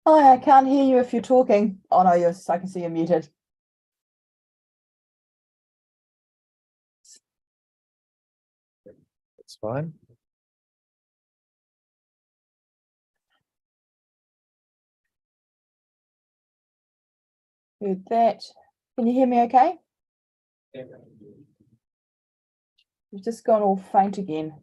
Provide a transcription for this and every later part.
Hi, I can't hear you if you're talking. Oh no, yes, I can see you're muted. It's fine. Heard that. Can you hear me okay? You've just gone all faint again.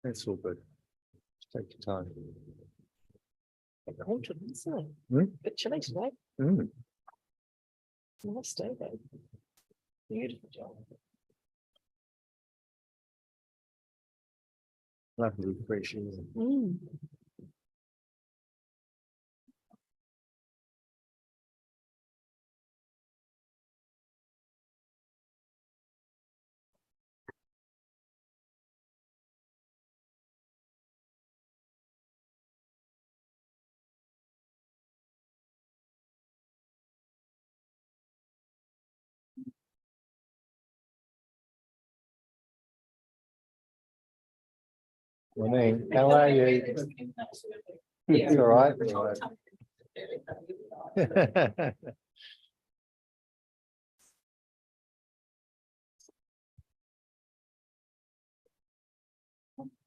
That's all good. Take your time. Autumn, isn't it? Hmm? Bit chilly today. Mm. Nice day though. Beautiful job. Lovely, fresh air. Mm. Morning. How are you? It's all right.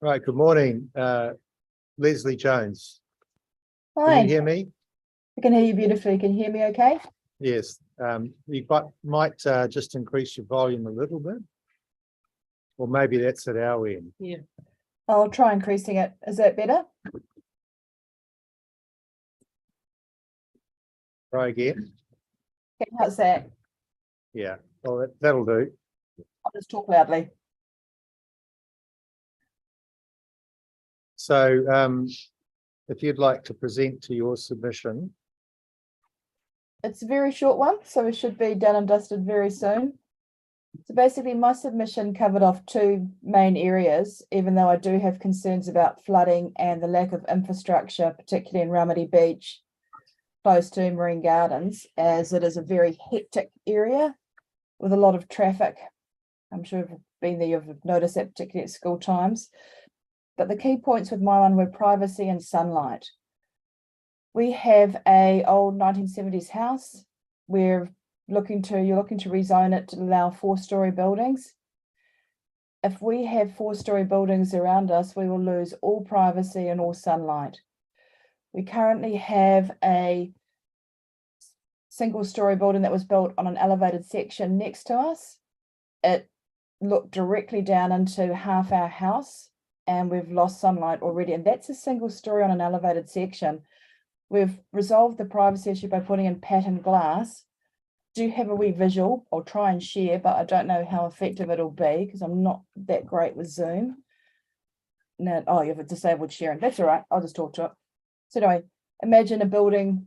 Right. Good morning, Lesley Jones. Can Hi, you hear me? I can hear you beautifully. Can you hear me okay? Yes. You might just increase your volume a little bit, or maybe that's at our end. Yeah. I'll try increasing it. Is that better? Try again. Okay, how's that? Yeah. Well, that'll do. I'll just talk loudly. So, if you'd like to present to your submission. It's a very short one, so it should be done and dusted very soon. So basically, my submission covered off two main areas, even though I do have concerns about flooding and the lack of infrastructure, particularly in Ramadi Beach, close to Marine Gardens, as it is a very hectic area with a lot of traffic. I'm sure if you've been there, you've noticed that, particularly at school times. But the key points with my one were privacy and sunlight. We have a old 1970s house. You're looking to rezone it to allow 4-story buildings. If we have 4-story buildings around us, we will lose all privacy and all sunlight. We currently have a single-story building that was built on an elevated section next to us. It looked directly down into half our house, and we've lost sunlight already. And that's a single story on an elevated section. We've resolved the privacy issue by putting in patterned glass. Do have a wee visual. I'll try and share, but I don't know how effective it'll be because I'm not that great with Zoom. No, oh, you have a disabled sharing. That's all right. I'll just talk to it. So anyway, imagine a building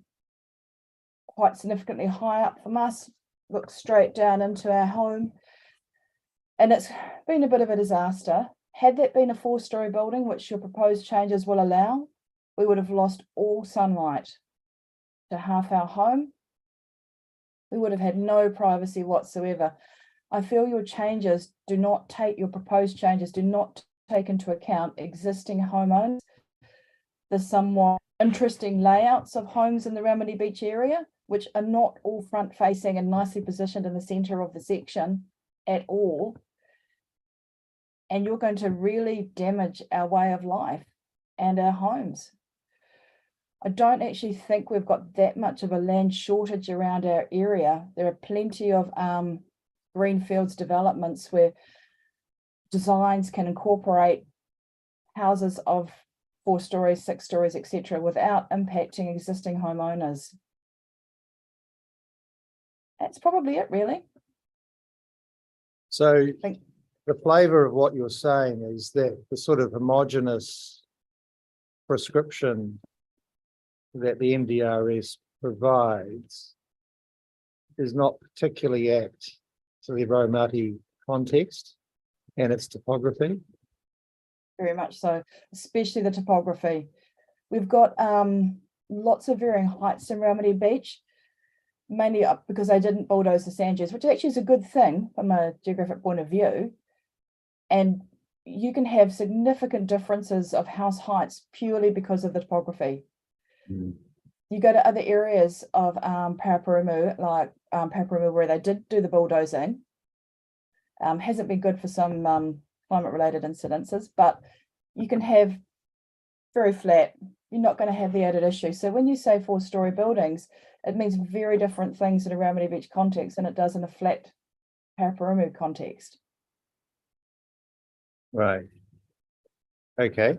quite significantly high up from us, looks straight down into our home. And it's been a bit of a disaster. Had that been a 4-story building, which your proposed changes will allow, we would have lost all sunlight to half our home. We would have had no privacy whatsoever. I feel your proposed changes do not take into account existing homeowners. There's somewhat interesting layouts of homes in the Ramadi Beach area, which are not all front facing and nicely positioned in the center of the section at all. And you're going to really damage our way of life and our homes. I don't actually think we've got that much of a land shortage around our area. There are plenty of greenfields developments where designs can incorporate houses of 4 stories, 6 stories, etc., without impacting existing homeowners. That's probably it, really. So Think- the flavour of what you're saying is that the sort of homogenous prescription that the MDRS provides is not particularly apt to the Raumati context and its topography. Very much so, especially the topography. We've got lots of varying heights in Raumati Beach, mainly up because they didn't bulldoze the sand dunes, which actually is a good thing from a geographic point of view. And you can have significant differences of house heights purely because of the topography. You go to other areas of Paraparaumu, like Paraparaumu, where they did do the bulldozing. Hasn't been good for some climate-related incidences, but you can have very flat. You're not going to have the added issue. So when you say 4-story buildings, it means very different things in a Raumati Beach context than it does in a flat Paraparaumu context. Right. Okay.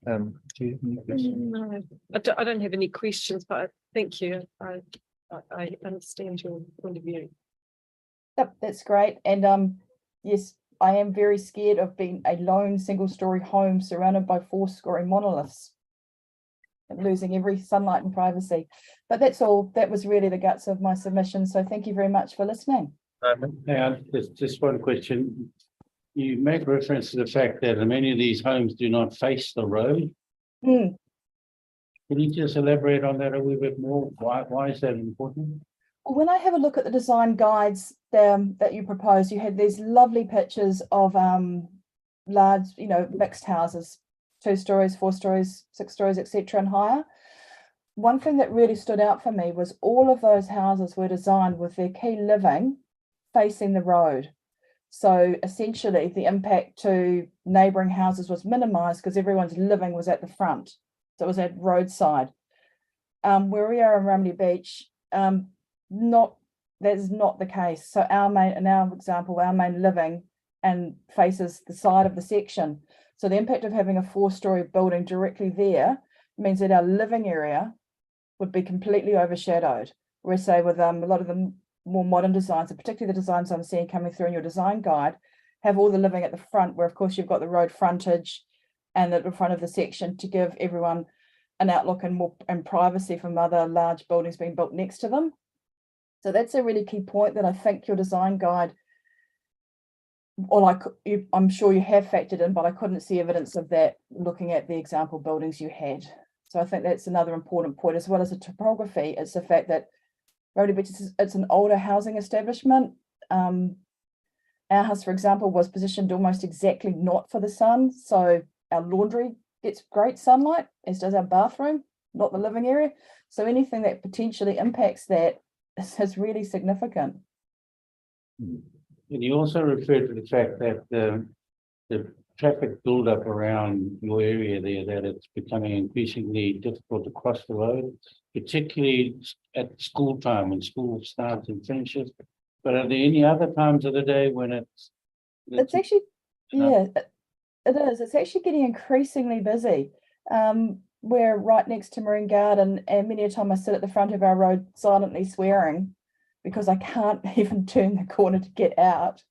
Do you have any questions? No, I don't have any questions, but thank you. I understand your point of view. Yep, that's great. And yes, I am very scared of being a lone single-story home surrounded by 4-story monoliths and losing every sunlight and privacy. But that's all. That was really the guts of my submission. So thank you very much for listening. Hang on, just one question. You make reference to the fact that many of these homes do not face the road. Hmm. Can you just elaborate on that a wee bit more? Why is that important? When I have a look at the design guides that you propose, you had these lovely pictures of large, mixed houses, 2 stories, 4 stories, 6 stories, etc. and higher. One thing that really stood out for me was all of those houses were designed with their key living facing the road. So essentially the impact to neighbouring houses was minimised because everyone's living was at the front. So it was at roadside. Where we are in Raumati Beach, that is not the case. So in our example, our main living and faces the side of the section. So the impact of having a 4-story building directly there means that our living area would be completely overshadowed. Whereas say with a lot of the more modern designs, and particularly the designs I'm seeing coming through in your design guide, have all the living at the front, where of course you've got the road frontage and at the front of the section to give everyone an outlook and privacy from other large buildings being built next to them. So that's a really key point that I think your design guide, I'm sure you have factored in, but I couldn't see evidence of that looking at the example buildings you had. So I think that's another important point, as well as the topography. It's the fact that Raumati Beach, it's an older housing establishment. Our house, for example, was positioned almost exactly not for the sun. So our laundry gets great sunlight, as does our bathroom, not the living area. So anything that potentially impacts that is really significant. And you also referred to the fact that the traffic buildup around your area there, that it's becoming increasingly difficult to cross the road, particularly at school time when school starts and finishes. But are there any other times of the day when It's actually, yeah, it is. It's actually getting increasingly busy. We're right next to Marine Garden, and many a time I sit at the front of our road silently swearing because I can't even turn the corner to get out.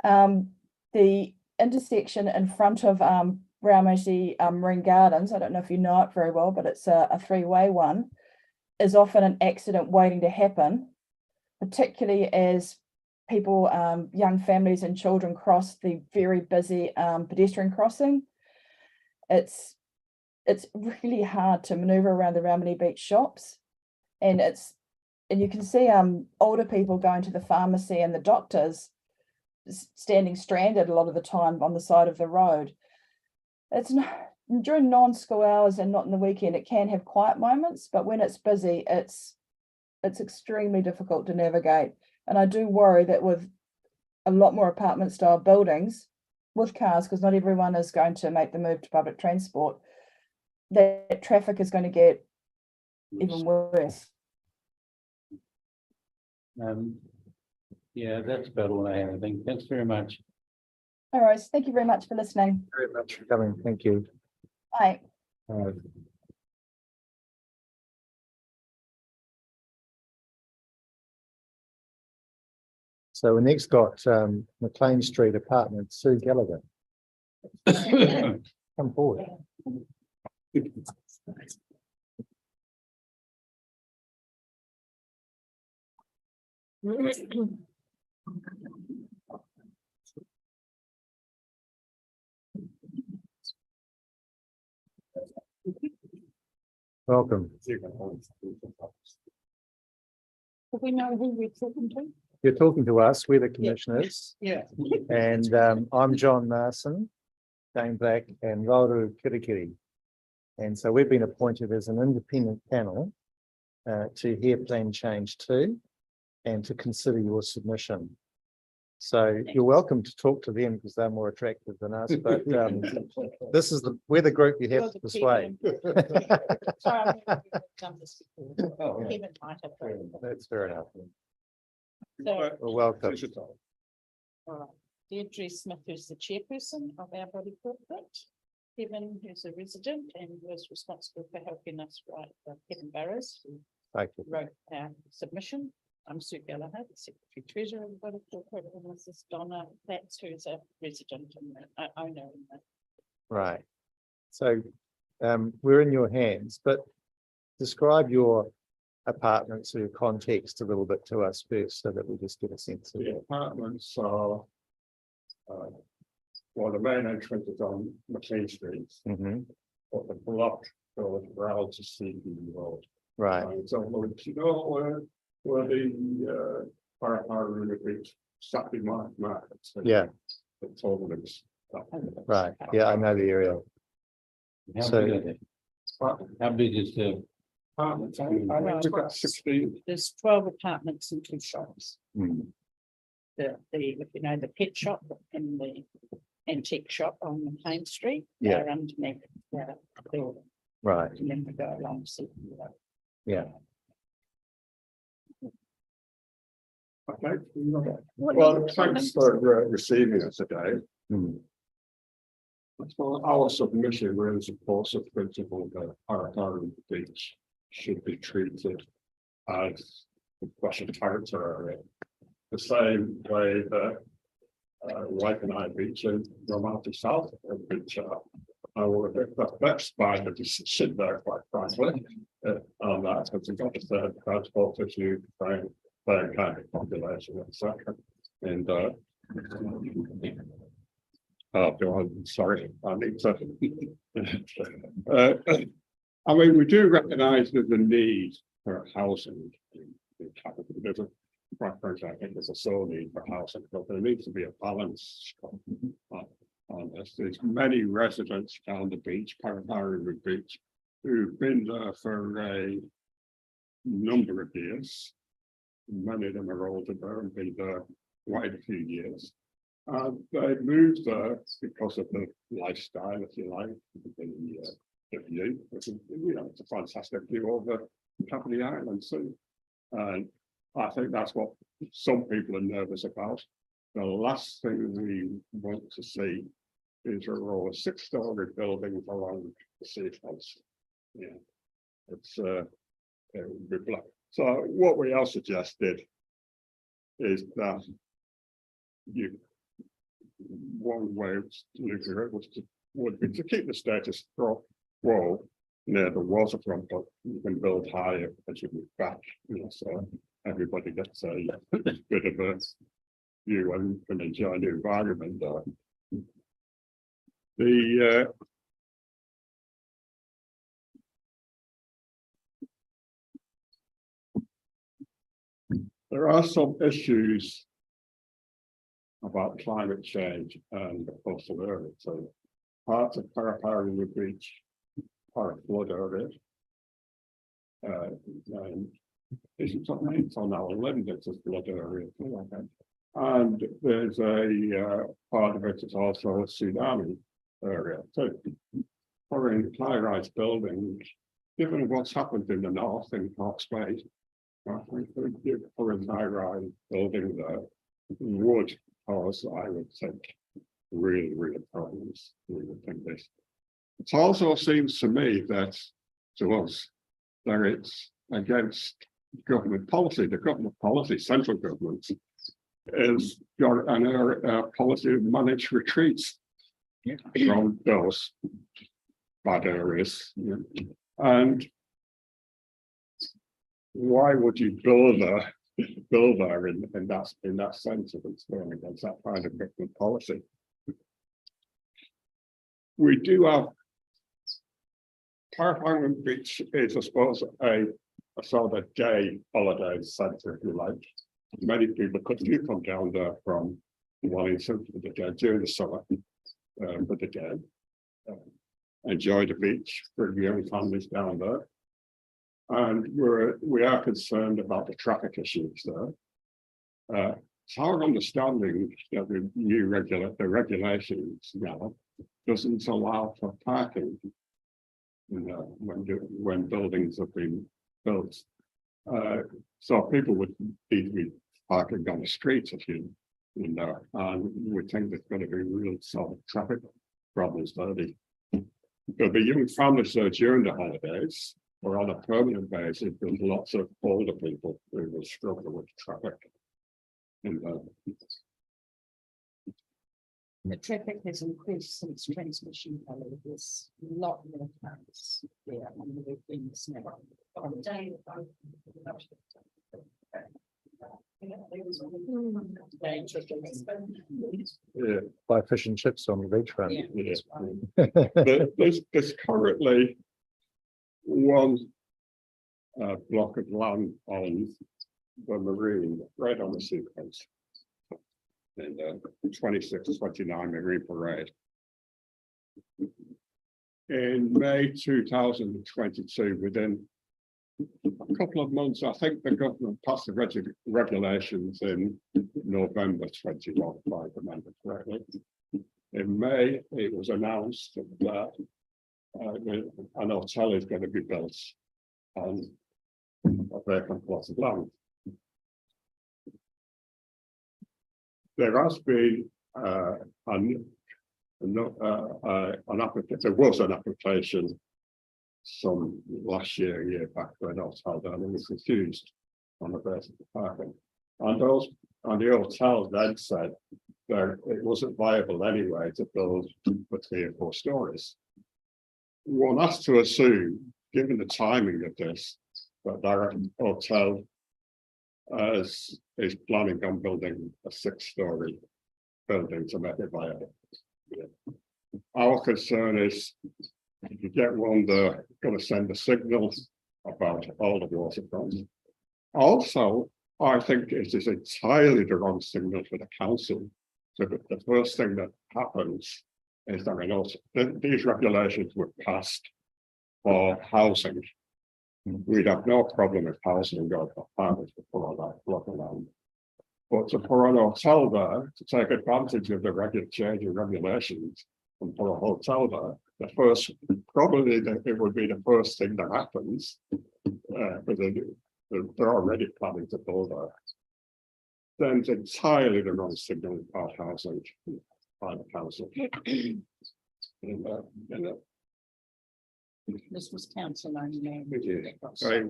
The intersection in front of Raumati Marine Gardens, I don't know if you know it very well, but it's a 3-way one, is often an accident waiting to happen, particularly as people, young families and children cross the very busy pedestrian crossing. It's really hard to maneuver around the Raumati Beach shops, and you can see older people going to the pharmacy and the doctors standing stranded a lot of the time on the side of the road. It's not during non-school hours and not in the weekend. It can have quiet moments, but when it's busy, it's extremely difficult to navigate. And I do worry that with a lot more apartment style buildings with cars, because not everyone is going to make the move to public transport, that traffic is going to get even worse. Yeah, that's about all I have, I think. Thanks very much. All right, thank you very much for listening. Very much for coming. Thank you. Bye. So we next got Maclean Street apartment, Sue Gallagher. Come forward. Welcome. Do we know who we're talking to? You're talking to us, we're the commissioners, Yeah. and I'm John Narson, Dane Black and Rauru Kirikiri. And so we've been appointed as an independent panel to hear Plan Change 2 and to consider your submission. So you're welcome to talk to them because they're more attractive than us, but this is we're the group you have to persuade. Sorry, I've done this before. Kevin might have. That's fair enough. So, Well, welcome. all right. Deirdre Smith, who's the chairperson of our body corporate. Kevin, who's a resident and was responsible for helping us write Kevin Barrows, who Thank you. wrote our submission. I'm Sue Gallagher, the secretary treasurer of the body corporate, and this is Donna Platts, who's a resident and owner in the. Right. So we're in your hands, but describe your apartments or your context a little bit to us first so that we just get a sense of The it. apartments are, well, the main entrance is on Maclean Street, Mhm. but the block goes round to CB Road. Right. And so, you know, where the Parapara Beach Saturday markets. Yeah. The total is. Right. Yeah, I know the area. How So- big are they? How big is the, Apartments, I think we've got 16. There's 12 apartments and 2 shops. Hmm. If you know, the pet shop and the antique shop on Maclean Street. Yeah. They're underneath the building, Right. and then we go along CB Road. Yeah. Okay. Well, thanks for receiving us today. Hmm. Well, our submission really supports the principle that Parapara Beach should be treated as a Russian territory. The same way that Waikanae Beach and Romantic South Beach are. I would have that's fine to sit there quite frankly on that, because we've got the third transport issue, same kind of population, etc. And I'm sorry, I need to. I mean, we do recognise there's a need for housing in capital. There's a, quite frankly, I think there's a sole need for housing, but there needs to be a balance on this. There's many residents down the beach, Parapara Beach, who've been there for a number of years. Many of them are older there and been there quite a few years. They moved there because of the lifestyle, if you like, the view. You know, it's a fantastic view over the top of the island. So, and I think that's what some people are nervous about. The last thing we want to see is a row of 6-story buildings along the seafront. Yeah, it's it would be black. So what we all suggested is that one way to look at it would be to keep the status quo near the waterfront, but you can build higher as you move back, you know, so everybody gets a bit of a view and can enjoy the environment. There are some issues about climate change and the coastal area. So parts of Parapara Beach are a flood area. And it's on our land, it's a flood area. And there's a part of it is also a tsunami area. So for in high-rise buildings, given what's happened in the north in Hawke's Bay, I think for a high-rise building there would cause, I would think, really problems. We would think this. It also seems to me that to us that it's against government policy, the government policy, central government is your policy of managed retreats from those bad areas. And why would you build there in that sense of it's going against that kind of government policy? We do have Park Beach is, I suppose, a sort of day holiday centre, if you like. Many people do come down there from Wellington for the day during the summer for the day. Enjoy the beach, bring young families down there. And we are concerned about the traffic issues there. It's our understanding that the new regulations now doesn't allow for parking when buildings have been built. So people would need to be parking on the streets if you know, and we think there's going to be real sort of traffic problems there. There'll be young families there during the holidays, or on a permanent basis, there's lots of older people who will struggle with traffic. The traffic has increased since transmission colour. There's a lot more cars there on the weekends now. On the day Buy fish and chips on the beachfront. There's currently one block of land on the marine, right on the seacoast. And 2629 Marine Parade. In May 2022, within a couple of months, I think the government passed the regulations in November 21, if I remember correctly. In May, it was announced that an hotel is going to be built on a vacant plot of land. There has been there was an application some last year back for an hotel down, and it was refused on the basis of parking. And the hotel then said that it wasn't viable anyway to build for 3 or 4 stories. One has to assume, given the timing of this, that their hotel is planning on building a 6-story building to make it viable. Our concern is if you get one, they're going to send a signal about all the waterfront. Also, I think it is entirely the wrong signal for the council. So the first thing that happens is that these regulations were passed for housing. We'd have no problem with housing going for farmers to put on that block of land. But to put an hotel there, to take advantage of the change in regulations and put a hotel there, it would be the first thing that happens. Because they're already planning to build there. Then it's entirely the wrong signal about housing by the council. This was council only. It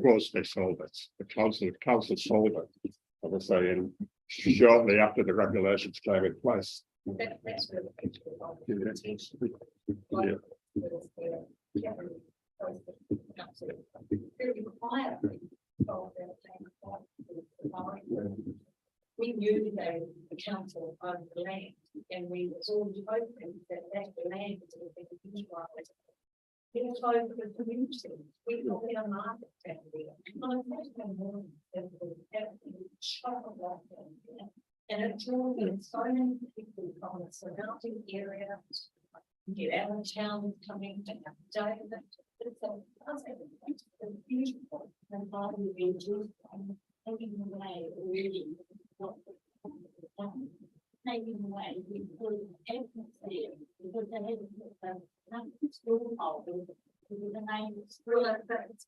was, they sold it. The council sold it. I was saying, shortly after the regulations came in place. That's where we knew that the council owned the land, and we was all hoping that the land was going to be utilized. It was over the community. We thought we are market family. And it drew in so many people from the surrounding area. New Allen Town coming to David. It's a beautiful and highly enjoyed taking away really taking away we put everything there because they had school holding with the name of school, but it's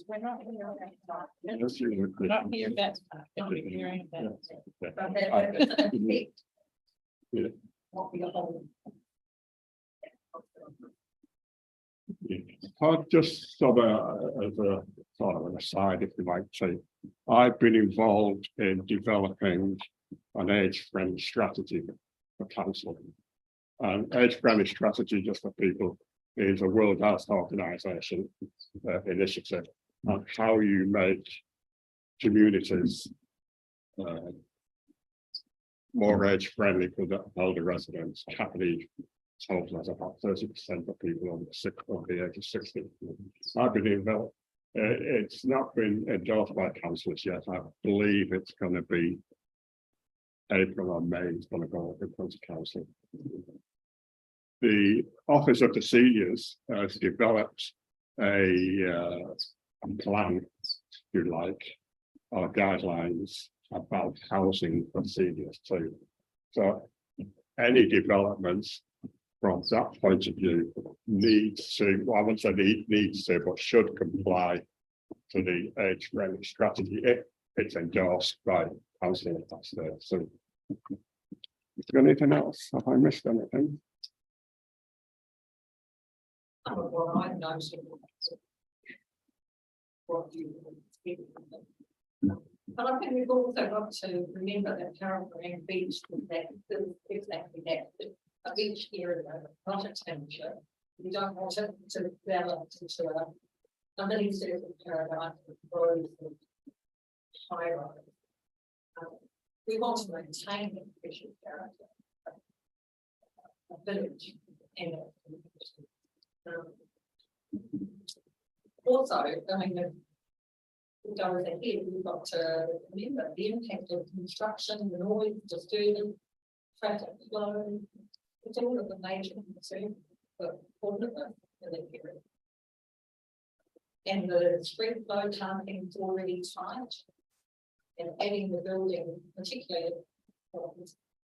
we're not here on that part. We're not here that part. Don't be hearing that. Yeah. What we are holding. Todd, just so as a sort of an aside, if you like to. I've been involved in developing an age-friendly strategy for council. And age-friendly strategy, just for people, is a World Health Organization initiative on how you make communities more age-friendly for the older residents. Happily told us about 30% of people on the age of 60. I've been involved. It's not been endorsed by councillors yet. I believe it's going to be April or May. It's going to go in front of council. The Office of the Seniors has developed a plan, if you like, or guidelines about housing for seniors too. So any developments from that point of view needs to, well, I wouldn't say needs to, but should comply to the age-friendly strategy if it's endorsed by council. So, is there anything else? Have I missed anything? Well, I'm noticing what you. But I think we've also got to remember that Turver Beach is exactly that. A beach area, not a township. We don't want it to develop into a mini circle paradise with roads and high rise. We want to maintain the visual character, a village, and also, I mean, it goes ahead, we've got to remember the impact of construction, the noise, disturbance, traffic flow. It's all of the major concern for all of us in the area. And the street flow targeting is already tight. And adding the building, particularly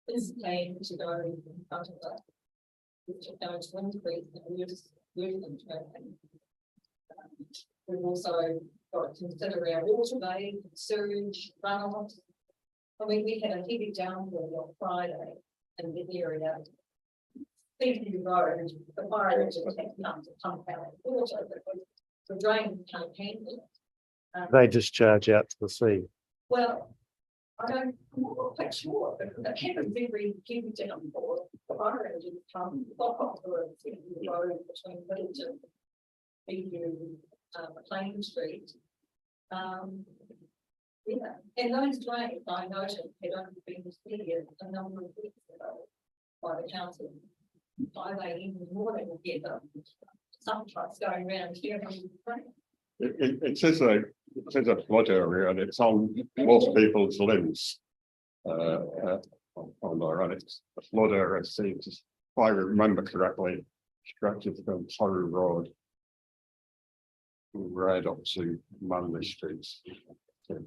is going to go in front of that, which is going to increase the use of traffic. We've also got to consider our waterway, sewage, runoff. I mean, we had a heavy downpour on Friday in the area. Thinking road, the fire engine takes time to pump out water, because the drain can't handle it. They discharge out to the sea. Well, I'm not quite sure, but that had a very heavy downpour. The fire engine come off the road between Village and Maclean Street. Yeah, and those drains I noticed had only been cleared a number of weeks ago by the council. 5 AM in the morning, we'll get them. Some trucks going around here. It says a flood area, and it's on most people's limbs. On there, and it's a flood area. Seems, if I remember correctly, stretches from Turver Road right up to Manley Street. So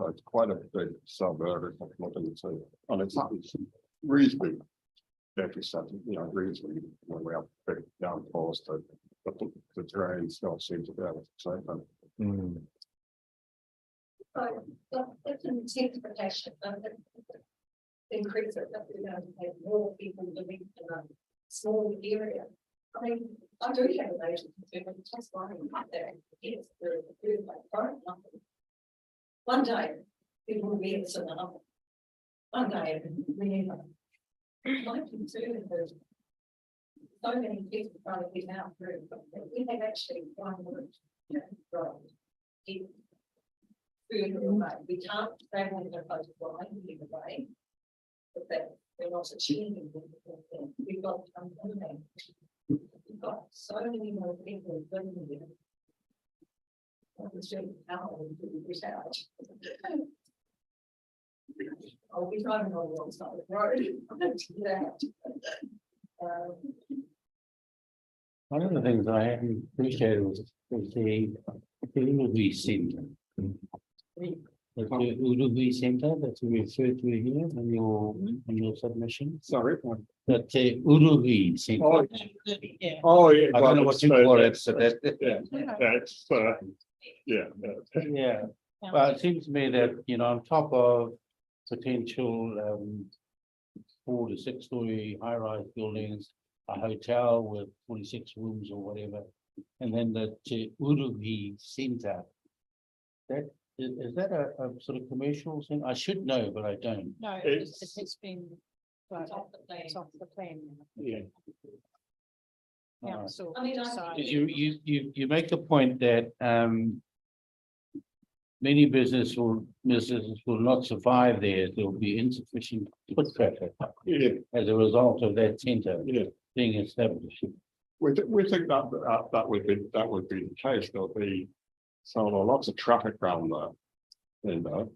it's quite a big suburb of flooding too, and it's reasonably. Reasonably when we have big downpours, but the drains don't seem to be able to take them. So it's an interpretation of the increase it that we're going to have more people living in a small area. I mean, I do have a major concern, but it's just lying up there. It's very one day people will be in another. One day we never. My concern is so many people trying to get out through, but we have actually one route further away. We can't travel in a close line either way, but that we're not achieving anything. We've got we've got so many more people living here. How do we get out? I'll be driving on the wrong side of the road. One of the things I hadn't appreciated was the Uruguay Centre. The Uruguay Centre that you referred to here in your submission. Sorry. That Uruguay Centre. Yeah. I don't know what you call it. So that, yeah. Well, it seems to me that, on top of potential 4 to 6 story high-rise buildings, a hotel with 46 rooms or whatever, and then the Uruguay Centre Is that a sort of commercial thing? I should know, but I don't. No, It's- it's been. It's off the plan. It's off the plan. Yeah. Council I mean, I- decided. Because you make the point that many businesses will not survive there. There'll be insufficient foot traffic Yeah, as a result of that centre yeah. being established. We think that would be the case. There'll be lots of traffic around there.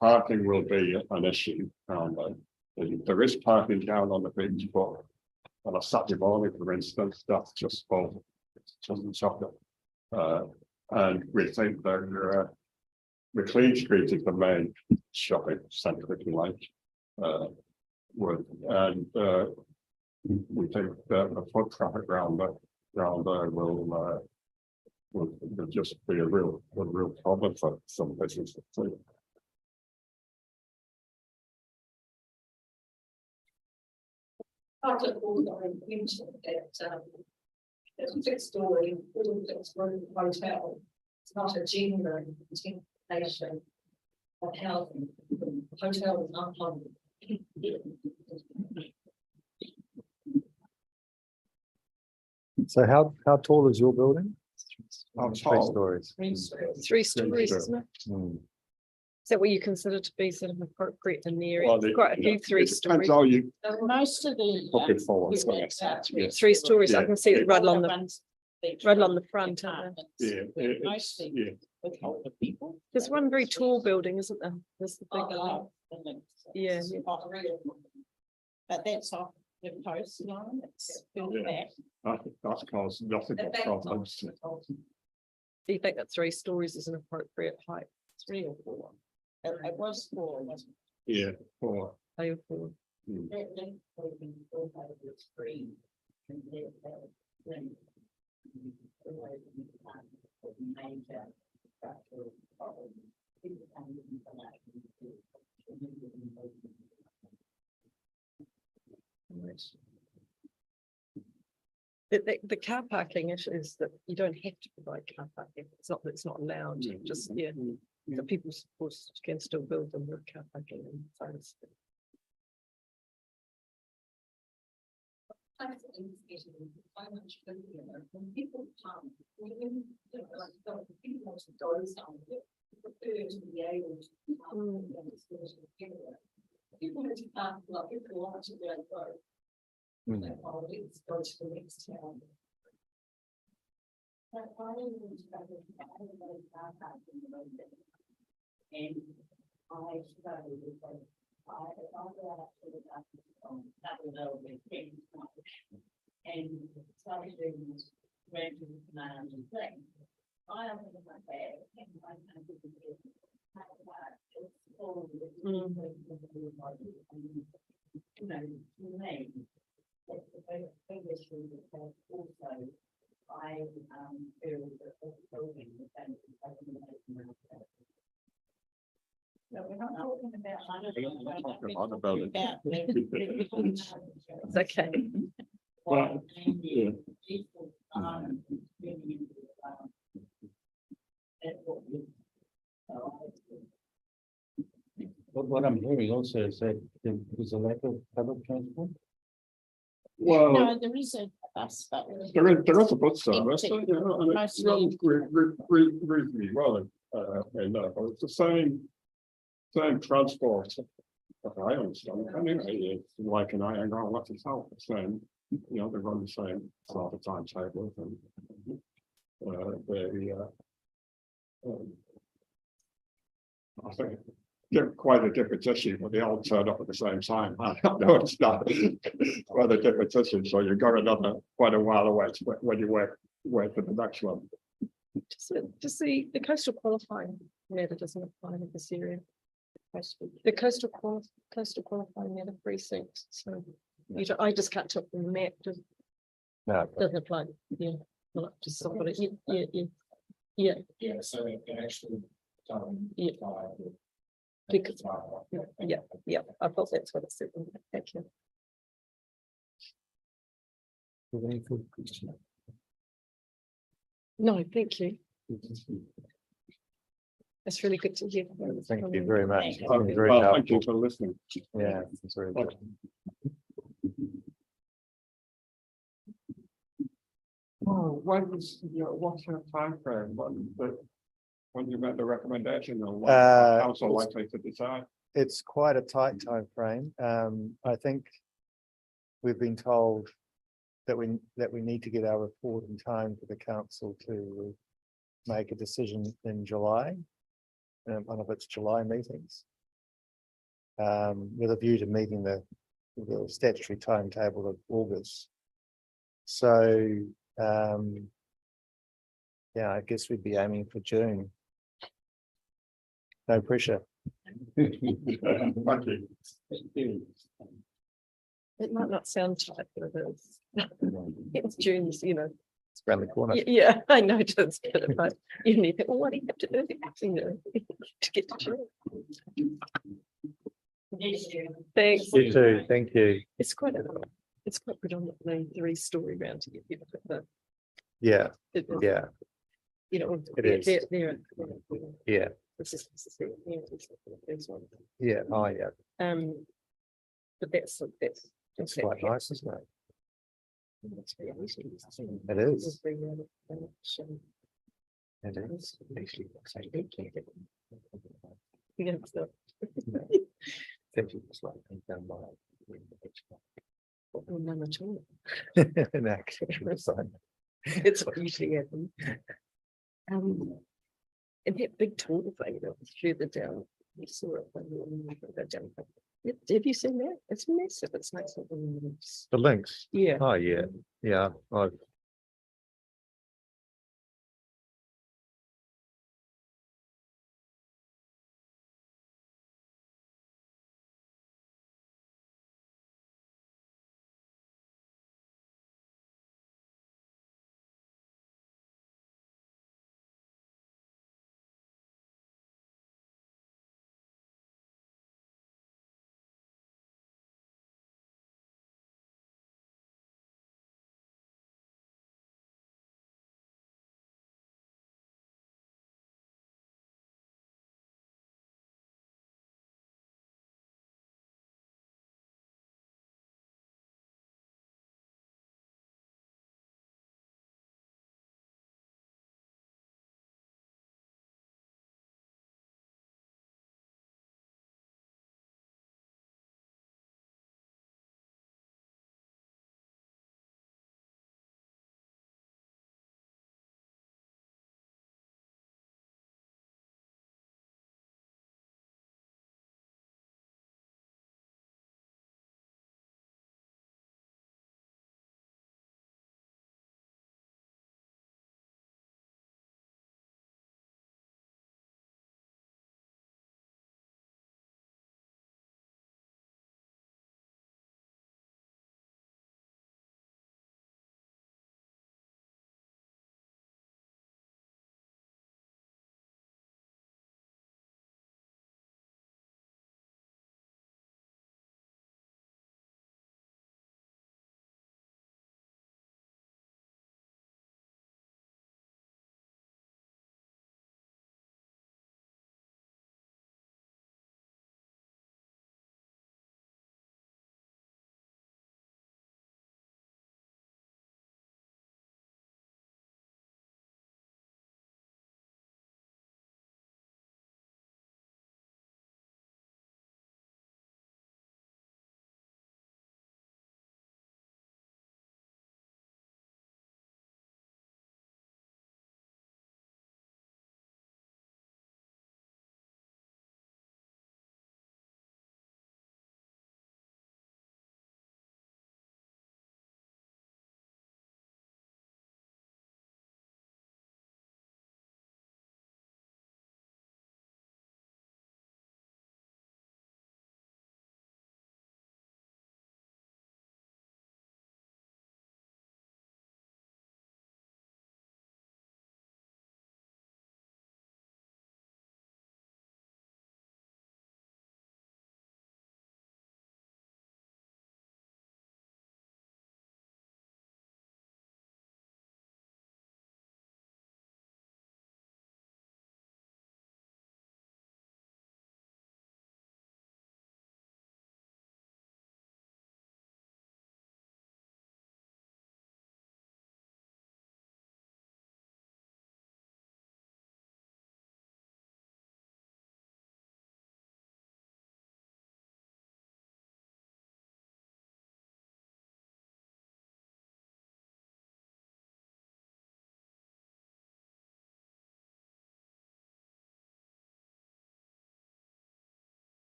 Parking will be an issue around there. There is parking down on the beach, but on a Saturday morning, for instance, that's just full. It's just chocolate. And we think that Maclean Street is the main shopping centre, if you like. We think that the foot traffic around there will just be a real problem for some businesses. Part of all the mentioned that, there's a fixed story, wooden fixed room hotel. It's not a gender continuation of housing. Hotel is not public. So how tall is your building? How 3 tall? stories. 3 stories, isn't it? Hmm. Is that what you consider to be sort of appropriate in the area? Well, It's quite a few 3 Depends stories. how you Most of the. put it forward. units are Yes. 3 stories. I Yeah. can see it right along the front, aren't Yeah, it's- Mostly. yeah. with older people. There's one very tall building, isn't there? There's the big. Yeah, yeah. But that's off the coastline, it's built Yeah. back. That's caused nothing The but back problems. Do you think that 3 stories is an appropriate height? 3 or 4. It was 4, wasn't Yeah, or Are for it? That link will be built over the screen. And then major structural problems. People come in for that. the car parking issue is that you don't have to provide car parking. It's not that it's not allowed, just, yeah. The people supposed can still build them with car parking and things. I think it's getting so much busier. When people come, when people want to go somewhere, prefer to be able to. People want to park, like, if they want to go. Oh, let's go to the next town. But I didn't struggle to find a way to car park in the road. And I struggled with that. If I go out to the that will know the things. And started doing this rental command and thing. I opened my bag and I kind of did it. You know, to me, that's the biggest issue because also I feel that the building the fence is no, we're not talking about. about it. It's okay. Well, yeah. But what I'm hearing also is that there's a lack of public transport. Well, No, there is a bus, but. there is a bus service, Empty. you know, and it Mostly. runs reasonably well, but it's the same transport. I understand, anyway, it's Waikanae and what's it called, the same, you know, they run the same sort of timetable and. I think they're quite a different issue, but they all turn up at the same time. No, it's not quite a different issue, so you got another quite a while away when you wait for the next one. Just the coastal qualifying matter doesn't apply in this area. The coastal qualifying matter precinct, so you don't, I just can't talk from the map, doesn't apply, yeah. Well, just somebody, yeah. Yeah, so it can actually. Yeah. Because, yeah, I thought that's what it said. Thank you. Any further questions? No, thank you. It's really good to hear. Thank you very much. Thank It's been very Well, thank you helpful. for listening. Yeah, it's very good. Oh, what's your timeframe, when you met the recommendation, or what the council likely to decide? It's quite a tight time frame. I think we've been told that we need to get our report in time for the council to make a decision in July, one of its July meetings, with a view to meeting the statutory timetable of August. So, yeah, I guess we'd be aiming for June. No pressure. Thank you. It might not sound tight, but it is. It's June, you know. It's around the corner. Yeah, I know it is, but you need to, well, what do you have to do, you know, to get to June? Thanks. You too. Thank you. It's quite predominantly 3-story round here. You know, but Yeah, it is, yeah, you know, It is. yeah, This is the first one. yeah. Oh, yeah. But that's It's quite nice, isn't it? It's very easy. It is. It's very, so, It is. you know, so, oh, none at all. An actual sign. It's what usually happens. And that big tall thing that was further down, you saw it when you go down. Have you seen that? It's massive. It's like something. The links. Yeah. Oh, yeah, yeah. I've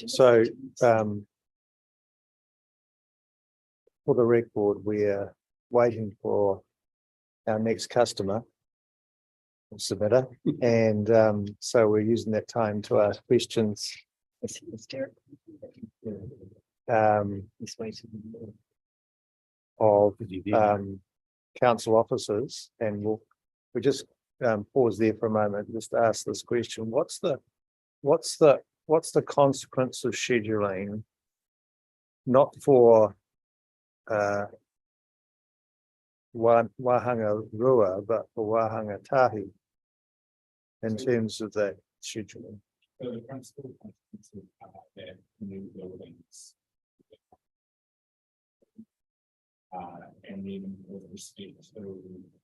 So, for the record, we're waiting for our next customer submitter, and so we're using that time to ask questions. He's waiting. Of council officers, and we just pause there for a moment, just to ask this question: what's the consequence of scheduling, not for Wahanga Rua, but for Wahanga Tahi, in terms of that scheduling? So the principal consequences are that new buildings. And then with respect to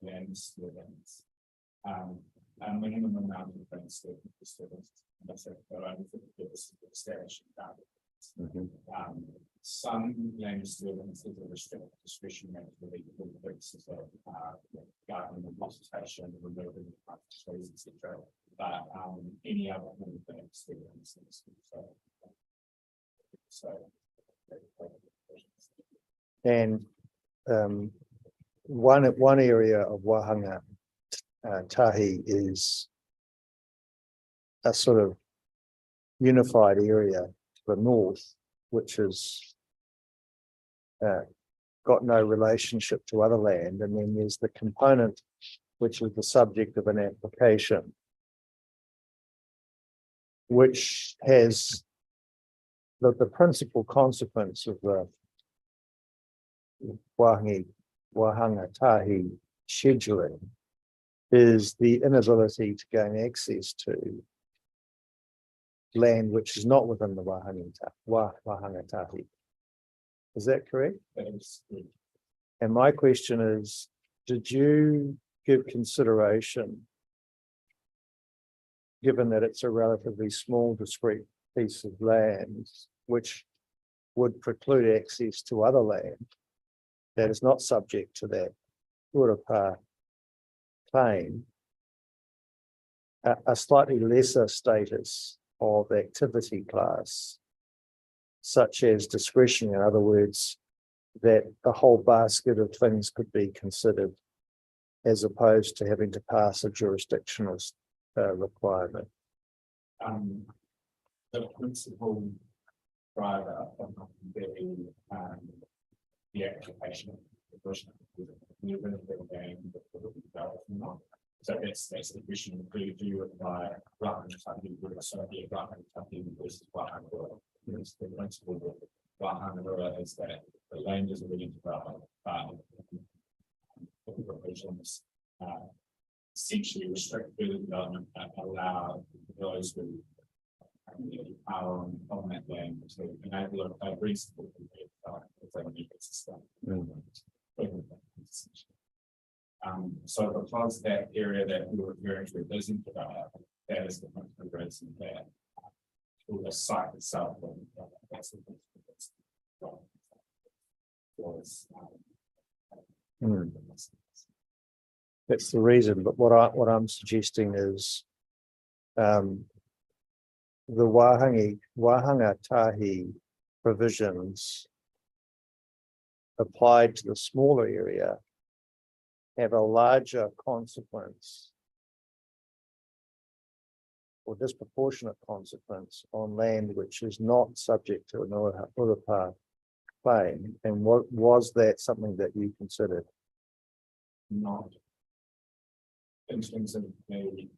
land disturbance, a minimum amount of land disturbance, establishing targets. Some land disturbances are restricted discretionary for the purposes of gardening and vegetation, removing trees, etc. But any other land disturbances. And one area of Wahanga Tahi is a sort of unified area to the north, which is got no relationship to other land, and then there's the component which is the subject of an application, which has the principal consequence of the Wahanga Tahi scheduling is the inability to gain access to land which is not within the Wahanga Tahi. Is that correct? That is good. And my question is, did you give consideration, given that it's a relatively small, discrete piece of land, which would preclude access to other land that is not subject to that Urapa claim, a slightly lesser status of activity class, such as discretion, in other words, that the whole basket of things could be considered, as opposed to having to pass a jurisdictional requirement? The principal driver of the application of the question so that's the question. Do you apply Wahanga Tahi versus Wahanga Rua? The principle of Wahanga Rua is that the land is already developed, the provisions essentially restrict further development and allow those who are on that land to enable a reasonable system. So because that area that we were referring to isn't developed, that is the principal reason that the site itself that's the That's the reason, but what I'm suggesting is the Wahanga Tahi provisions applied to the smaller area have a larger consequence or disproportionate consequence on land which is not subject to an Urapa claim. And what was that something that you considered? Not in terms of the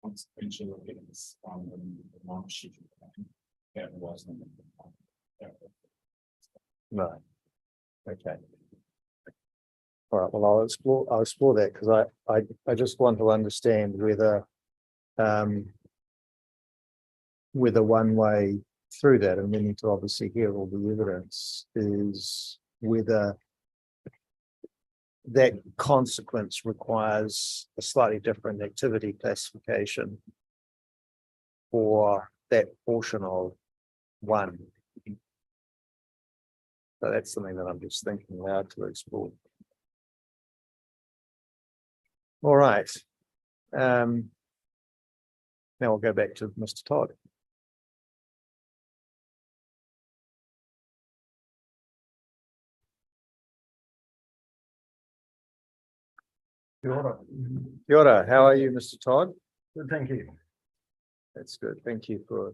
consequential events on the non-scheduled plan, that wasn't. No. Okay. All right. Well, I'll explore that, because I just want to understand whether one way through that, and we need to obviously hear all the evidence, is whether that consequence requires a slightly different activity classification for that portion of one. So that's something that I'm just thinking aloud to explore. All right. Now we'll go back to Mr. Todd. Kia ora. Kia ora, how are you, Mr. Todd? Good, thank you. That's good. Thank you for.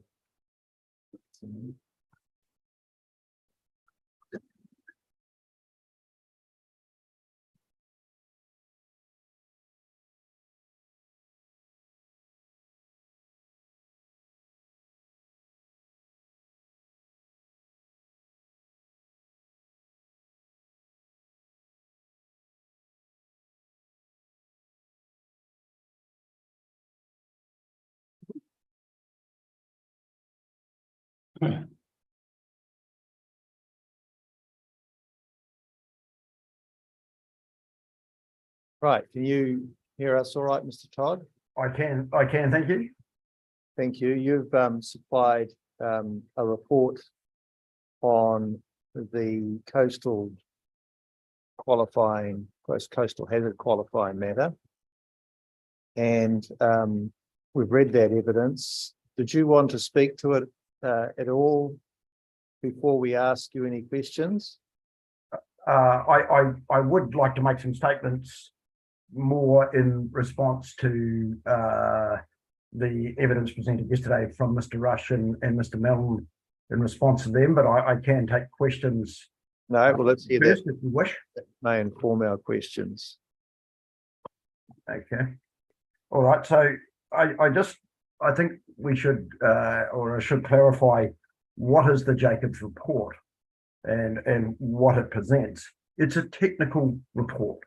Right, can you hear us all right, Mr. Todd? I can, thank you. Thank you. You've supplied a report on the coastal hazard qualifying matter. And we've read that evidence. Did you want to speak to it at all before we ask you any questions? I would like to make some statements more in response to the evidence presented yesterday from Mr. Rush and Mr. Mellon in response to them, but I can take questions. No, well, let's hear first, that. if you wish. That may inform our questions. Okay. All right. So I think we should, or I should clarify what is the Jacobs report and what it presents. It's a technical report,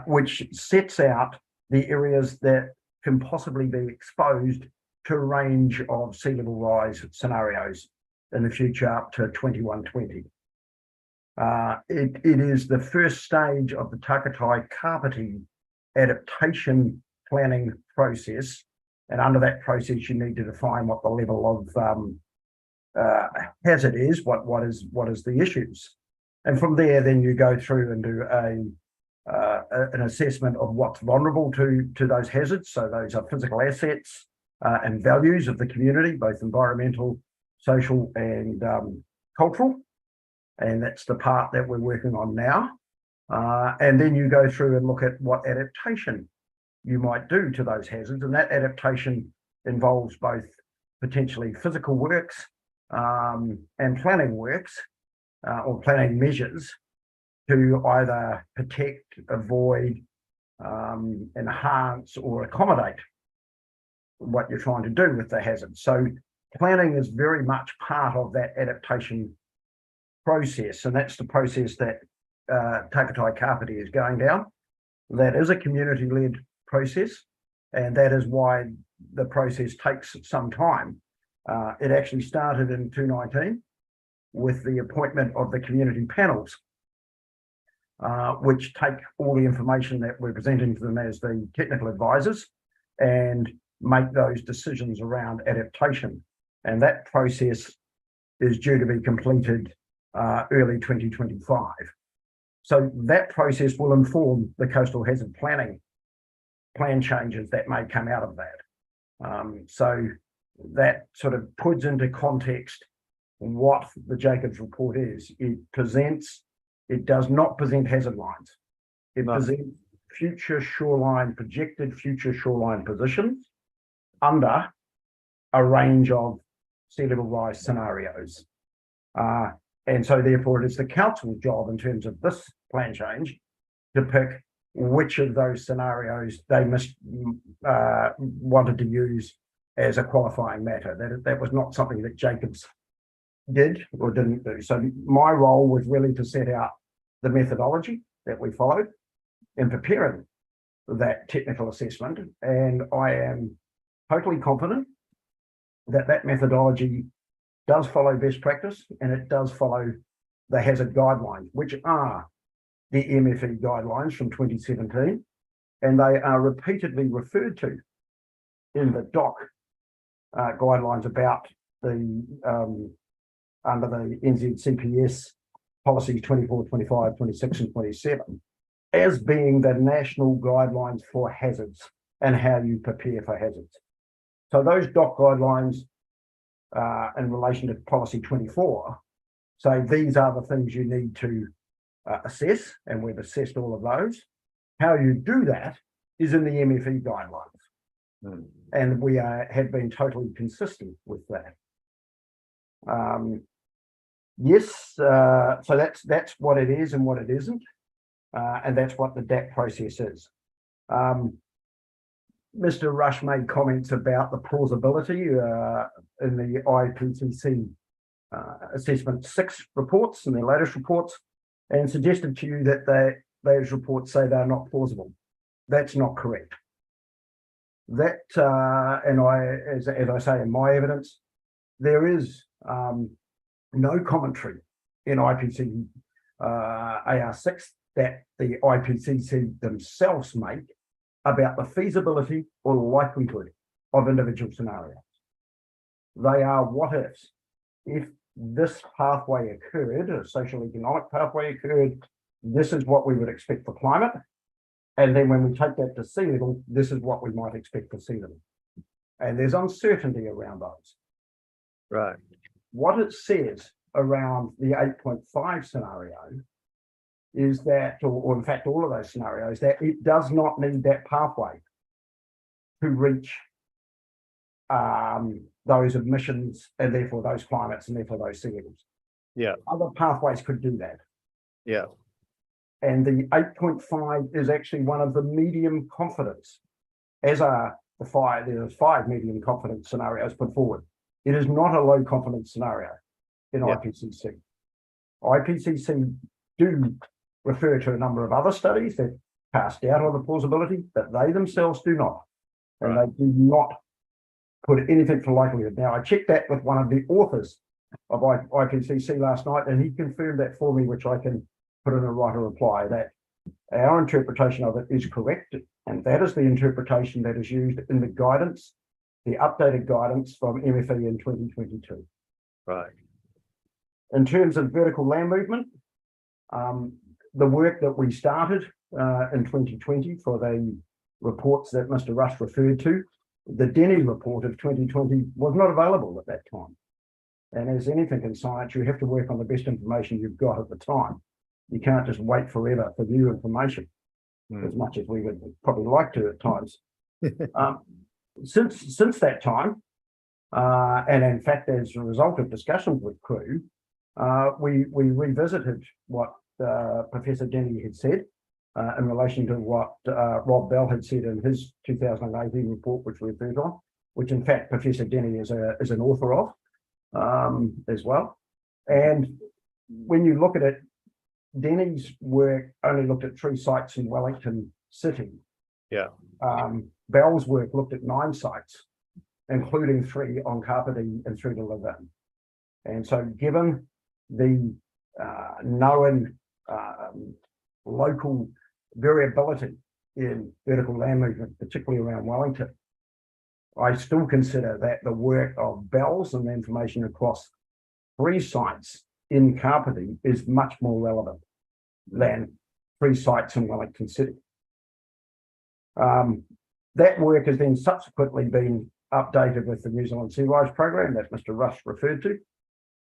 which sets out the areas that can possibly be exposed to a range of sea level rise scenarios in the future up to 2120. It is the first stage of the Takatai Kapiti adaptation planning process, and under that process you need to define what the level of hazard is, what is the issues, and from there then you go through and do an assessment of what's vulnerable to those hazards. So those are physical assets and values of the community, both environmental, social and cultural, and that's the part that we're working on now. And then you go through and look at what adaptation you might do to those hazards, and that adaptation involves both potentially physical works and planning works or planning measures to either protect, avoid, enhance or accommodate what you're trying to do with the hazard. So planning is very much part of that adaptation process, and that's the process that Takatai Kapiti is going down. That is a community-led process, and that is why the process takes some time. It actually started in 2019 with the appointment of the community panels, which take all the information that we're presenting to them as the technical advisors and make those decisions around adaptation. And that process is due to be completed early 2025. So that process will inform the coastal hazard plan changes that may come out of that. So that sort of puts into context what the Jacobs report is. It does not present hazard lines. It presents projected future shoreline positions under a range of sea level rise scenarios. And so therefore it is the council's job in terms of this plan change to pick which of those scenarios they wanted to use as a qualifying matter. That was not something that Jacobs did or didn't do. So my role was really to set out the methodology that we followed in preparing that technical assessment, and I am totally confident that that methodology does follow best practice and it does follow the hazard guidelines, which are the MFE guidelines from 2017, and they are repeatedly referred to in the DOC guidelines about the under the NZCPS policies 24, 25, 26 and 27 as being the national guidelines for hazards and how you prepare for hazards. So those DOC guidelines in relation to policy 24 say these are the things you need to assess, and we've assessed all of those. How you do that is in the MFE guidelines. And we have been totally consistent with that. Yes, so that's what it is and what it isn't. And that's what the DAP process is. Mr. Rush made comments about the plausibility in the IPCC assessment 6 reports and their latest reports, and suggested to you that those reports say they're not plausible. That's not correct. That and as I say in my evidence, there is no commentary in IPCC AR6 that the IPCC themselves make about the feasibility or likelihood of individual scenarios. They are what ifs. If this pathway occurred, a social economic pathway occurred, this is what we would expect for climate. And then when we take that to sea level, this is what we might expect for sea level. And there's uncertainty around those. Right. What it says around the 8.5 scenario is that, or in fact, all of those scenarios, that it does not need that pathway to reach those emissions and therefore those climates and therefore those sea levels. Yeah. Other pathways could do that. Yeah. And the 8.5 is actually one of the medium confidence, as are the 5, there's 5 medium confidence scenarios put forward. It is not a low confidence scenario in IPCC. IPCC do refer to a number of other studies that cast doubt on the plausibility, but they themselves do not. And they do not put anything for likelihood. Now, I checked that with one of the authors of IPCC last night, and he confirmed that for me, which I can put in a writer reply, that our interpretation of it is correct. And that is the interpretation that is used in the guidance, the updated guidance from MFE in 2022. Right. In terms of vertical land movement, the work that we started in 2020 for the reports that Mr. Rush referred to, the Denny report of 2020 was not available at that time. And as anything in science, you have to work on the best information you've got at the time. You can't just wait forever for new information, as much as we would probably like to at times. Since that time, and in fact, as a result of discussions with crew, we revisited what Professor Denny had said in relation to what Rob Bell had said in his 2018 report, which we referred on, which in fact Professor Denny is an author of as well. And when you look at it, Denny's work only looked at 3 sites in Wellington City. Yeah. Bell's work looked at 9 sites, including 3 on Kapiti and 3 to live in. And so given the known local variability in vertical land movement, particularly around Wellington, I still consider that the work of Bell's and the information across 3 sites in Kapiti is much more relevant than 3 sites in Wellington City. That work has then subsequently been updated with the New Zealand Sea Rise program that Mr. Rush referred to.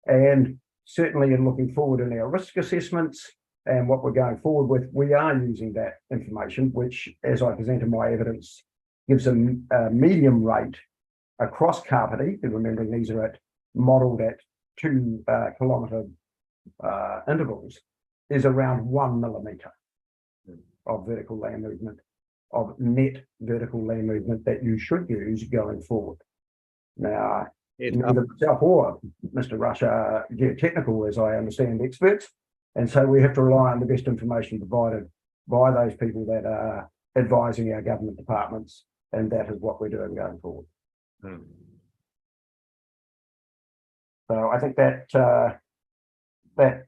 And certainly in looking forward in our risk assessments and what we're going forward with, we are using that information, which, as I presented my evidence, gives a medium rate across Kapiti, and remembering these are modelled at 2 kilometre intervals, is around 1 millimetre of vertical land movement, of net vertical land movement that you should use going forward. Now, neither myself or Mr. Rush are geotechnical, as I understand, experts, and so we have to rely on the best information provided by those people that are advising our government departments, and that is what we're doing going forward. So I think that that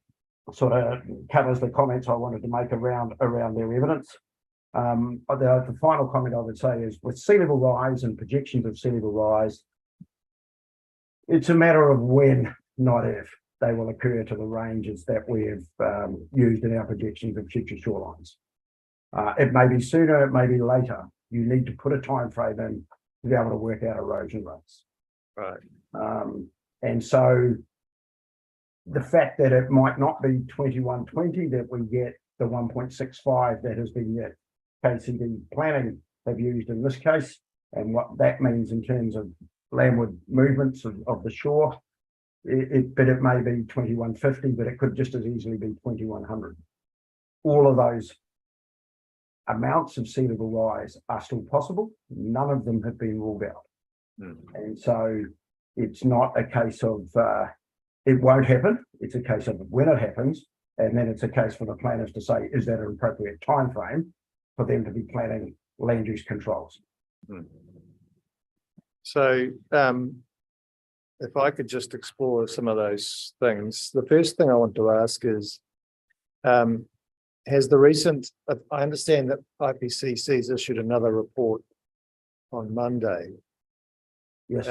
sort of covers the comments I wanted to make around their evidence. The final comment I would say is, with sea level rise and projections of sea level rise, it's a matter of when, not if, they will occur to the ranges that we have used in our projections of future shorelines. It may be sooner, it may be later. You need to put a time frame in to be able to work out erosion rates. Right. And so the fact that it might not be 2120 that we get the 1.65 that has been KCD planning have used in this case, and what that means in terms of landward movements of the shore. But it may be 2150, but it could just as easily be 2100. All of those amounts of sea level rise are still possible. None of them have been ruled out. And so it's not a case of it won't happen. It's a case of when it happens, and then it's a case for the planners to say, is that an appropriate time frame for them to be planning land use controls? So if I could just explore some of those things, the first thing I want to ask is, has the recent, I understand that IPCC's issued another report on Monday. Yes.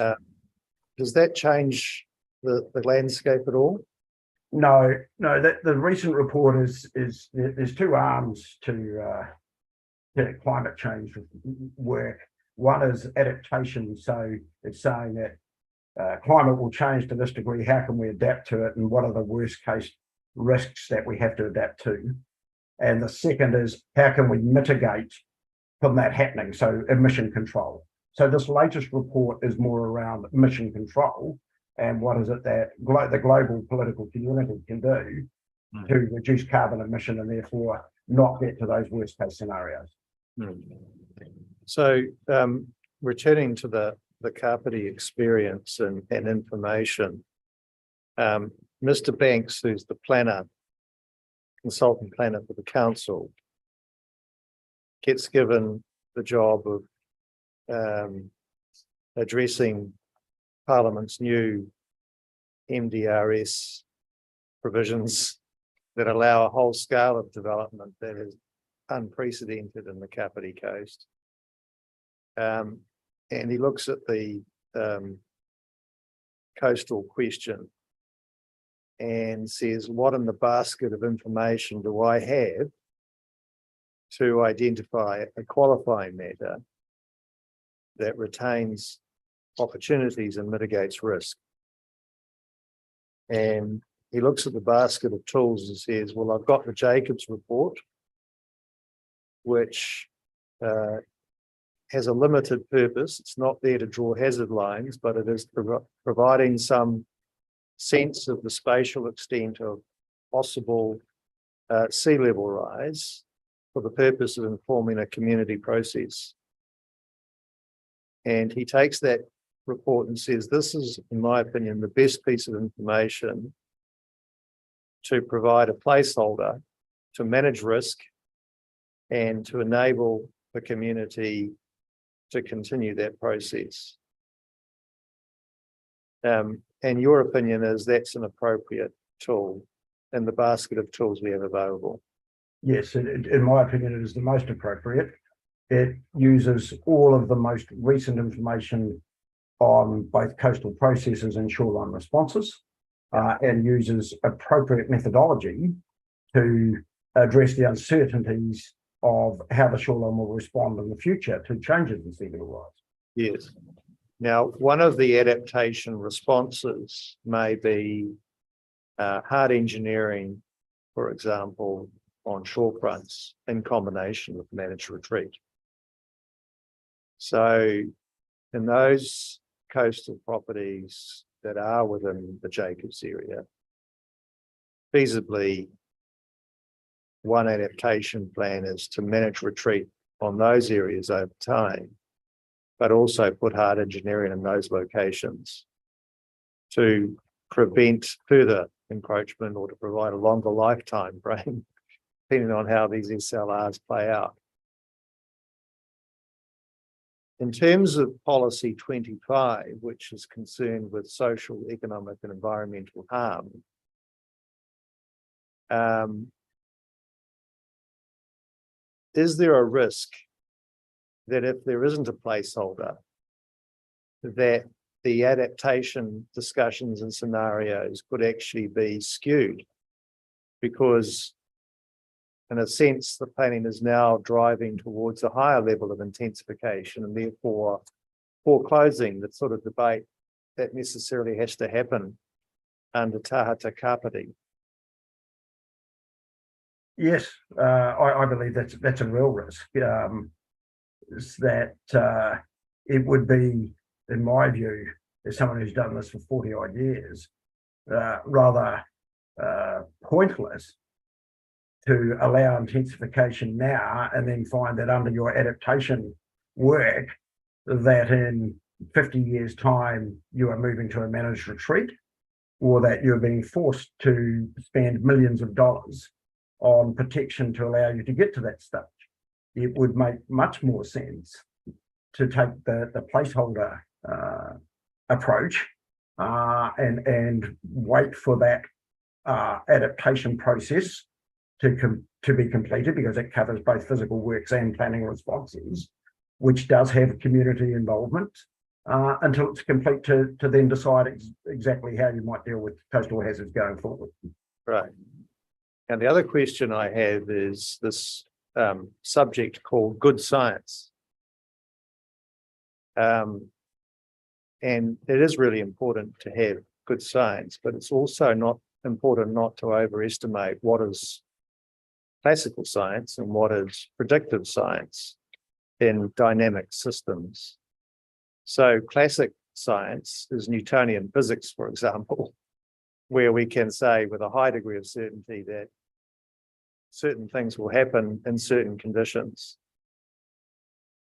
Does that change the landscape at all? No, that the recent report is there's two arms to climate change work. One is adaptation, so it's saying that climate will change to this degree. How can we adapt to it, and what are the worst case risks that we have to adapt to? And the second is how can we mitigate from that happening? So emission control. So this latest report is more around emission control and what is it that the global political community can do to reduce carbon emission and therefore not get to those worst case scenarios. So returning to the Kapiti experience and information, Mr. Banks, who's the consultant planner for the council, gets given the job of addressing Parliament's new MDRS provisions that allow a whole scale of development that is unprecedented in the Kapiti Coast. And he looks at the coastal question and says, what in the basket of information do I have to identify a qualifying matter that retains opportunities and mitigates risk? And he looks at the basket of tools and says, well, I've got the Jacobs report, which has a limited purpose. It's not there to draw hazard lines, but it is providing some sense of the spatial extent of possible sea level rise for the purpose of informing a community process. And he takes that report and says, this is, in my opinion, the best piece of information to provide a placeholder to manage risk and to enable the community to continue that process. And your opinion is that's an appropriate tool in the basket of tools we have available? Yes, in my opinion, it is the most appropriate. It uses all of the most recent information on both coastal processes and shoreline responses, and uses appropriate methodology to address the uncertainties of how the shoreline will respond in the future to changes in sea level rise. Yes. Now, one of the adaptation responses may be hard engineering, for example, on shorefronts in combination with managed retreat. So in those coastal properties that are within the Jacobs area, feasibly, one adaptation plan is to manage retreat on those areas over time, but also put hard engineering in those locations to prevent further encroachment or to provide a longer lifetime frame, depending on how these SLRs play out. In terms of policy 25, which is concerned with social, economic, and environmental harm, is there a risk that if there isn't a placeholder, that the adaptation discussions and scenarios could actually be skewed? Because in a sense, the planning is now driving towards a higher level of intensification and therefore foreclosing the sort of debate that necessarily has to happen under Tahata Kapiti. Yes, I believe that's a real risk. Is that it would be, in my view, as someone who's done this for 40 odd years, rather pointless to allow intensification now and then find that under your adaptation work that in 50 years' time you are moving to a managed retreat, or that you're being forced to spend millions of dollars on protection to allow you to get to that stage. It would make much more sense to take the placeholder approach and wait for that adaptation process to be completed, because it covers both physical works and planning responses, which does have community involvement, until it's complete to then decide exactly how you might deal with coastal hazards going forward. Right. And the other question I have is this subject called good science. And it is really important to have good science, but it's also not important not to overestimate what is classical science and what is predictive science in dynamic systems. So classic science is Newtonian physics, for example, where we can say with a high degree of certainty that certain things will happen in certain conditions.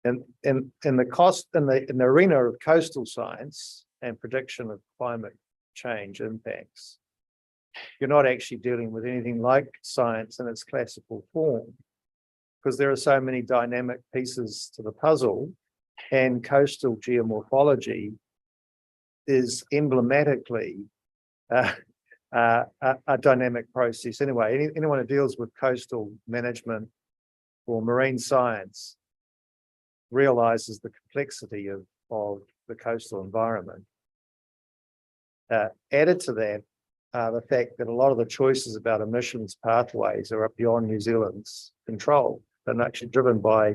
And in the arena of coastal science and prediction of climate change impacts, you're not actually dealing with anything like science in its classical form, because there are so many dynamic pieces to the puzzle, and coastal geomorphology is emblematically a dynamic process. Anyway, anyone who deals with coastal management or marine science realizes the complexity of the coastal environment. Added to that, the fact that a lot of the choices about emissions pathways are beyond New Zealand's control and actually driven by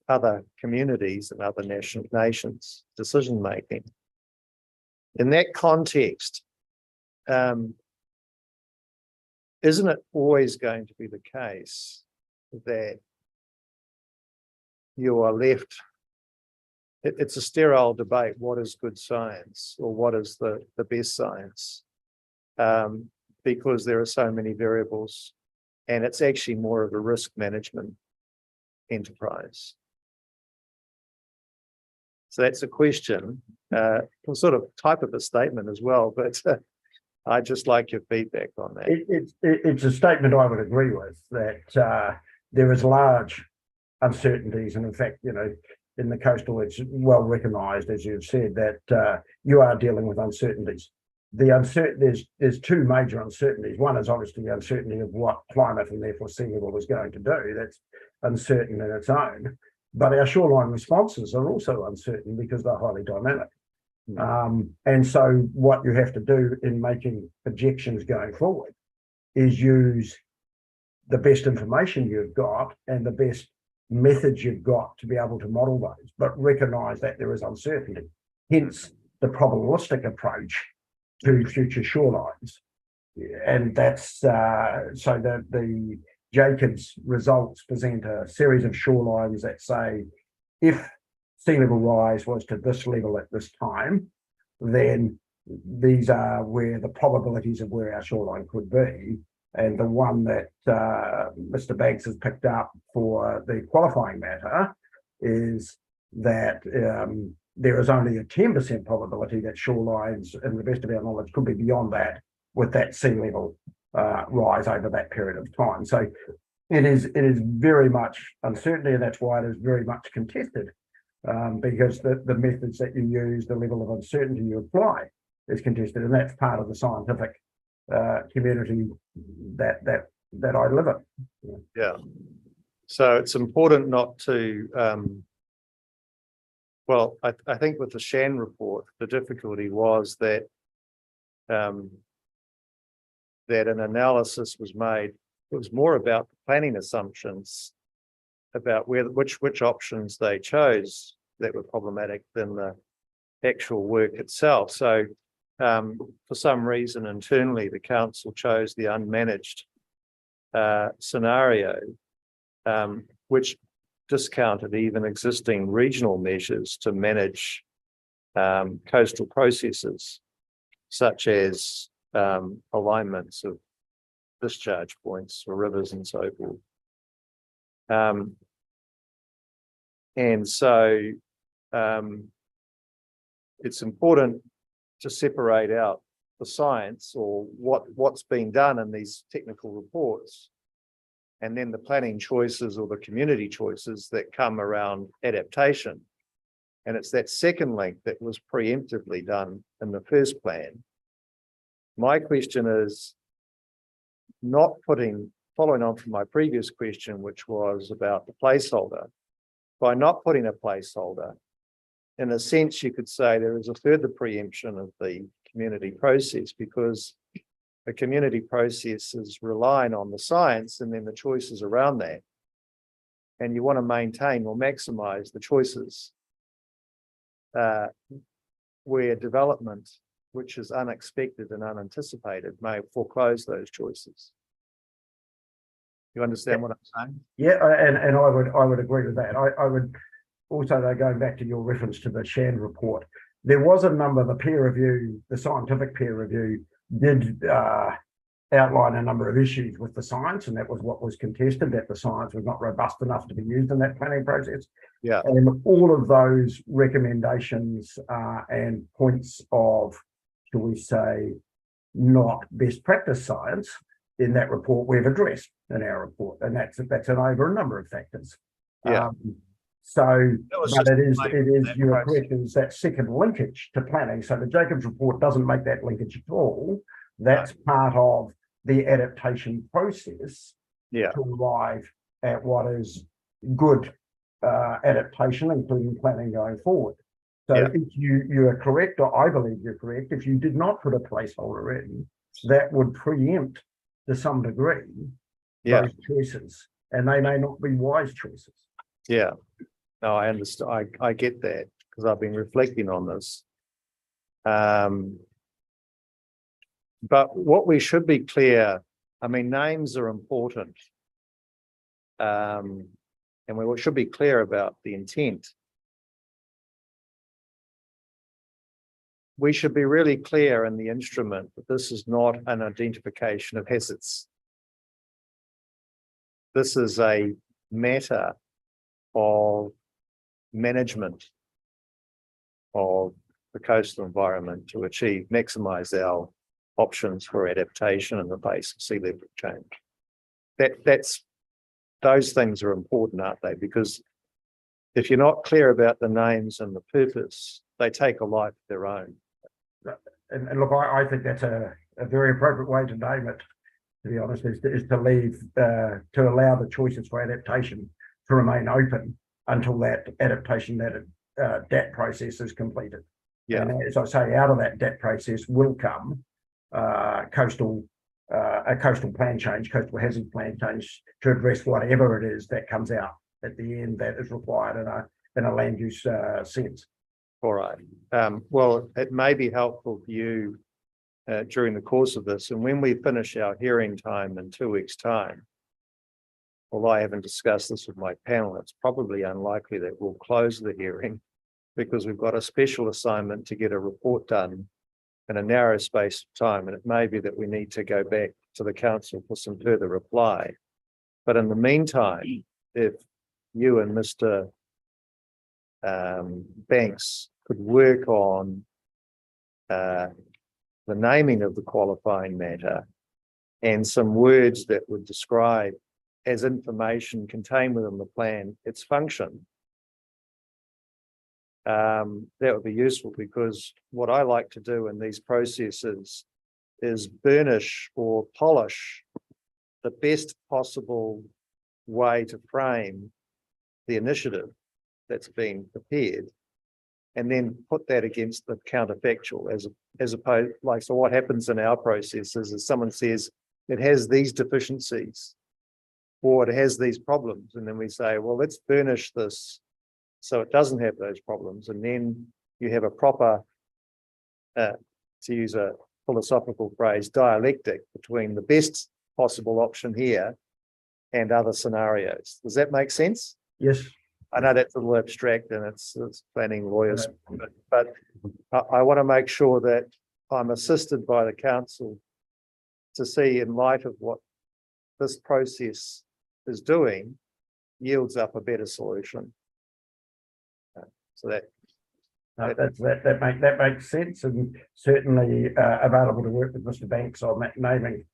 other communities and other nations' decision making. In that context, isn't it always going to be the case that you are left? It's a sterile debate. What is good science, or what is the best science? Because there are so many variables, and it's actually more of a risk management enterprise. So that's a question, sort of type of a statement as well, but I'd just like your feedback on that. It's a statement I would agree with, that there is large uncertainties, and in fact, in the coastal, it's well recognised, as you've said, that you are dealing with uncertainties. There's two major uncertainties. One is obviously the uncertainty of what climate and therefore sea level is going to do. That's uncertain in its own. But our shoreline responses are also uncertain because they're highly dynamic. And so what you have to do in making projections going forward is use the best information you've got and the best methods you've got to be able to model those, but recognise that there is uncertainty. Hence the probabilistic approach to future shorelines. And that's so that the Jacobs results present a series of shorelines that say, if sea level rise was to this level at this time, then these are where the probabilities of where our shoreline could be. And the one that Mr. Banks has picked up for the qualifying matter is that there is only a 10% probability that shorelines, in the best of our knowledge, could be beyond that with that sea level rise over that period of time. So it is very much uncertainty, and that's why it is very much contested, because the methods that you use, the level of uncertainty you apply is contested, and that's part of the scientific community that I live in. Yeah. So it's important not to, well, I think with the Shan report, the difficulty was that that an analysis was made. It was more about the planning assumptions about which options they chose that were problematic than the actual work itself. So for some reason internally, the council chose the unmanaged scenario, which discounted even existing regional measures to manage coastal processes, such as alignments of discharge points for rivers and so forth. And so it's important to separate out the science or what's being done in these technical reports, and then the planning choices or the community choices that come around adaptation. And it's that second link that was preemptively done in the first plan. My question is not following on from my previous question, which was about the placeholder. By not putting a placeholder, in a sense, you could say there is a further preemption of the community process, because the community process is relying on the science and then the choices around that. And you want to maintain or maximize the choices where development, which is unexpected and unanticipated, may foreclose those choices. You understand what I'm saying? Yeah, and I would agree with that. I would also, though, going back to your reference to the Shand report, there was a number, the peer review, the scientific peer review did outline a number of issues with the science, and that was what was contested, that the science was not robust enough to be used in that planning process. Yeah. And all of those recommendations and points of, shall we say, not best practice science in that report we've addressed in our report, and that's over a number of factors. Yeah. So, but it is you are process. correct, is that second linkage to planning. So the Jacobs report doesn't make that linkage at all. That's part of the adaptation process to arrive at what is good adaptation, including planning going forward. So if you are correct, or I believe you're correct, if you did not put a placeholder in, that would preempt to some degree those choices, and they may not be wise choices. Yeah, no, I understand. I get that, because I've been reflecting on this. But what we should be clear, I mean, names are important. And we should be clear about the intent. We should be really clear in the instrument that this is not an identification of hazards. This is a matter of management of the coastal environment to maximize our options for adaptation in the face of sea level change. Those things are important, aren't they? Because if you're not clear about the names and the purpose, they take a life of their own. And look, I think that's a very appropriate way to name it, to be honest, is to leave, to allow the choices for adaptation to remain open until that adaptation, that DAT process is completed. Yeah. And as I say, out of that DAT process will come a coastal plan change, coastal hazard plan change, to address whatever it is that comes out at the end that is required in a land use sense. All right. Well, it may be helpful for you during the course of this, and when we finish our hearing time in 2 weeks' time, although I haven't discussed this with my panel, it's probably unlikely that we'll close the hearing, because we've got a special assignment to get a report done in a narrow space of time, and it may be that we need to go back to the council for some further reply. But in the meantime, if you and Mr. Banks could work on the naming of the qualifying matter and some words that would describe as information contained within the plan its function, that would be useful, because what I like to do in these processes is burnish or polish the best possible way to frame the initiative that's been prepared, and then put that against the counterfactual as opposed, like, so what happens in our processes is someone says it has these deficiencies or it has these problems, and then we say, well, let's burnish this so it doesn't have those problems, and then you have a proper, to use a philosophical phrase, dialectic between the best possible option here and other scenarios. Does that make sense? Yes. I know that's a little abstract and it's planning lawyers, but I want to make sure that I'm assisted by the council to see, in light of what this process is doing, yields up a better solution. So that makes sense, and certainly available to work with Mr. Banks on that naming.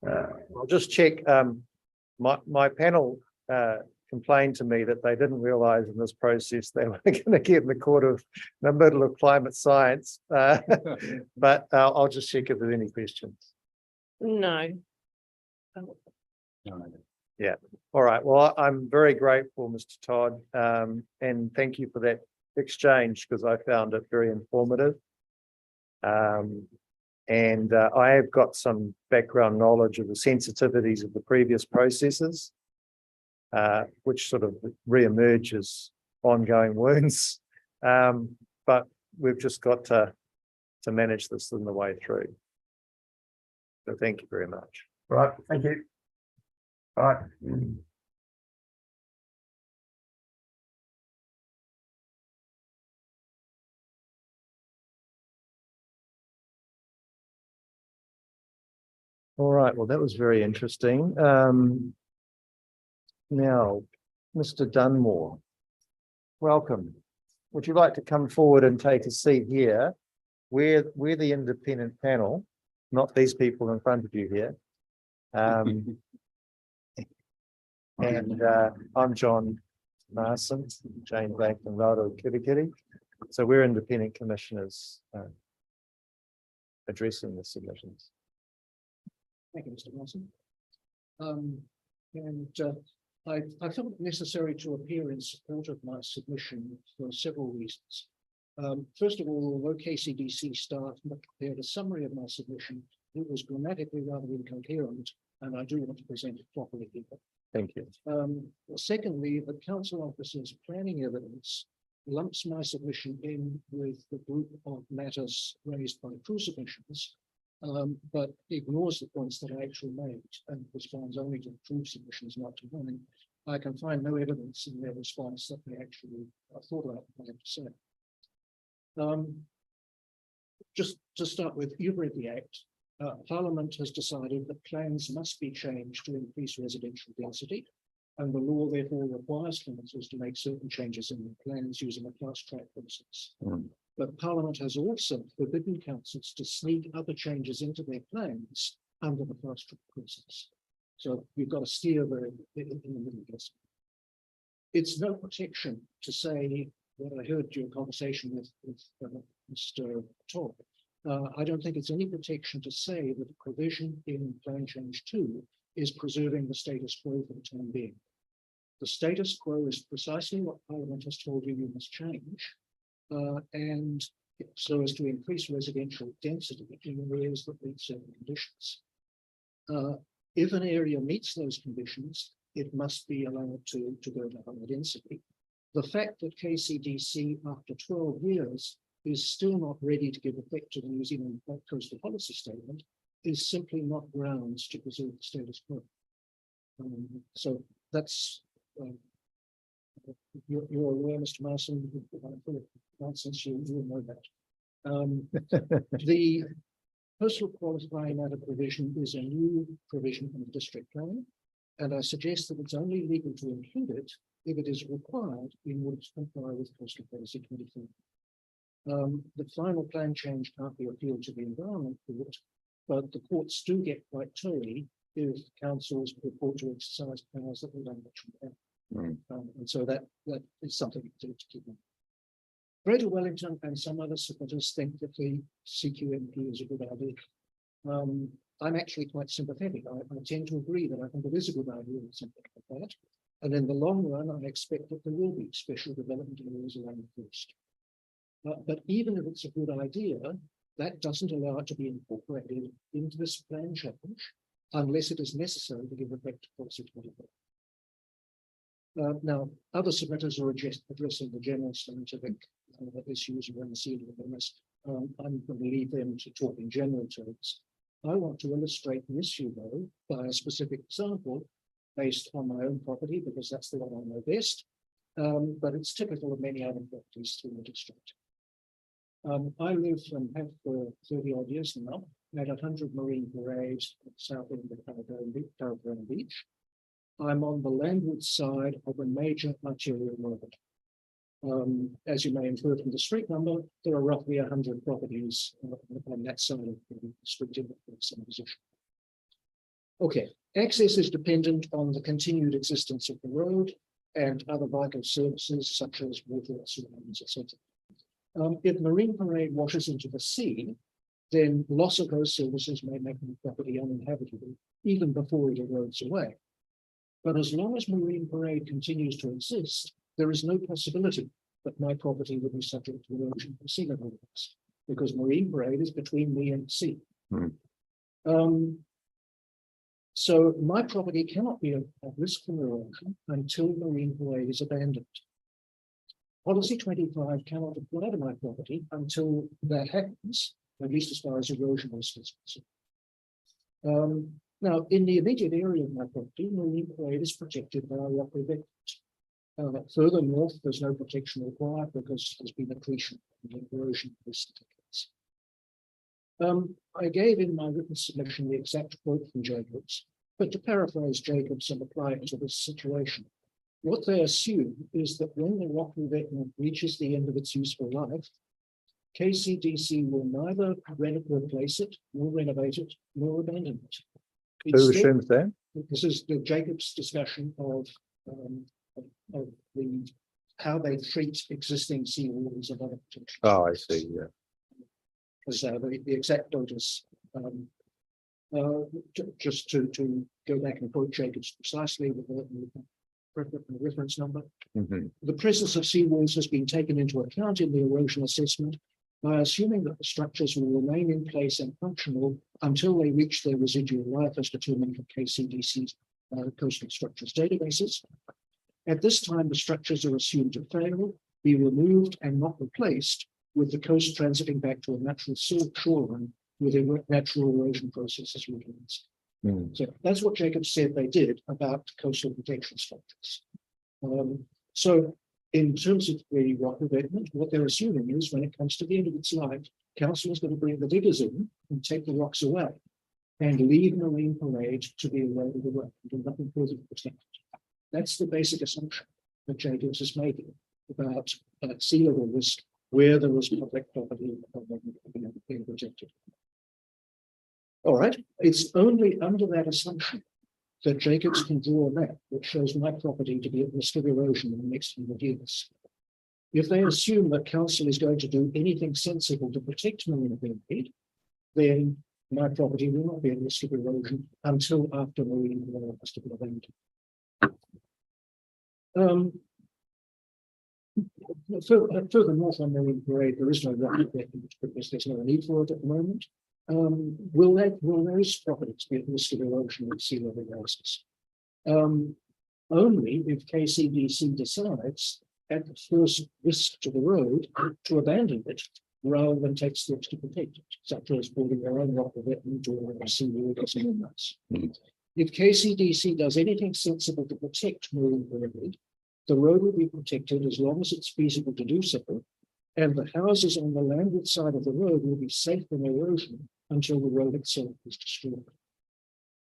I'll just check. My panel complained to me that they didn't realise in this process they were going to get in the middle of climate science. But I'll just check if there's any questions. No. Yeah. All right. Well, I'm very grateful, Mr. Todd, and thank you for that exchange, because I found it very informative. And I have got some background knowledge of the sensitivities of the previous processes, which sort of re-emerge as ongoing wounds. But we've just got to manage this in the way through. So thank you very much. Right. Thank you. All right. All right. Well, that was very interesting. Now, Mr. Dunmore, welcome. Would you like to come forward and take a seat here? We're the independent panel, not these people in front of you here. And I'm John Marson, Jane Blank and Rado Kirikiri. So we're independent commissioners addressing the submissions. Thank you, Mr. Marson. I felt it necessary to appear in support of my submission for several reasons. First of all, although KCDC staff prepared a summary of my submission, it was grammatically rather incoherent, and I do want to present it properly here. Thank you. Secondly, the council officer's planning evidence lumps my submission in with the group of matters raised by true submissions, but ignores the points that I actually made and responds only to true submissions, not to mine. I can find no evidence in their response that they actually thought about what I have to say. Just to start with, you've read the Act. Parliament has decided that plans must be changed to increase residential density, and the law therefore requires councils to make certain changes in their plans using a fast-track process. But Parliament has also forbidden councils to sneak other changes into their plans under the fast-track process. So you've got to steer in the middle of this. It's no protection to say what I heard your conversation with Mr. Todd. I don't think it's any protection to say that the provision in Plan Change 2 is preserving the status quo for the time being. The status quo is precisely what Parliament has told you must change, and so as to increase residential density in areas that meet certain conditions. If an area meets those conditions, it must be allowed to go to higher density. The fact that KCDC, after 12 years, is still not ready to give effect to the New Zealand Coastal Policy Statement is simply not grounds to preserve the status quo. So that's you're aware, Mr. Marson, since you know that. The coastal qualifying matter provision is a new provision in the district plan, and I suggest that it's only legal to include it if it is required in order to comply with Coastal Policy 24. The final plan change can't be appealed to the Environment Court, but the courts do get quite toey if councils purport to exercise powers that they don't actually have. And so that is something to keep in. Greater Wellington and some other submitters think that the CQMP is a good idea. I'm actually quite sympathetic. I tend to agree that I think it is a good idea or something like that. And in the long run, I expect that there will be special development areas around the coast. But even if it's a good idea, that doesn't allow it to be incorporated into this plan change unless it is necessary to give effect to Policy 24. Now, other submitters are addressing the general scientific issues around the ceiling of this. I'm going to leave them to talk in general terms. I want to illustrate the issue though by a specific example based on my own property, because that's the one I know best. But it's typical of many other properties through the district. I live and have for 30 odd years now at 100 Marine Parade, south end of Turver Beach. I'm on the landward side of a major arterial road. As you may infer from the street number, there are roughly 100 properties on that side of the street in the same position. Okay, access is dependent on the continued existence of the road and other vital services such as water, sewage, etc. If Marine Parade washes into the sea, then loss of those services may make the property uninhabitable even before it erodes away. But as long as Marine Parade continues to exist, there is no possibility that my property would be subject to erosion from sea level rise, because Marine Parade is between me and the sea. So my property cannot be at risk from erosion until Marine Parade is abandoned. Policy 25 cannot apply to my property until that happens, at least as far as erosion is concerned. Now, in the immediate area of my property, Marine Parade is protected by a rock embankment. Further north, there's no protection required because there's been accretion and erosion in recent decades. I gave in my written submission the exact quote from Jacobs, but to paraphrase Jacobs and apply it to this situation, what they assume is that when the rock embankment reaches the end of its useful life, KCDC will neither replace it, nor renovate it, nor abandon it. Who assumes that? This is the Jacobs discussion of how they treat existing seawalls and other protection. Oh, I see, yeah. Because the exact notice, just to go back and quote Jacobs precisely with the reference number. The presence of seawalls has been taken into account in the erosion assessment by assuming that the structures will remain in place and functional until they reach their residual life as determined from KCDC's coastal structures databases. At this time, the structures are assumed to fail, be removed and not replaced, with the coast transiting back to a natural shoreline with a natural erosion processes routines. So that's what Jacobs said they did about coastal protection structures. So in terms of the rock embankment, what they're assuming is when it comes to the end of its life, council is going to bring the diggers in and take the rocks away and leave Marine Parade to be eroded away and do nothing further to protect it. That's the basic assumption that Jacobs is making about sea level risk where there is public property being protected. All right, it's only under that assumption that Jacobs can draw a map that shows my property to be at risk of erosion in the next 100 years. If they assume that council is going to do anything sensible to protect Marine Parade, then my property will not be at risk of erosion until after Marine Parade has to be abandoned. Further north on Marine Parade, there is no rock embankment because there's no need for it at the moment. Will those properties be at risk of erosion with sea level rises? Only if KCDC decides at the first risk to the road to abandon it rather than take steps to protect it, such as building their own rock embankment or a seawall or something else. If KCDC does anything sensible to protect Marine Parade, the road will be protected as long as it's feasible to do so, and the houses on the landward side of the road will be safe from erosion until the road itself is destroyed.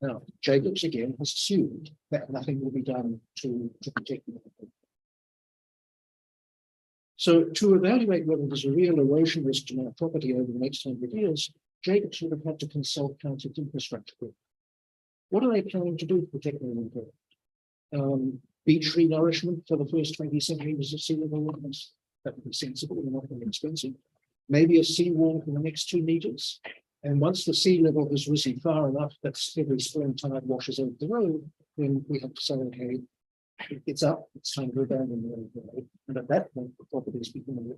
Now, Jacobs again has assumed that nothing will be done to protect the road. So to evaluate whether there's a real erosion risk to my property over the next 100 years, Jacobs would have had to consult council's infrastructure group. What are they planning to do to protect Marine Parade? Beach renourishment for the first 20 centimeters of sea level rise. That would be sensible and not very expensive. Maybe a seawall for the next 2 meters. And once the sea level has risen far enough that every spring tide washes over the road, then we have to say, okay, it's up, it's time to abandon the road. And at that point, the properties become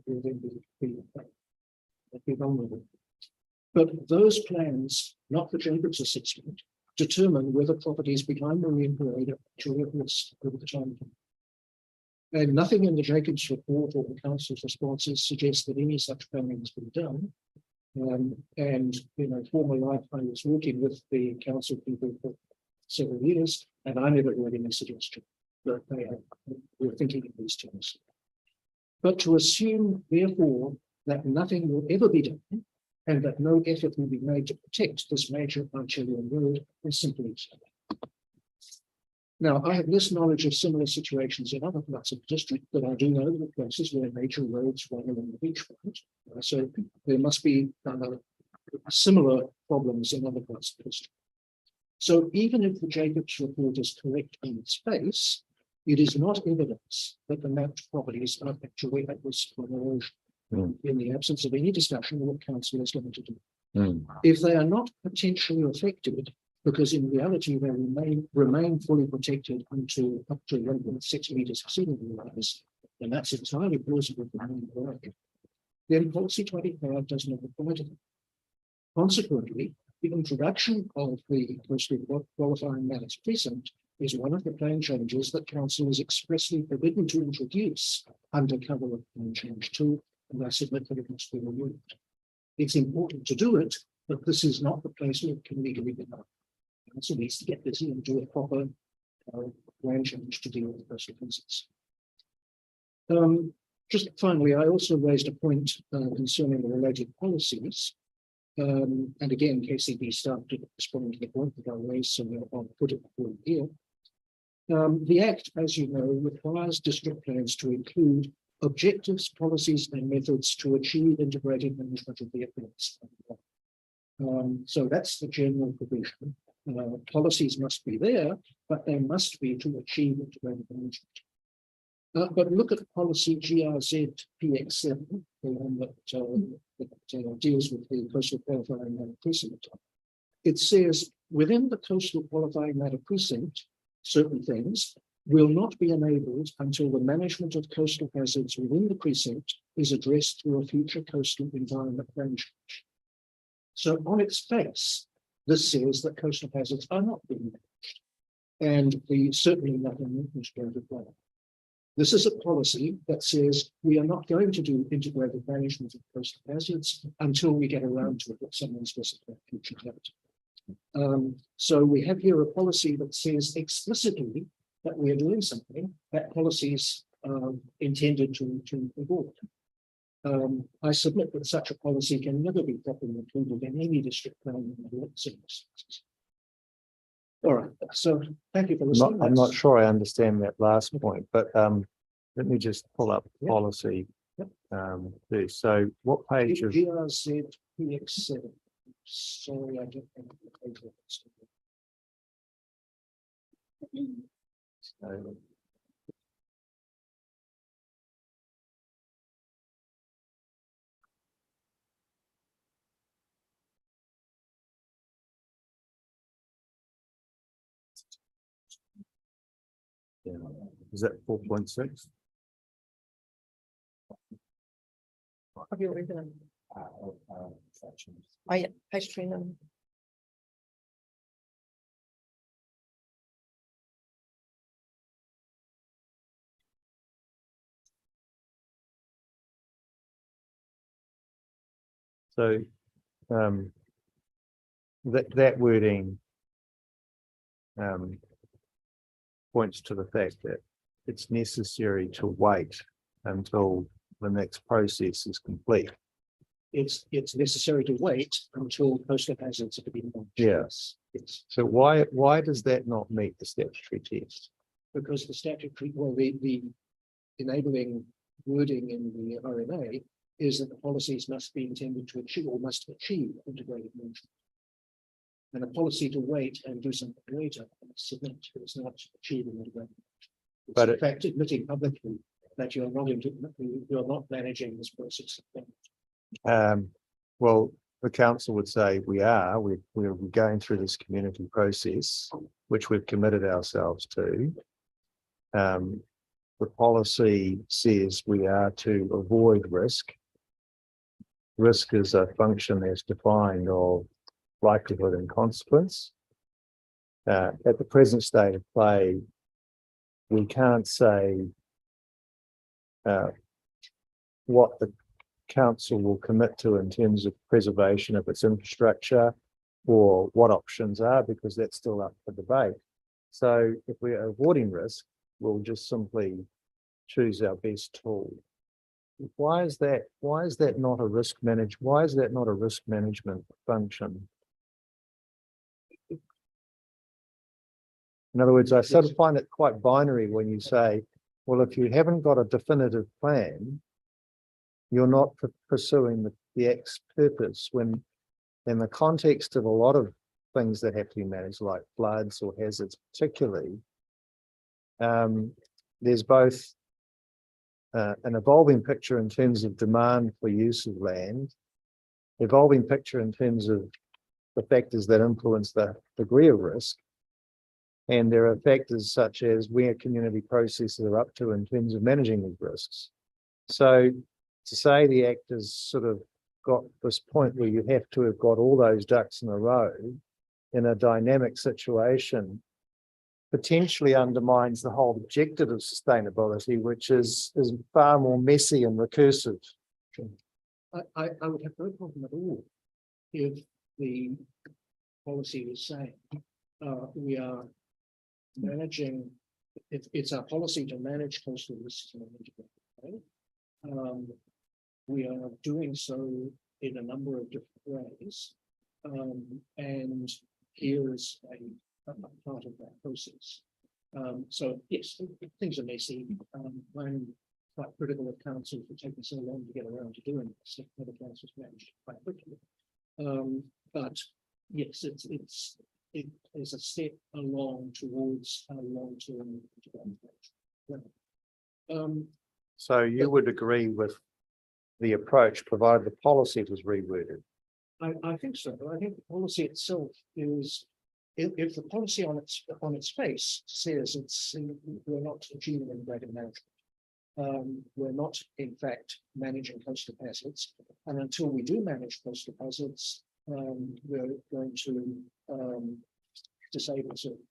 be vulnerable. But those plans, not the Jacobs assessment, determine whether properties behind Marine Parade are actually at risk over the time. And nothing in the Jacobs report or the council's responses suggests that any such planning has been done. And, you know, for my life, I was working with the council people for several years, and I never heard any suggestion that they were thinking in these terms. But to assume, therefore, that nothing will ever be done and that no effort will be made to protect this major Archelian road is simply absurd. Now, I have less knowledge of similar situations in other parts of the district, but I do know of places where major roads run along the beachfront. So there must be similar problems in other parts of the district. So even if the Jacobs report is correct in its face, it is not evidence that the mapped properties are actually at risk from erosion in the absence of any discussion of what council is going to do. If they are not potentially affected, because in reality they remain fully protected until up to 1.6 meters of sea level rise, and that's entirely plausible for the work, then policy 25 does not apply to them. Consequently, the introduction of the coastal qualifying matters precinct is one of the plan changes that council is expressly forbidden to introduce under cover of plan change 2, and I submit that it must be removed. It's important to do it, but this is not the place where it can legally be done. Council needs to get busy and do a proper plan change to deal with coastal concerns. Just finally, I also raised a point concerning the related policies. And again, KCB staff did respond to the point that I raised, so I'll put it forward here. The Act, as you know, requires district plans to include objectives, policies, and methods to achieve integrated management of the effluents. So that's the general provision. Policies must be there, but they must be to achieve integrated management. But look at policy GRZ PX7, the one that deals with the coastal qualifying matter precinct. It says within the coastal qualifying matter precinct, certain things will not be enabled until the management of coastal hazards within the precinct is addressed through a future coastal environment plan change. So on its face, this says that coastal hazards are not being managed, and certainly not in the integrated plan. This is a policy that says we are not going to do integrated management of coastal hazards until we get around to it at some specified future date. So we have here a policy that says explicitly that we are doing something that policies are intended to avoid. I submit that such a policy can never be properly included in any district plan in circumstances. All right, so thank you for listening. I'm not sure I understand that last point, but let me just pull up policy. So what page is GRZ PX7? Sorry, I don't have the page. Is that 4.6? Have you already done? Oh yeah, page 29. So that wording points to the fact that it's necessary to wait until the next process is complete. It's necessary to wait until coastal hazards have been managed. Yes. Yes. So why does that not meet the statutory test? Because the statutory, well, the enabling wording in the RMA is that the policies must be intended to achieve or must achieve integrated management. And a policy to wait and do something later, I submit, is not achieving integrated management. It's in fact admitting publicly that you're not managing this process. Well, the council would say we're going through this community process, which we've committed ourselves to. The policy says we are to avoid risk. Risk is a function as defined of likelihood and consequence. At the present state of play, we can't say what the council will commit to in terms of preservation of its infrastructure, or what options are, because that's still up for debate. So if we're avoiding risk, we'll just simply choose our best tool. Why is that? Why is that not a risk Why is that not a risk management function? In other words, I sort of find it quite binary when you say, well, if you haven't got a definitive plan, you're not pursuing the Act's purpose, when in the context of a lot of things that have to be managed, like floods or hazards particularly, there's both an evolving picture in terms of demand for use of land, evolving picture in terms of the factors that influence the degree of risk, and there are factors such as where community processes are up to in terms of managing these risks. So to say the Act has sort of got this point where you have to have got all those ducks in a row in a dynamic situation potentially undermines the whole objective of sustainability, which is far more messy and recursive. I would have no problem at all if the policy was saying we are managing, it's our policy to manage coastal risks in an integrated way. We are doing so in a number of different ways, and here is a part of that process. So yes, things are messy. I'm quite critical of council for taking so long to get around to doing this. Other councils managed quite quickly, but yes, it is a step along towards a long-term integration. So you would agree with the approach, provided the policy was reworded? I think so. I think the policy itself is, if the policy on its face says we're not achieving integrated management, we're not in fact managing coastal hazards, and until we do manage coastal hazards, we're going to disable certain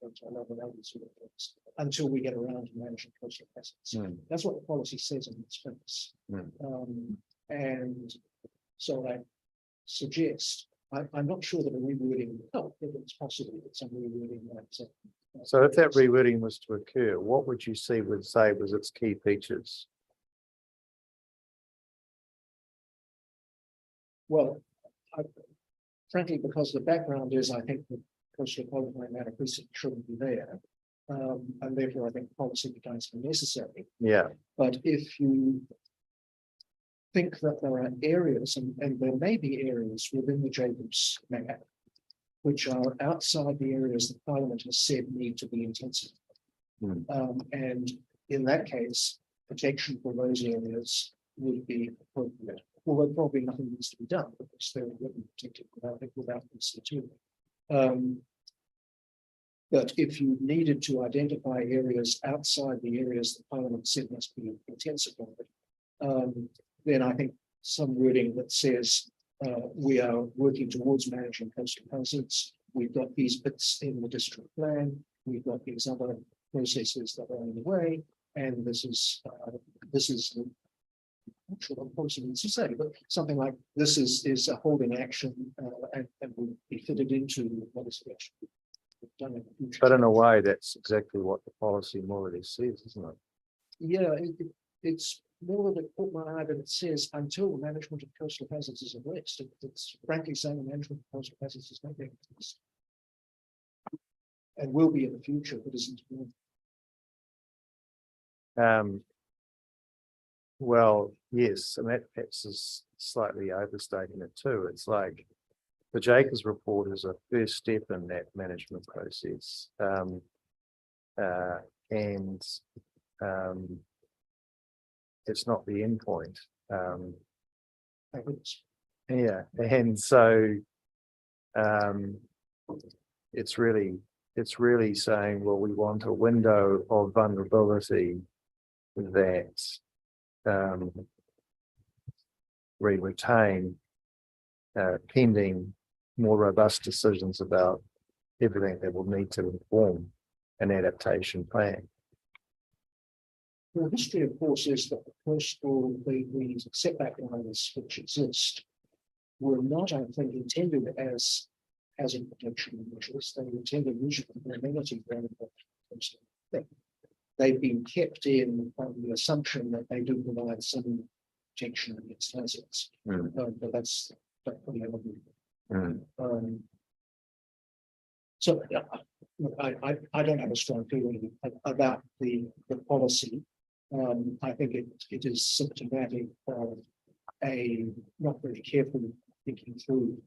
things until we get around to managing coastal hazards. That's what the policy says in its face. And so I suggest, I'm not sure that a rewording would help, but it's possible that some rewording might. So if that rewording was to occur, what would you say was its key features? Well, frankly, because the background is, I think the coastal qualifying matter precinct shouldn't be there. And therefore I think policy becomes unnecessary. Yeah. But if you think that there are areas, and there may be areas within the Jacobs map, which are outside the areas that Parliament has said need to be intensified. And in that case, protection for those areas would be appropriate. Although probably nothing needs to be done because they're already protected without PC2. But if you needed to identify areas outside the areas that Parliament said must be intensified, then I think some wording that says we are working towards managing coastal hazards. We've got these bits in the district plan. We've got these other processes that are on the way, and this is I'm not sure what policy needs to say, but something like this is a holding action and will be fitted into what is actually done in the future. But in a way, that's exactly what the policy more or less says, isn't it? Yeah, it's more that it caught my eye that it says until management of coastal hazards is addressed. It's frankly saying the management of coastal hazards is not being addressed. And will be in the future, but isn't. Well, yes, and that perhaps is slightly overstating it too. It's like the Jacobs report is a first step in that management process. It's not the end point. Yeah, and so it's really saying, well, we want a window of vulnerability that we retain pending more robust decisions about everything that will need to inform an adaptation plan. the history, of course, is that the coastal, the setback lines which exist were not, I think, intended as housing protection measures. They were intended usually for amenity rather than coastal thing. They've been kept in on the assumption that they do provide some protection against hazards. But that's probably so I don't have a strong feeling about the policy. I think it is symptomatic of a not very careful thinking through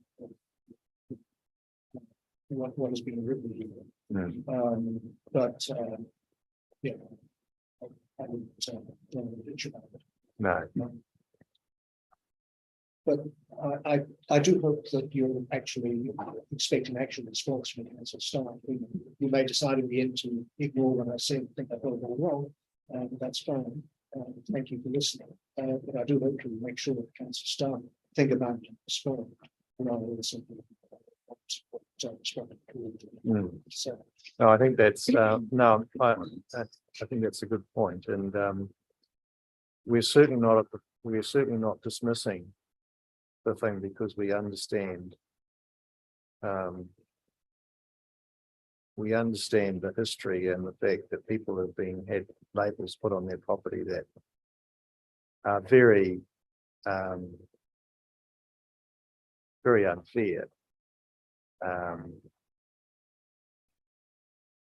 what has been written here. Yeah, I wouldn't bitch about it. No. But I do hope that you're actually expecting action response from the council staff. You may decide in the end to ignore what I said, think I got it all wrong, but that's fine. Thank you for listening. But I do hope to make sure that the council staff think about it and respond rather than simply so. No, I think that's no. I think that's a good point, and we're certainly not dismissing the thing because we understand. We understand the history and the fact that people have had labels put on their property that are very, very unfair.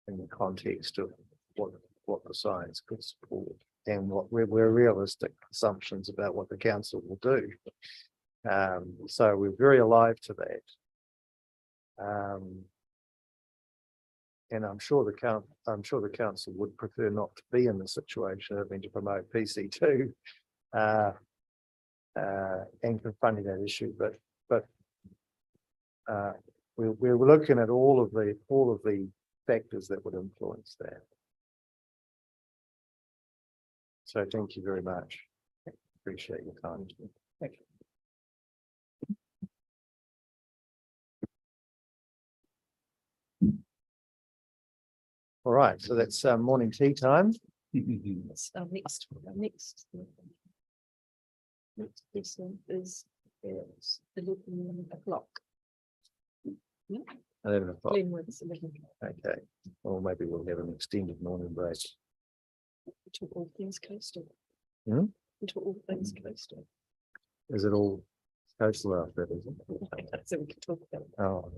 In the context of what the science could support and what we're realistic assumptions about what the council will do. So we're very alive to that. And I'm sure the council would prefer not to be in the situation of having to promote PC2 and confronting that issue, but we're looking at all of the factors that would influence that. So thank you very much. Appreciate your time. Thank you. All right, so that's morning tea time. That's our next. This one is 11 o'clock. 11 o'clock. Glen Wiggs, 11 o'clock. Okay, or maybe we'll have an extended morning break. To all things coastal. Hmm? To all things coastal. Is it all coastal out there, is it? So we can talk about it. Oh.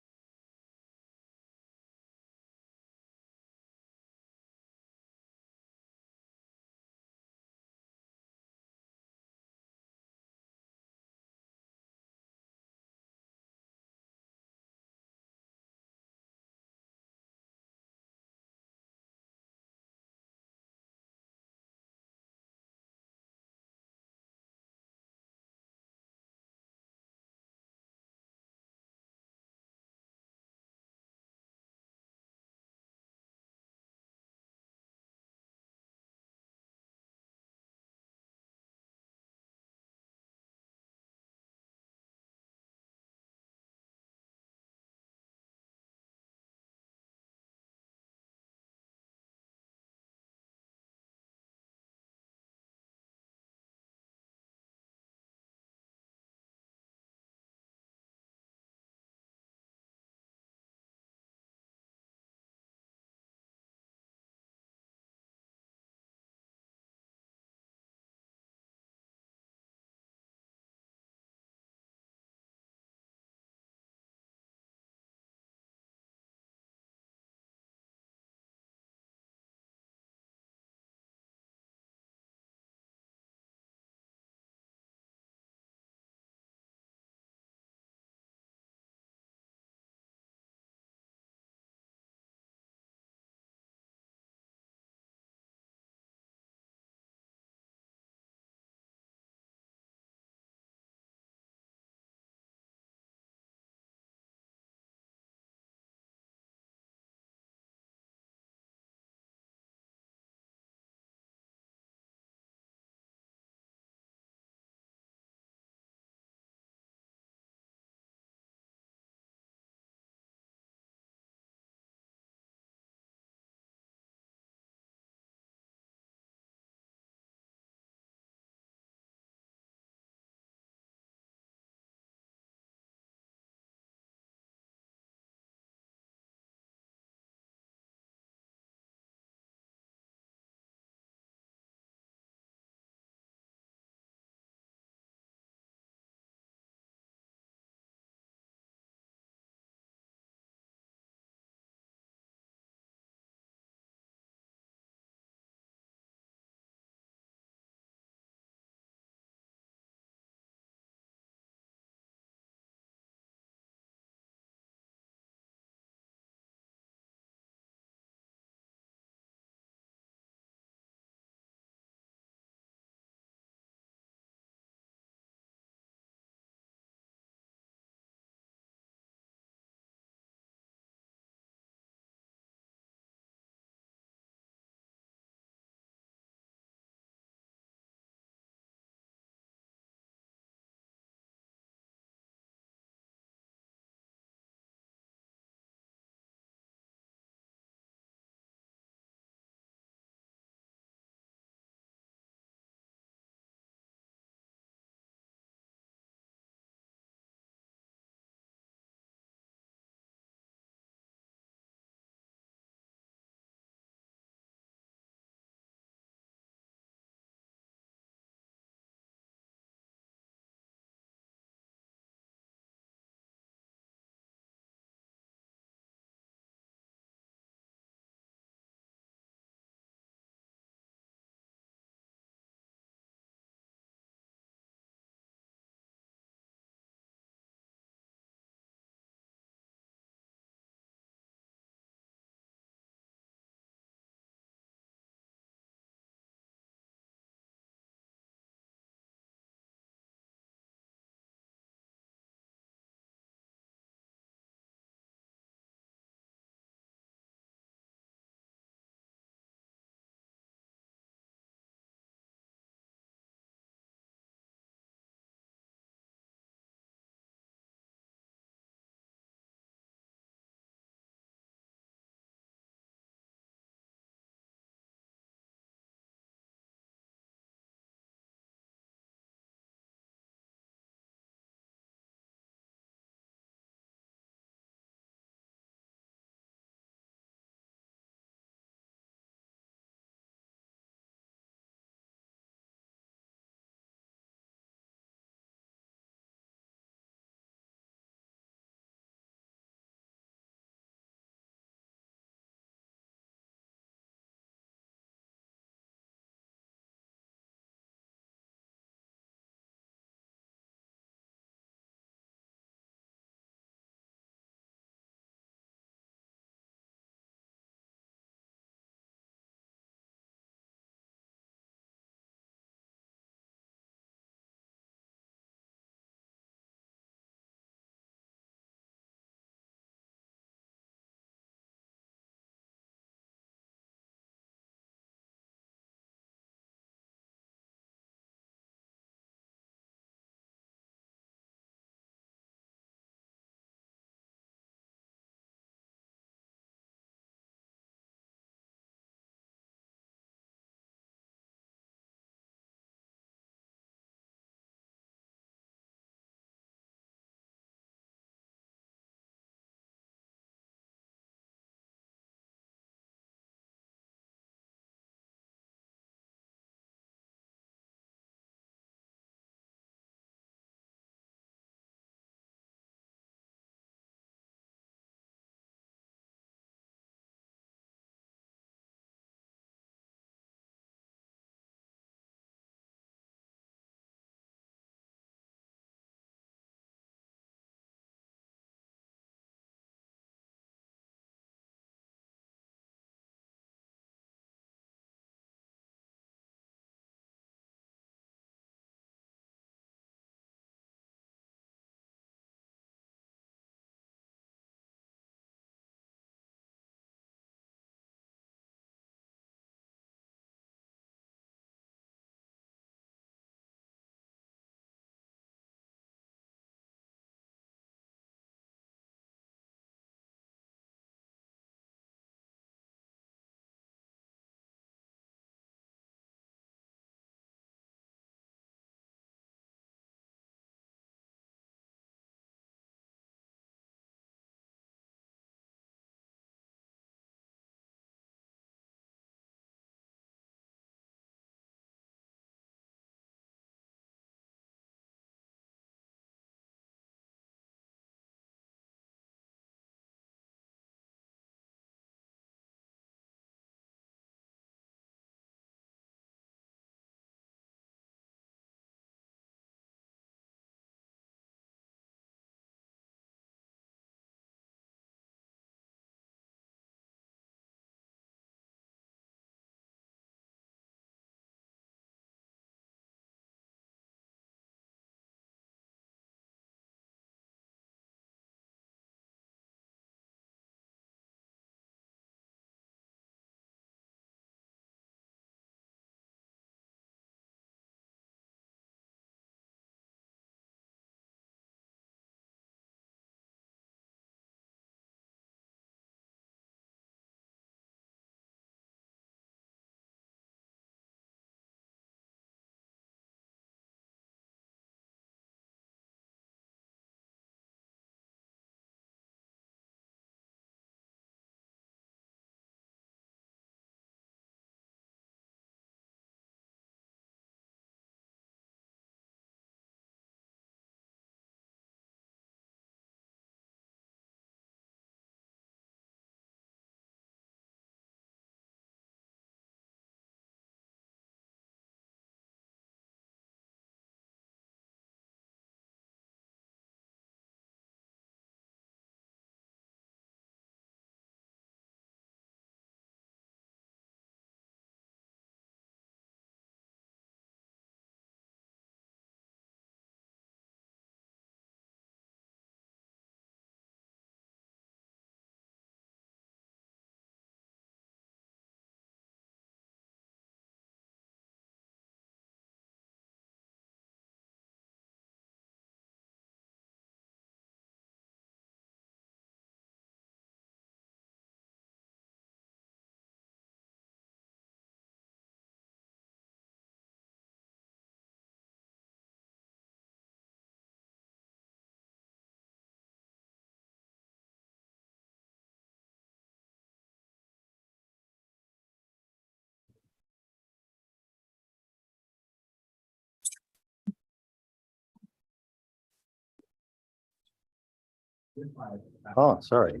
Oh, sorry.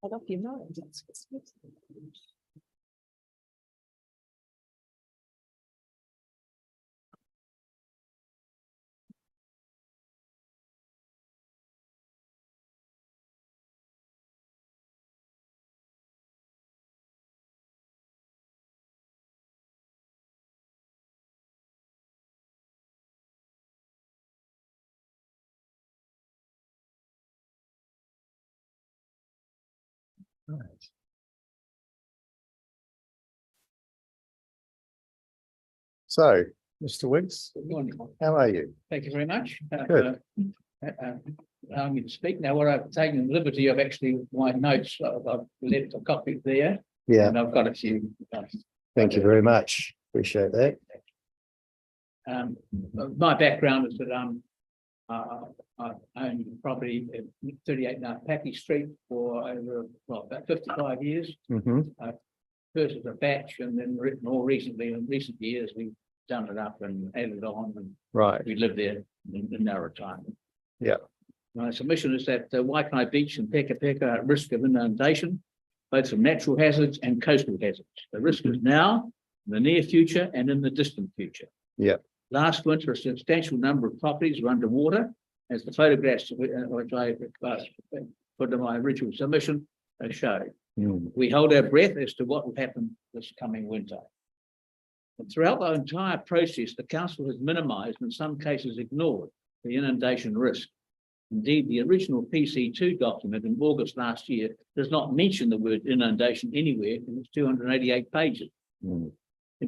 Cut off your nose. Right. So, Mr. Wiggs, Good morning. how are you? Thank you very much. Good. Allowing me to speak now. What I've taken the liberty of actually my notes, I've left a copy there, Yeah, and I've got a few. thank you very much. Appreciate that. My background is that I owned property at 38 Packy Street for over about 55 years. First as a batch, and then more recently, in recent years, we've done it up and added on, and Right. we live there in our retirement. Yeah. My submission is that Waikanae Beach and Peka Peka are at risk of inundation, both from natural hazards and coastal hazards. The risk is now, in the near future, and in the distant future. Yeah. Last winter, a substantial number of properties were underwater, as the photographs which I put in my original submission show. We hold our breath as to what will happen this coming winter. And throughout the entire process, the council has minimised, in some cases ignored, the inundation risk. Indeed, the original PC2 document in August last year does not mention the word inundation anywhere in its 288 pages. In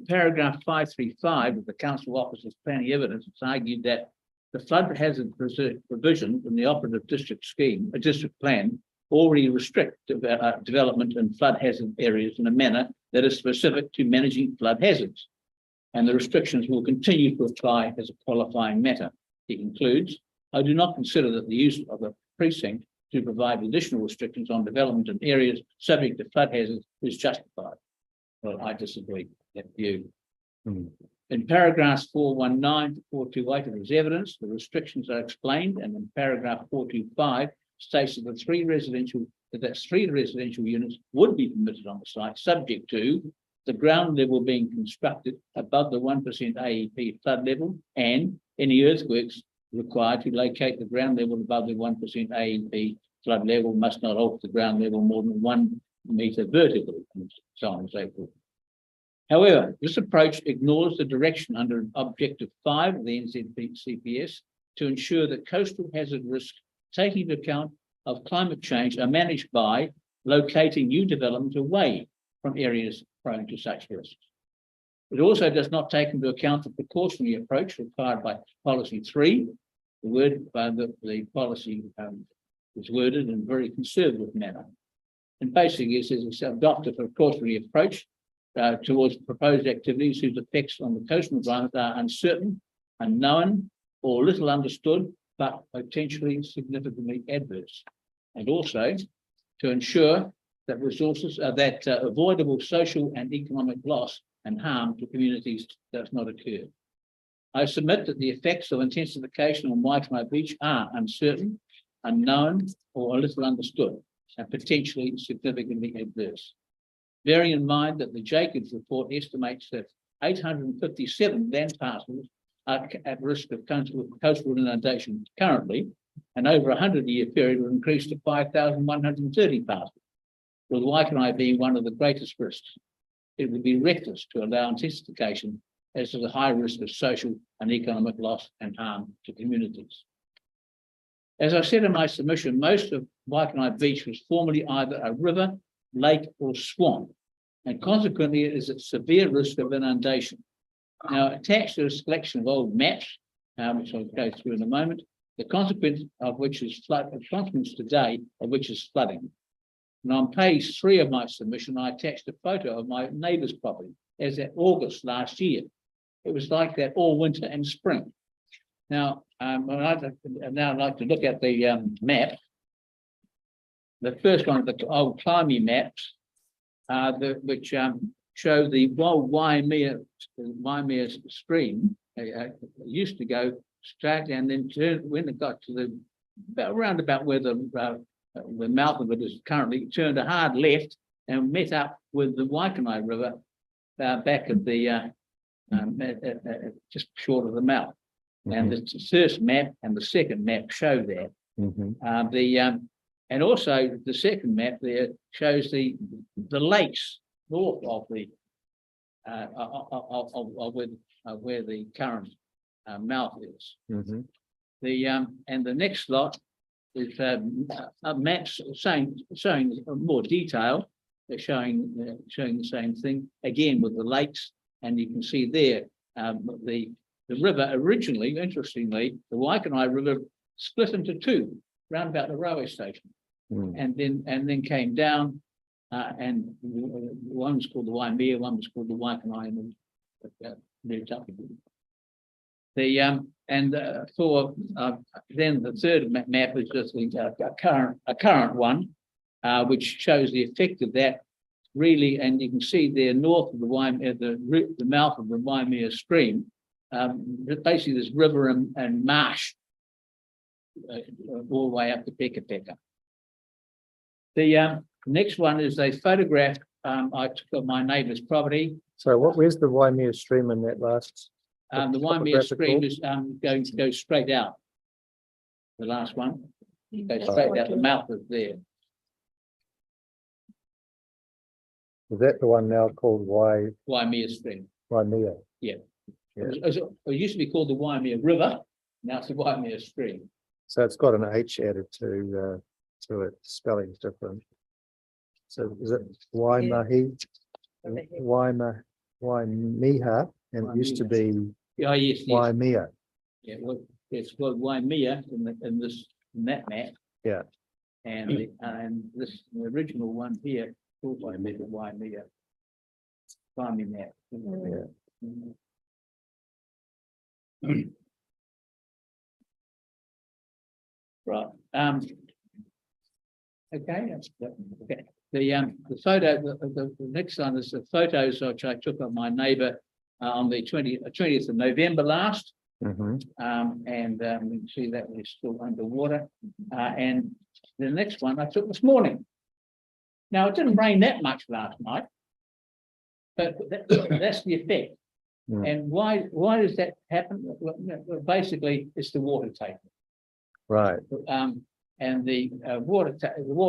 paragraph 535 of the council officer's planning evidence, it's argued that the flood hazard provision in the operative district scheme, a district plan, already restrict development in flood hazard areas in a manner that is specific to managing flood hazards. And the restrictions will continue to apply as a qualifying matter. It concludes, I do not consider that the use of a precinct to provide additional restrictions on development in areas subject to flood hazards is justified. Well, I disagree with that view. In paragraphs 419 to 428 of his evidence, the restrictions are explained, and in paragraph 425 states that three residential units would be permitted on the site, subject to the ground level being constructed above the 1% AEP flood level, and any earthworks required to locate the ground level above the 1% AEP flood level must not alter the ground level more than 1 metre vertically, and so on and so forth. However, this approach ignores the direction under Objective 5 of the NZCPS to ensure that coastal hazard risks, taking into account of climate change, are managed by locating new development away from areas prone to such risks. It also does not take into account the precautionary approach required by Policy 3. The policy is worded in a very conservative manner. And basically, it says it's adopt a precautionary approach towards proposed activities whose effects on the coastal environment are uncertain, unknown, or little understood, but potentially significantly adverse. And also to ensure that resources are avoidable social and economic loss and harm to communities does not occur. I submit that the effects of intensification on Waikanae Beach are uncertain, unknown, or a little understood, and potentially significantly adverse. Bearing in mind that the Jacobs report estimates that 857 land parcels are at risk of coastal inundation currently, and over a 100-year period will increase to 5,130 parcels, with Waikanae being one of the greatest risks. It would be reckless to allow intensification as to the high risk of social and economic loss and harm to communities. As I said in my submission, most of Waikanae Beach was formerly either a river, lake, or swamp, and consequently it is at severe risk of inundation. Now, attached to a selection of old maps, which I'll go through in a moment, the consequence of which is today of which is flooding. And on page 3 of my submission, I attached a photo of my neighbour's property as at August last year. It was like that all winter and spring. Now, I'd like to look at the map. The first one of the old Climby maps, which show the Waimea stream used to go straight and then turn when it got to the round about where the mouth of it is currently, turned a hard left and met up with the Waikanae River back at the just short of the mouth. And the first map and the second map show that. And also the second map there shows the lakes north of the where the current mouth is. And the next lot is maps showing more detail. They're showing the same thing again with the lakes, and you can see there the river originally, interestingly, the Waikanae River split into two round about the railway station, and then came down, and one was called the Waimea, one was called the Waikanae, and then moved up again. Then the third map is just a current one, which shows the effect of that really, and you can see there north of the Waimea, the mouth of the Waimea stream, basically this river and marsh all the way up to Peka Peka. The next one is a photograph I took of my neighbour's property. So where's the Waimea stream in that last? The Waimea stream is going to go straight out. The last one goes straight out. The mouth is there. Is that the one now called Waimea stream. Waimea? Yeah. It used to be called the Waimea River. Now it's the Waimea stream. So it's got an H added to it. Spelling's different. So is it Waimahi? Waimiha, and it used to be yes. Waimea. Yeah, well, it's called Waimea in that map. Yeah. And the original one here called Waimea. Farming map. Right. Okay. Okay. The photo. The next one is the photos which I took of my neighbour on the 20th of November last. And we can see that we're still underwater. And the next one I took this morning. Now, it didn't rain that much last night, but that's the effect. And why does that happen? Well, basically, it's the water table. Right. And the water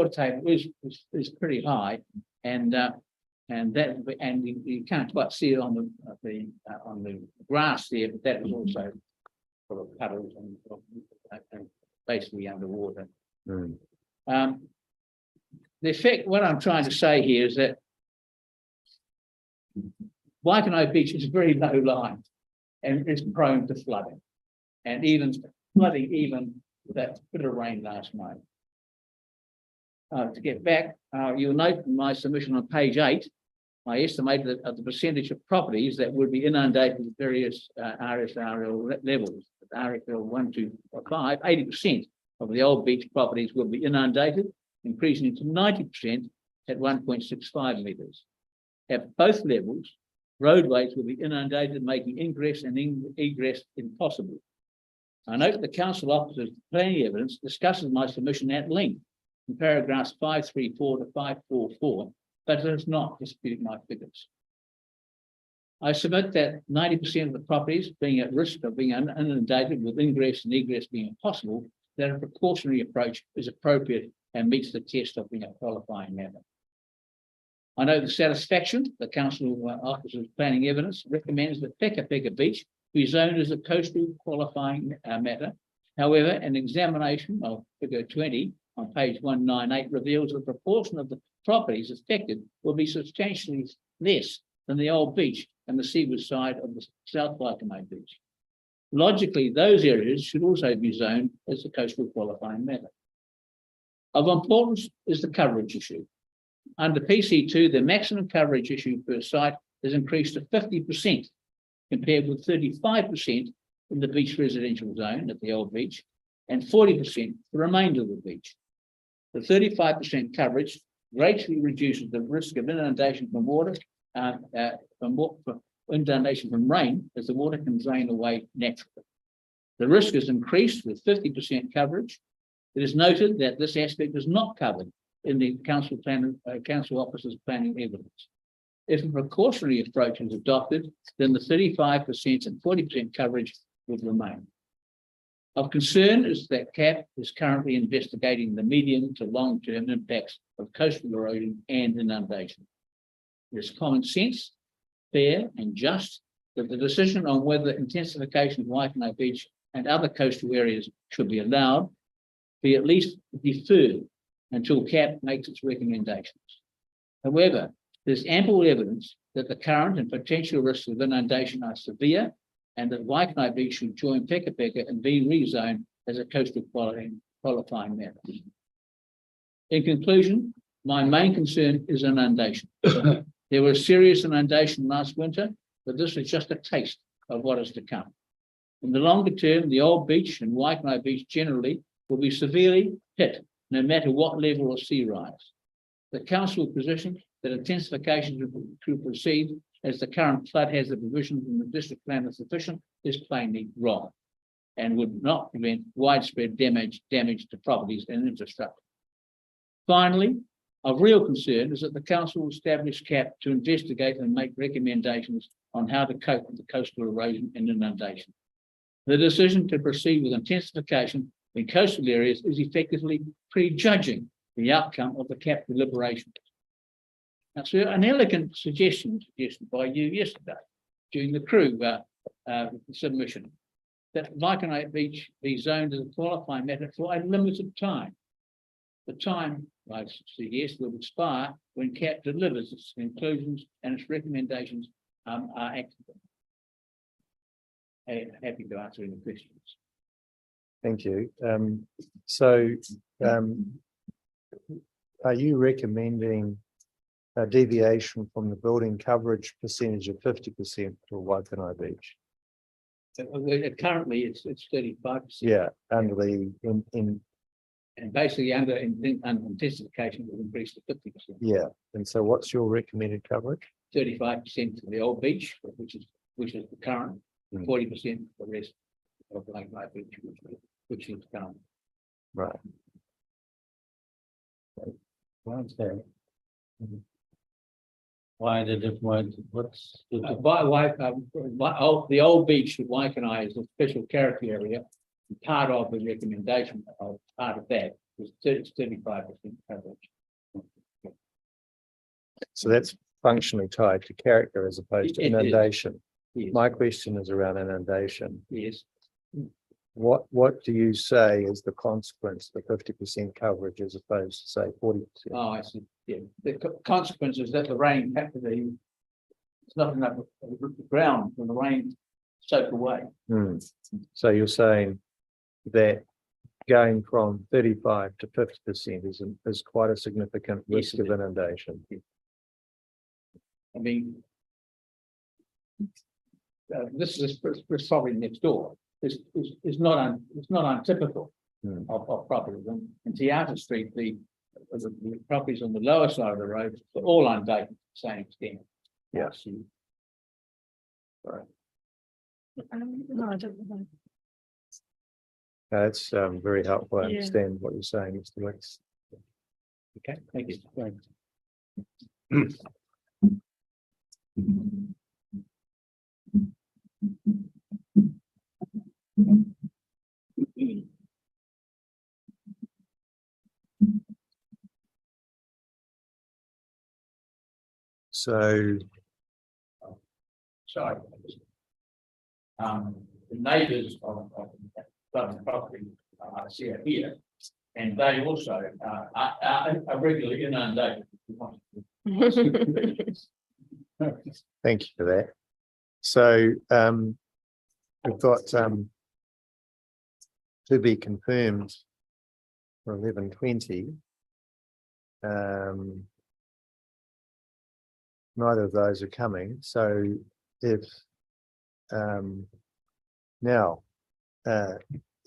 table is pretty high, and you can't quite see it on the grass there, but that is also full of puddles and basically underwater. The effect, what I'm trying to say here is that Waikanae Beach is very low lying and it's prone to flooding, and even that bit of rain last night. To get back, you'll note in my submission on page 8, I estimated that the percentage of properties that would be inundated with various RSRL levels. At RSL 1 to 5, 80% of the old beach properties will be inundated, increasing to 90% at 1.65 metres. At both levels, roadways will be inundated, making ingress and egress impossible. I note the council officer's planning evidence discusses my submission at length in paragraphs 534 to 544, but does not dispute my figures. I submit that 90% of the properties being at risk of being inundated with ingress and egress being impossible, that a precautionary approach is appropriate and meets the test of being a qualifying matter. I know the satisfaction the council officer's planning evidence recommends that Peka Peka Beach be zoned as a coastal qualifying matter. However, an examination of figure 20 on page 198 reveals the proportion of the properties affected will be substantially less than the old beach and the seaward side of the South Waikanae Beach. Logically, those areas should also be zoned as a coastal qualifying matter. Of importance is the coverage issue. Under PC2, the maximum coverage issue per site is increased to 50%, compared with 35% in the beach residential zone at the old beach, and 40% the remainder of the beach. The 35% coverage greatly reduces the risk of inundation from water, inundation from rain as the water can drain away naturally. The risk is increased with 50% coverage. It is noted that this aspect is not covered in the council officer's planning evidence. If a precautionary approach is adopted, then the 35% and 40% coverage would remain. Of concern is that CAP is currently investigating the medium to long-term impacts of coastal erosion and inundation. It is common sense, fair and just that the decision on whether intensification of Waikanae Beach and other coastal areas should be allowed be at least deferred until CAP makes its recommendations. However, there's ample evidence that the current and potential risks of inundation are severe and that Waikanae Beach should join Peka Peka and be rezoned as a coastal qualifying matter. In conclusion, my main concern is inundation. There was serious inundation last winter, but this is just a taste of what is to come. In the longer term, the old beach and Waikanae Beach generally will be severely hit, no matter what level of sea rise. The council position that intensification should proceed as the current flood hazard provisions in the district plan are sufficient is plainly wrong and would not prevent widespread damage to properties and infrastructure. Finally, of real concern is that the council will establish CAP to investigate and make recommendations on how to cope with the coastal erosion and inundation. The decision to proceed with intensification in coastal areas is effectively prejudging the outcome of the CAP deliberations. Now, sir, an elegant suggestion by you yesterday during the crew submission that Waikanae Beach be zoned as a qualifying matter for a limited time. The time, I suggest, will expire when CAP delivers its conclusions and its recommendations are acted on. Happy to answer any questions. Thank you. Are you recommending a deviation from the building coverage percentage of 50% for Waikanae Beach? Currently, it's 35%. Yeah, under the And basically under intensification will increase to 50%. yeah. And so what's your recommended coverage? 35% for the old beach, which is the current, 40% for the rest of Waikanae Beach, which is current. Right. Why the different, what's the The old beach at Waikanae is a special character area. Part of the recommendation of part of that was 35% coverage. So that's functionally tied to character as opposed to It is. inundation. Yes. My question is around inundation. Yes. What do you say is the consequence for 50% coverage as opposed to say 40%? Oh, I see. Yeah. The consequence is that the rain it's not enough of the ground when the rain soak away. So you're saying that going from 35 to 50% is quite a significant risk Yes, of inundation. I mean, this is probably next door. It's not untypical of properties. And Theatre Street, the properties on the lower side of the road are all undated to the same extent. Yeah. Right. No, I don't know. That's very helpful. I Yeah. understand what you're saying, Mr. Wicks. Okay, thank you. Thanks. So Sorry. The neighbours of the property I see it here, and they also are regularly inundated. thank you for that. So we've got to be confirmed for 11:20. Neither of those are coming. So if now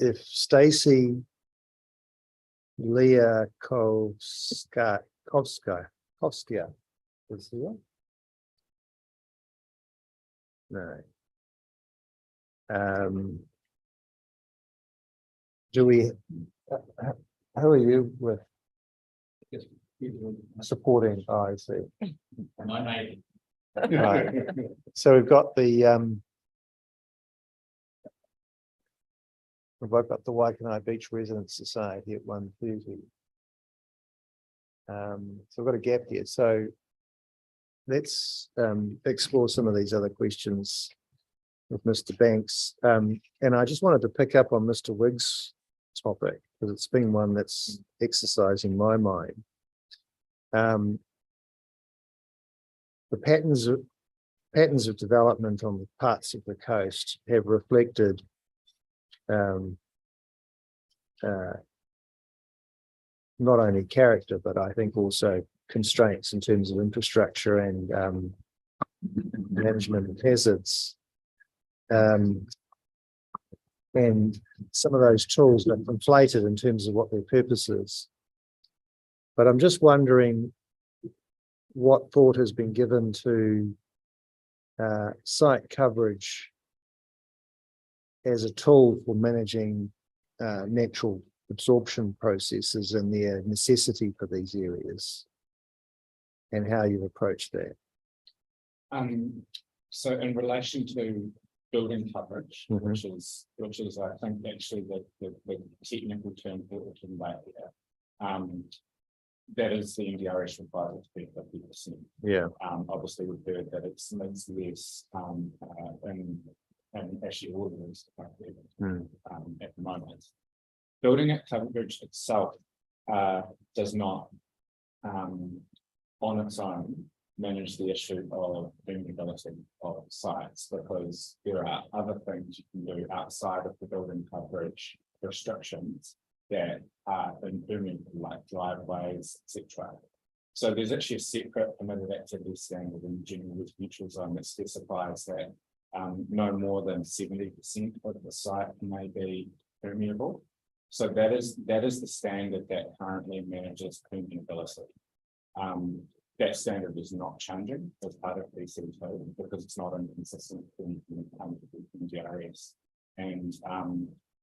if Stacey Liakhovskaia is here, No. Do we, how are you with supporting? Oh, I see. My neighbour. Right. So we've got the we've got the Waikanae Beach Residents Society at 1:30. So we've got a gap here. So let's explore some of these other questions with Mr. Banks. And I just wanted to pick up on Mr. Wiggs' topic because it's been one that's exercising my mind. The patterns of development on the parts of the coast have reflected not only character, but I think also constraints in terms of infrastructure and management of hazards. And some of those tools are inflated in terms of what their purpose is. But I'm just wondering what thought has been given to site coverage as a tool for managing natural absorption processes and their necessity for these areas, and how you approach that. So in relation to building coverage, Mhm. which is I think actually the technical term that we can make here. That is the NDRS required to be 50%. Yeah. Obviously we've heard that it's less and actually all of these at the moment. Building it coverage itself does not on its own manage the issue of permeability of sites, because there are other things you can do outside of the building coverage restrictions that are impermeable, like driveways, etc. So there's actually a separate permitted activity standard in the general residential zone that specifies that no more than 70% of the site may be permeable. So that is the standard that currently manages permeability. That standard is not changing as part of PC2 because it's not inconsistent with the GRS. And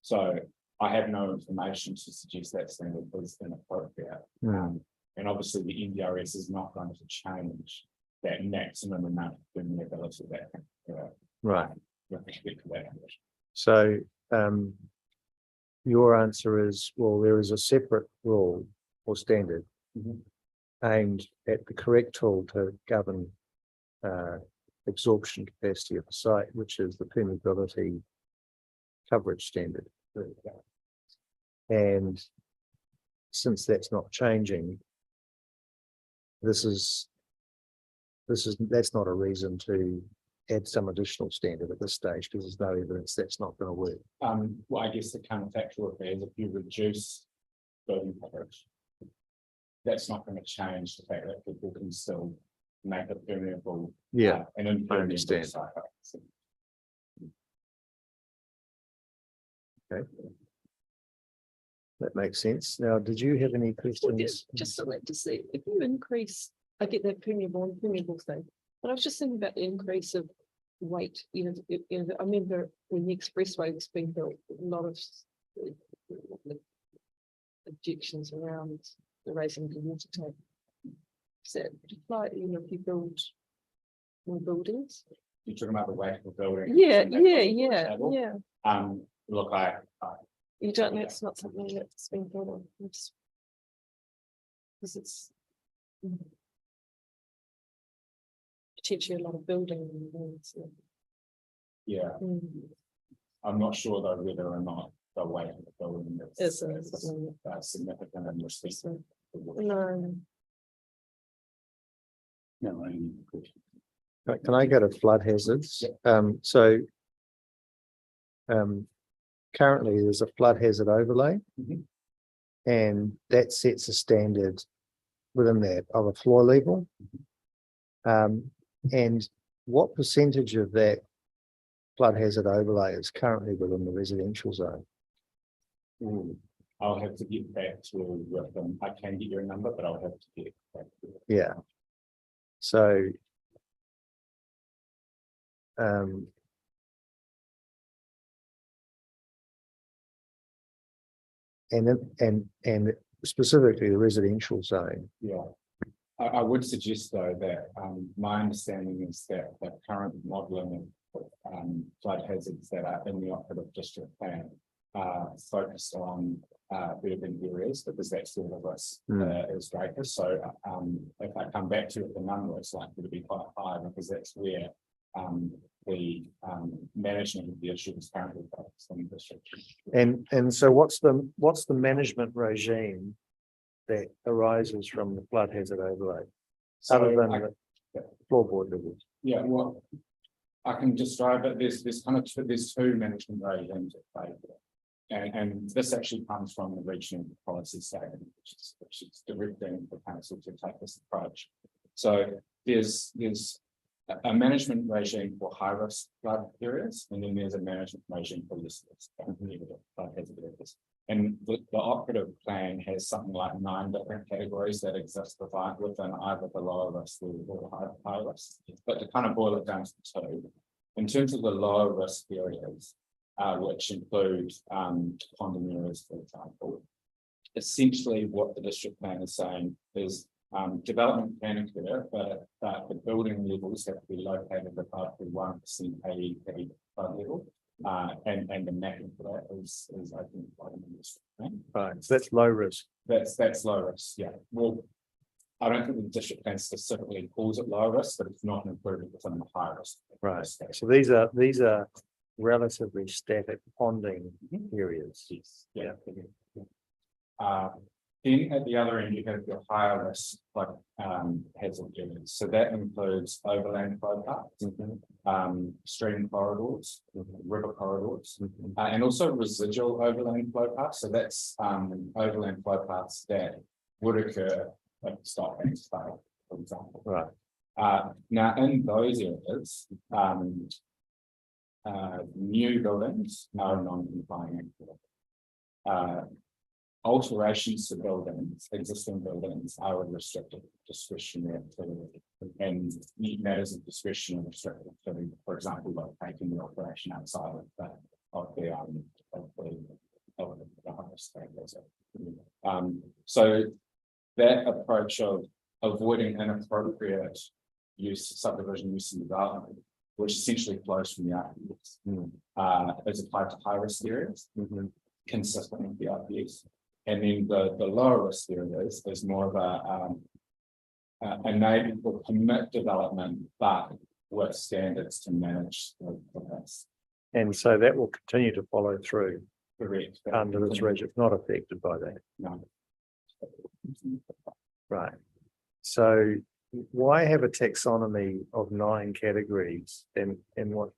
so I have no information to suggest that standard is inappropriate. And obviously the NDRS is not going to change that maximum amount of permeability that can occur. Right. With respect to that condition. So your answer is, well, there is a separate rule or standard aimed at the correct tool to govern absorption capacity of the site, which is the permeability coverage standard. And since that's not changing, that's not a reason to add some additional standard at this stage, because there's no evidence that's not going to work. Well, I guess the counterfactual of that is if you reduce building coverage, that's not going to change the fact that people can still make it permeable. Yeah, and I understand. site. Okay. That makes sense. Now, did you have any Well, questions? just so to see, if you increase, I get that permeable thing, but I was just thinking about the increase of weight, I remember when the expressway was being built, a lot of objections around the raising the water tank. So apply, if you build more buildings. You're talking about the weight of the building. Yeah. Look, You don't know, it's not something that's been thought of. Because it's potentially a lot of building. yeah, I'm not sure though whether or not the weight of the building is significant in respect to the water. No. No, I need a question. Right, can I go to flood hazards? Currently there's a flood hazard overlay, and that sets a standard within that of a floor level. And what percentage of that flood hazard overlay is currently within the residential zone? I'll have to get back to them. I can get you a number, but I'll have to get back to it. Yeah. So and specifically the residential zone. Yeah. I would suggest though that my understanding is that the current modelling of flood hazards that are in the operative district plan are focused on urban areas because that's where the risk is greatest. So if I come back to it, the number is likely to be quite high because that's where the management of the issue is currently focused on the district. And so what's the management regime that arises from the flood hazard overlay, other than the floorboard levels? Yeah, well, I can describe it. There's kind of there's two management regimes at play here. And this actually comes from the regional policy statement, which is directing the council to take this approach. So there's a management regime for high risk flood areas, and then there's a management regime for less risk flood hazard areas. And the operative plan has something like 9 different categories that exist within either the lower risk or the high risk. But to kind of boil it down to two, in terms of the lower risk areas, which include condom areas, for example, essentially what the district plan is saying is development can occur, but the building levels have to be located above the 1% AEP flood level. And the mapping for that is identified in the district plan. Right, so that's low risk. That's low risk, yeah. Well, I don't think the district plan specifically calls it low risk, but it's not included within the high risk. Right. So these are relatively static ponding areas. Yes. Yeah. Then at the other end, you have your higher risk, like hazard areas. So that includes overland flow paths, stream corridors, river corridors, and also residual overland flow paths. So that's overland flow paths that would occur at Stock and Stay, for example. Right. Now, in those areas, new buildings are non-compliant. Alterations to buildings, existing buildings are a restricted discretionary activity, and matters of discretion and restricted activity, for example, like taking the operation outside of the highest standards. So that approach of avoiding inappropriate use, subdivision use and development, which essentially flows from the RPS, is applied to high risk areas, consistent with the RPS. And then the lower risk areas is more of enable or permit development, but with standards to manage the risk. And so that will continue to follow through. Correct. Under this regime, not affected by that. No. Right. So why have a taxonomy of 9 categories and what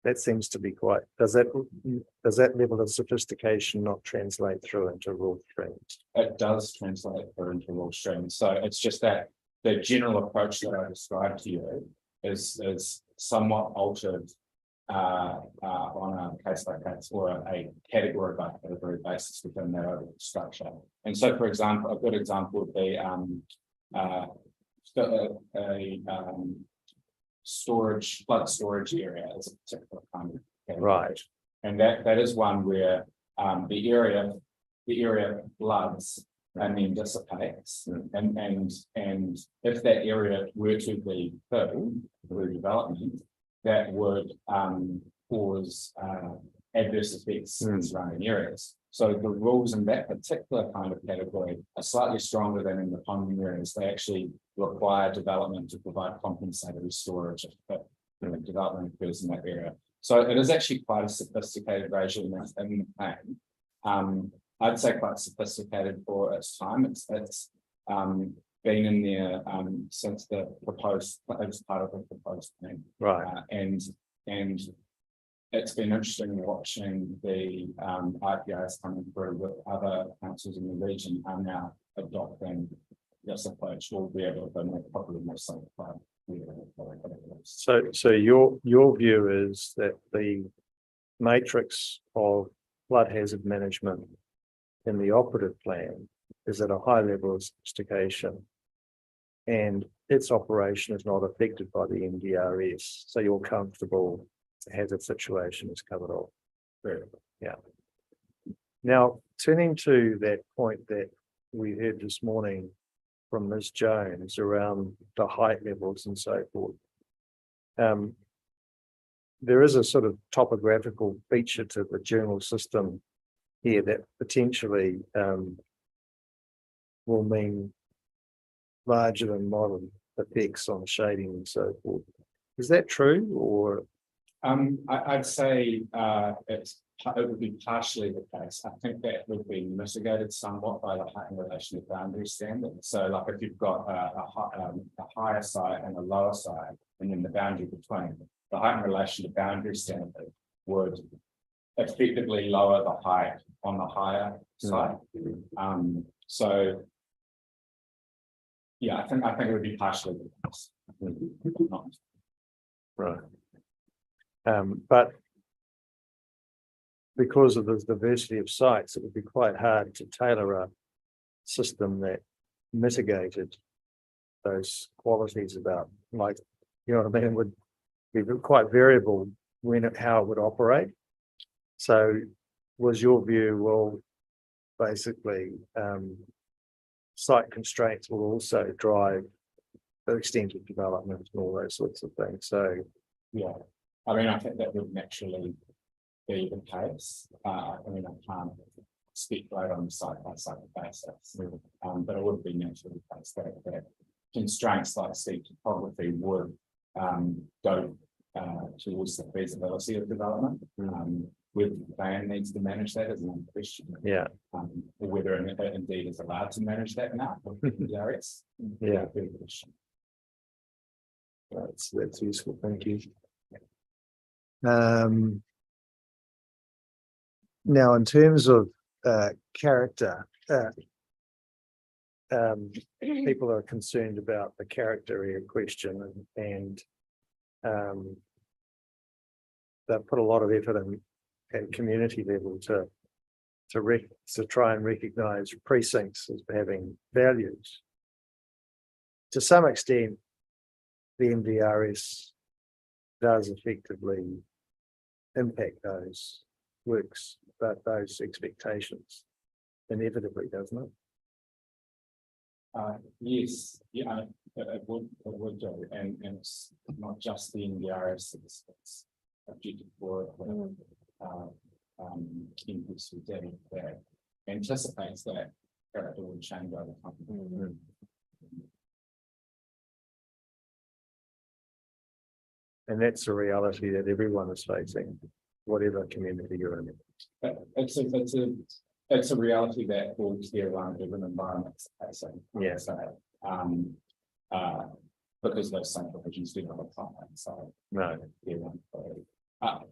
that seems to be quite, does that level of sophistication not translate through into raw streams? It does translate through into raw streams. So it's just that the general approach that I described to you is somewhat altered on a case by case or a category by category basis within that overall structure. And so, for example, a good example would be flood storage area is a particular kind of category. Right. And that is one where the area floods and then dissipates. And if that area were to be filled through development, that would cause adverse effects in surrounding areas. So the rules in that particular kind of category are slightly stronger than in the ponding areas. They actually require development to provide compensatory storage if development occurs in that area. So it is actually quite a sophisticated regime in the plan. I'd say quite sophisticated for its time. It's been in there since the proposed, it was part of the proposed plan. Right. And it's been interesting watching the IPRs coming through with other councils in the region are now adopting this approach. We'll be able to make probably more simplified. So your view is that the matrix of flood hazard management in the operative plan is at a high level of sophistication, and its operation is not affected by the NDRS, so you're comfortable the hazard situation is covered off. Yeah. Now, turning to that point that we heard this morning from Ms. Jones around the height levels and so forth. There is a sort of topographical feature to the journal system here that potentially will mean larger than modern effects on shading and so forth. Is that true, or? I'd say it would be partially the case. I think that would be mitigated somewhat by the height in relation to boundary standard. So like if you've got a higher side and a lower side, and then the boundary between, the height in relation to boundary standard would effectively lower the height on the higher side. So yeah, I think it would be partially the case. Not. Right. But because of the diversity of sites, it would be quite hard to tailor a system that mitigated those qualities about, like, you know what I mean, it would be quite variable how it would operate. So was your view, well, basically, site constraints will also drive the extent of development and all those sorts of things. So yeah, I mean, I think that would naturally be the case. I mean, I can't speculate on the site-by-site basis, but it would be naturally the case that constraints like steep topography would go towards the feasibility of development. Whether the plan needs to manage that is another question. yeah, Or whether it indeed is allowed to manage that now. DRS. yeah, that's useful. Thank you. Now, in terms of character, people are concerned about the character area question, and they've put a lot of effort in at community level to try and recognise precincts as having values. To some extent, the MDRS does effectively impact those works, but those expectations inevitably, doesn't it? Yes, yeah, it would do, and it's not just the NDRS, it's objective for PC2 that anticipates that character will change over time. And that's a reality that everyone is facing, whatever community you're in. It's a reality that all tier 1 urban environments are facing. Yeah. So, because those same provisions do not apply. So No. tier 1. I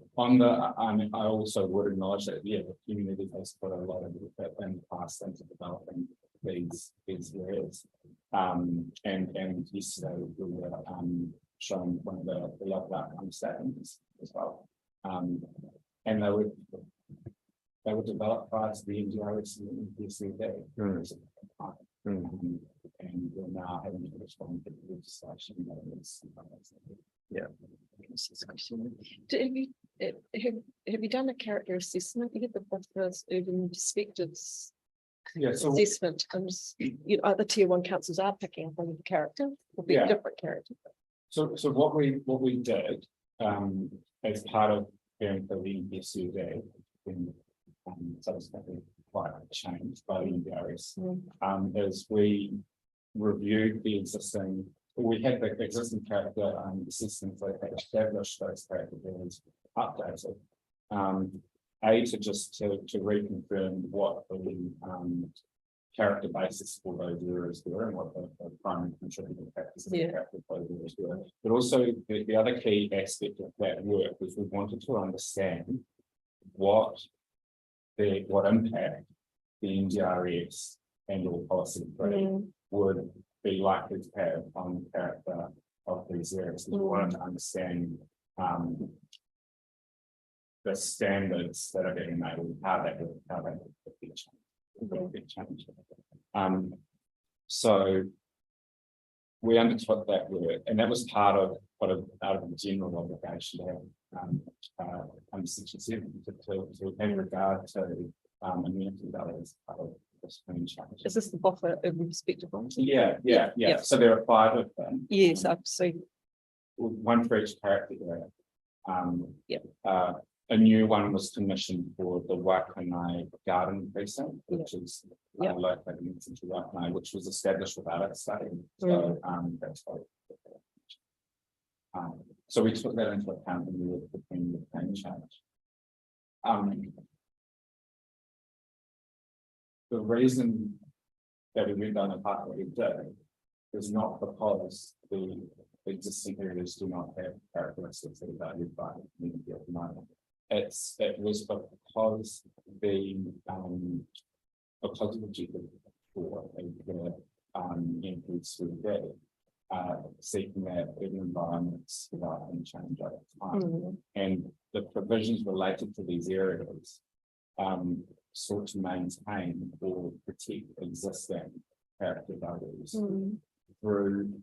also would acknowledge that the community has put a lot of effort in the past into developing these areas. And yesterday we were showing one of the local outcome statements as well. And they were developed prior to the NDRS and the PCD. And we're now having to respond to the legislation. Yeah. Have you done a character assessment? You get the first urban perspectives Yeah, so assessment, and other tier 1 councils are picking up on the character, will be a different character. So what we did as part of preparing for the PCD, when subsequently quite changed by the NDRS, is we reviewed the existing. We had the existing character systems that had established those character values updated. To reconfirm what the character basis for those areas were and what the primary contributing factors of the character for those areas were. But also the other key aspect of that work was we wanted to understand what impact the NDRS and or policy would be likely to have on the character of these areas. We wanted to understand the standards that are being made and how that would be changed. So we undertook that work, and that was part of out of the general obligation to have under section 7 to have regard to amenity values part of this plan change. Is this the buffer in respect of ones? Yeah. Yeah. So there are 5 of them. Yes, I've seen. One for each character area. Yeah. A new one was commissioned for the Waikanae garden precinct, which is Yeah. located in central Waikanae, which was established without a study. So that's why. So we took that into account when we were between the plan change. The reason that we went down the path that we did is not because the existing areas do not have characteristics that are valued by the community at the moment. It was because of the objective for the increase through the seeking that urban environments develop and change over time. And the provisions related to these areas sought to maintain or protect existing character values through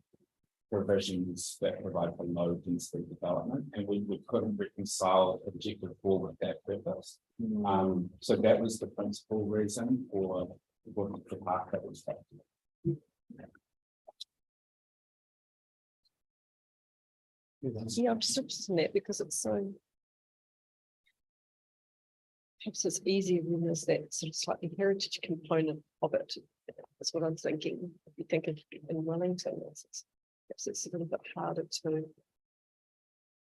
provisions that provide for low density development, and we couldn't reconcile objective 4 with that purpose. So that was the principal reason for the path that was taken. Yeah, I'm just interested in that because it's so. Perhaps it's easier when there's that sort of slightly heritage component of it. That's what I'm thinking. If you think of in Wellington, perhaps it's a little bit harder to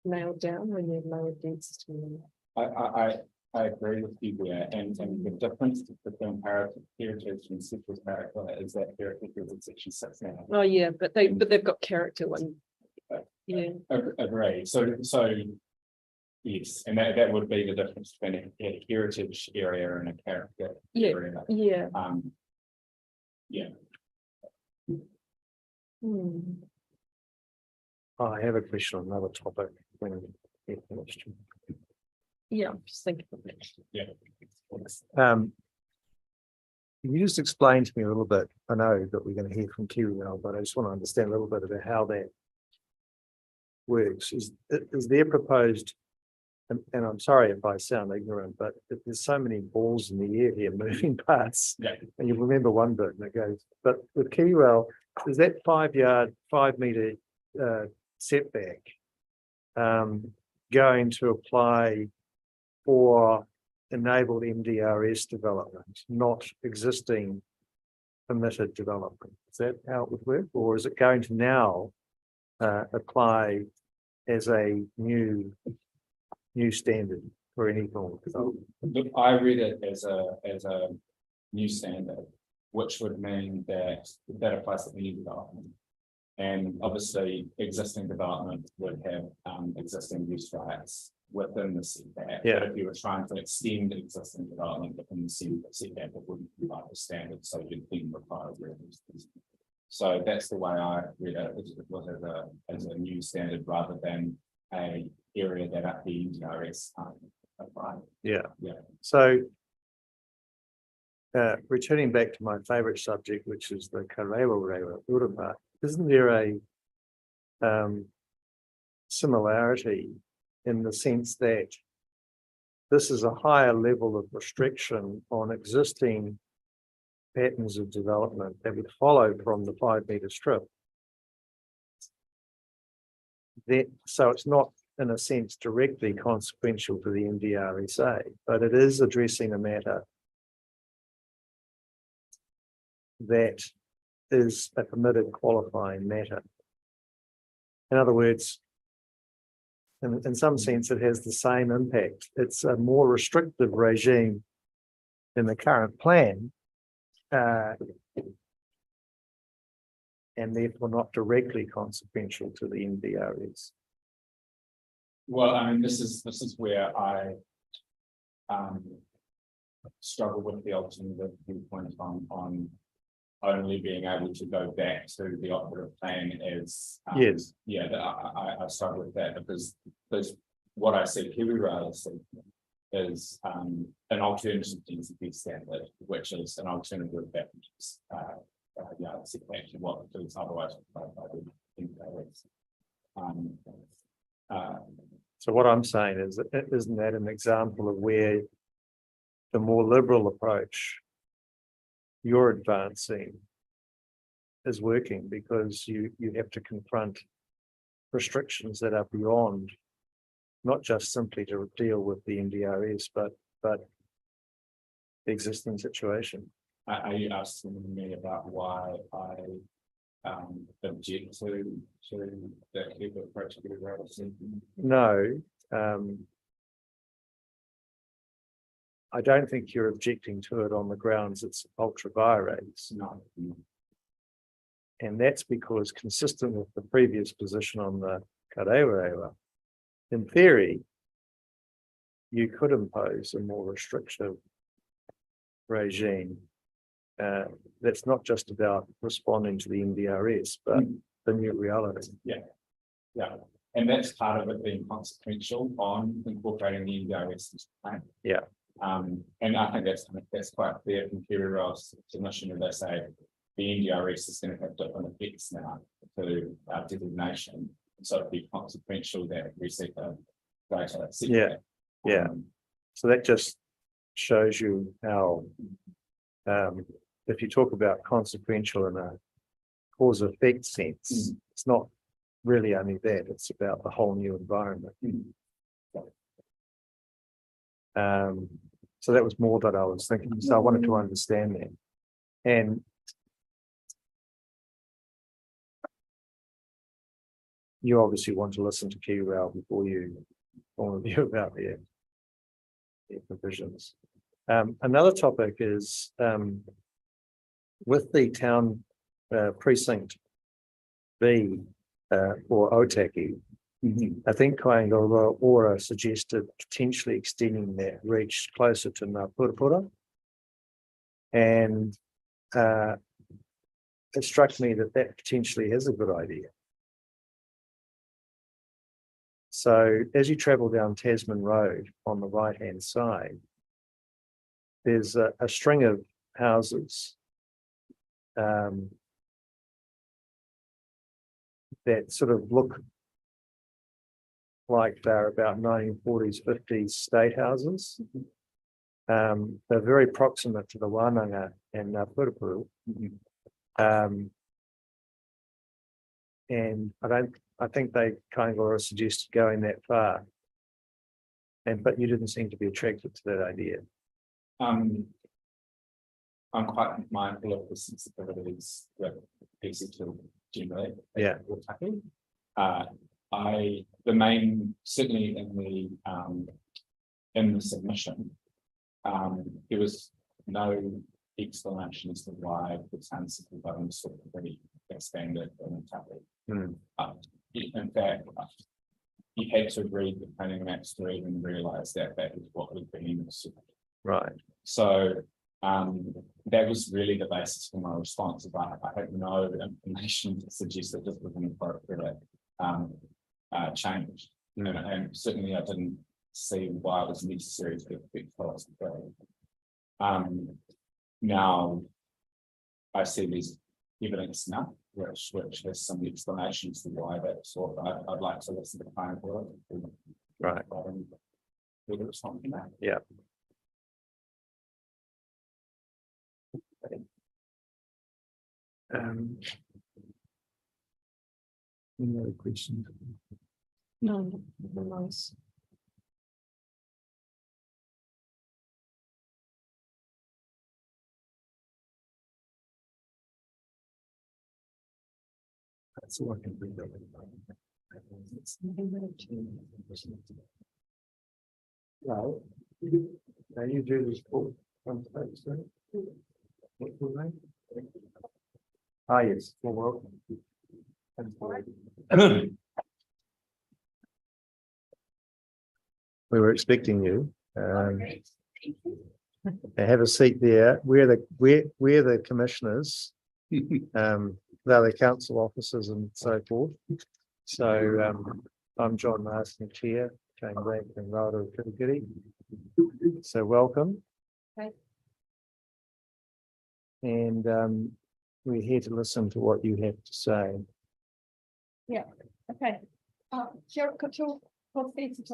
nail down when they're lower density. I agree with you there, and the difference between heritage and citrus character is that heritage is in section 6 now. Oh yeah, but they've got character one. Yeah. Agree. So yes, and that would be the difference between a heritage area and a character area. Yeah. Yeah. I have a question on another topic when you finished. Yeah, I'm just thinking of it. Yeah. Can you just explain to me a little bit? I know that we're going to hear from Kiwi now, but I just want to understand a little bit about how that works. Is there proposed, and I'm sorry if I sound ignorant, but there's so many balls in the air here, moving parts. Yeah. And you remember one bit and it goes, but with Kiwi, is that 5 metre setback going to apply for enabled MDRS development, not existing permitted development? Is that how it would work, or is it going to now apply as a new standard for any form of development? Look, I read it as a new standard, which would mean that applies to any development. And obviously, existing development would have existing use rights within the setback. Yeah. But if you were trying to extend existing development within the setback, it wouldn't be like the standard, so you'd then require variance. So that's the way I read it. It was as a new standard rather than a area that the NDRS apply. Yeah. Yeah. So returning back to my favourite subject, which is the Karewa Urapa, isn't there a similarity in the sense that this is a higher level of restriction on existing patterns of development that would follow from the 5 metre strip? So it's not, in a sense, directly consequential to the NDRSA, but it is addressing a matter that is a permitted qualifying matter. In other words, in some sense, it has the same impact. It's a more restrictive regime in the current plan, and therefore not directly consequential to the NDRS. Well, I mean, this is where I struggle with the alternative viewpoint on only being able to go back to the operative plan as Yes. Yeah, I struggle with that because what I see Kiwi Rail is an alternative density standard, which is an alternative that yeah, it's actually what it is otherwise. So what I'm saying is, isn't that an example of where the more liberal approach you're advancing is working, because you have to confront restrictions that are beyond not just simply to deal with the NDRS, but the existing situation. Are you asking me about why I object to the keep approach to the No, I don't think you're objecting to it on the grounds it's ultra vires. No. And that's because, consistent with the previous position on the Karewa, in theory, you could impose a more restrictive regime. That's not just about responding to the NDRS, but the new reality. Yeah, and that's part of it being consequential on incorporating the NDRS into the plan. Yeah. And I think that's quite clear from Kerry's submission, where they say the NDRS is going to have different effects now to our designation. So it'd be consequential that we see the data. Yeah. So that just shows you how, if you talk about consequential in a cause effect sense, it's not really only that, it's about the whole new environment. So that was more that I was thinking. So I wanted to understand that. And you obviously want to listen to KiwiRail before you form a view about their provisions. Another topic is with the town precinct B or Otaki. I think Kainga Ora suggested potentially extending that reach closer to Ngā. And it struck me that potentially is a good idea. So as you travel down Tasman Road on the right-hand side, there's a string of houses that sort of look like they're about 1940s, 50s state houses. They're very proximate to the Wānanga and Purupuru. And I think they kind of suggested going that far. But you didn't seem to be attracted to that idea. I'm quite mindful of the sensitivities that PC2 generally. Yeah. The main, certainly in the submission, there was no explanation as to why the town city government sort of really expanded in Tapu. In fact, you had to read the planning maps to even realise that that is what was being assumed. Right. So that was really the basis for my response. But I had no information to suggest that this was an appropriate change. And certainly I didn't see why it was necessary to affect policy. Now I see these evidence now, which has some explanations to why that's sort of, I'd like to listen to the plan for it. Right. Whether it's something that. Yeah. Any other questions? No, nice. That's all I can bring up. No, now you do this full. What's your name? Ah, yes, well, welcome. We were expecting you. Have a seat there. We're the commissioners. They're the council officers and so forth. So I'm John Marston, Chair, Jane Black and Rado Kirigiri. So welcome. Okay. And we're here to listen to what you have to say. Okay. Here Kato Stacey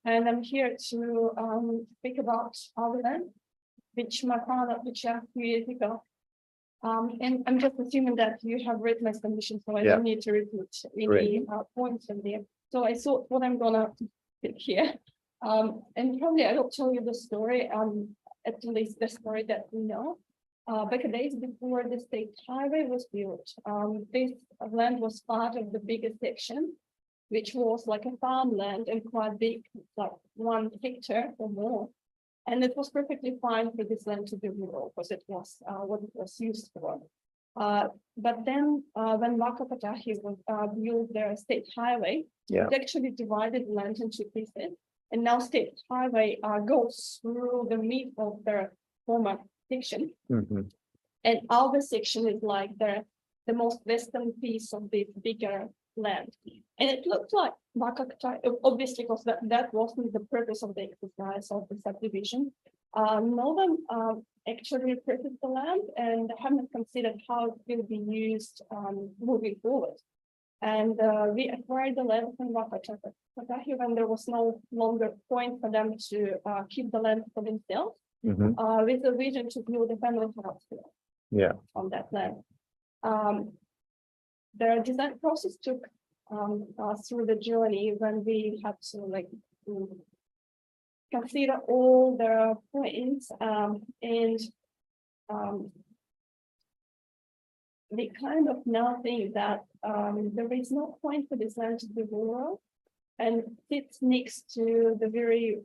and I'm here to speak about our land, which my father, which a few years ago. And I'm just assuming that you have read my submission, so I Yeah. don't need to repeat any points in there. So I thought what I'm gonna pick here. And probably I will tell you the story, at least the story that we know. Back in days before the state highway was built, this land was part of the biggest section, which was like a farmland and quite big, like 1 hectare or more. And it was perfectly fine for this land to be rural because it was what it was used for. But then when Waikanae built their state highway, Yeah. it actually divided land into pieces. And now state highway goes through the meat of their former section. Mhm. And our section is like the most western piece of this bigger land. And it looked like Waikanae, obviously, because that wasn't the purpose of the exercise of the subdivision. No one actually purchased the land and haven't considered how it will be used moving forward. And we acquired the land from Waikanae when there was no longer point for them to keep the land for themselves, Mhm. with the vision to build a family house here Yeah. on that land. The design process took us through the journey when we had to consider all the points and we kind of now think that there is no point for this land to be rural and sits next to the very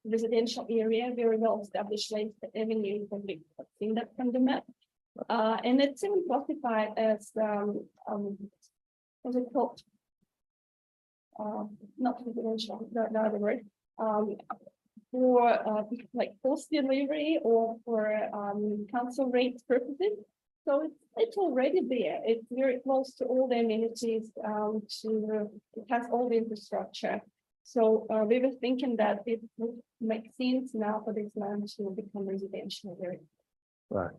residential area, very well established lanes, the avenue, probably seen that from the map. And it's even classified as what's it called? Not residential, the other word. For like post delivery or for council rates purposes. So it's already there. It's very close to all the amenities. It has all the infrastructure. So we were thinking that it would make sense now for this land to become residential area. Right.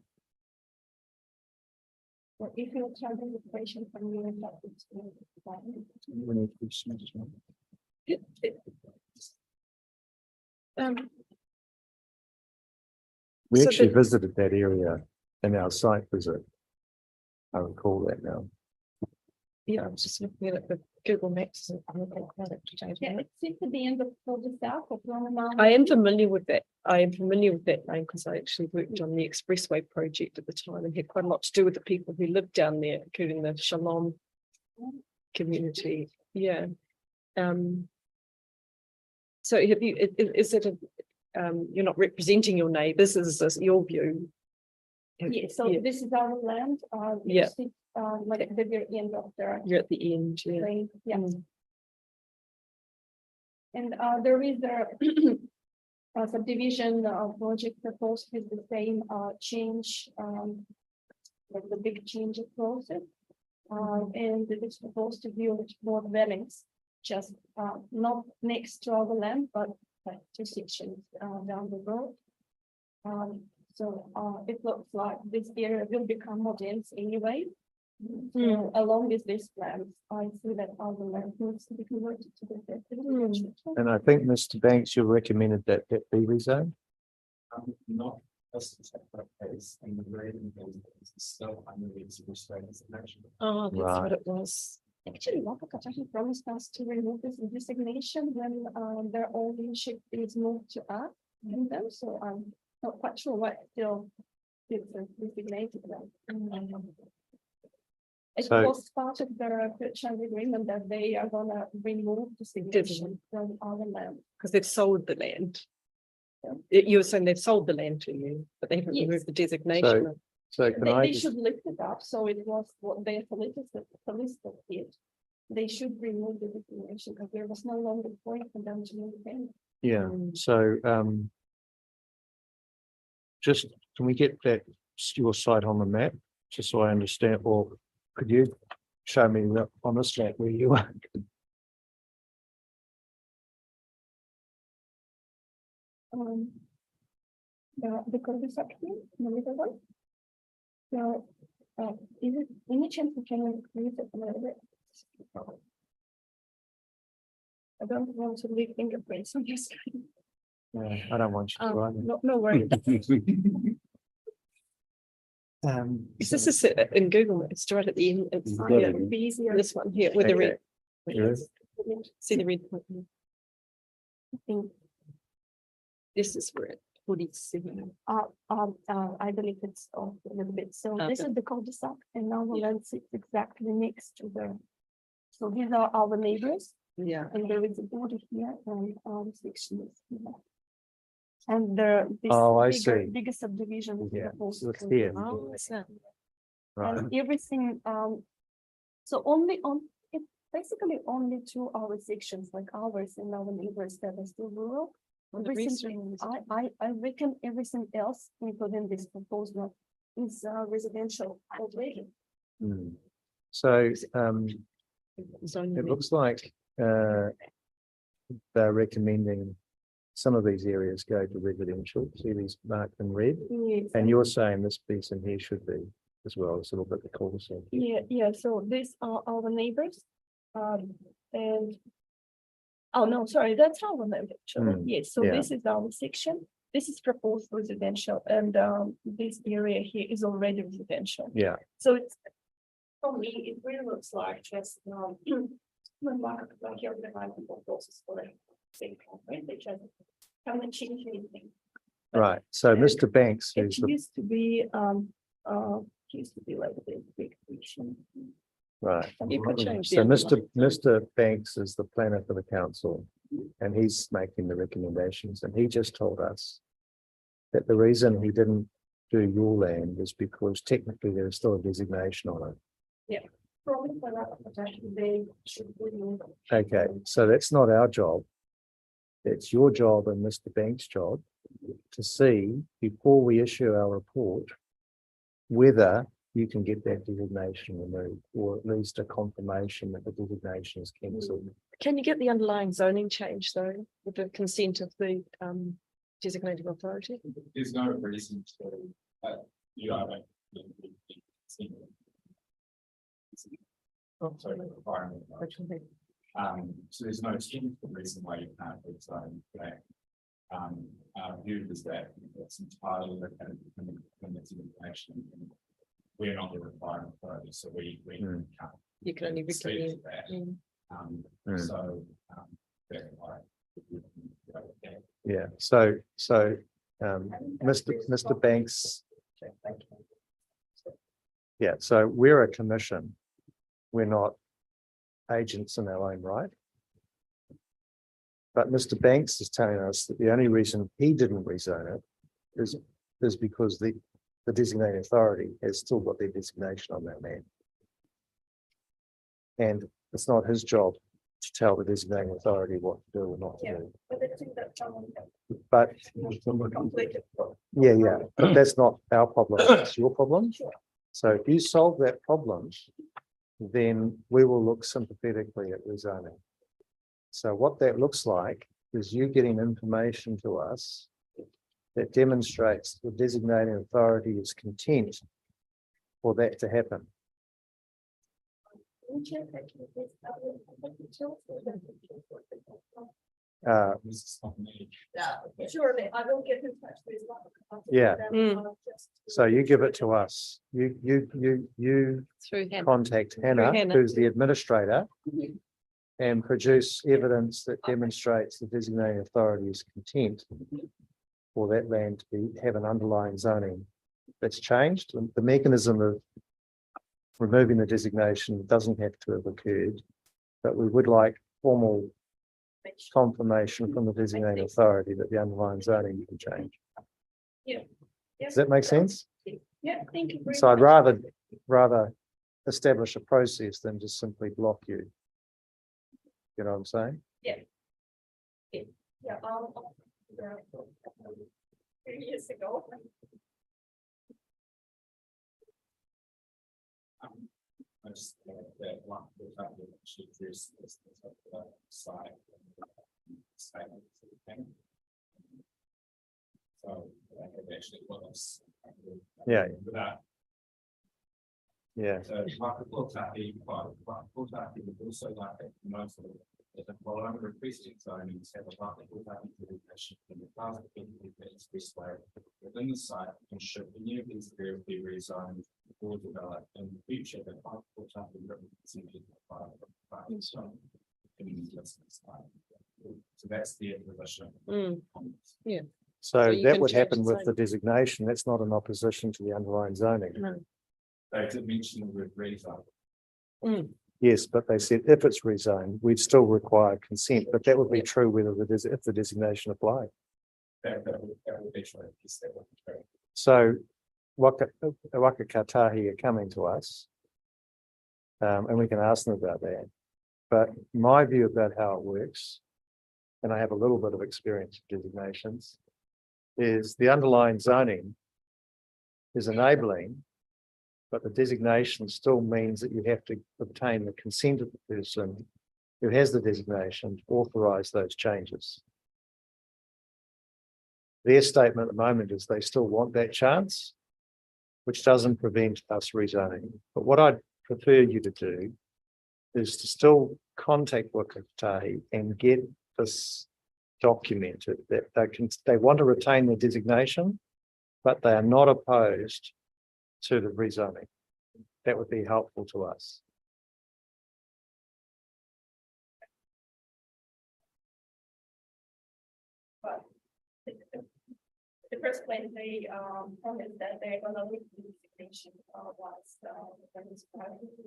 So if you have the information from you, that it's We need to be smart as well. We So actually the- visited that area in our site visit. I recall that now. Yeah, I'm just looking at it with Google Maps. And I don't think that it changed yeah, that. it's at the end of the south of Dunmore. I am familiar with that. I am familiar with that name because I actually worked on the expressway project at the time and had quite a lot to do with the people who lived down there, including the Shalom community. Yeah. So have you, is it you're not representing your neighbours, is this your view? Yeah, so this is our land. Yeah. It's, like at the very end of the You're at the end, yeah. lane. Yeah. Mm. And there is a subdivision project proposed with the same change, like the big change process. And it is proposed to build more dwellings, just not next to our land, but like 2 sections down the road. So it looks like this area will become more dense anyway. So along with this plan, I see that our land needs to be converted to the residential. And I think, Mr. Banks, you recommended that that be rezoned. Not just the separate case and the grading is still under the restraints of action. Oh, that's Right. what it was. Actually, Waikanae promised us to remove this designation when their ownership is moved to us. So I'm not quite sure what still is designated them. It So- was part of the purchase agreement that they are gonna remove the designation from our land. Because they've sold the land. Yeah. You were saying they've sold the land to you, but they haven't Yes. removed the designation. So can They, I they just, should lift it up, so it was what their solicitor did. They should remove the designation because there was no longer point for them to move in. yeah, so just, can we get that, your site on the map, just so I understand, or could you show me on this map where you are? The cul-de-sac here, the little one. So Is it any chance we can increase it a little bit? I don't want to leave fingerprints on your screen. I don't want you to either. No worries. This is in Google, it's right at the end. It's Got yeah, it. It'd be easier. this one here with the Okay. red. There is. See the red point? I think, This is where it 47. I believe it's off a little bit. So this Okay. is the cul-de-sac and our land sits exactly next to the. So these are our neighbors Yeah. and there is a border here and our section is here. And this Oh, I bigger, see. bigger subdivision. is Yeah, proposed so it's to- here. Oh, is that? Right. And everything, so only on, it basically only to our sections, like ours and our neighbors that are still rural. On the Everything, I reckon everything else, including this proposal, is residential already. Mm. So, Zone it red. looks like, they're recommending some of these areas go to residential, see these marked in red, Yes. and you're saying this piece in here should be as well, it's a little bit the cul-de-sac. Yeah, so these are our neighbors. And. Oh, no, sorry, that's our neighbor, actually. Mm, Yes, so yeah. this is our section. This is proposed residential and this area here is already residential. Yeah, So it's, for me, it really looks like just, when like you're behind the process for the same company, they just haven't changed anything. right, so Mr. Banks, It who's the, used to be like a big vision. right. You could change the So underline. Mr. Banks is the planner for the council, and he's making the recommendations, and he just told us that the reason he didn't do your land is because technically there's still a designation on it. Probably for that, but actually they should remove. Okay, so that's not our job. It's your job and Mr. Banks' job to see before we issue our report whether you can get that designation removed, or at least a confirmation that the designation is cancelled. Can you get the underlying zoning change though, with the consent of the designating authority? There's no reason to, you are. Oh, Sorry, environment. okay. So there's no technical reason why you can't put zoning back. Our view is that it's entirely located in this information. We're not the requirement authority, so we can't. You can only speak recommend. to that. Mm. So, that's why. Yeah, so Mr. Banks. Yeah, so we're a commission. We're not agents in our own right. But Mr. Banks is telling us that the only reason he didn't rezone it is because the designated authority has still got their designation on that land. And it's not his job to tell the designating authority what to do or not to do. But I think that someone But completed. yeah, but that's not our problem, it's your problem. Sure. So if you solve that problem, then we will look sympathetically at rezoning. So what that looks like is you getting information to us that demonstrates the designating authority is content for that to happen. Sure, I will get in touch with. Yeah. Just So you give it to us. You Through Hannah. contact Hannah, Hannah. who's the administrator, and produce evidence that demonstrates the designating authority is content for that land to have an underlying zoning that's changed. The mechanism of removing the designation doesn't have to have occurred, but we would like formal confirmation from the designating authority that the underlying zoning can change. Does that make sense? Yeah, thank you. very So I'd much. rather establish a process than just simply block you. You know what I'm saying? Yeah, 3 years ago. I just that one should address this side. Statement. So that actually was. Yeah. Without Yeah, So Waka Kotahi, Waka Kotahi would also like it most of it. If the following requesting zonings have a Waka Kotahi designation in the plaza expressway within the site, and should any of these areas be rezoned or developed in the future, the Waka Kotahi represented by the zone. So that's the position. so you that can would change happen the with the designation. That's not in opposition to the underlying zoning. No. They did mention the word rezone. Yes, but they said if it's rezoned, we'd still require consent, but that would be true whether if the designation applied. That would be true. Yes, that would be true. So Waka Katahi are coming to us. And we can ask them about that. But my view about how it works, and I have a little bit of experience with designations, is the underlying zoning is enabling, but the designation still means that you have to obtain the consent of the person who has the designation to authorize those changes. Their statement at the moment is they still want that chance, which doesn't prevent us rezoning. But what I'd prefer you to do is to still contact Waikatahi and get this documented, that they want to retain their designation, but they are not opposed to the rezoning. That would be helpful to us. The first place they promised that they're gonna leave the designation once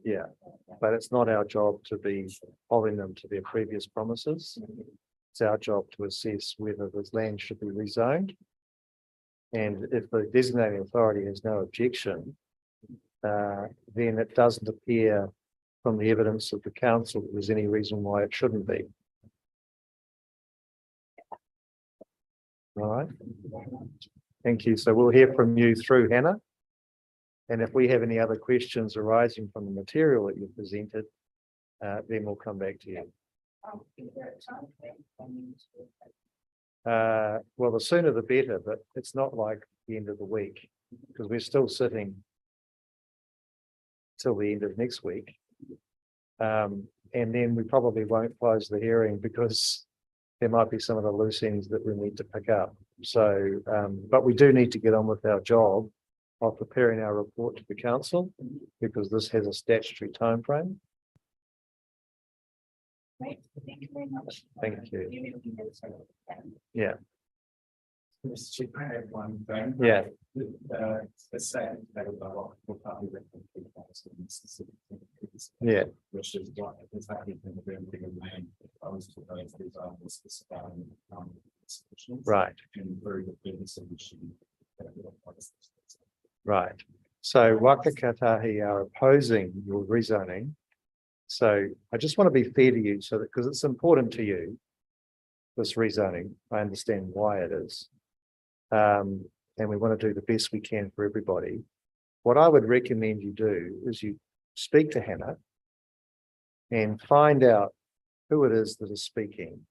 Yeah, but it's not our job to be holding them to their previous promises. It's our job to assess whether this land should be rezoned. And if the designating authority has no objection, then it doesn't appear from the evidence of the council that there's any reason why it shouldn't be. All right. Thank you. So we'll hear from you through Hannah. And if we have any other questions arising from the material that you've presented, then we'll come back to you. Well, the sooner the better, but it's not like the end of the week because we're still sitting till the end of next week. And then we probably won't close the hearing because there might be some of the loose ends that we need to pick up. So, but we do need to get on with our job of preparing our report to the council because this has a statutory timeframe. Right, thank you very much. Thank you. Yeah. Mr. Chief, I have one thing. Yeah. The same, that will probably recommend specific. Yeah. Which is what is happening in the very big land. I was to those examples. Right. And very good business solution. Right. So Waikatahi are opposing your rezoning. So I just want to be fair to you so that because it's important to you, this rezoning, I understand why it is. And we want to do the best we can for everybody. What I would recommend you do is you speak to Hannah and find out who it is that is speaking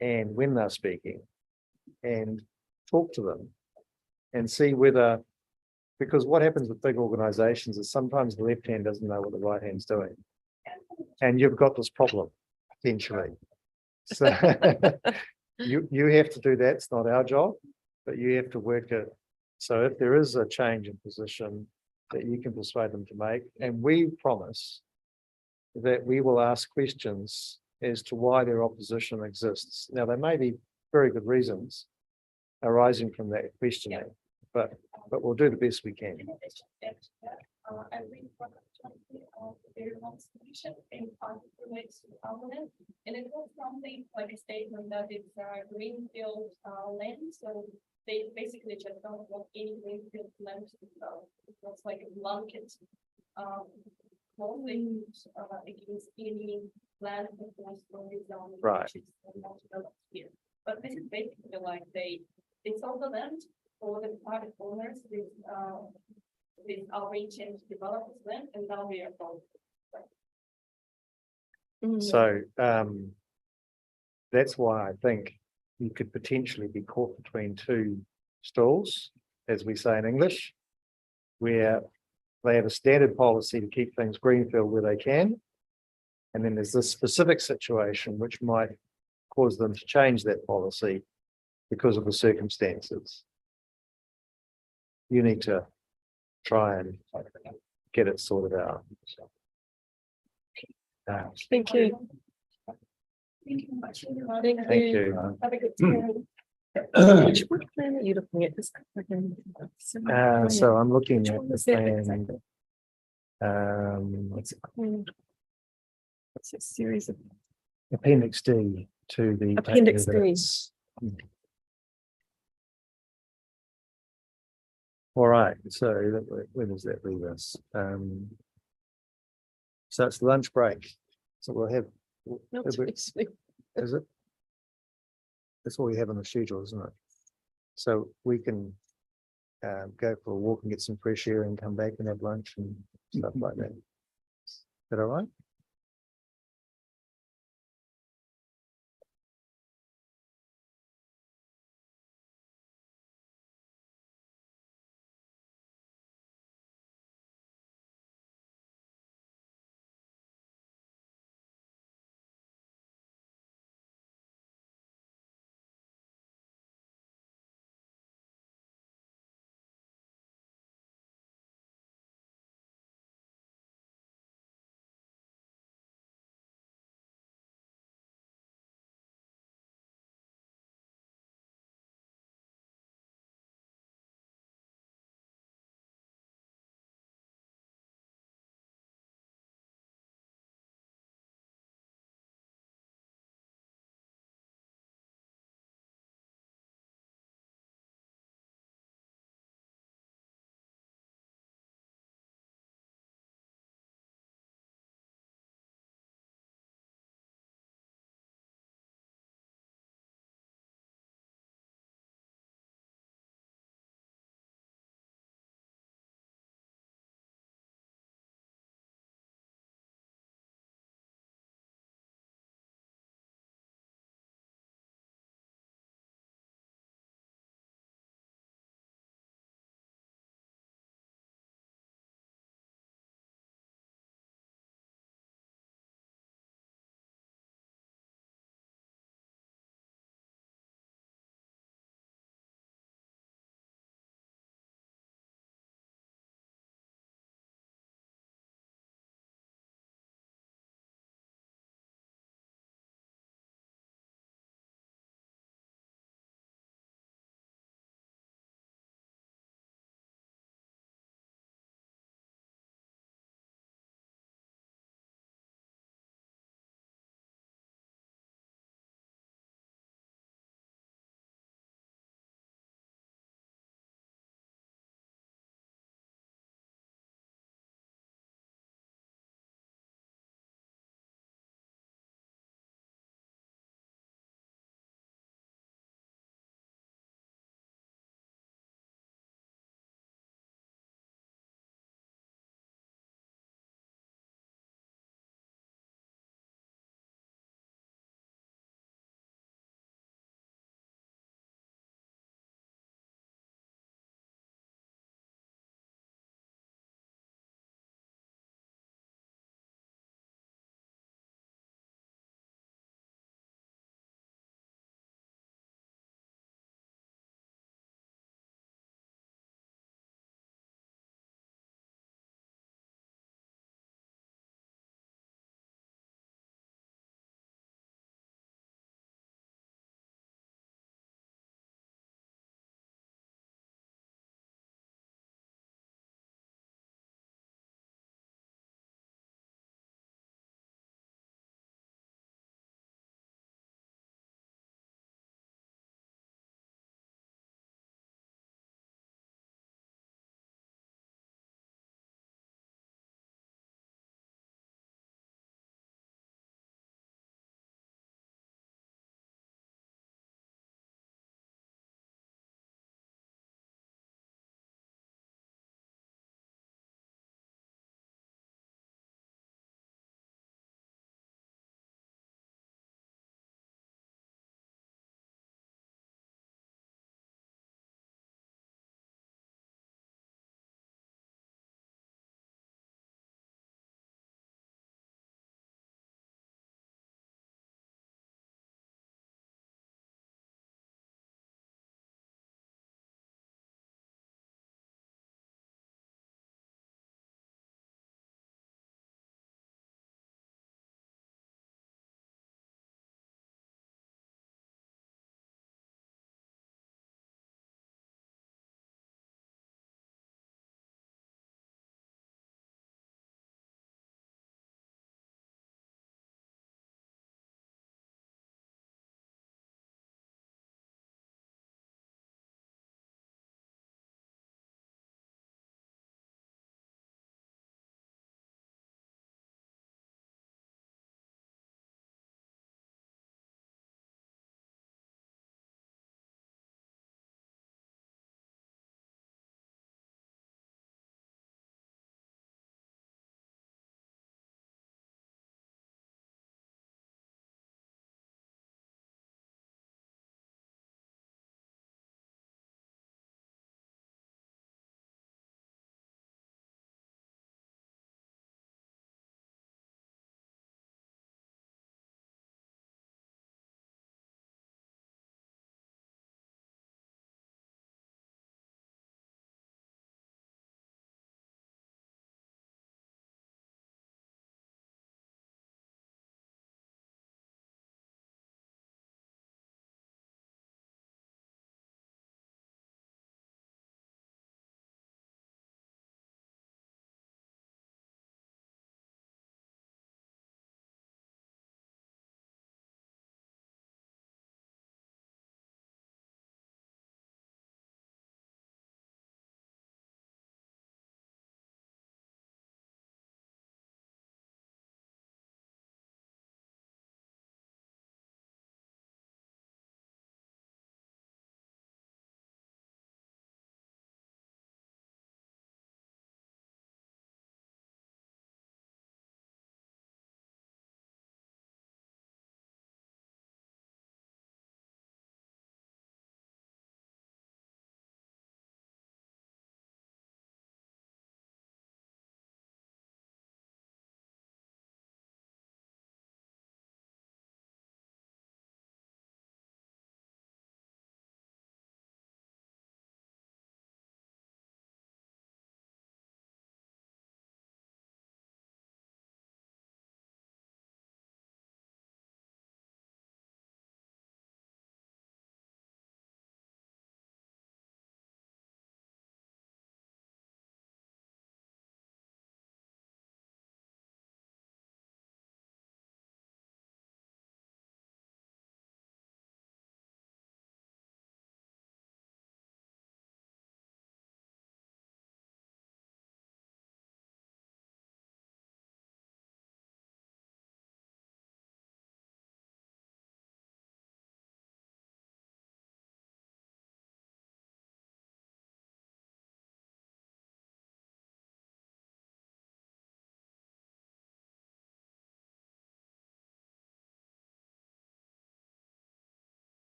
and when they're speaking and talk to them and see whether, because what happens with big organizations is sometimes the left hand doesn't know what the right hand's doing. And you've got this problem potentially. So you have to do that. It's not our job, but you have to work it. So if there is a change in position that you can persuade them to make, and we promise that we will ask questions as to why their opposition exists. Now, there may be very good reasons arising from that questioning, but we'll do the best we can. I read from their constitution and relates to parliament, and it was something like a statement that it's greenfield land, so they basically just don't want any greenfield land to develop. It was like a blanket holding against any land that was for rezone, Right. which is not developed here. But this is basically like they sold the land for the private owners with our intent to develop this land, and now we are going. So that's why I think you could potentially be caught between two stools, as we say in English, where they have a standard policy to keep things greenfield where they can. And then there's this specific situation which might cause them to change that policy because of the circumstances. You need to try and get it sorted out. Thank you. Thank you. Have a good day. Which one plan are you looking at? So I'm looking at the What's that plan. exactly? What's it called? What's a series of Appendix D to the. Appendix D. evidence. All right, so where does that leave us? So it's lunch break. So we'll have. No, Is it? it's actually- That's all we have on the schedule, isn't it? So we can go for a walk and get some fresh air and come back and have lunch and stuff like that. Is that all right?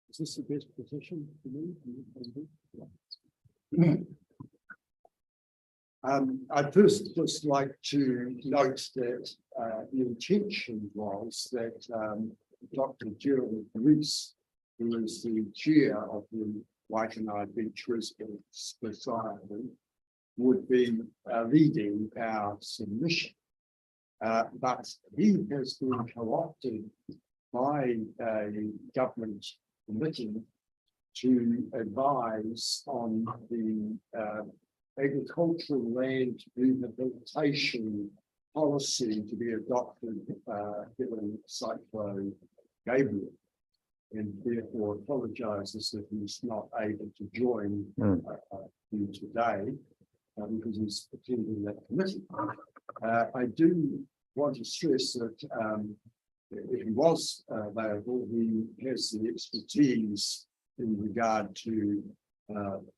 Is this the best position for me? I'd first just like to note that the intention was that Dr. Glen Wiggs, who is the chair of the Waikanae Beach Residents Society, would be leading our submission. But he has been co-opted by a government committee to advise on the agricultural land rehabilitation policy to be adopted given Cyclone Gabriel, and therefore apologises that he's not able to join you today because he's attending that committee. I do want to stress that if he was available, he has the expertise in regard to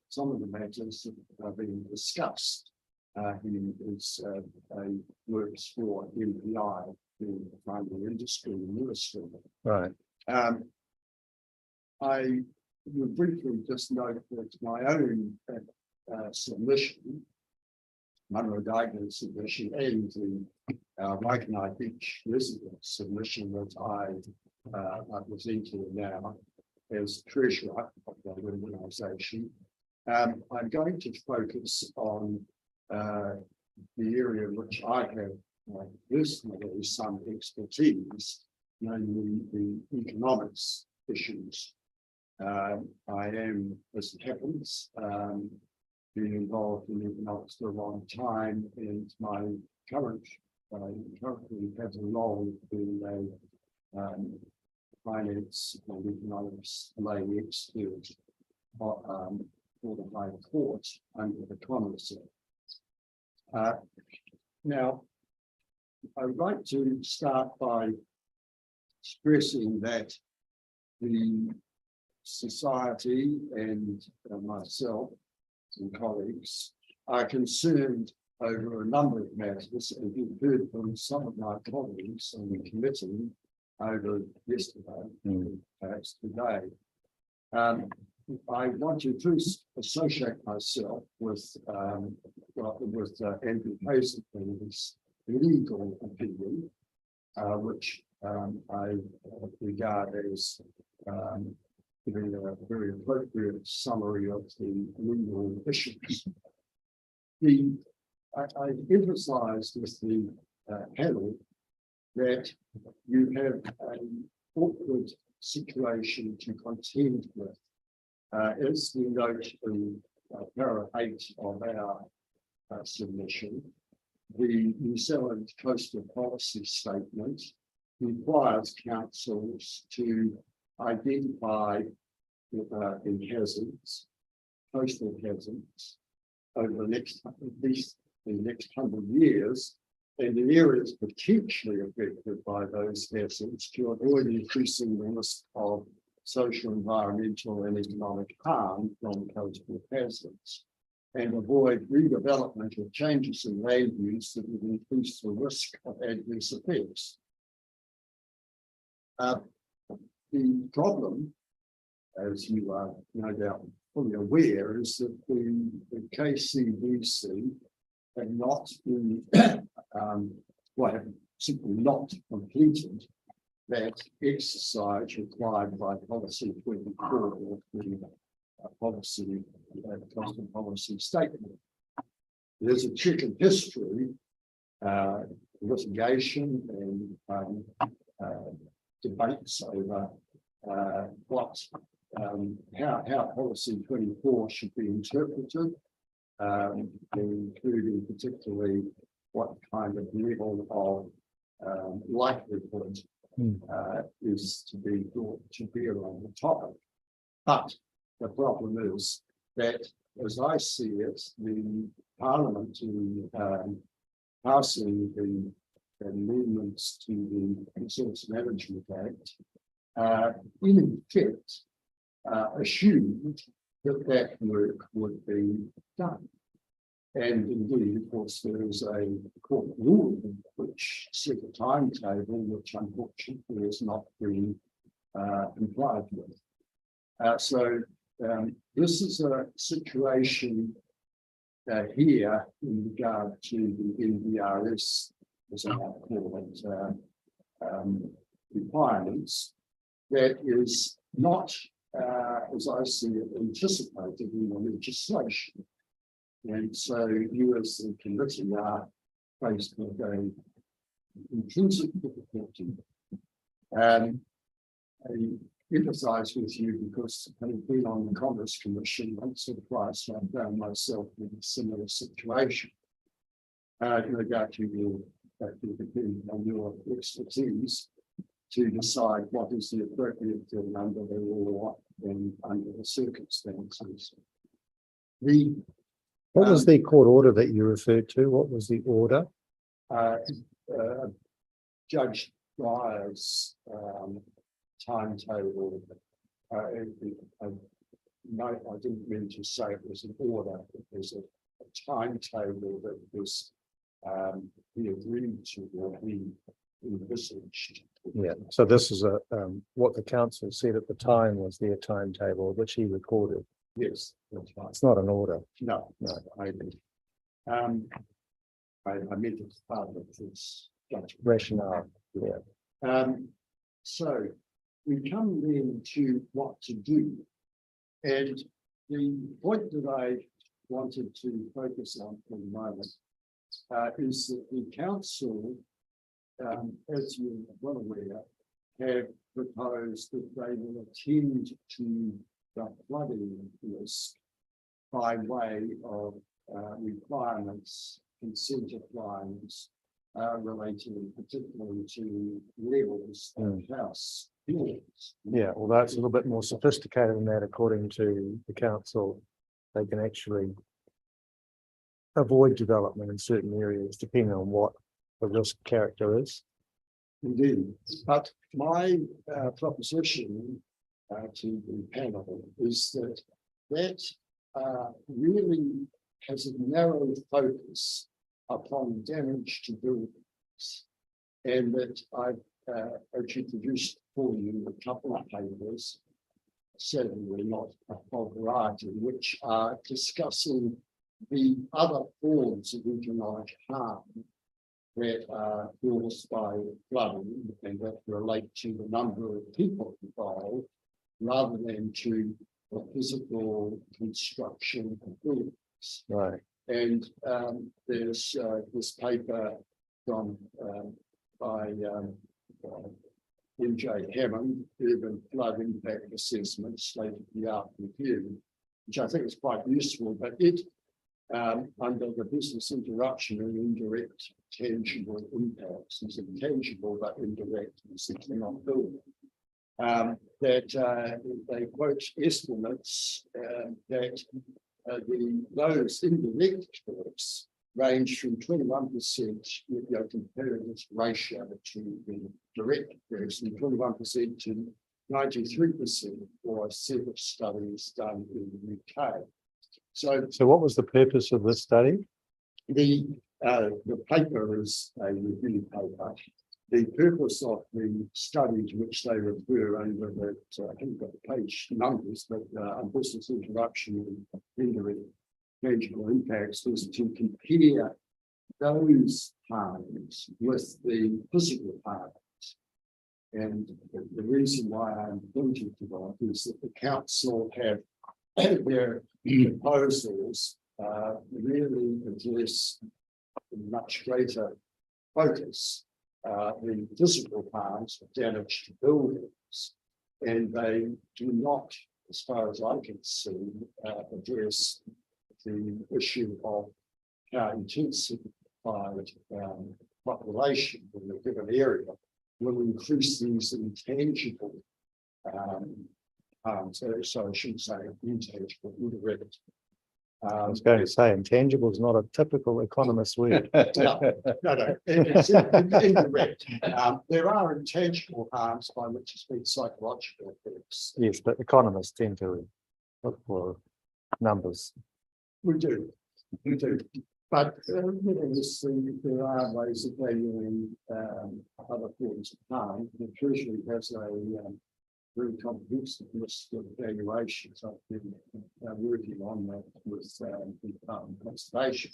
some of the matters that are being discussed. He is works for MPI, the Primary Industry Ministry. Right. I would briefly just note that my own submission, Munro Duignan submission, and the Waikanae Beach Residents submission that I presenting now as treasurer of the organisation. I'm going to focus on the area which I have personally some expertise, namely the economics issues. I am, as it happens, been involved in economics for a long time, and my currently has a role in a finance and economics lay expert for the High Court under the Commerce Act. Now, I would like to start by stressing that the society and myself and colleagues are concerned over a number of matters, and you've heard from some of my colleagues on the committee over yesterday, perhaps today. I want to first associate myself with Andrew Hazelton's legal opinion, which I regard as giving a very appropriate summary of the legal issues. I emphasised with the panel that you have an awkward situation to contend with. As we note in para 8 of our submission, the New Zealand Coastal Policy Statement requires councils to identify in hazards, coastal hazards, over the next, at least the next 100 years, and in areas potentially affected by those hazards to avoid increasing the risk of social, environmental, and economic harm from coastal hazards, and avoid redevelopment or changes in land use that would increase the risk of adverse effects. The problem, as you are no doubt fully aware, is that the KCDC have not been, have simply not completed that exercise required by policy 24 the policy, coastal policy statement. There's a chicken history, litigation, and debates over how policy 24 should be interpreted, including particularly what kind of level of likelihood is to be brought to bear on the topic. But the problem is that, as I see it, the Parliament in passing the amendments to the Resource Management Act, in effect, assumed that work would be done. And indeed, of course, there is a court ruling which set a timetable which unfortunately has not been complied with. So this is a situation here in regard to the NDRS, as I might call it, requirements that is not, as I see it, anticipated in the legislation. And so you as the committee are faced with a intrinsic difficulty. I emphasise with you because having been on the Commerce Commission once or twice, I've found myself in a similar situation. In regard to your depending on your expertise to decide what is the appropriate thing under the law and under the circumstances. What was the court order that you referred to? What was the order? Judge Dyer's timetable. No, I didn't mean to say it was an order. It was a timetable that was he agreed to or he envisaged. Yeah, so this is what the council said at the time was their timetable, which he recorded. Yes, that's right. It's not an order. No, I meant it's part of this judgment. Rationale, yeah. So we come then to what to do. And the point that I wanted to focus on for the moment is that the council, as you're well aware, have proposed that they will attend to the flooding risk by way of requirements, incentive lines relating particularly to levels of house buildings. Yeah, although it's a little bit more sophisticated than that, according to the council, they can actually avoid development in certain areas depending on what the risk character is. Indeed, but my proposition to the panel is that really has a narrow focus upon damage to buildings, and that I've actually produced for you a couple of papers, certainly not a variety, which are discussing the other forms of economic harm that are caused by flooding and that relate to the number of people involved rather than to the physical construction of buildings. Right. And there's this paper from by M.J. Hammond, Urban Flood Impact Assessment, State of the Art Review, which I think is quite useful, but it, under the business interruption and indirect tangible impacts, is intangible but indirect, is not building. That they quote estimates that those indirect effects range from 21%, comparing this ratio to the direct effects, from 21% to 93% for several studies done in the UK. So what was the purpose of this study? the paper is a review paper. The purpose of the study to which they refer under that, I haven't got the page numbers, but on business interruption and indirect tangible impacts was to compare those harms with the physical harms. And the reason why I'm pointing to that is that the council have their proposals really address much greater focus the physical harms of damage to buildings, and they do not, as far as I can see, address the issue of how intensified population in a given area will increase these intangible harms. So I shouldn't say intangible, indirect. I was going to say intangible is not a typical economist word. No, it's indirect. There are intangible harms by which has been psychological effects. Yes, but economists tend to look for numbers. We do. We do. But obviously, there are ways of valuing other forms of harm. The Treasury has a very comprehensive list of valuations. I've been working on that with the Department of Conservation.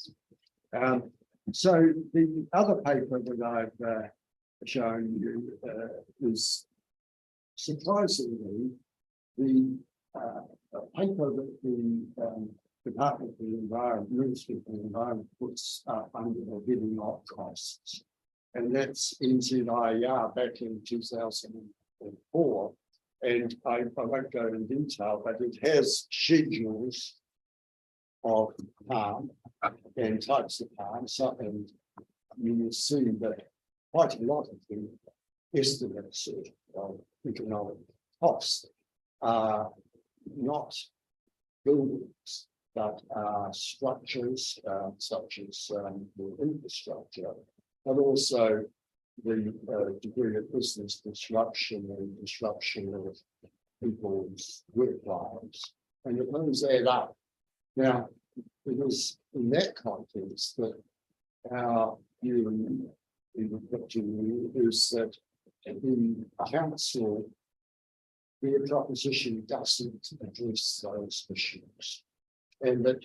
So the other paper that I've shown you is surprisingly the paper that the Department of the Environment, Ministry of the Environment puts under the bidding op costs. And that's NZIER back in 2004. And I won't go in detail, but it has schedules of harm and types of harm. So, and you will see that quite a lot of the estimates of economic costs are not buildings, but structures such as the infrastructure, but also the degree of business disruption and disruption of people's work lives. And it those add up. Now, it was in that context that our view is that the council, their proposition doesn't address those issues. And that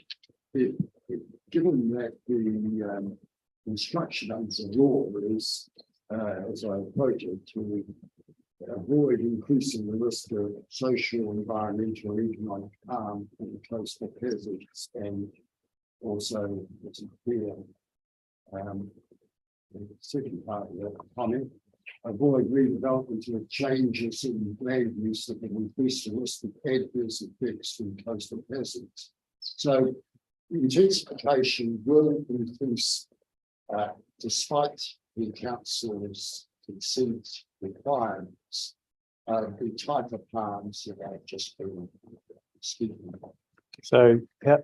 given that the instruction under the law is, as I quoted, to avoid increasing the risk of social, environmental, and economic harm in coastal hazards, and also, it's clear, the second part of the comment, avoid redevelopment of changes in land use that can increase the risk of adverse effects from coastal hazards. So intensification will increase, despite the council's consent requirements, the type of harms that I've just been speaking about. So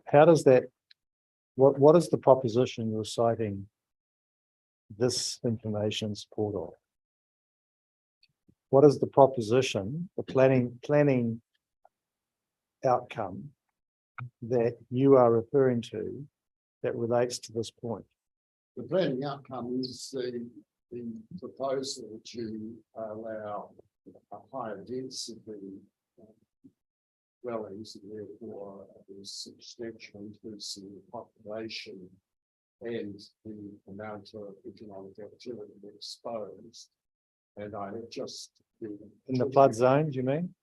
how does that, what is the proposition you're citing this information support of? What is the proposition, the planning outcome that you are referring to that relates to this point? The planning outcome is the proposal to allow a higher density dwellings, and therefore a substantial increase in the population and the amount of economic activity exposed. And I have just been In the flood zones, you mean?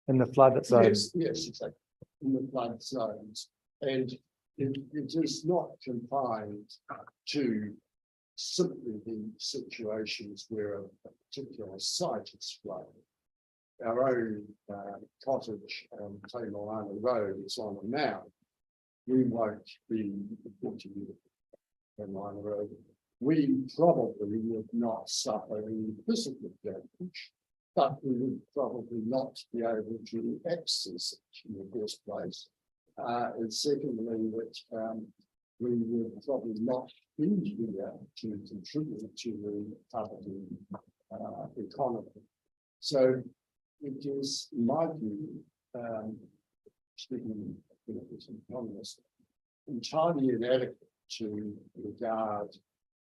In the flood zones? Yes, exactly. In the flood zones. And it is not confined to simply the situations where a particular site is flooded. Our own cottage on Tamalana Road is on a mound. We won't be putting Tamalana Road. We probably would not suffer any physical damage, but we would probably not be able to access it in the first place. And secondly, that we would probably not be here to contribute to the public economy. So it is, in my view, speaking as an economist, entirely inadequate to regard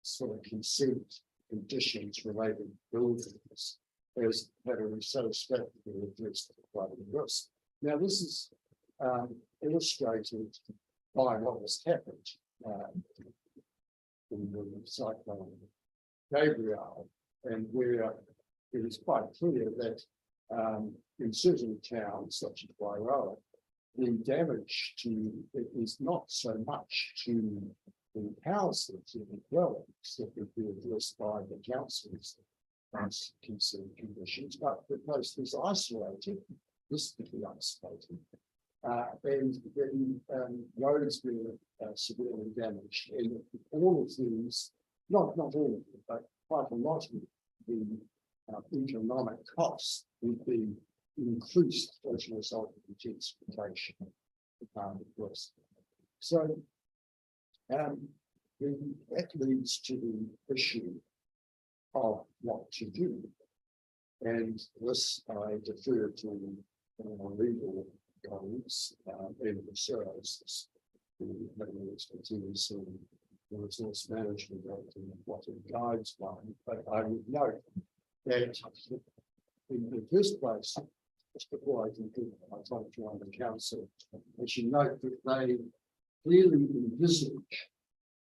sort of consent conditions related to buildings as having satisfactorily addressed the flooding risk. Now, this is illustrated by what has happened in the cyclone Gabriel, and where it is quite clear that in certain towns such as Wairoa, the damage to it is not so much to the houses and the dwellings that would be addressed by the council's consent conditions, but the place is isolated, physically isolated, and then roads were severely damaged, and all of these, not all of them, but quite a lot of the economic costs would be increased as a result of intensification of risk. So that leads to the issue of what to do. And this I defer to legal colleagues and researchers. the expertise and the resource management and what it guides by. But I would note that in the first place, just before I can give my time to join the council, I should note that they clearly envisage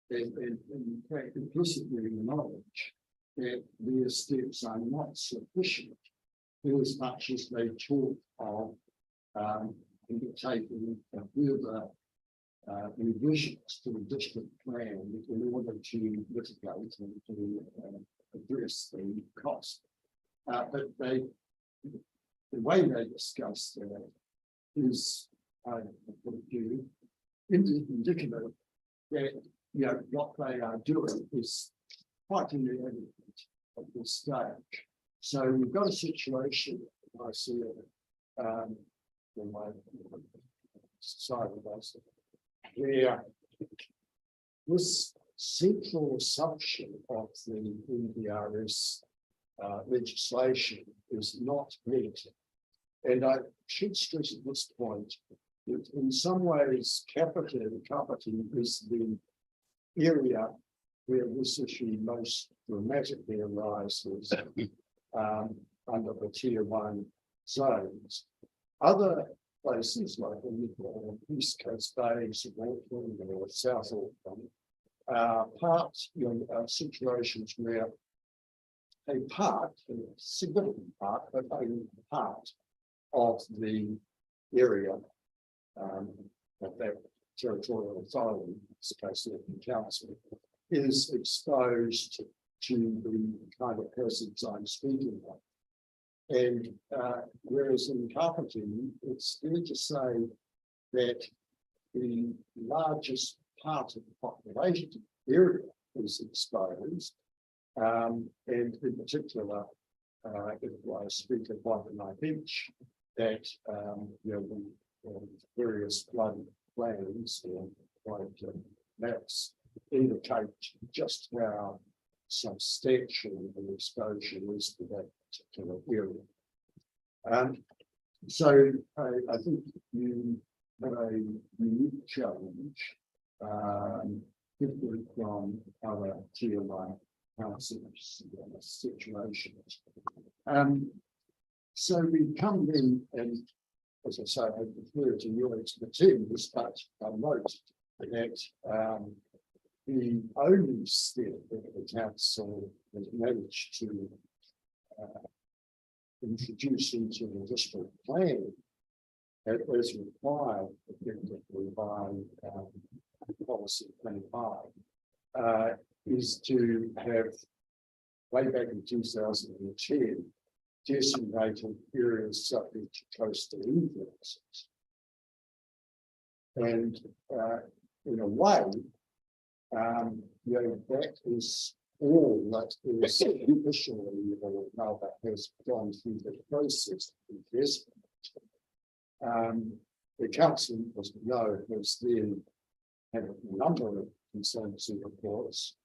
and in fact implicitly acknowledge that their steps are not sufficient as much as they talk of undertaking further revisions to the district plan in order to mitigate and to address the cost. But the way they discuss that is, indicative that what they are doing is quite inadequate at this stage. So we've got a situation, I see it in my society, where this central assumption of the NDRS legislation is not met. And I should stress at this point that in some ways, Capita is the area where this issue most dramatically arises under the tier 1 zones. Other places like East Coast Bay, Auckland, or South Auckland are situations where a part, a significant part, but only part of the area of that territorial authority, in this case, the council, is exposed to the kind of persons I'm speaking of. And whereas in carpentry, it's fair to say that the largest part of the population area is exposed, and in particular, if I speak of Waikanae Beach, that the various flood plans or maps indicate just how substantial the exposure is to that particular area. So I think you have a unique challenge, different from other tier 1 councils situations. So we come in, and as I say, I refer to your expertise, but I note that the only step that the council has managed to introduce into the district plan as required effectively by policy 25 is to have, way back in 2010, designated areas subject to coastal influences. And in a way, that is all that is officially or now that has gone through the process of investment. The council, as we know, has then had a number of consultancy reports.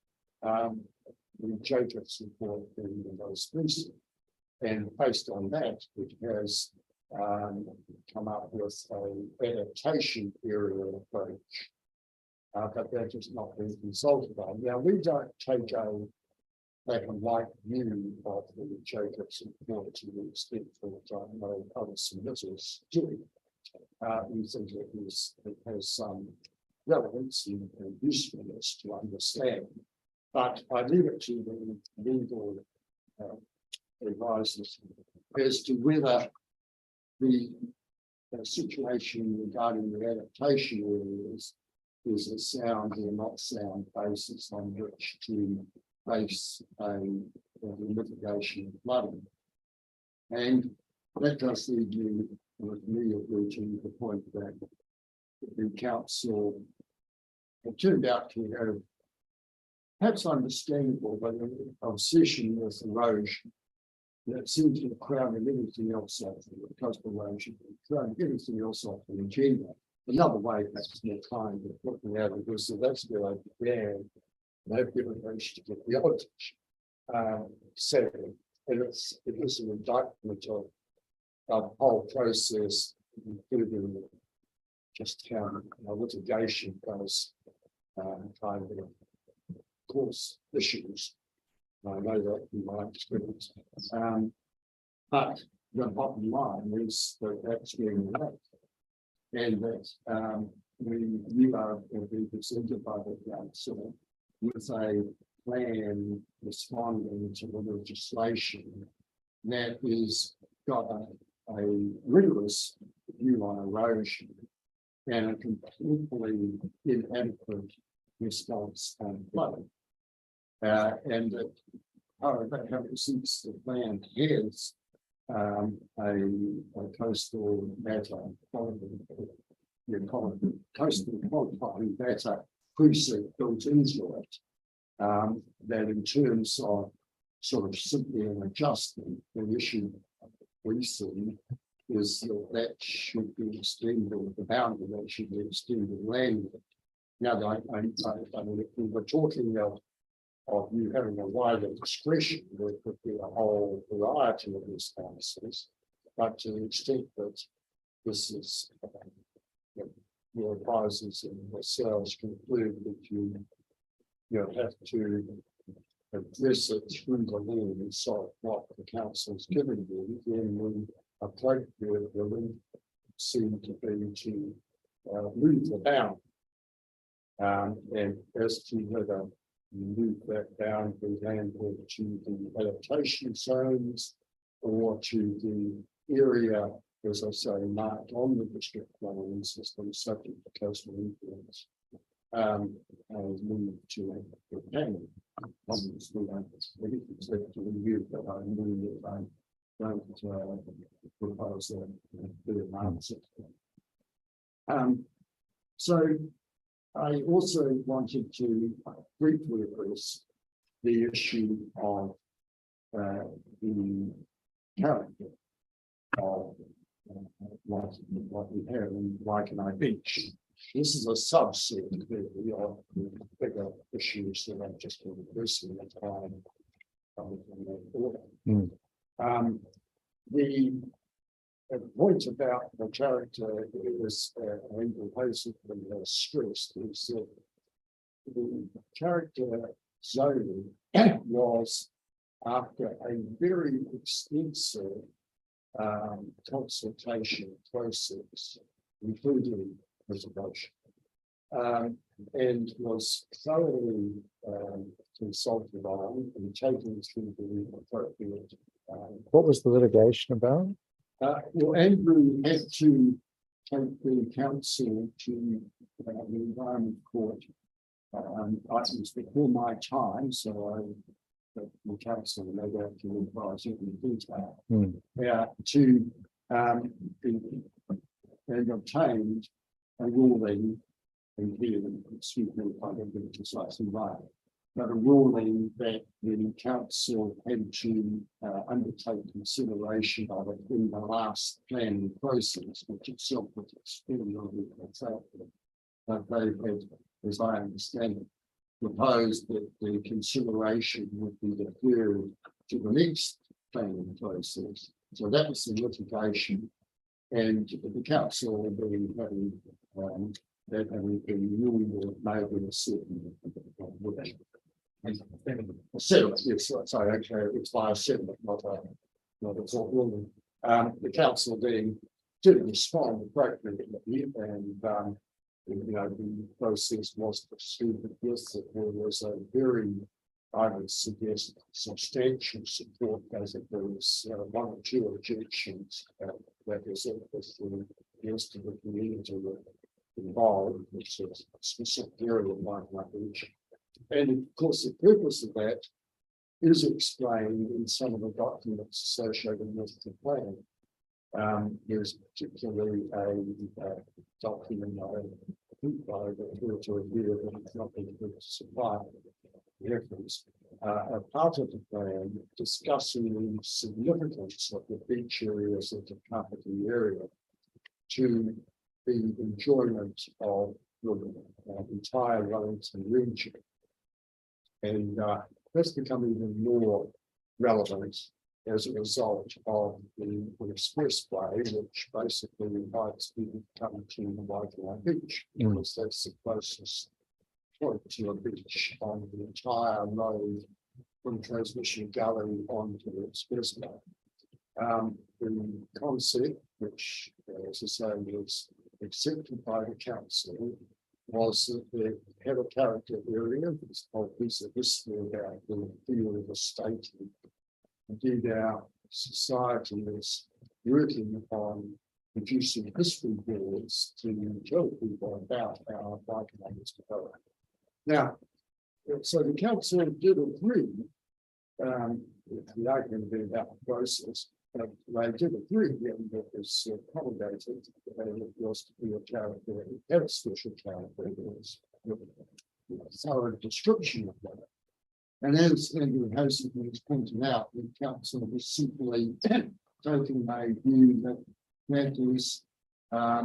The Jacobs report being the most recent. And based on that, it has come up with an adaptation area approach. But that has not been consulted on. Now, we don't take a black and white view of the Jacobs report to the extent that I know other submitters do. We think it has some relevance and usefulness to understand. But I leave it to the legal advisors as to whether the situation regarding the adaptation areas is a sound or not sound basis on which to base a mitigation of flooding. And that does lead you with me reaching the point that the council have turned out to have perhaps understandable, but an obsession with erosion that seems to crown everything else off the coastal erosion, crown everything else off the agenda. Another way that's more kind of looking at it is that that's where they began. They've given much to get the audit setting, and it is an indictment of the whole process, including just how litigation goes, kind of cause issues. I know that in my experience. But the bottom line is that that's being right. And that we are being presented by the council with a plan responding to the legislation that is got a rigorous view on erosion and a completely inadequate response on flooding. And that, since the plan has a coastal matter, coastal qualifying matter precinct built into it, that in terms of sort of simply an adjustment, the issue we see is that should be extended, the boundary that should be extended land. Now, I mean, if we were talking of you having a wider discretion, there could be a whole variety of responses, but to the extent that this is your advisors and yourselves conclude that you have to address it through the lens of what the council's given you, then the appropriate relief seem to be to move the bound. And as to whether you move that boundary landward to the adaptation zones or to the area, as I say, marked on the district planning system subject to coastal influence, and move to a panel. Obviously, I expect to review, but I knew that I don't propose the answer. So I also wanted to briefly address the issue of the character of what we have in Waikanae Beach. This is a subset of the bigger issues that I've just been addressing at the time. The point about the character is basically stressed is that the character zoning was after a very extensive consultation process, including preservation, and was thoroughly consulted on and taken through the appropriate. What was the litigation about? Well, Andrew had to take the council to the Environment Court. I was before my time, so the council no doubt to advise you in detail. To and obtained a ruling, and here, excuse me if I don't get it precisely right, but a ruling that the council had to undertake consideration of it in the last planning process, which itself was extremely protracted. But they had, as I understand it, proposed that the consideration would be deferred to the next planning process. So that was the litigation, and the council had been having that having been ruling or made in a certain way. Settlement, yes, sorry, okay, it's by a settlement, not a sort ruling. The council then did respond appropriately, and the process was pursued. Yes, that there was a very, I would suggest, substantial support, as if there was one or two objections that was the rest of the community were involved, which is a specific area of my region. And of course, the purpose of that is explained in some of the documents associated with the plan. There's particularly a document I think I refer to here, but it's not been able to supply reference. A part of the plan discussing the significance of the beach areas of the Kapiti area to the enjoyment of the entire Wellington region. And that's become even more relevant as a result of the expressway, which basically invites people to come to Waikanae Beach, because that's the closest point to a beach on the entire road from Transmission Gully onto the expressway. The concept, which, as I say, was accepted by the council, was that they had a character area. This whole piece of history about the field of the state. Indeed, our society is working on producing history boards to tell people about our Waikanae is developed. Now, so the council did agree, the argument being about the process, but they did agree that it was accommodated, that it was to be a character, had a special character, it was thorough description of that. And as Andrew Hosey was pointing out, the council was simply taking a view that that is a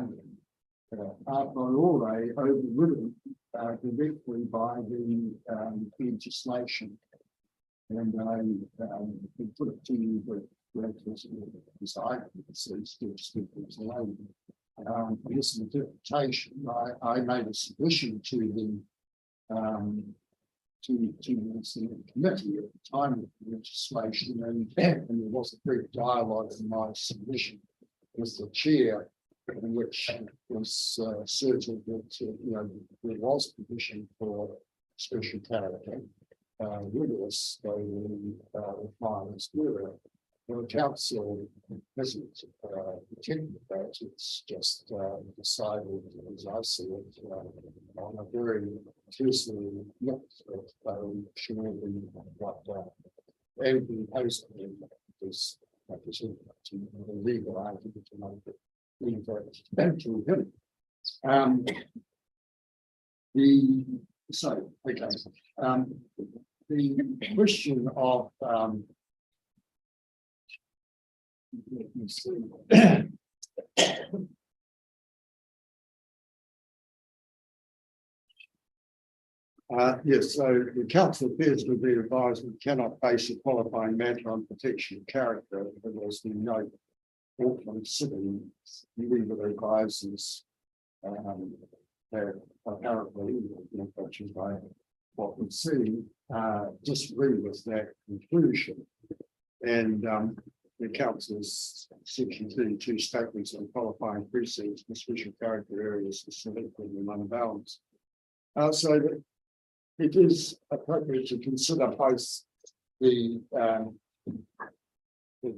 priori overridden directly by the legislation. And I put it to you that this interpretation, I made a submission to the committee at the time of the legislation, and there was a brief dialogue in my submission with the chair, in which was certain that there was permission for special character, rigorous though the requirements were. The council hasn't intended that, it's just decided, as I see it, on a very carefully looked at surely what Andrew Hosey is representing to the legal argument to make it legal to him. The question of let me see. Yes, so the council appears to be advised we cannot base a qualifying matter on protection of character, because the note Auckland City legal advisors that apparently, which is by what we see, disagree with that conclusion. And the council's section 32 statements on qualifying precincts for special character areas are selected and unbalanced. So that it is appropriate to consider both the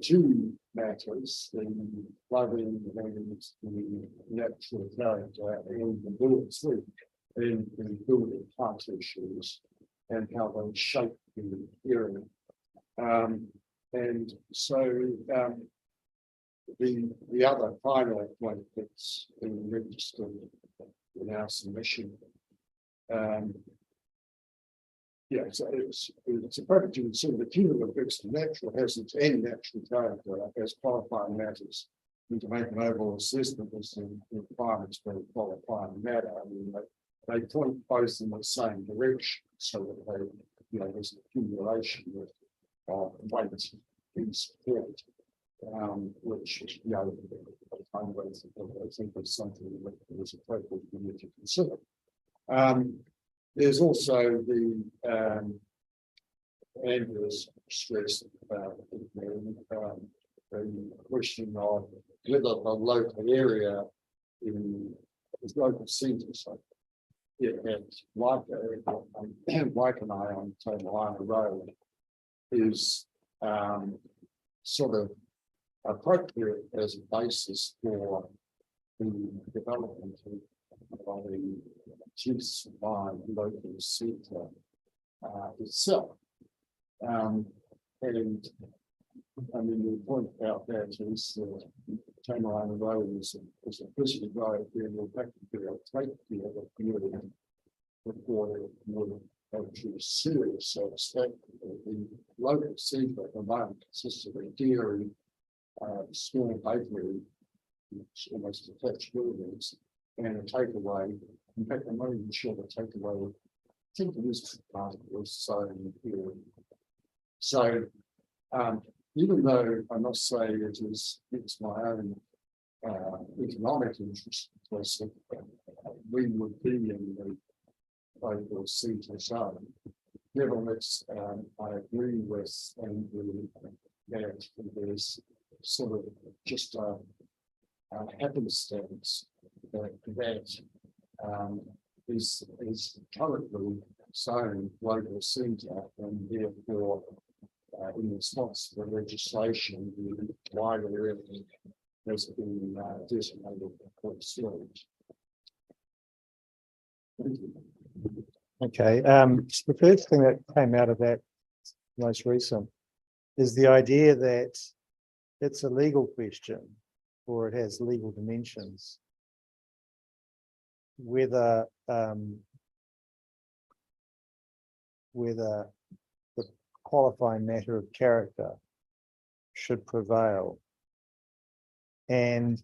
two matters, the flooding and the natural character and the bullets and the building plant issues and how they shape the area. And so the other final point that's been registered in our submission, so it's appropriate to consider the cumulative effects of natural hazards and natural character as qualifying matters, and to make an overall assessment as to the requirements for a qualifying matter. I mean, they point both in the same direction, so that they, there's an accumulation of weight in support, which I think is something that is appropriate for you to consider. There's also the Andrew's stress about the question of whether the local area in the local centres, like Waikanae on Todd Road, is sort of appropriate as a basis for the development of the chief's local centre itself. And I mean, the point about that is that Tamarana Road is a busy road, and we'll have to be able to take the other community before it would go to serious. So the local centre at the moment consists of a dairy, small bakery, almost attached buildings, and a takeaway. In fact, I'm not even sure the takeaway, I think it is part of the so here. So even though I must say it's my own economic interest, because we would be in the local seat zone. Nevertheless, I agree with Andrew that there's sort of just a happenstance that is currently zoned local centre, and therefore in response to the legislation, the wider area has been designated for storage. Thank you. Okay, the first thing that came out of that most recent is the idea that it's a legal question, or it has legal dimensions. Whether the qualifying matter of character should prevail. And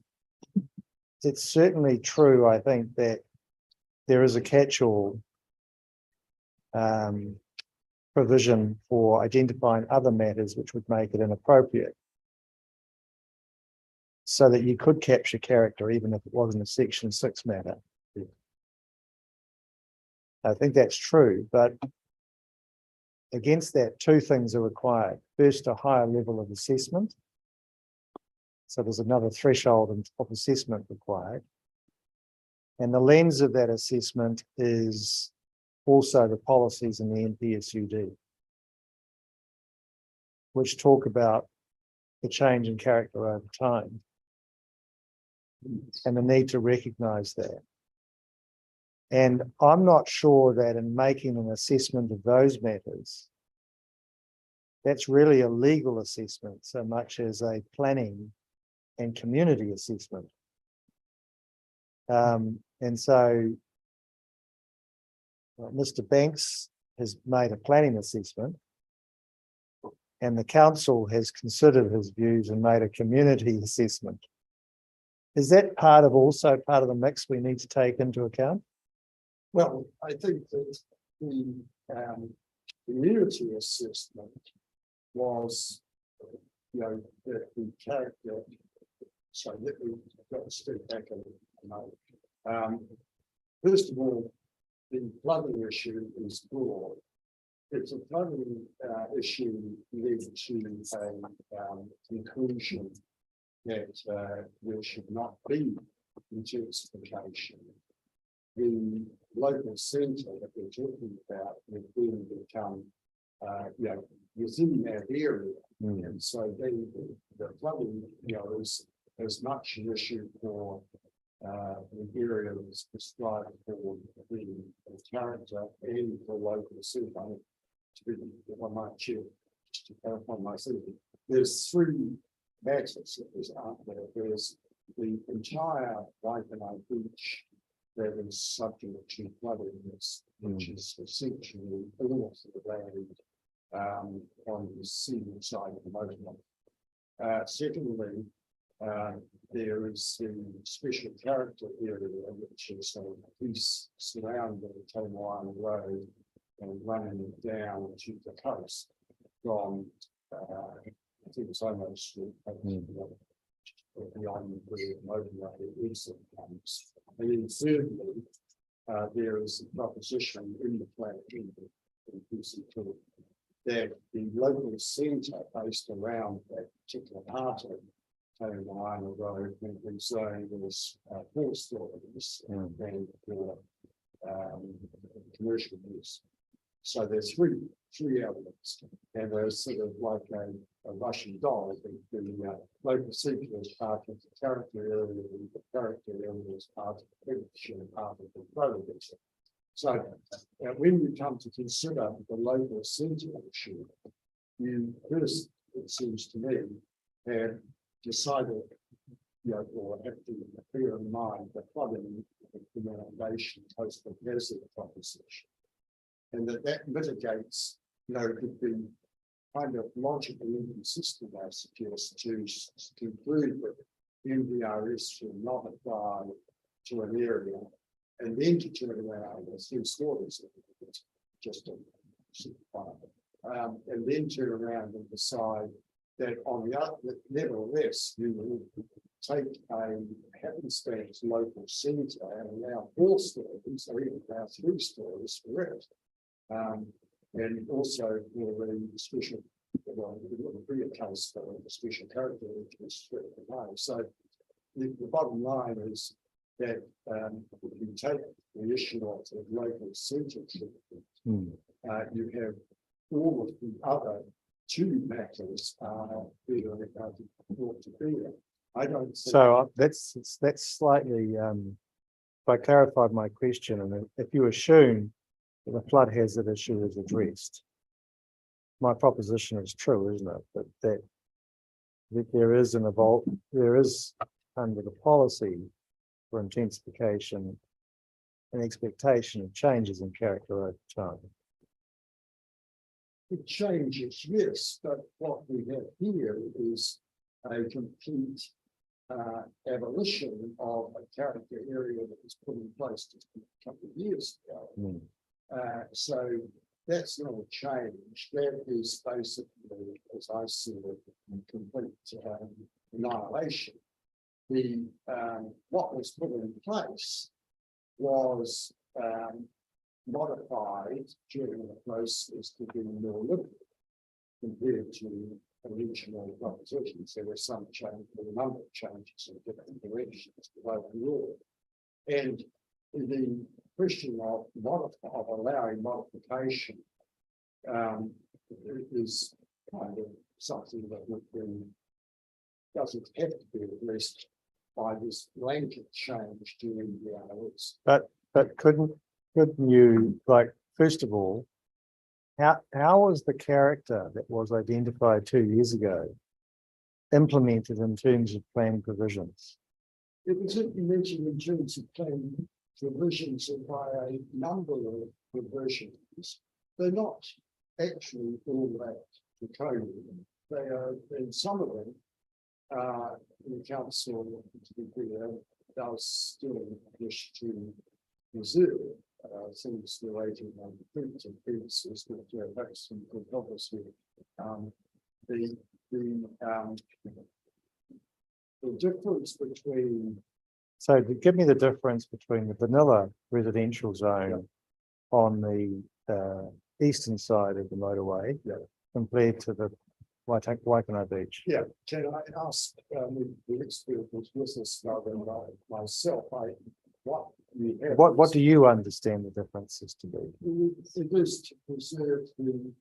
it's certainly true, I think, that there is a catch-all provision for identifying other matters which would make it inappropriate, so that you could capture character even if it wasn't a Section 6 matter. I think that's true, but against that, two things are required. First, a higher level of assessment. So there's another threshold of assessment required. And the lens of that assessment is also the policies in the NPSUD, which talk about the change in character over time and the need to recognise that. And I'm not sure that in making an assessment of those matters, that's really a legal assessment so much as a planning and community assessment. And so Mr. Banks has made a planning assessment, and the council has considered his views and made a community assessment. Is that also part of the mix we need to take into account? Well, I think that the community assessment was, that the character. So let me got to step back a minute. First of all, the flooding issue is broad. It's a flooding issue led to a conclusion that there should not be intensification. The local centre that we're talking about will then become, within that area. And so the flooding, is as much an issue for the area that's prescribed for the character and for local centre. To be, if I might share, just to clarify myself, there's three matters that is out there. There's the entire Waikanae beach that is subject to flooding, which is essentially all of the land on the sea side of the motorway. Secondly, there is the special character area, which is a piece surrounding Tomoana Road and running down to the coast from, I think it's almost beyond where the motorway exit comes. And then thirdly, there is a proposition in the plan in PC2 that the local centre based around that particular part of Tomoana Road can be zoned as 4 stories and for commercial use. So there's three elements, and there's sort of like a Russian doll. The local centre is part of the character area, and the character area is part of the beach and part of the flow issue. So when you come to consider the local centre issue, you first, it seems to me, have decided, or have to bear in mind the flooding and inundation coastal hazard proposition. And that mitigates, could be kind of logically inconsistent, I suggest, to conclude that MVRS should not apply to an area and then to turn around and 3 stories, just to simplify, and then turn around and decide that on the other, nevertheless, you will take a happenstance local centre and allow 4 stories, or even allow 3 stories for it. And also for the special, well, it wouldn't be a case for the special character, which was straight away. So the bottom line is that if you take the issue of the local centre treatment, you have all of the other 2 matters better brought to bear. I don't think So that's slightly, if I clarified my question, and if you assume that the flood hazard issue is addressed, my proposition is true, isn't it? That there is under the policy for intensification an expectation of changes in character over time. it changes, yes, but what we have here is a complete abolition of a character area that was put in place just a couple of years ago. So that's not a change. That is basically, as I see it, complete annihilation. The what was put in place was modified during the process to be more liberal compared to original propositions. There was some change, a number of changes in different directions overall. And the question of allowing modification is kind of something that would be, doesn't have to be addressed by this blanket change during the hours. But couldn't you, like, first of all, how was the character that was identified 2 years ago implemented in terms of plan provisions? It was implemented in terms of plan provisions by a number of provisions. They're not actually all that draconian. They are, and some of them, the council, to be clear, does still wish to reserve things relating to defence and fences, which that's some good obviously. The difference between. So give me the difference between the vanilla residential zone on the eastern side of the motorway compared to the Waikanae Beach. Yeah, can I ask the expert who's with us now than myself? What do you understand the differences to be? It is to preserve the.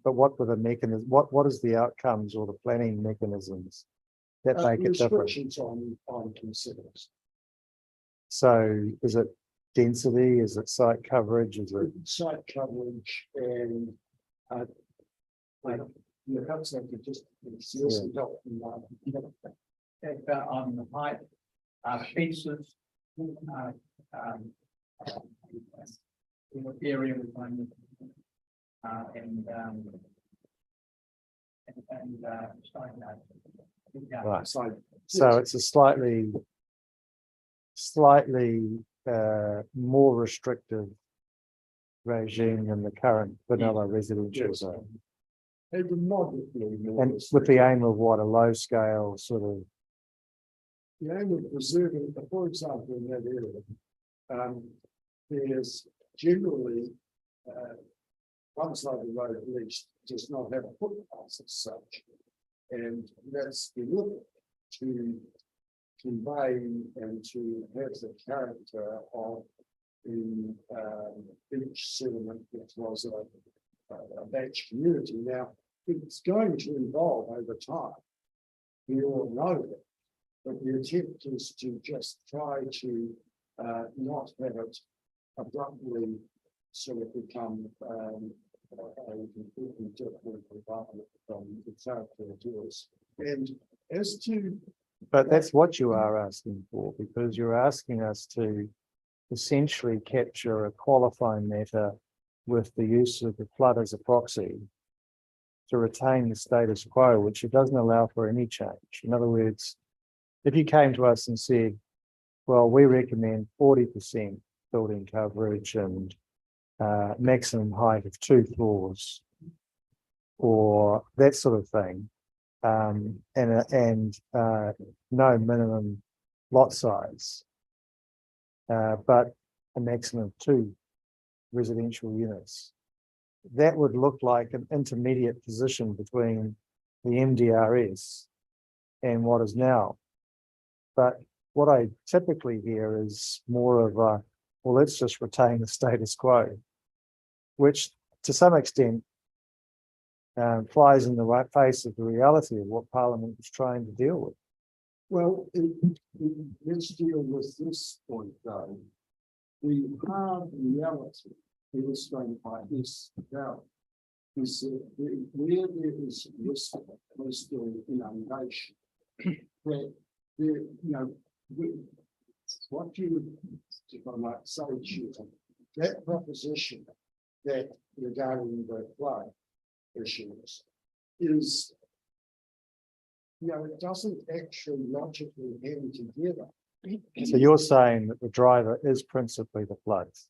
But what were the mechanisms? What is the outcomes or the planning mechanisms that make it different? Restrictions on considers. So is it density? Is it site coverage? Is it Site coverage and perhaps I could just seriously help On the height, fences, area with one, right? So it's a slightly more restrictive regime than the current vanilla residential zone. and moderately more. And with the aim of what, a low scale sort of. The aim of preserving, for example, in that area, there's generally one side of the road at least does not have footpaths as such, and that's deliberate to convey and to have the character of the beach settlement, which was a batch community. Now, it's going to evolve over time. We all know that. But the attempt is to just try to not have it abruptly sort of become a completely different environment from the character it is. And as to. But that's what you are asking for, because you're asking us to essentially capture a qualifying matter with the use of the flood as a proxy to retain the status quo, which it doesn't allow for any change. In other words, if you came to us and said, well, we recommend 40% building coverage and maximum height of 2 floors, or that sort of thing, no minimum lot size. But a maximum of 2 residential units. That would look like an intermediate position between the MDRS and what is now. But what I typically hear is more of a, well, let's just retain the status quo, which to some extent flies in the right face of the reality of what Parliament is trying to deal with. Well, let's deal with this point though. The hard reality illustrated by this now is that where there is risk of coastal inundation, that there, you know, what you, if I might say, that proposition that regarding the flood issues is, you know, it doesn't actually logically hang together. So you're saying that the driver is principally the floods?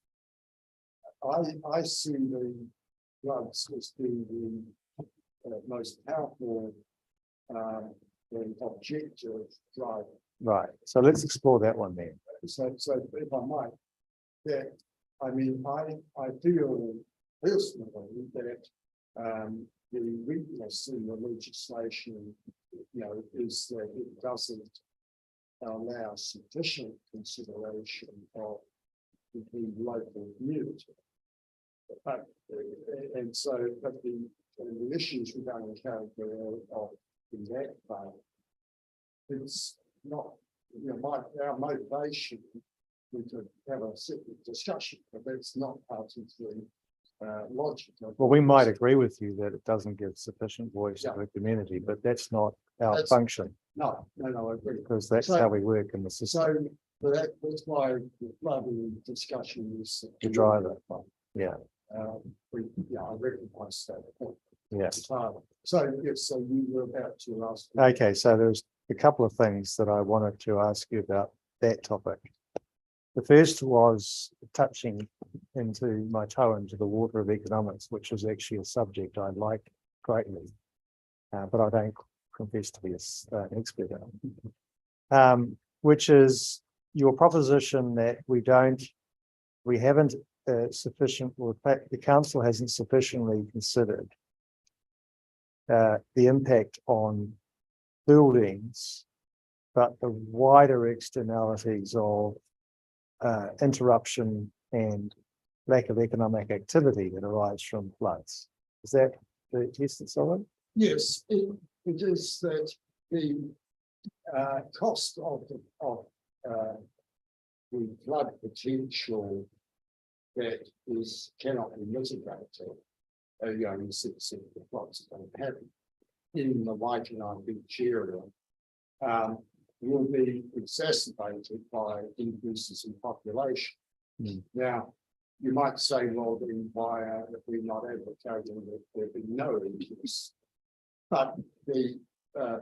I see the floods as being the most powerful and objective driver. Right. So let's explore that one then. So if I might, that, I mean, I feel personally that the weakness in the legislation, you know, is that it doesn't allow sufficient consideration of the local community. But the issues we don't encounter of in that part, it's not, you know, our motivation, we could have a separate discussion, but that's not part of the logic. Well, we might agree with you that it doesn't give sufficient voice to the community, but that's not our function. No, I agree. Because that's how we work in the system. So that's why the flooding discussion is The driver. Yeah. I recognise that point. Yeah. So yes, so you were about to ask. Okay, so there's a couple of things that I wanted to ask you about that topic. The first was touching into my toe into the water of economics, which is actually a subject I like greatly, but I don't confess to be an expert in, which is your proposition that we haven't sufficient, or in fact, the council hasn't sufficiently considered the impact on buildings, but the wider externalities of interruption and lack of economic activity that arise from floods. Is that the essence of it? Yes, it is that the cost of the flood potential that cannot be mitigated. You know, in 6 of the floods that have happened in the Waikanae beach area will be exacerbated by increases in population. Now, you might say, well, then why are we not advocating that there be no increase? But the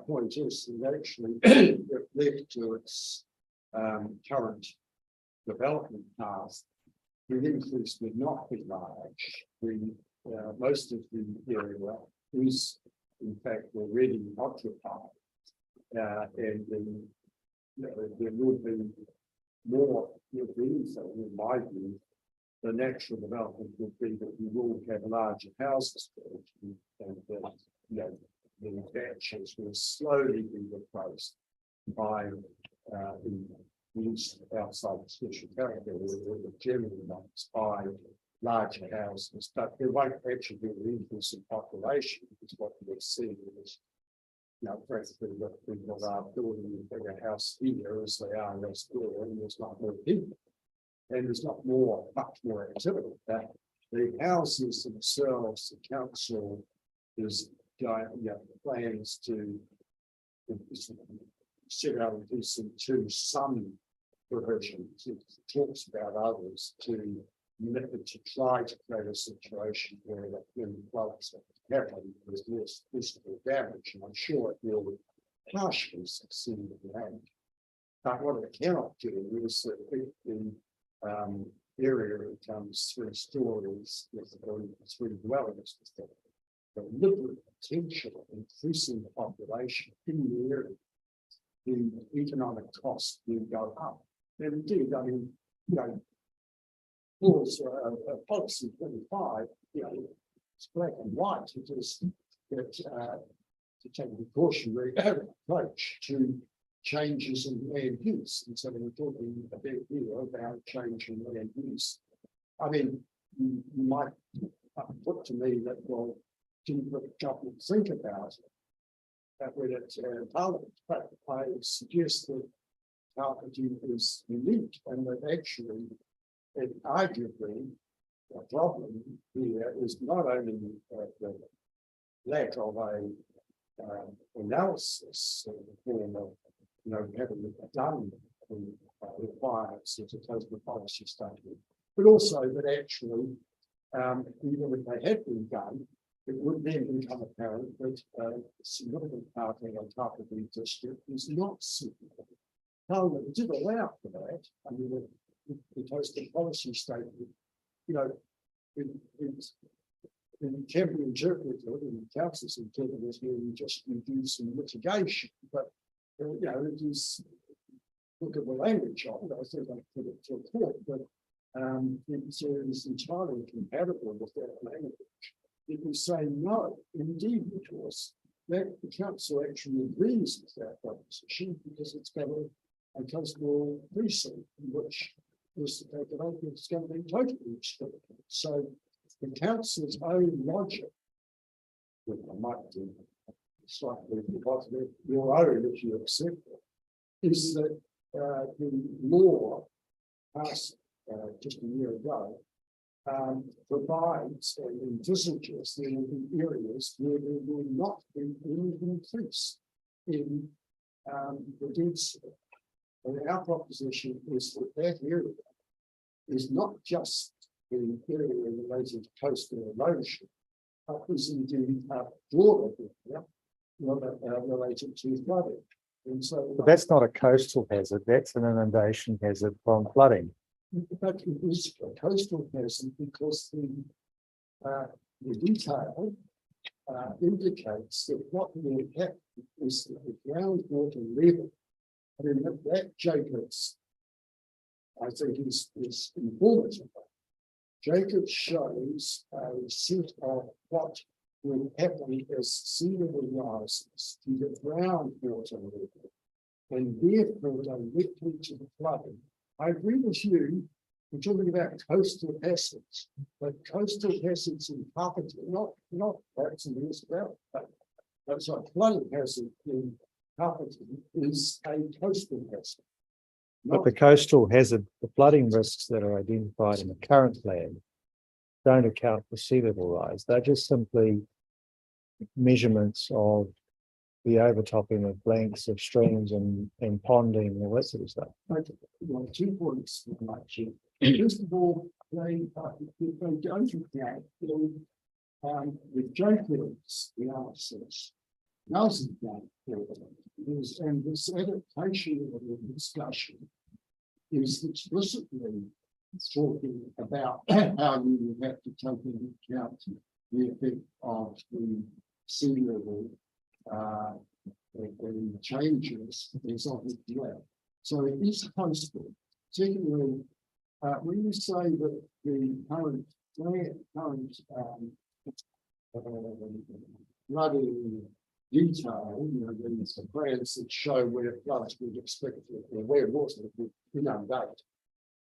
point is that actually if left to its current development path, the increase would not be large. Most of the area is in fact already occupied, and there will be more, if anything, in my view, the natural development would be that we will have larger houses built, and the thatches will slowly be replaced by use outside the special character or the general ones by larger houses, but there won't actually be an increase in population, because what we're seeing is, practically that people are building a bigger house here as they are next door, and there's not more people. And there's not much more activity. The houses themselves, the council is plans to set out and do some provisions. It talks about others to try to create a situation where when floods happen, there's less physical damage, and I'm sure it will partially succeed in that. But what it cannot do is that if the area becomes 3 stories with 3 dwellings, deliberate intention of increasing the population in the area, the economic costs will go up. And indeed, I mean, you know, laws, policy 25, you know, it's black and white. It is that to take a precautionary approach to changes in land use. And so we're talking a bit here about change in land use. I mean, you might put to me that, well, didn't the government think about that when it's Parliament? But I suggest that carpeting is unique and that actually, it arguably, the problem here is not only the lack of a analysis in the form of, you know, having done the requirements of the coastal policy statement, but also that actually, even if they had been done, it would then become apparent that a significant part of the carpeting district is not suitable. Parliament did allow for that. I mean, the coastal policy statement, you know, it can be interpreted, and the council's interpreted as being just reducing litigation, but you know, it is, look at the language of it. I think I put it to a court, but it is entirely compatible with that language. It was saying no, indeed, because that the council actually agrees with that proposition because it's got a coastal precinct which is it's going to be totally restricted. So the council's own logic, which I might do slightly positive, your own if you accept it, is that the law passed just a year ago provides and envisages there will be areas where there will not be any increase in the density. And our proposition is that that area is not just the area related to coastal erosion, but is indeed a broader area related to flooding. And so, But that's not a coastal hazard, that's an inundation hazard from flooding. but it is a coastal hazard because the detail indicates that what will happen is that the groundwater level, I mean, that Jacobs, I think, is informative. Jacobs shows a set of what will happen as sea level rises to the groundwater level, and therefore directly to the flooding. I agree with you. We're talking about coastal hazards, but coastal hazards in carpenter, not perhaps in this well, but that's a flooding hazard in carpenter is a coastal hazard. But the coastal hazard, the flooding risks that are identified in the current plan don't account for sea level rise. They're just simply measurements of the overtopping of banks of streams and ponding and all that sort of stuff. Okay, well, 2 points. First of all, they go to that with Jacobs, the analysis. Nelson is, and this adaptation of the discussion is explicitly talking about how you have to take into account the effect of the sea level and changes is on the well. So it is coastal. Secondly, when you say that the current flooding detail, you know, there's the plans that show where floods would expect or where water would inundate,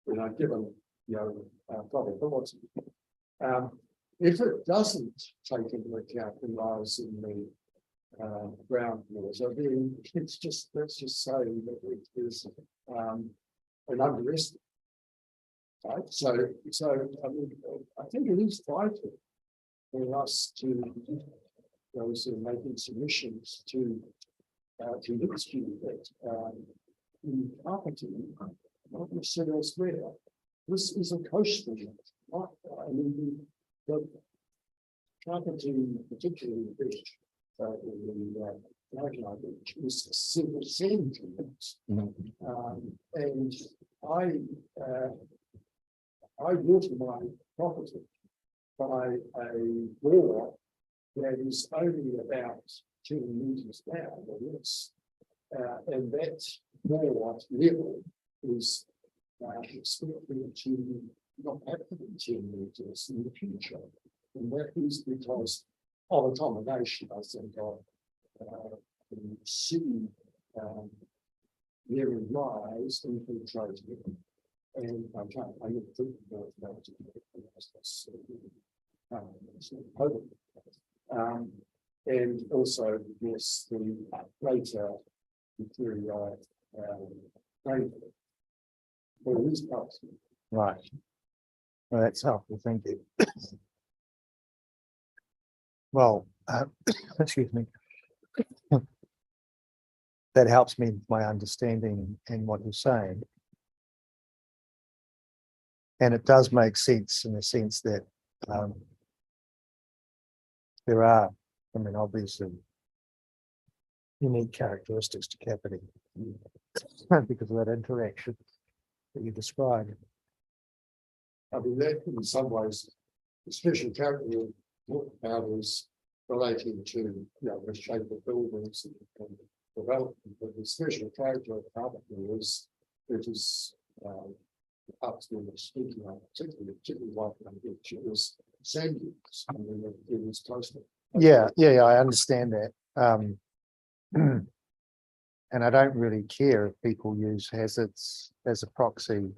you know, given, you know, probability. If it doesn't take into account the rise in the groundwater, then it's just, let's just say that it is an underestimate. Right? So I mean, I think it is vital for us to, those who are making submissions to convince you that in carpeting, not necessarily elsewhere, this is a coastal. I mean, the carpeting, particularly the beach, in the Waikanae beach, is simple sand dunes. And I water my property by a bore that is only about 10 metres down, or less. And that more level is expected to not happen in 10 metres in the future. And that is because of a combination, I think, of the sea level rise infiltrating. And I don't think about that. And also, yes, the later material rainfall. For these parts. Right. Well, that's helpful, thank you. Well, excuse me. That helps me with my understanding and what you're saying. And it does make sense in the sense that there are, I mean, obviously, unique characteristics to Kapiti because of that interaction that you described. I mean, that in some ways, the special character we're talking about is relating to, the shape of buildings and development, but the special character of Kapiti is, it is, perhaps we were speaking of, particularly Waikanae Beach, it was sand dunes. I mean, it was close to. Yeah, I understand that. And I don't really care if people use hazards as a proxy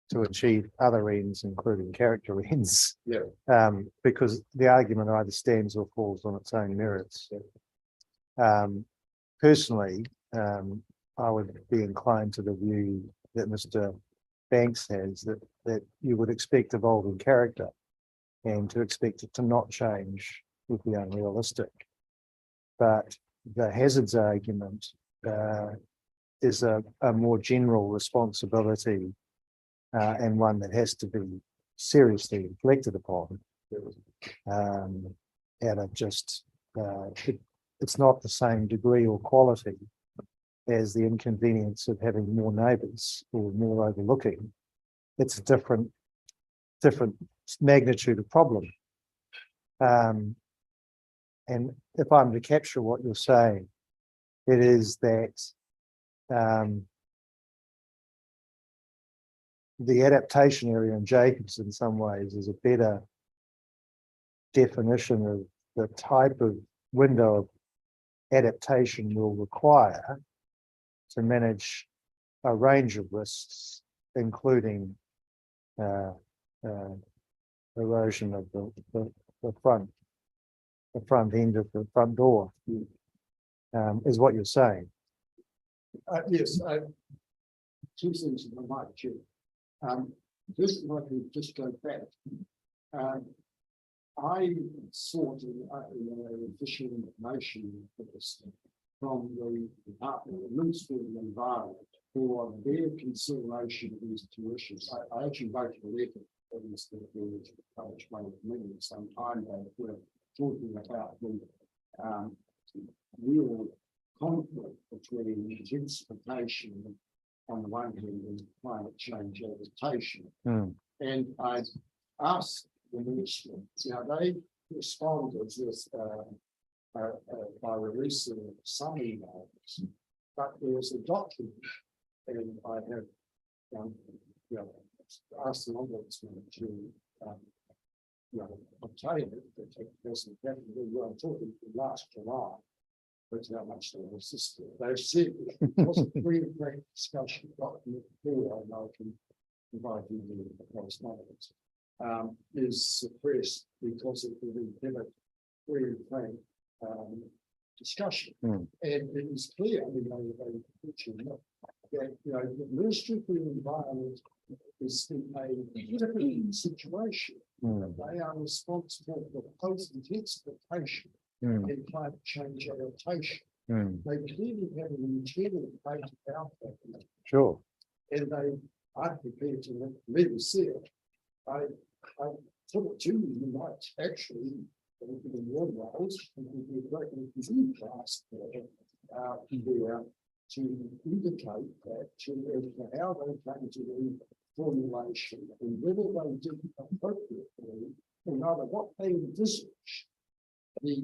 to achieve other ends, including character ends. Yeah. Because the argument either stands or falls on its own merits. Personally, I would be inclined to the view that Mr. Banks has, that you would expect evolving character, and to expect it to not change would be unrealistic. But the hazards argument is a more general responsibility and one that has to be seriously reflected upon. And it just, it's not the same degree or quality as the inconvenience of having more neighbours or more overlooking. It's a different magnitude of problem. And if I'm to capture what you're saying, it is that the adaptation area in Jacobs in some ways is a better definition of the type of window of adaptation will require to manage a range of risks, including erosion of the front end of the front door, is what you're saying. Yes, two things in my mind, Chair. Just let me just go back. I sought official information for this from the Department of Ministry of the Environment for their consideration of these two issues. I actually wrote a letter that was published by the meeting some time ago. We're talking about the real conflict between intensification on the one hand and climate change adaptation. And I asked the ministry, they responded with by releasing some emails, but there's a document, and I have asked the ombudsman to obtain it, but it doesn't happen. We were talking last July. That's how much they resisted. They've said it wasn't a free and frank discussion document before, and I can provide you with the correspondence, is suppressed because it will be given free and frank discussion. And it is clear, that the Ministry for the Environment is in a different situation. They are responsible for post-intensification and climate change adaptation. They clearly have an internal debate about that. Sure. And I'm prepared to let me see it. I thought too, you might actually, in your roles, be greatly confused to ask there to indicate that to how they came to the formulation and whether they did appropriately, or rather what they envisaged the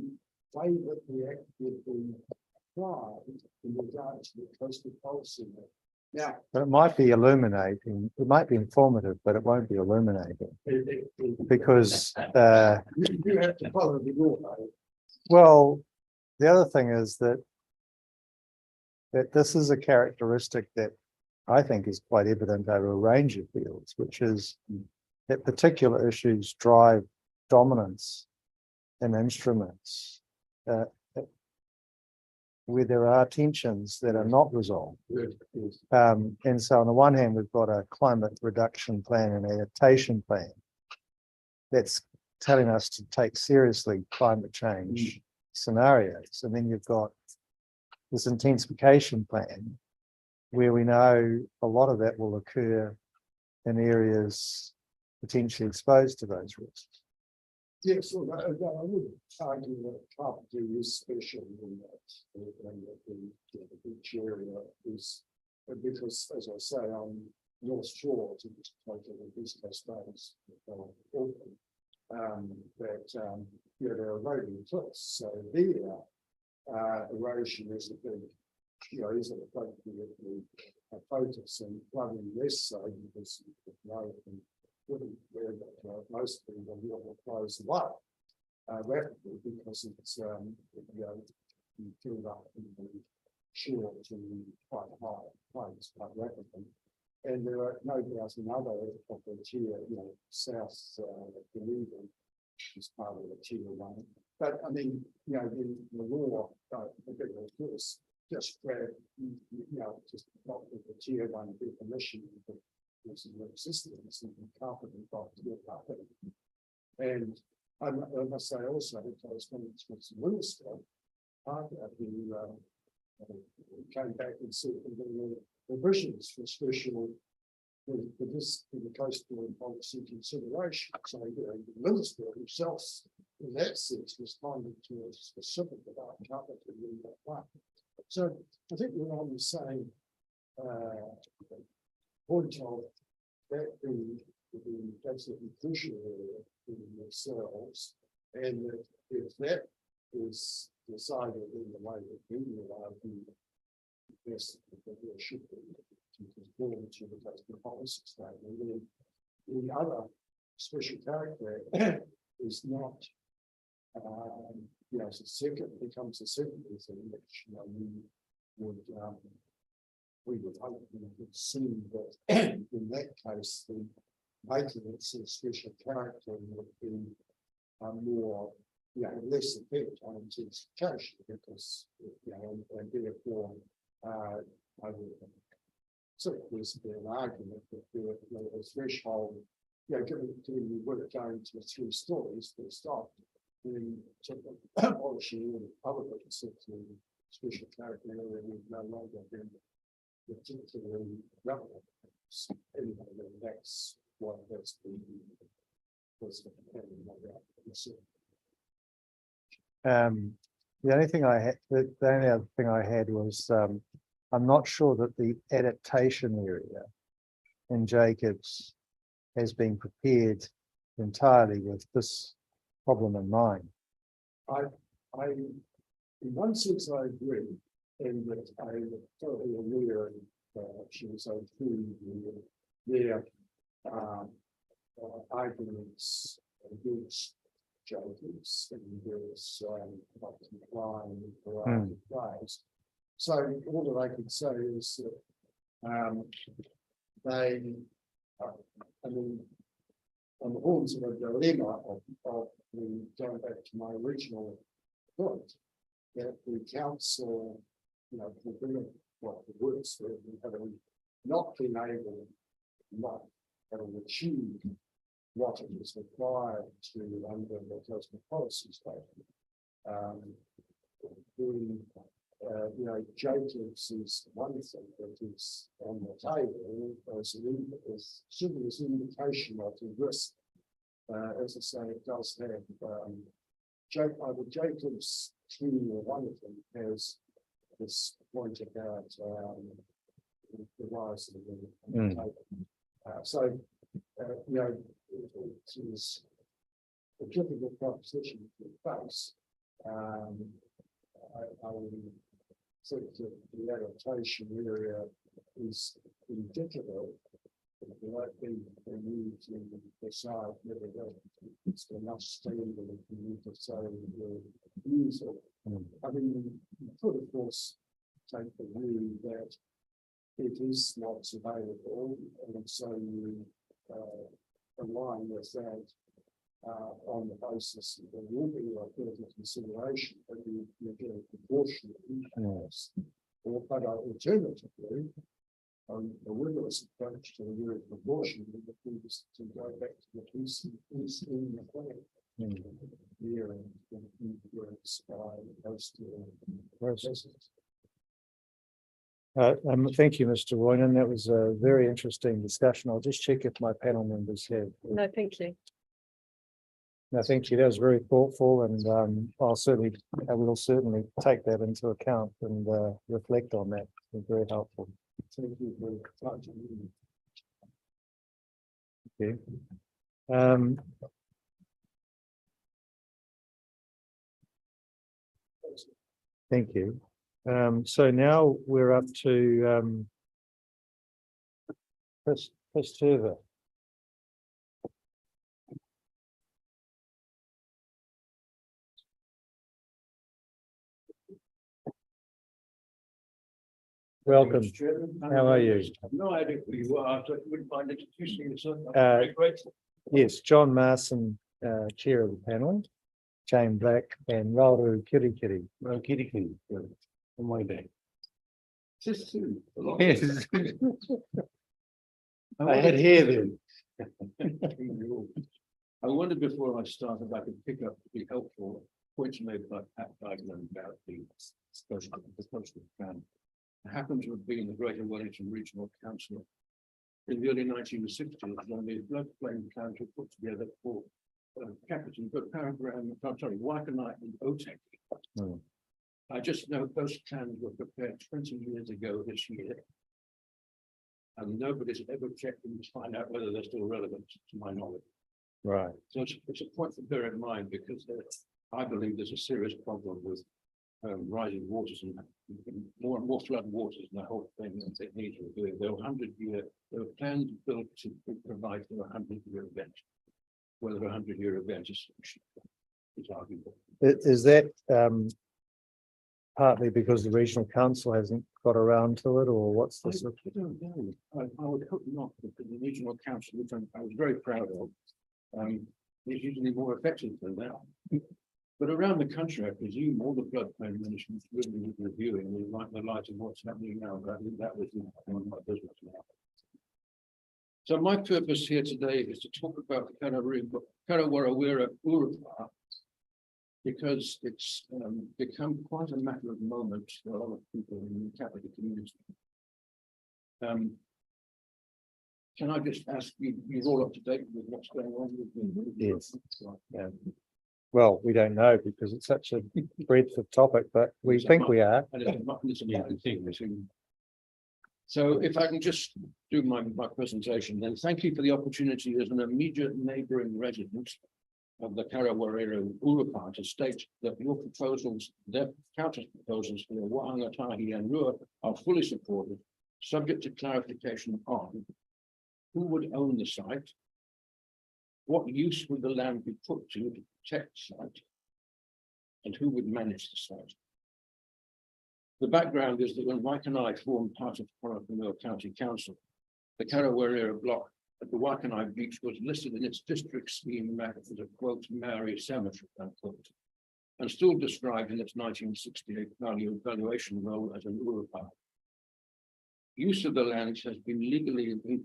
way that the act would be applied in regard to the coastal policy. Now, But it might be illuminating, it might be informative, but it won't be illuminating. Because, you have to follow the law. well, the other thing is that this is a characteristic that I think is quite evident over a range of fields, which is that particular issues drive dominance in instruments where there are tensions that are not resolved. And so on the one hand, we've got a climate reduction plan and adaptation plan that's telling us to take seriously climate change scenarios. And then you've got this intensification plan where we know a lot of that will occur in areas potentially exposed to those risks. Yes, well, I would argue that property is special in that, the beach area is, because as I say, on North Shore, to this point of the East Coast Bays, that, they're eroding cliffs, so there, erosion is a big, is a focus, and flooding less so because most of the water flows away rapidly because it's you fill up in the shore to quite high plains quite rapidly. And there are no doubt another of the tier, south Dunedin is part of the tier one. But I mean, the law, of course, just grab, just not with the tier one definition, but existence and carpeting and I must say also that I was going to the minister who came back and said the visions for special for the coastal policy consideration. So the minister himself in that sense responded to a specific about carpeting in that one. So I think we're on the same point of that being absolutely crucial area in themselves, and that if that is decided in the way that we would argue, yes, that there should be to conform to the coastal policy statement. And the other special character is not, it's a second, becomes a secondary thing, which we would hope we could see that in that case, the maintenance of special character would be more, less effect on intensification because, and therefore, I would sort of there's an argument that the threshold, given you would going to 3 stories for a start, then abolishing all the public sector special character area would no longer be particularly relevant. Anyway, that's what that's been. The only thing I had, the only other thing I had was I'm not sure that the adaptation area in Jacobs has been prepared entirely with this problem in mind. I in one sense I agree, and that I'm totally aware she was through their arguments against Jacobs and various complying variety of ways. So all that I could say is that they, I mean, on the horns of a dilemma of the going back to my original point, that the council, for doing what the works that we having not been able, not having achieved what it is required to under the coastal policy statement. Jacobs is one thing that is on the table as simply as an indication of the risk. As I say, it does have either Jacobs team or one of them has this point about the rise of the table. So it is a difficult proposition to face. I think that the adaptation area is indicative. It might be removed in the side, never go. It's enough standard if you need to say the use it. I mean, you could of course take the view that it is not available, and so you align with that on the basis that there will be a further consideration, but you get a proportion of interest. Or but alternatively, a rigorous approach to the word proportion would be to go back to the piece in the plan. Here and influence by those two processes. Thank you, Mr. Roynan. That was a very interesting discussion. I'll just check if my panel members have. No, thank you. No, thank you. That was very thoughtful, and I will certainly take that into account and reflect on that. It's been very helpful. Thank you very much. Okay. Thank you. So now we're up to Chris Turver. Welcome. How are you? No idea who you are, so I wouldn't mind introducing yourself. Great. Yes, John Marson, Chair of the panel, Jane Black and Rauru Kirikiri. Kirikiri, on my day. Just soon. Yes. I had hair then. I wondered before I started, if I could pick up the helpful points made by Pat Duignan about the social plan. I happen to have been the Greater Wellington Regional Councillor in the early 1960s when the floodplain plans were put together for Capitan, but Waikanae and Otaki. I just know those plans were prepared 20 years ago this year. And nobody's ever checked them to find out whether they're still relevant to my knowledge. Right. So it's a point to bear in mind because I believe there's a serious problem with rising waters and more and more flood waters and the whole thing that it needs redoing. There were plans built to provide for a 100-year event. Whether a 100-year event is arguable. Is that partly because the regional council hasn't got around to it, or what's the? I don't know. I would hope not, because the regional council, which I was very proud of, is usually more effective than that. But around the country, I presume all the floodplain management will be reviewing the light of what's happening now. But I think that was one of my business now. So my purpose here today is to talk about the Karawarawira Urupā, because it's become quite a matter of moment for a lot of people in the capital community. Can I just ask you, you're all up to date with what's going on with Yes. Yeah. Well, we don't know because it's such a breadth of topic, but we think we are. So if I can just do my presentation, then thank you for the opportunity as an immediate neighbouring resident of the Karawarawira Urupā to state that your proposals, their counter proposals for the Wahangatahi and Rua are fully supported, subject to clarification on who would own the site, what use would the land be put to protect the site, and who would manage the site. The background is that when Waikanae formed part of Coromandel County Council, the Karawarawira block at the Waikanae beach was listed in its district scheme map as a quote Maori cemetery unquote, and still described in its 1968 valuation role as an Urupā. Use of the land has been legally in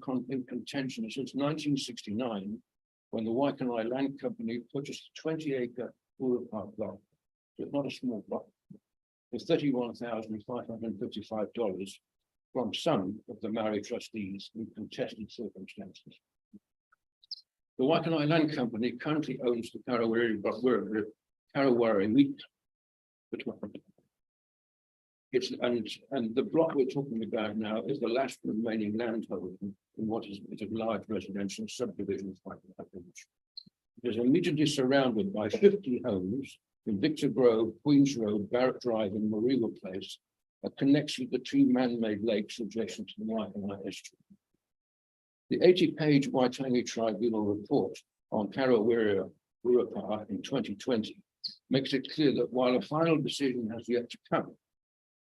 contention since 1969, when the Waikanae Land Company purchased a 20-acre Urupā block. So it's not a small block, with $31,555 from some of the Maori trustees in contested circumstances. The Waikanae Land Company currently owns the Karawarawira. And the block we're talking about now is the last remaining landholding in what is a large residential subdivision. It is immediately surrounded by 50 homes in Victor Grove, Queens Road, Barrett Drive, and Mariwa Place that connects with the two man-made lakes adjacent to the Waikanae estuary. The 80-page Waitangi Tribunal report on Karawira Urupa in 2020 makes it clear that while a final decision has yet to come,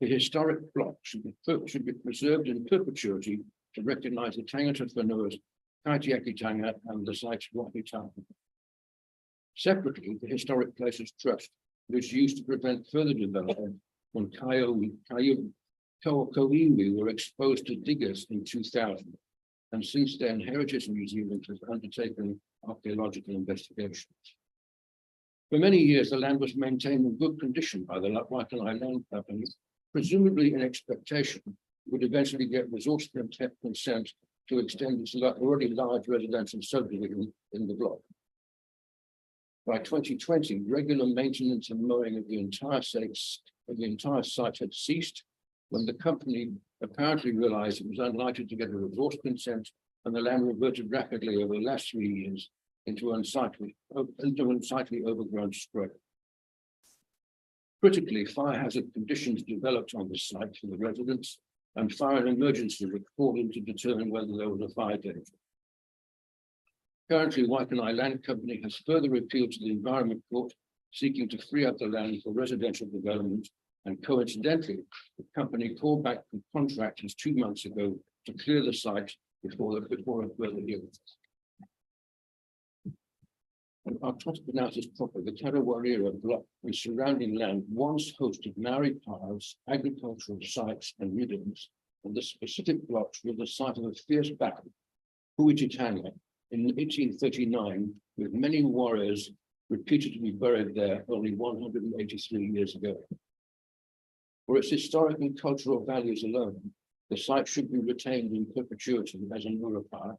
the historic block should be preserved in perpetuity to recognise the tangata whanua's Kaitiakitanga and the site's Wahitanga. Separately, the Historic Places Trust was used to prevent further development when Kauiwi were exposed to diggers in 2000, and since then Heritage New Zealand has undertaken archaeological investigations. For many years, the land was maintained in good condition by the Waikanae Land Company, presumably in expectation it would eventually get resource consent to extend its already large residential subdivision in the block. By 2020, regular maintenance and mowing of the entire site had ceased when the company apparently realized it was unlikely to get a resource consent, and the land reverted rapidly over the last 3 years into unsightly overgrown scrub. Critically, fire hazard conditions developed on the site for the residents, and fire and emergency were called in to determine whether there was a fire danger. Currently, Waikanae Land Company has further appealed to the Environment Court, seeking to free up the land for residential development, and coincidentally, the company called back from contractors 2 months ago to clear the site before a further hearing. And I'll try to pronounce this properly. The Karawira block and surrounding land once hosted Maori piles, agricultural sites, and riddles, and the specific blocks were the site of a fierce battle, Huititanga, in 1839, with many warriors reputed to be buried there only 183 years ago. For its historic and cultural values alone, the site should be retained in perpetuity as an Urupa,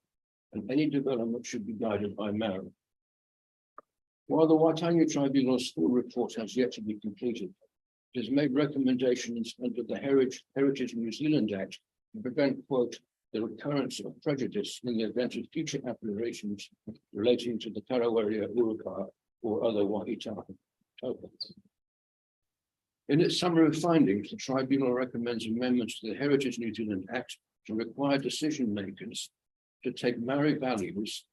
and any development should be guided by Maori. While the Waitangi Tribunal's full report has yet to be completed, it has made recommendations under the Heritage New Zealand Act to prevent, quote, the recurrence of prejudice in the event of future applications relating to the Karawira Urupa or other Wahitanga tokens. In its summary of findings, the Tribunal recommends amendments to the Heritage New Zealand Act to require decision makers to take Maori values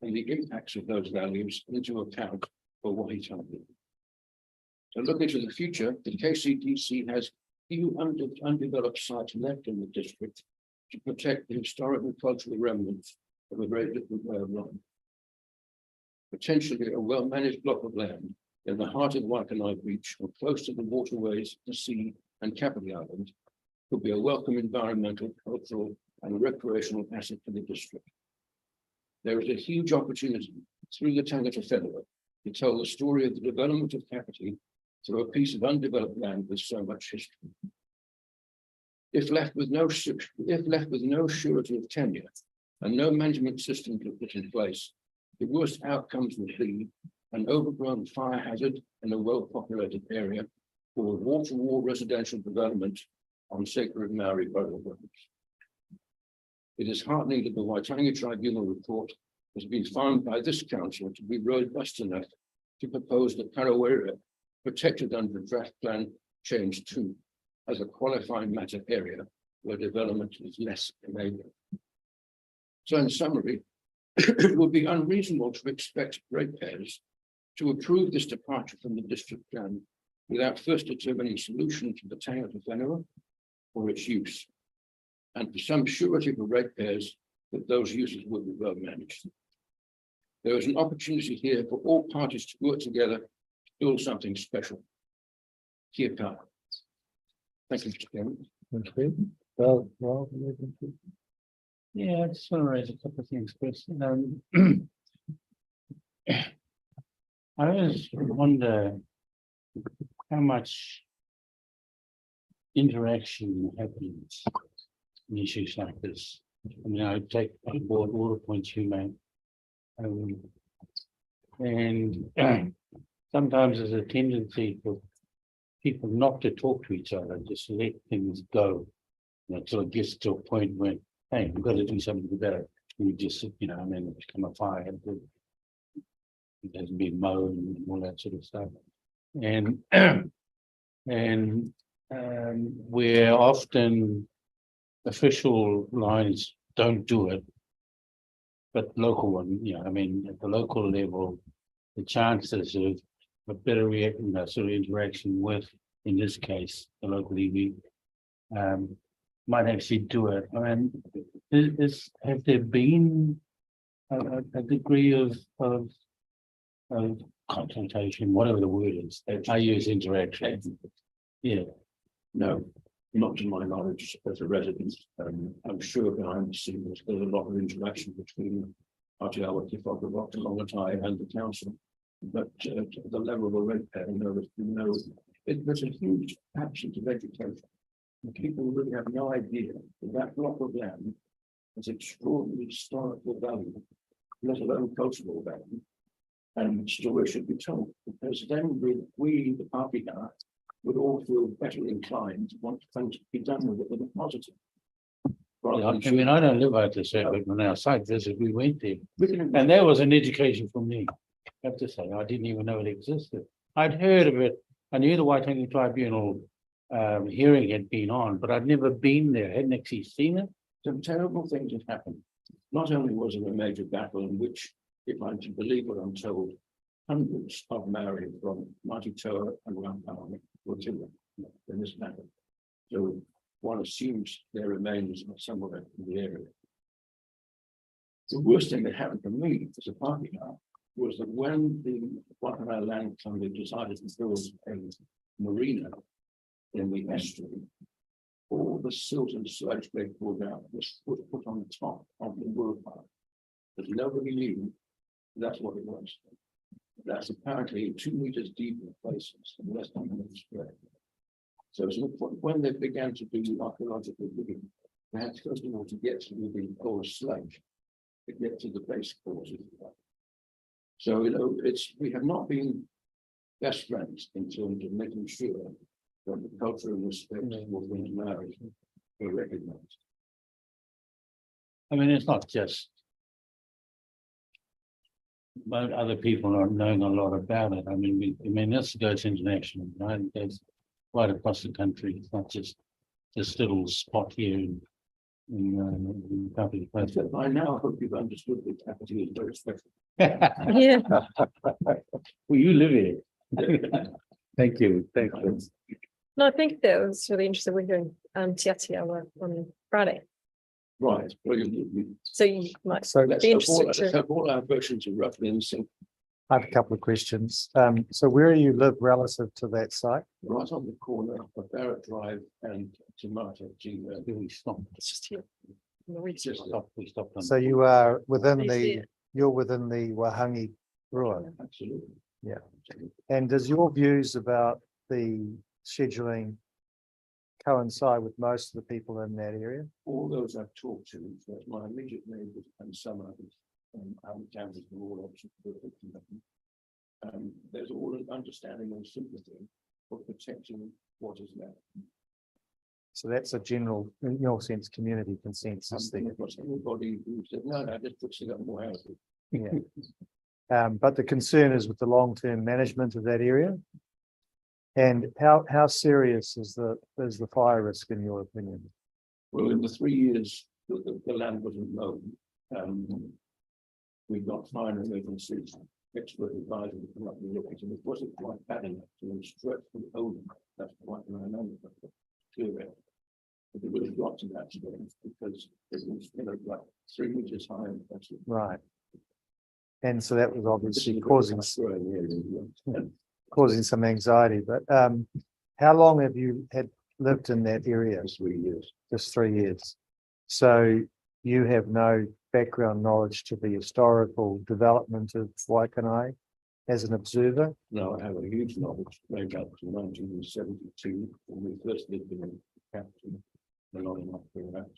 and the impacts of those values into account for Wahitanga. So looking to the future, the KCDC has few undeveloped sites left in the district to protect the historic and cultural remnants of a very different way of life. Potentially a well-managed block of land in the heart of Waikanae Beach or close to the waterways, the sea and Kapiti Island could be a welcome environmental, cultural and recreational asset for the district. There is a huge opportunity through the tangata whenua to tell the story of the development of Kapiti through a piece of undeveloped land with so much history. If left with no surety of tenure and no management system to put in place, the worst outcomes would be an overgrown fire hazard in a well-populated area or wall-to-wall residential development on sacred Maori burial grounds. It is heartening that the Waitangi Tribunal report has been found by this council to be robust enough to propose that Karawira, protected under draft plan change 2, as a qualifying matter area where development is less enabling. So in summary, it would be unreasonable to expect ratepayers to approve this departure from the district plan without first determining solution to the tangata whenua or its use, and for some surety for ratepayers that those uses will be well managed. There is an opportunity here for all parties to work together to build something special. Kia kaha. Thank you, Mr. Chairman. Thank you. Well, Yeah, I just want to raise a couple of things, Chris. I always wonder how much interaction happens in issues like this. I mean, I take on board all the points you made. And sometimes there's a tendency for people not to talk to each other, just let things go, until it gets to a point where, hey, we've got to do something about it. We just, and then it's become a fire. it hasn't been mowed and all that sort of stuff. And where often official lines don't do it, but local one, I mean, at the local level, the chances of a better sort of interaction with, in this case, the local EV, might actually do it. I mean, have there been a degree of consultation, whatever the word is? I use interaction. Yeah. No, not to my knowledge as a resident. I'm sure behind the scenes there's a lot of interaction between Aotearoa, Liakhovskaia and the council. But to the level of a ratepayer, there's a huge absence of education. People really have no idea that that block of land has extraordinary historical value, let alone cultural value, and stories should be told, because then we the party guys, would all feel better inclined to want things to be done with it in a positive. I mean, I don't live out this area, but on our site visit, we went there. And that was an education for me. I have to say, I didn't even know it existed. I'd heard of it. I knew the Waikanae Tribunal hearing had been on, but I'd never been there, hadn't actually seen it. Some terrible things had happened. Not only was there a major battle in which, if I'm to believe what I'm told, hundreds of Maori from Matitoa and Waikanae were killed in this battle. So one assumes their remains are somewhere in the area. The worst thing that happened to me as a party guy was that when the Waikanae Land Company decided to build a marina in the estuary, all the silt and sludge they pulled out was put on the top of the wool pile. But nobody knew that's what it was. That's apparently 2 meters deep in places and less than a meter square. So when they began to do archaeological digging, they had to first of all to get to the old sludge to get to the base causes. So we have not been best friends in terms of making sure that the culture and respect for marriage are recognized. I mean, it's not just but other people are knowing a lot about it. I mean, this goes international, right? It goes right across the country. It's not just this little spot here in public place. By now, I hope you've understood the capital is very special. Yeah. Well, you live here. Thank you. Thank you. No, I think that was really interesting. We're doing Te Atiawa on Friday. Right, brilliant. So you might So Let's be hope interested all our versions are roughly in sync. I have a couple of questions. So where do you live relative to that site? Right on the corner of Barrett Drive and Tomato. We stopped. It's just here. We stopped on. So you are within I see it. you're within the Wahangi Rua. Absolutely. Yeah. And does your views about the scheduling coincide with most of the people in that area? All those I've talked to, that's my immediate neighbours and some others, I haven't counted them all options. There's all an understanding and sympathy for protecting what is left. So that's a general, in your sense, community consensus there. Everybody who said, no, just fixing up more houses. Yeah. But the concern is with the long-term management of that area. And how serious is the fire risk in your opinion? Well, in the 3 years that the land wasn't mowed, we got fire emergencies, expert advisors to come up and look at it. It wasn't quite bad enough to instruct the owner. That's quite an unknown, clear it. But it would have got to that stage because it was like 3 meters high. And that's it. Right. And so that was obviously causing some anxiety, but how long have you lived in that area? 3 years. Just 3 years. So you have no background knowledge to the historical development of Waikanae as an observer? No, I have a huge knowledge going back to 1972 when we first lived in the capital. Not enough for that.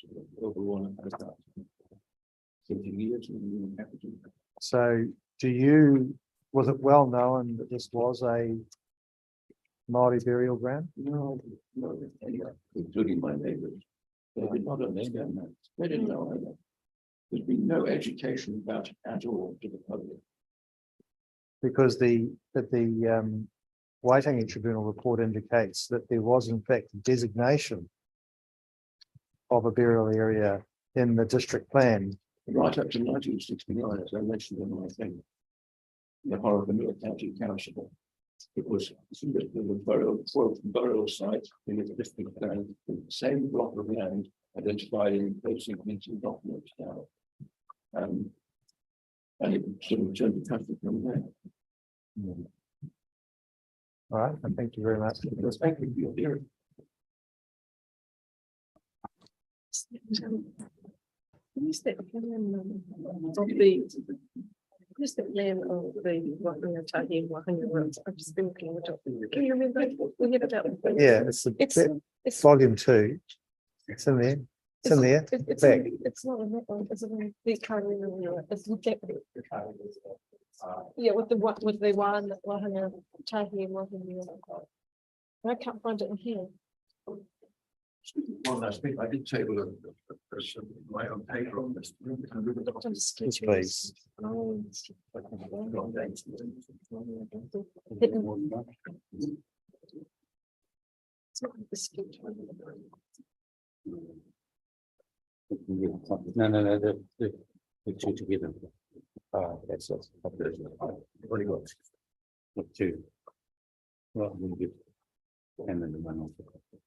Overall, I've had about 30 years in the capital. So was it well known that this was a Māori burial ground? No, including my neighbours. They did not understand that. They didn't know either. There's been no education about it at all to the public. because the Waitangi Tribunal report indicates that there was in fact a designation of a burial area in the district plan. Right up to 1969, as I mentioned in my thing. The whole of the Middle County Council. It was the burial site in the district plan, the same block of land identified in posting meeting documents now. And it sort of turned the country from there. All right, and thank you very much. Thank you for your hearing. Who's that land who's that land of the Waikanae and Wahanga roads? I've just been looking at it. Can you remember? We had about. Yeah, it's volume 2. It's in there. It's in there. It's not in that one. It's in the currently. It's that. Yeah, with the one Wahanga Tahi and Wahanga. I can't find it in here. Well, I did table my own paper on this. Yes, please. No, the two together. That's it. What do you got? Not two. Well, I'm gonna give. And then the one off.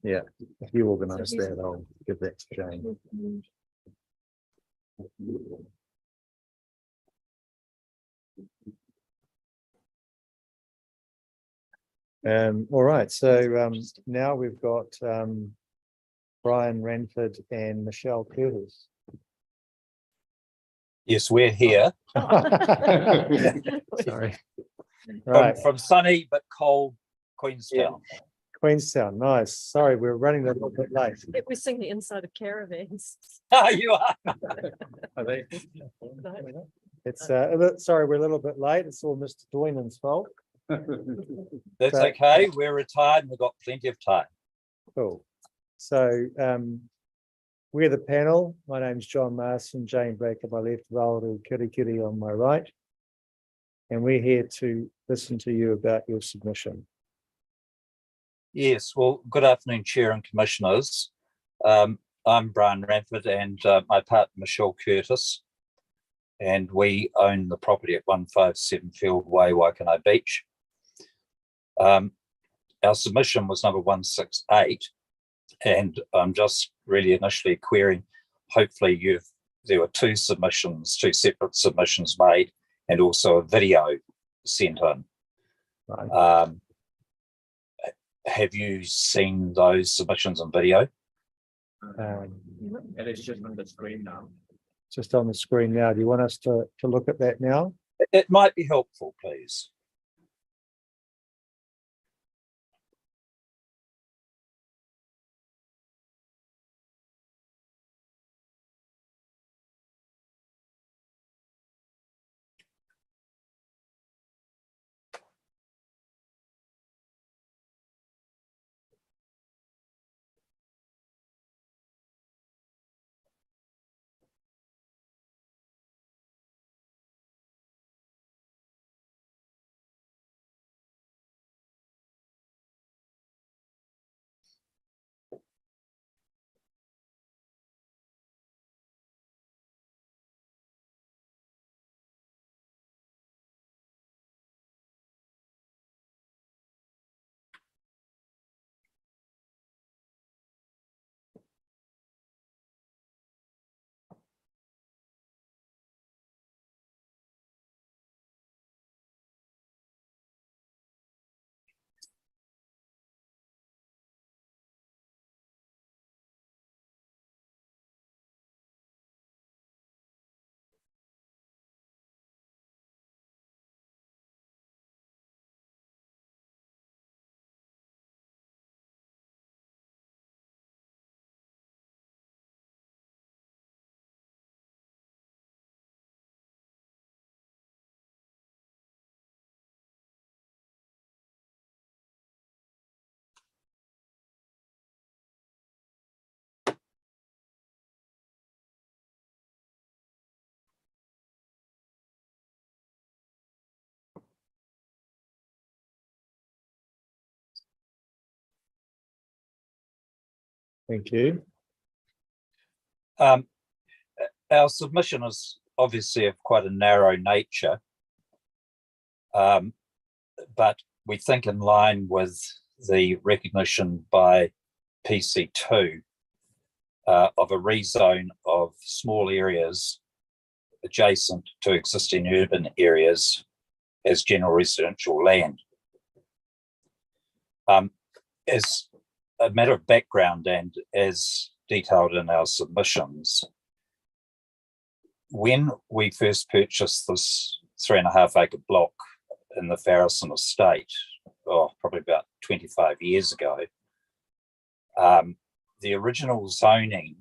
Yeah, if you organise that, I'll give that to Jane. All right, so now we've got Brian Ranford and Michelle Curtis. Yes, we're here. Sorry. Right. From sunny but cold Queenstown. Yeah. Queenstown, nice. Sorry, we're running a little bit late. We're seeing the inside of caravans. Oh, you are. Are they? It's sorry, we're a little bit late. It's all Mr. Duignan's fault. That's okay. We're retired and we've got plenty of time. Cool. So we're the panel. My name's John Marston, Jane Baker, my left, Valdo Kirikiri on my right. And we're here to listen to you about your submission. Yes, well, good afternoon, Chair and Commissioners. I'm Brian Ranford and my partner, Michelle Curtis. And we own the property at 157 Field Way, Waikanae Beach. Our submission was number 168. And I'm just really initially querying, hopefully there were two separate submissions made, and also a video sent in. Right. Have you seen those submissions on video? It is just on the screen now. Just on the screen now. Do you want us to look at that now? It might be helpful, please. Thank you. Our submission is obviously of quite a narrow nature, but we think in line with the recognition by PC2 of a rezone of small areas adjacent to existing urban areas as general residential land. As a matter of background and as detailed in our submissions, when we first purchased this 3.5 acre block in the Farrison estate, probably about 25 years ago, the original zoning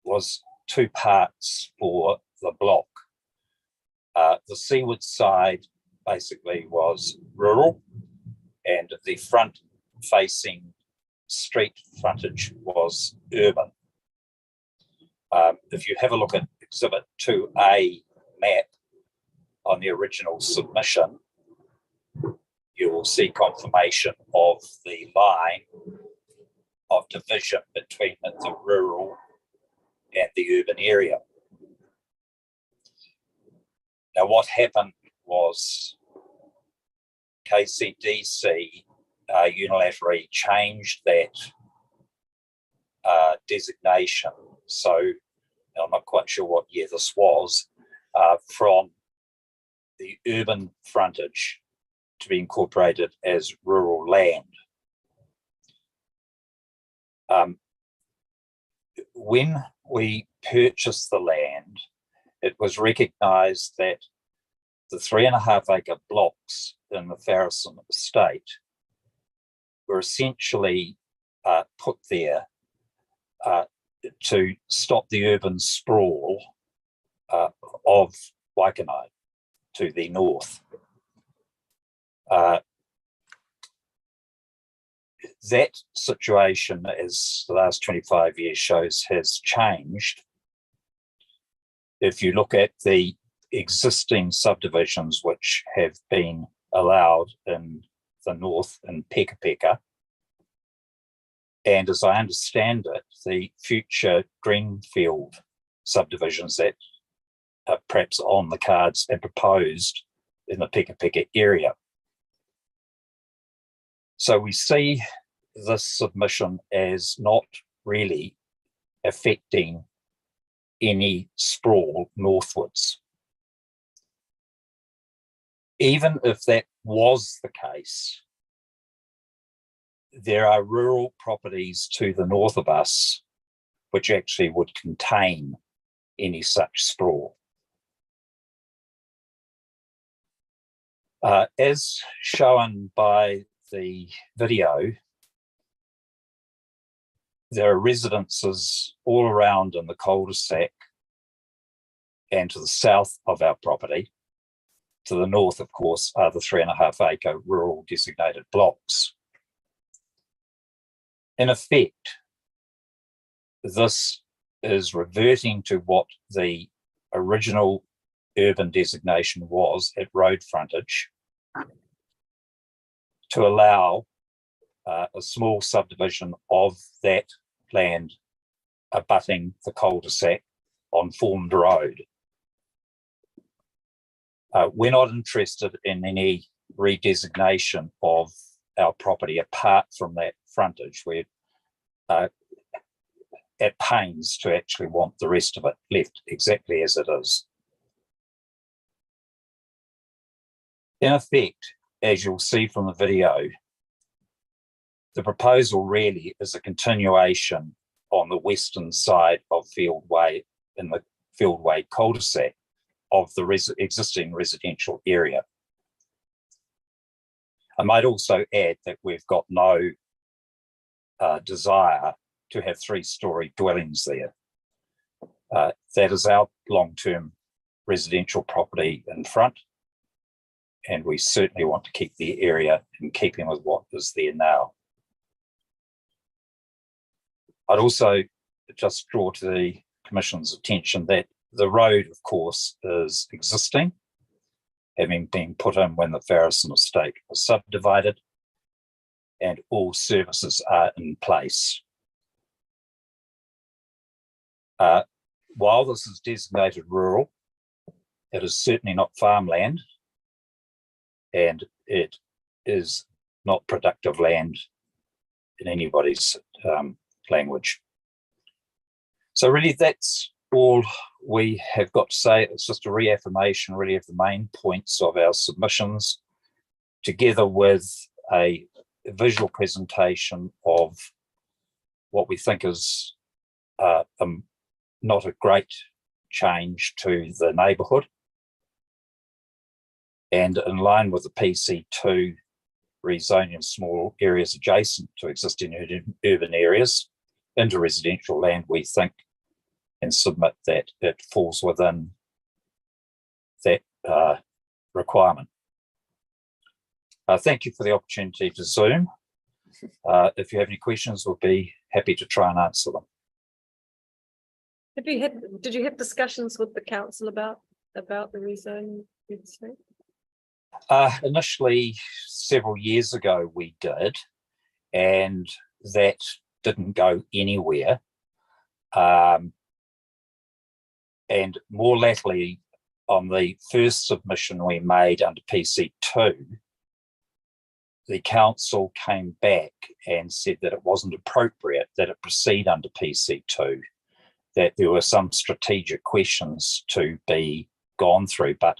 was 2 parts for the block. The seaward side basically was rural, and the front facing street frontage was urban. If you have a look at Exhibit 2A map on the original submission, you will see confirmation of the line of division between the rural and the urban area. Now, what happened was KCDC unilaterally changed that designation. So I'm not quite sure what year this was, from the urban frontage to be incorporated as rural land. When we purchased the land, it was recognised that the 3.5 acre blocks in the Farrison estate were essentially put there to stop the urban sprawl of Waikanae to the north. That situation, as the last 25 years shows, has changed. If you look at the existing subdivisions which have been allowed in the north in Peka, and as I understand it, the future greenfield subdivisions that are perhaps on the cards and proposed in the Peka area. So we see this submission as not really affecting any sprawl northwards. Even if that was the case, there are rural properties to the north of us which actually would contain any such sprawl. As shown by the video, there are residences all around in the cul-de-sac and to the south of our property. To the north, of course, are the 3.5 acre rural designated blocks. In effect, this is reverting to what the original urban designation was at road frontage, to allow a small subdivision of that land abutting the cul-de-sac on formed road. We're not interested in any redesignation of our property apart from that frontage. We're at pains to actually want the rest of it left exactly as it is. In effect, as you'll see from the video, the proposal really is a continuation on the western side of Fieldway, in the Fieldway cul-de-sac of the existing residential area. I might also add that we've got no desire to have 3-storey dwellings there. That is our long-term residential property in front, and we certainly want to keep the area in keeping with what is there now. I'd also just draw to the Commission's attention that the road, of course, is existing, having been put in when the Farrison estate was subdivided, and all services are in place. While this is designated rural, it is certainly not farmland, and it is not productive land in anybody's language. So really that's all we have got to say. It's just a reaffirmation really of the main points of our submissions, together with a visual presentation of what we think is not a great change to the neighbourhood, and in line with the PC2 rezoning of small areas adjacent to existing urban areas into residential land, we think, and submit that it falls within that requirement. Thank you for the opportunity to Zoom. If you have any questions, we'll be happy to try and answer them. Did you have discussions with the council about the rezoning? Initially, several years ago, we did, and that didn't go anywhere. And more latterly, on the first submission we made under PC2, the council came back and said that it wasn't appropriate that it proceed under PC2, that there were some strategic questions to be gone through, but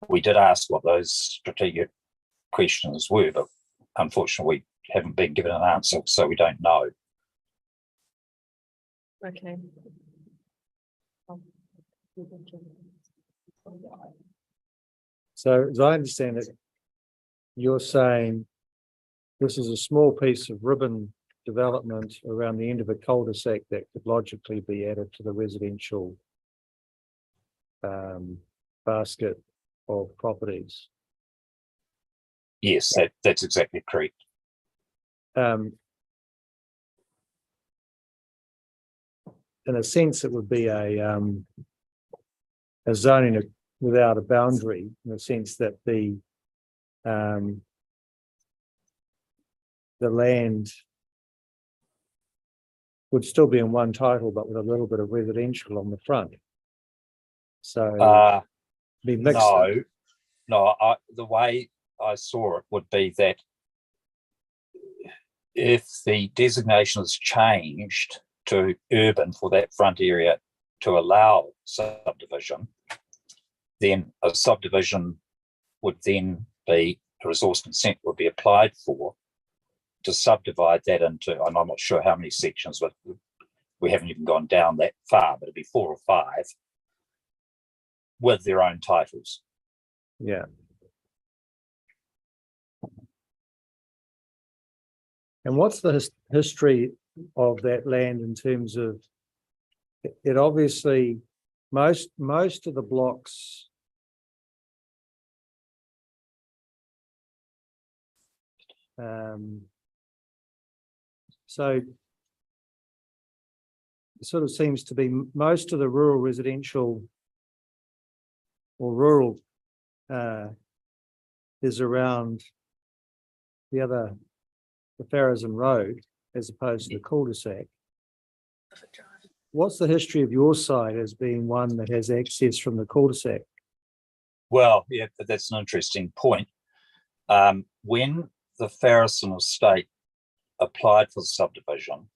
we did ask what those strategic questions were, but unfortunately we haven't been given an answer, so we don't know. Okay. So as I understand it, you're saying this is a small piece of ribbon development around the end of a cul-de-sac that could logically be added to the residential basket of properties. Yes, that's exactly correct. In a sense, it would be a zoning without a boundary, in the sense that the land would still be in one title, but with a little bit of residential on the front. So be mixed. No, the way I saw it would be that if the designation is changed to urban for that front area to allow subdivision, then a subdivision would then be, a resource consent would be applied for to subdivide that into, and I'm not sure how many sections, but we haven't even gone down that far, but it'd be 4 or 5 with their own titles. Yeah. And what's the history of that land in terms of it? Obviously, most of the blocks so it sort of seems to be most of the rural residential or rural is around the Farrison Road as opposed to the cul-de-sac. What's the history of your side as being one that has access from the cul-de-sac? Well, yeah, but that's an interesting point. When the Farrison estate applied for the subdivision,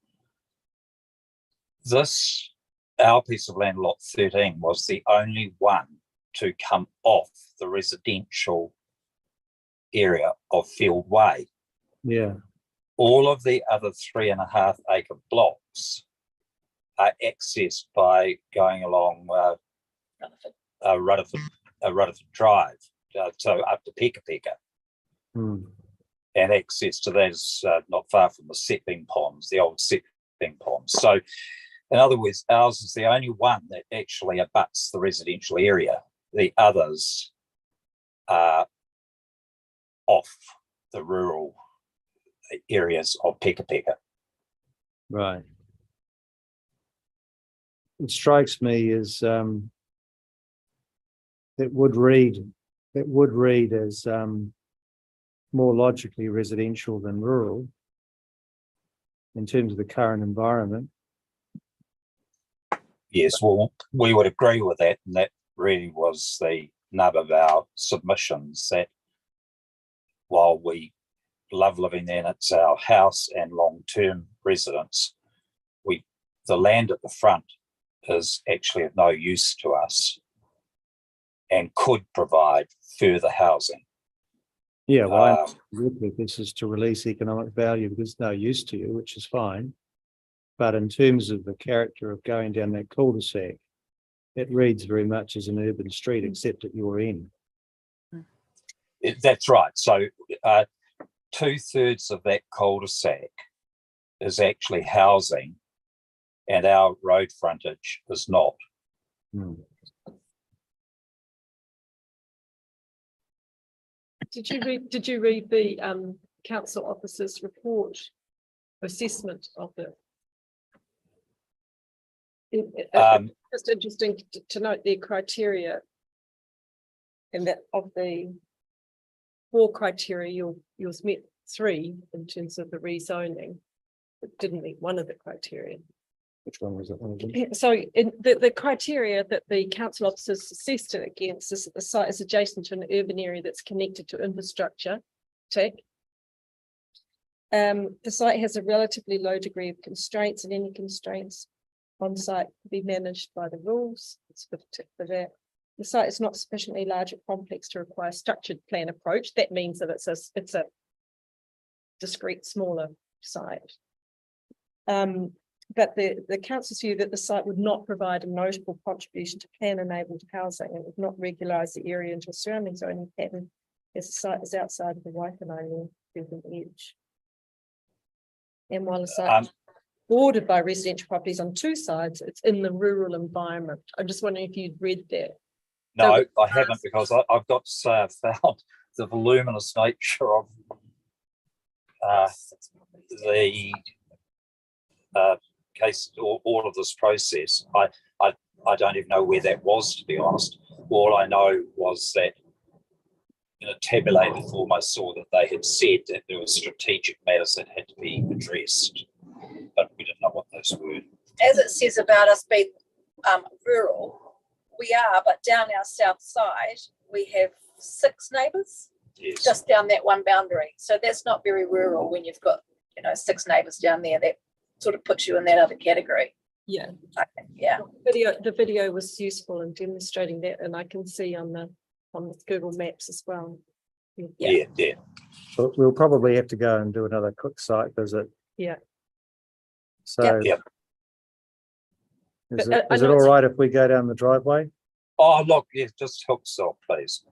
our piece of land, lot 13, was the only one to come off the residential area of Field Way. Yeah. All of the other 3.5 acre blocks are accessed by going along Rutherford Drive, so up to Peka Peka. And access to that is not far from the settling ponds, the old settling ponds. So, in other words, ours is the only one that actually abuts the residential area. The others are off the rural areas of Peka Peka. Right. It strikes me as it would read as more logically residential than rural in terms of the current environment. Yes, well, we would agree with that, and that really was the nub of our submissions, that while we love living there and it's our house and long-term residence, the land at the front is actually of no use to us and could provide further housing. Yeah, well, your purpose is to release economic value because it's no use to you, which is fine. But in terms of the character of going down that cul-de-sac, it reads very much as an urban street, except at your end. That's right. So 2/3 of that cul-de-sac is actually housing, and our road frontage is not. Did you read the council officer's report assessment of it? Just interesting to note their criteria, and that of the 4 criteria, yours met 3 in terms of the rezoning. It didn't meet one of the criteria. Which one was it? So in the criteria that the council officers assessed it against is that the site is adjacent to an urban area that's connected to infrastructure. Tick. The site has a relatively low degree of constraints, and any constraints on site can be managed by the rules. It's good tick for that. The site is not sufficiently large or complex to require a structured plan approach. That means that it's a discrete, smaller site. But the council's view that the site would not provide a notable contribution to plan-enabled housing. It would not regulise the area into a surrounding zoning pattern, as the site is outside of the Waikanae urban edge. And while the site is bordered by residential properties on 2 sides, it's in the rural environment. I'm just wondering if you'd read that. No, I haven't, because I've got to say I've found the voluminous nature of the case, all of this process. I don't even know where that was, to be honest. All I know was that in a tabulated form, I saw that they had said that there were strategic matters that had to be addressed, but we didn't know what those were. As it says about us being rural, we are, but down our south side, we have 6 neighbours, Yes. just down that one boundary. So that's not very rural when you've got, 6 neighbours down there. That sort of puts you in that other category. Yeah. Okay, yeah. The video was useful in demonstrating that, and I can see on the Google Maps as well. Yeah. But we'll probably have to go and do another quick site visit. Yeah. So Yep. is But, it all right if we go down the driveway? Oh, look, yeah, just help yourself, please.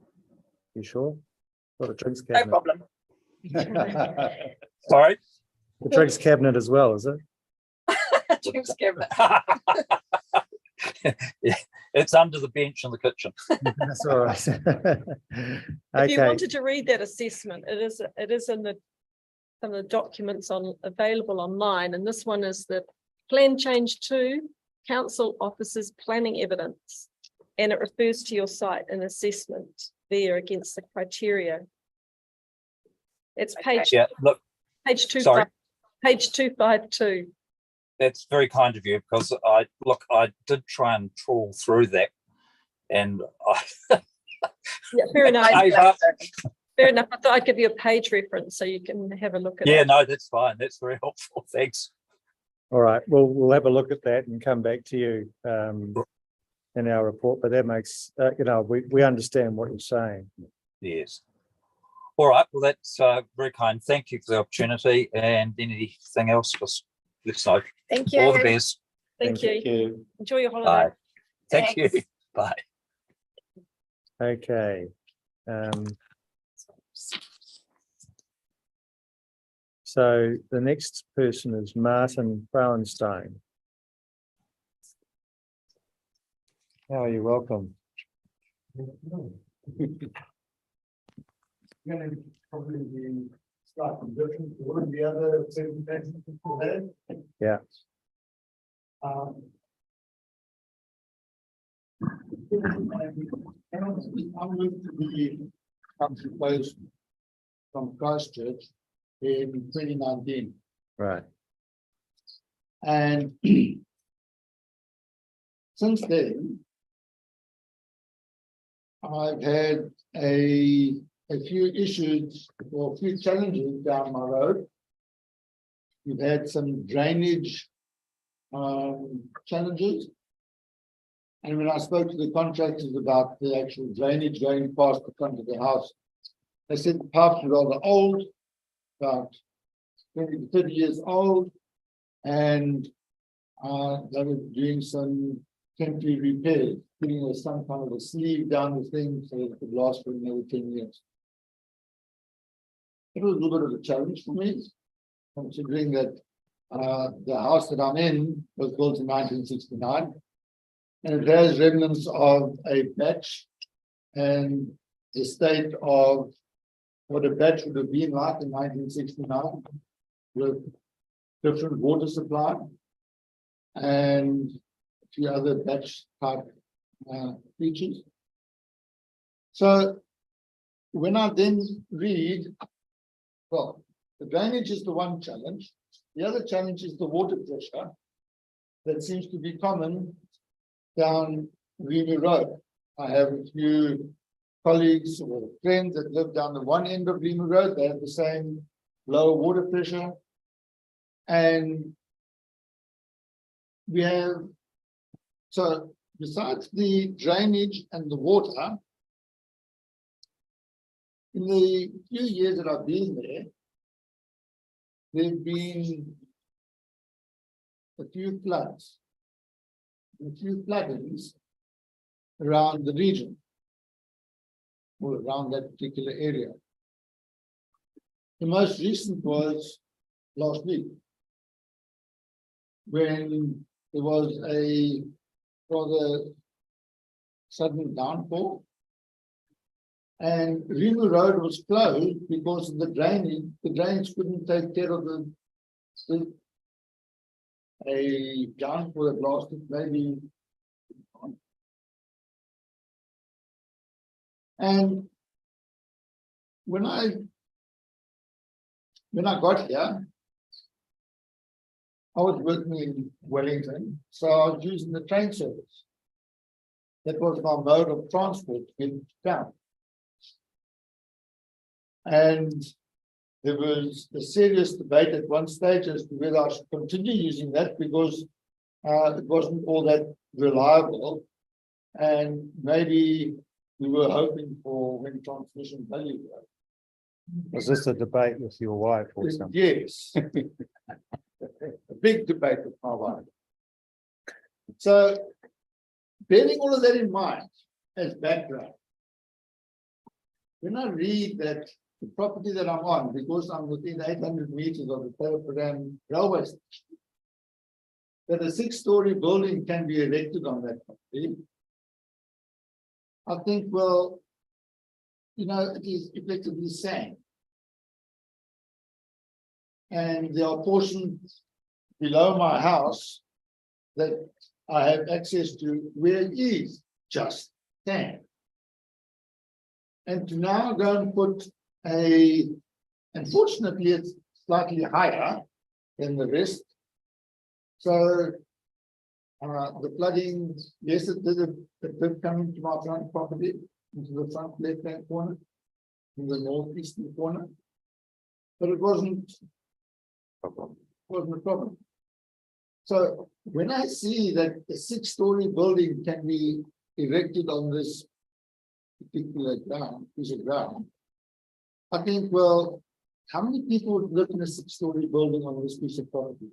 You sure? Got a drinks No cabinet. problem. Sorry? The drinks cabinet as well, is it? Drinks cabinet. Yeah, it's under the bench in the kitchen. That's all right. If you Okay, wanted to read that assessment, it is in some of the documents available online, and this one is the Plan Change 2 Council Officers Planning Evidence, and it refers to your site and assessment there against the criteria. It's page Yeah, look, page 2 sorry. page 252. That's very kind of you, because I did try and trawl through that, and Yeah, fair enough. I gave up. Fair enough. I thought I'd give you a page reference so you can have a look at Yeah, it. no, that's fine. That's very helpful. Thanks. all right. We'll have a look at that and come back to you in our report. But that makes we understand what you're saying. Yes. All right. Well, that's very kind. Thank you for the opportunity. And anything else, just let us know. Thank you. All the best. Thank you. You. Enjoy your holiday. Bye. Thank you. Thanks. Bye. Okay. So the next person is Martin Frauenstein. How are you? Welcome. Going to probably be slightly different to one of the other presentations people had. Yeah. I moved to the country close from Christchurch in 2019. Right. And since then, I've had a few issues or a few challenges down my road. We've had some drainage challenges. And when I spoke to the contractors about the actual drainage going past the front of the house, they said the pipes were rather old, about 20 to 30 years old, and they were doing some temporary repairs, putting some kind of a sleeve down the thing so it could last for another 10 years. It was a little bit of a challenge for me, considering that the house that I'm in was built in 1969, and it has remnants of a batch and the state of what a batch would have been like in 1969 with different water supply and a few other batch type features. So when I then read, well, the drainage is the one challenge. The other challenge is the water pressure that seems to be common down Rimu Road. I have a few colleagues or friends that live down the one end of Rimu Road. They have the same low water pressure. And we have, so besides the drainage and the water, in the few years that I've been there, there've been a few floods, a few floodings around the region, or around that particular area. The most recent was last week, when there was a rather sudden downpour, and Rimu Road was closed because of the drainage. The drains couldn't take care of a downpour that lasted maybe. And when I got here, I was working in Wellington, so I was using the train service. That was my mode of transport to get to town. And there was a serious debate at one stage as to whether I should continue using that because it wasn't all that reliable. And maybe we were hoping for when transmission value. Was this a debate with your wife or something? Yes. A big debate with my wife. So, bearing all of that in mind as background, when I read that the property that I'm on, because I'm within 800 meters of the Turver railway station, that a 6-story building can be erected on that property, I think, well, you know, it is effectively sand. And there are portions below my house that I have access to where it is just sand. And to now go and put unfortunately, it's slightly higher than the rest. So the flooding, yes, it did come into my front property, into the front left-hand corner, in the northeastern corner, but it wasn't a problem. So when I see that a 6-story building can be erected on this particular piece of ground, I think, well, how many people live in a 6-story building on this piece of property?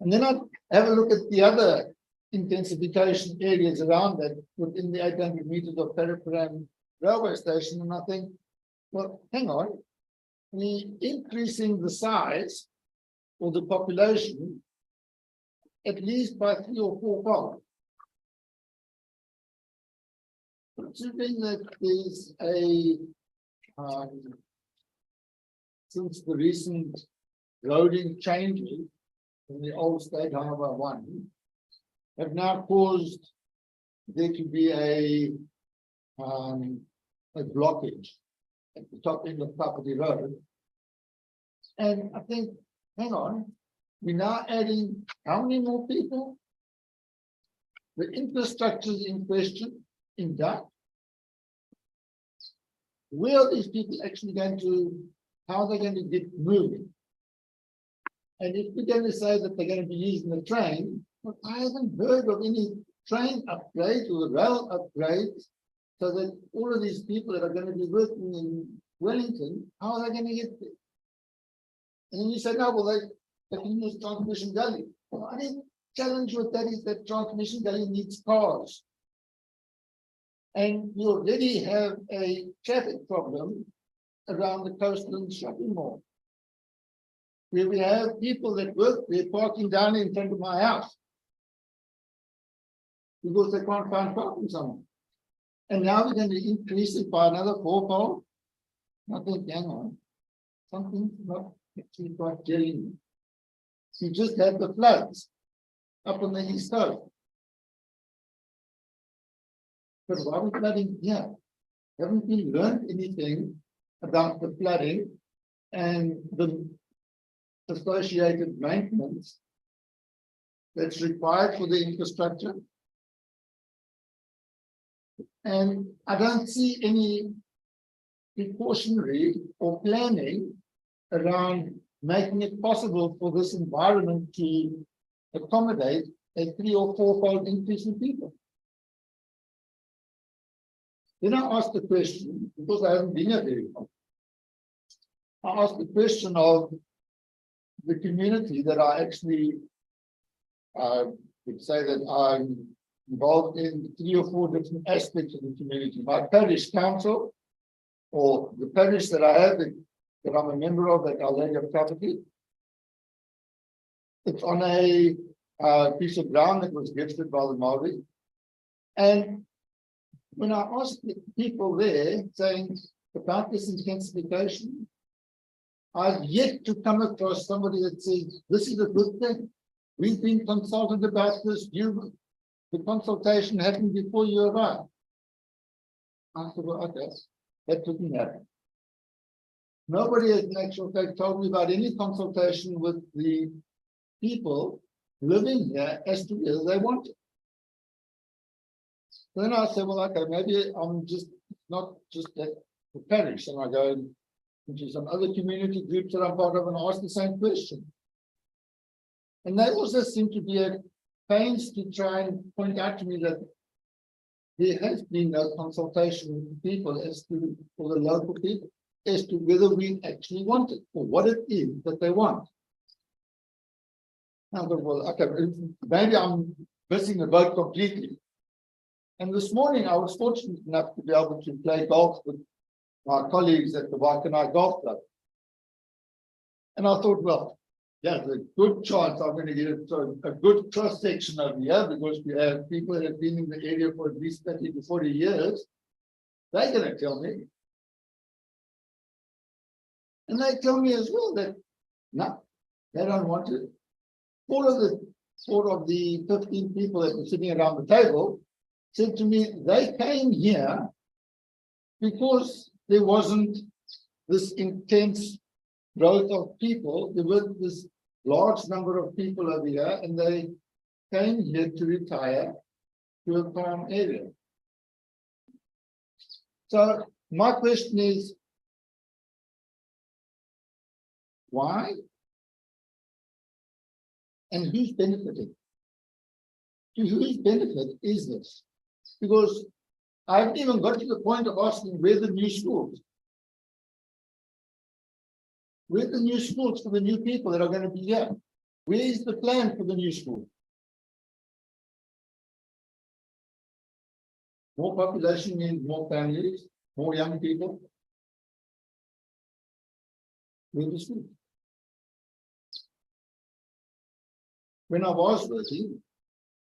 And then I have a look at the other intensification areas around that within the 800 meters of Turver railway station, and I think, well, hang on, we're increasing the size of the population at least by 3 or 4-fold. Considering that there's since the recent roading changes in the old State Highway 1 have now caused there to be a blockage at the top end of Property Road. And I think, hang on, we're now adding how many more people the infrastructures in question in doubt. Where are these people actually going to, how are they going to get moving? And if we're going to say that they're going to be using the train, well, I haven't heard of any train upgrades or rail upgrades, so that all of these people that are going to be working in Wellington, how are they going to get there? And then you say, no, well, they can use transmission gully. Well, I think challenge with that is that transmission gully needs cars. And you already have a traffic problem around the coastal shopping mall, where we have people that work there parking down in front of my house because they can't find parking somewhere. And now we're going to increase it by another fourfold. I think, hang on, something's not actually quite gelling. You just had the floods up on the east coast. But why are we flooding here? Haven't we learned anything about the flooding and the associated maintenance that's required for the infrastructure? And I don't see any precautionary or planning around making it possible for this environment to accommodate a 3- or 4-fold increase in people. Then I asked the question, because I haven't been here very long, I asked the question of the community that I actually would say that I'm involved in 3 or 4 different aspects of the community. My parish council, or the parish that I have, that I'm a member of, at Liakhovskaia. It's on a piece of ground that was gifted by the Maori. And when I asked the people there saying about this intensification, I've yet to come across somebody that says, this is a good thing. We've been consulted about this. The consultation happened before you arrived. I said, well, okay, that didn't happen. Nobody has in actual fact told me about any consultation with the people living here as to whether they want it. Then I said, well, okay, maybe I'm just not just at the parish, and I go into some other community groups that I'm part of and ask the same question. And they also seem to be at pains to try and point out to me that there has been no consultation with the people as to, for the local people, as to whether we actually want it or what it is that they want. I thought, well, okay, maybe I'm missing the boat completely. And this morning I was fortunate enough to be able to play golf with my colleagues at the Waikanae Golf Club. And I thought, well, yeah, there's a good chance I'm going to get a good cross section over here, because we have people that have been in the area for at least 30 to 40 years. They're going to tell me. And they tell me as well that, no, they don't want it. 4 of the 15 people that were sitting around the table said to me, they came here because there wasn't this intense growth of people. There was this large number of people over here, and they came here to retire to a farm area. So my question is, why? And who's benefiting? To whose benefit is this? Because I haven't even got to the point of asking where the new schools. Where the new schools for the new people that are going to be here? Where is the plan for the new school? More population means more families, more young people. Where the school? When I was working,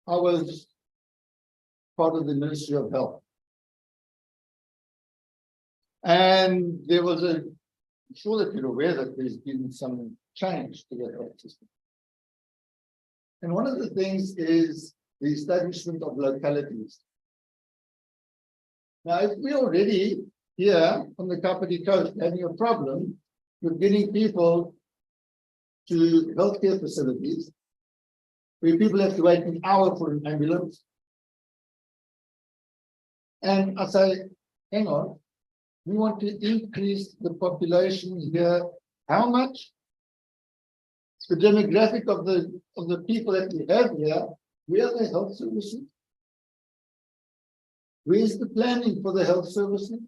I was part of the Ministry of Health. And there was I'm sure that you're aware that there's been some change to the health system. And one of the things is the establishment of localities. Now, if we're already here on the Kapiti Coast having a problem with getting people to healthcare facilities, where people have to wait an hour for an ambulance, And I say, hang on, we want to increase the population here. How much? The demographic of the people that we have here, where are the health services? Where's the planning for the health services?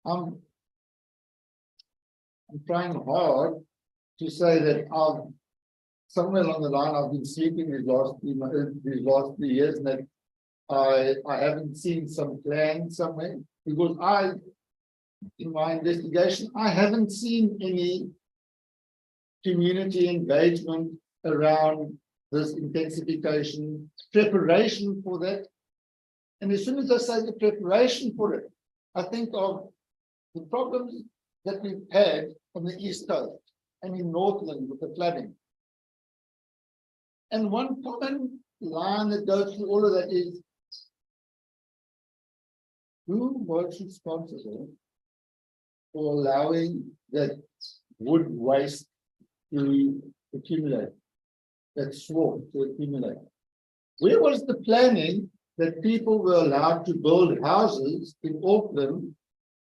I'm trying hard to say that somewhere along the line I've been sleeping these last 3 years, and that I haven't seen some plan somewhere, because in my investigation, I haven't seen any community engagement around this intensification, preparation for that. And as soon as I say the preparation for it, I think of the problems that we've had on the East Coast and in Northland with the flooding. And one common line that goes through all of that is, who was responsible for allowing that wood waste to accumulate, that swamp to accumulate? Where was the planning that people were allowed to build houses in Auckland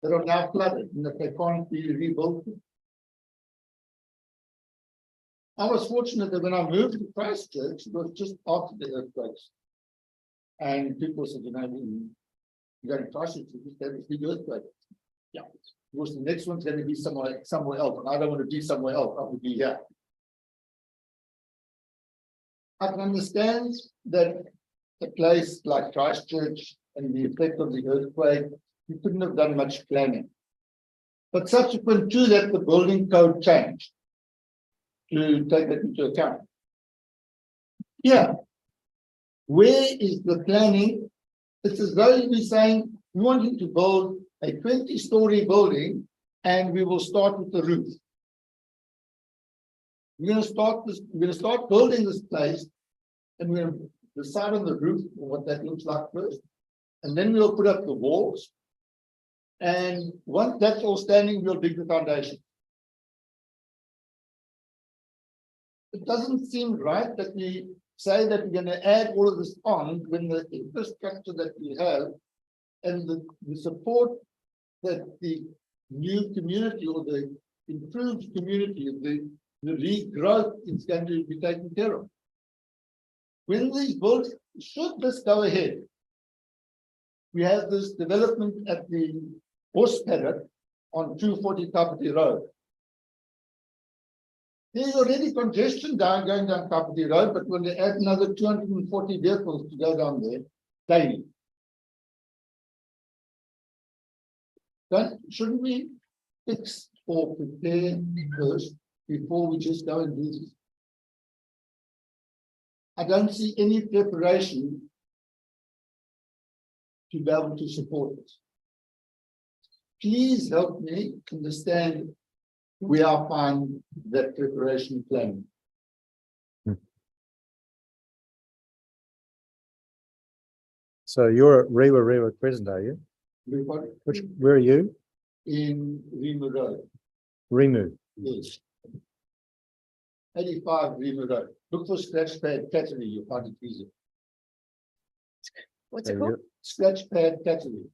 that are now flooded and that they can't be rebuilt? I was fortunate that when I moved to Christchurch, it was just after the earthquakes. And people said, you go to Christchurch, you just have a big earthquake. Yeah, because the next one's going to be somewhere else, and I don't want to be somewhere else, I would be here. I can understand that a place like Christchurch and the effect of the earthquake, you couldn't have done much planning. But subsequent to that, the building code changed to take that into account. Yeah. Where is the planning? It's as though you'd be saying, we want you to build a 20-story building and we will start with the roof. We're going to start building this place, and we're going to decide on the roof what that looks like first. And then we'll put up the walls. And once that's all standing, we'll dig the foundation. It doesn't seem right that we say that we're going to add all of this on when the infrastructure that we have and the support that the new community or the improved community, the regrowth is going to be taken care of. When these builds, should this go ahead, we have this development at the horse paddock on 240 Kapiti Road. There's already congestion going down Kapiti Road, but we're going to add another 240 vehicles to go down there daily. Shouldn't we fix or prepare first before we just go and do this? I don't see any preparation to be able to support this. Please help me understand where I find that preparation plan. So you're at Rewa present, are you? Where are you? In Remu Road. Remu. Yes. 85 Remu Road. Look for scratch pad category, you'll find it easy. What's it called? Scratch pad category.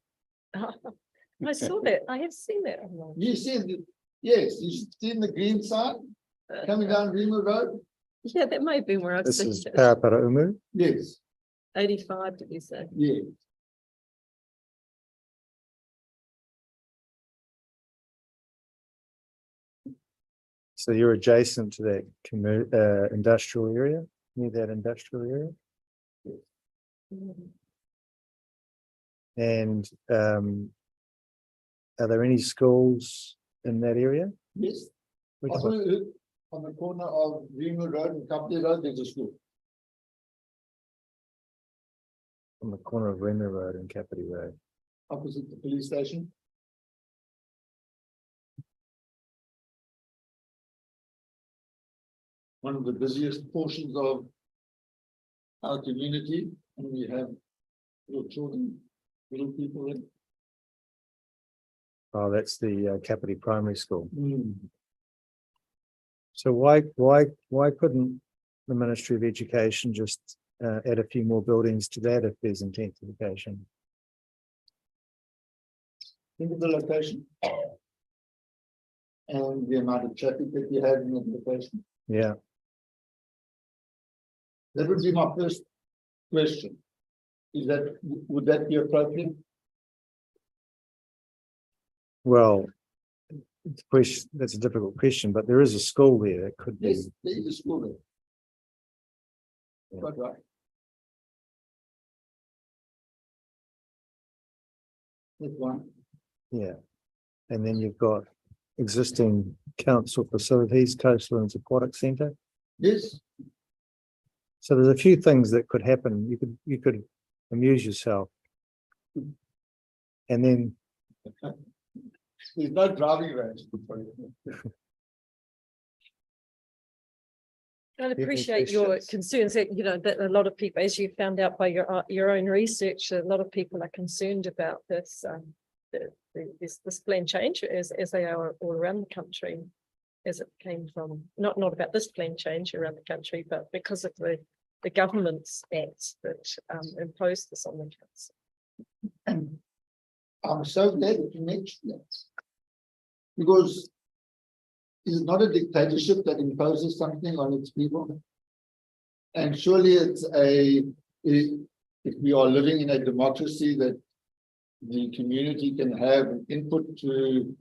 I saw that. I have seen that. You see the, yes, you've seen the green sign coming down Remu Road? Yeah, that may have been where I've This seen is it. Parapara-Umu? Yes. 85, did you say? Yeah. So you're adjacent to that industrial area, near that industrial area? And are there any schools in that area? Yes. Which On the corner of Remu Road and Kapiti Road, there's a school. On the corner of Remu Road and Kapiti Road. Opposite the police station. One of the busiest portions of our community, and we have little children, little people in. Oh, that's the Kapiti Primary School. So why couldn't the Ministry of Education just add a few more buildings to that if there's intensification. Think of the location. And the amount of traffic that you have in the location. Yeah. That would be my first question. Would that be appropriate? Well, that's a difficult question, but there is a school there. It could be. Yes, there is a school there. Yeah. Quite right. That's one. Yeah. And then you've got existing council facilities, Coastlands Aquatic Centre. Yes. So there's a few things that could happen. You could amuse yourself. And then There's no driving range. I appreciate your concerns that, that a lot of people, as you found out by your own research, a lot of people are concerned about this, this plan change as they are all around the country, as it came from, not about this plan change around the country, but because of the government's acts that imposed this on the council. And I'm so glad that you mentioned that. Because it's not a dictatorship that imposes something on its people. And surely it's if we are living in a democracy, that the community can have an input to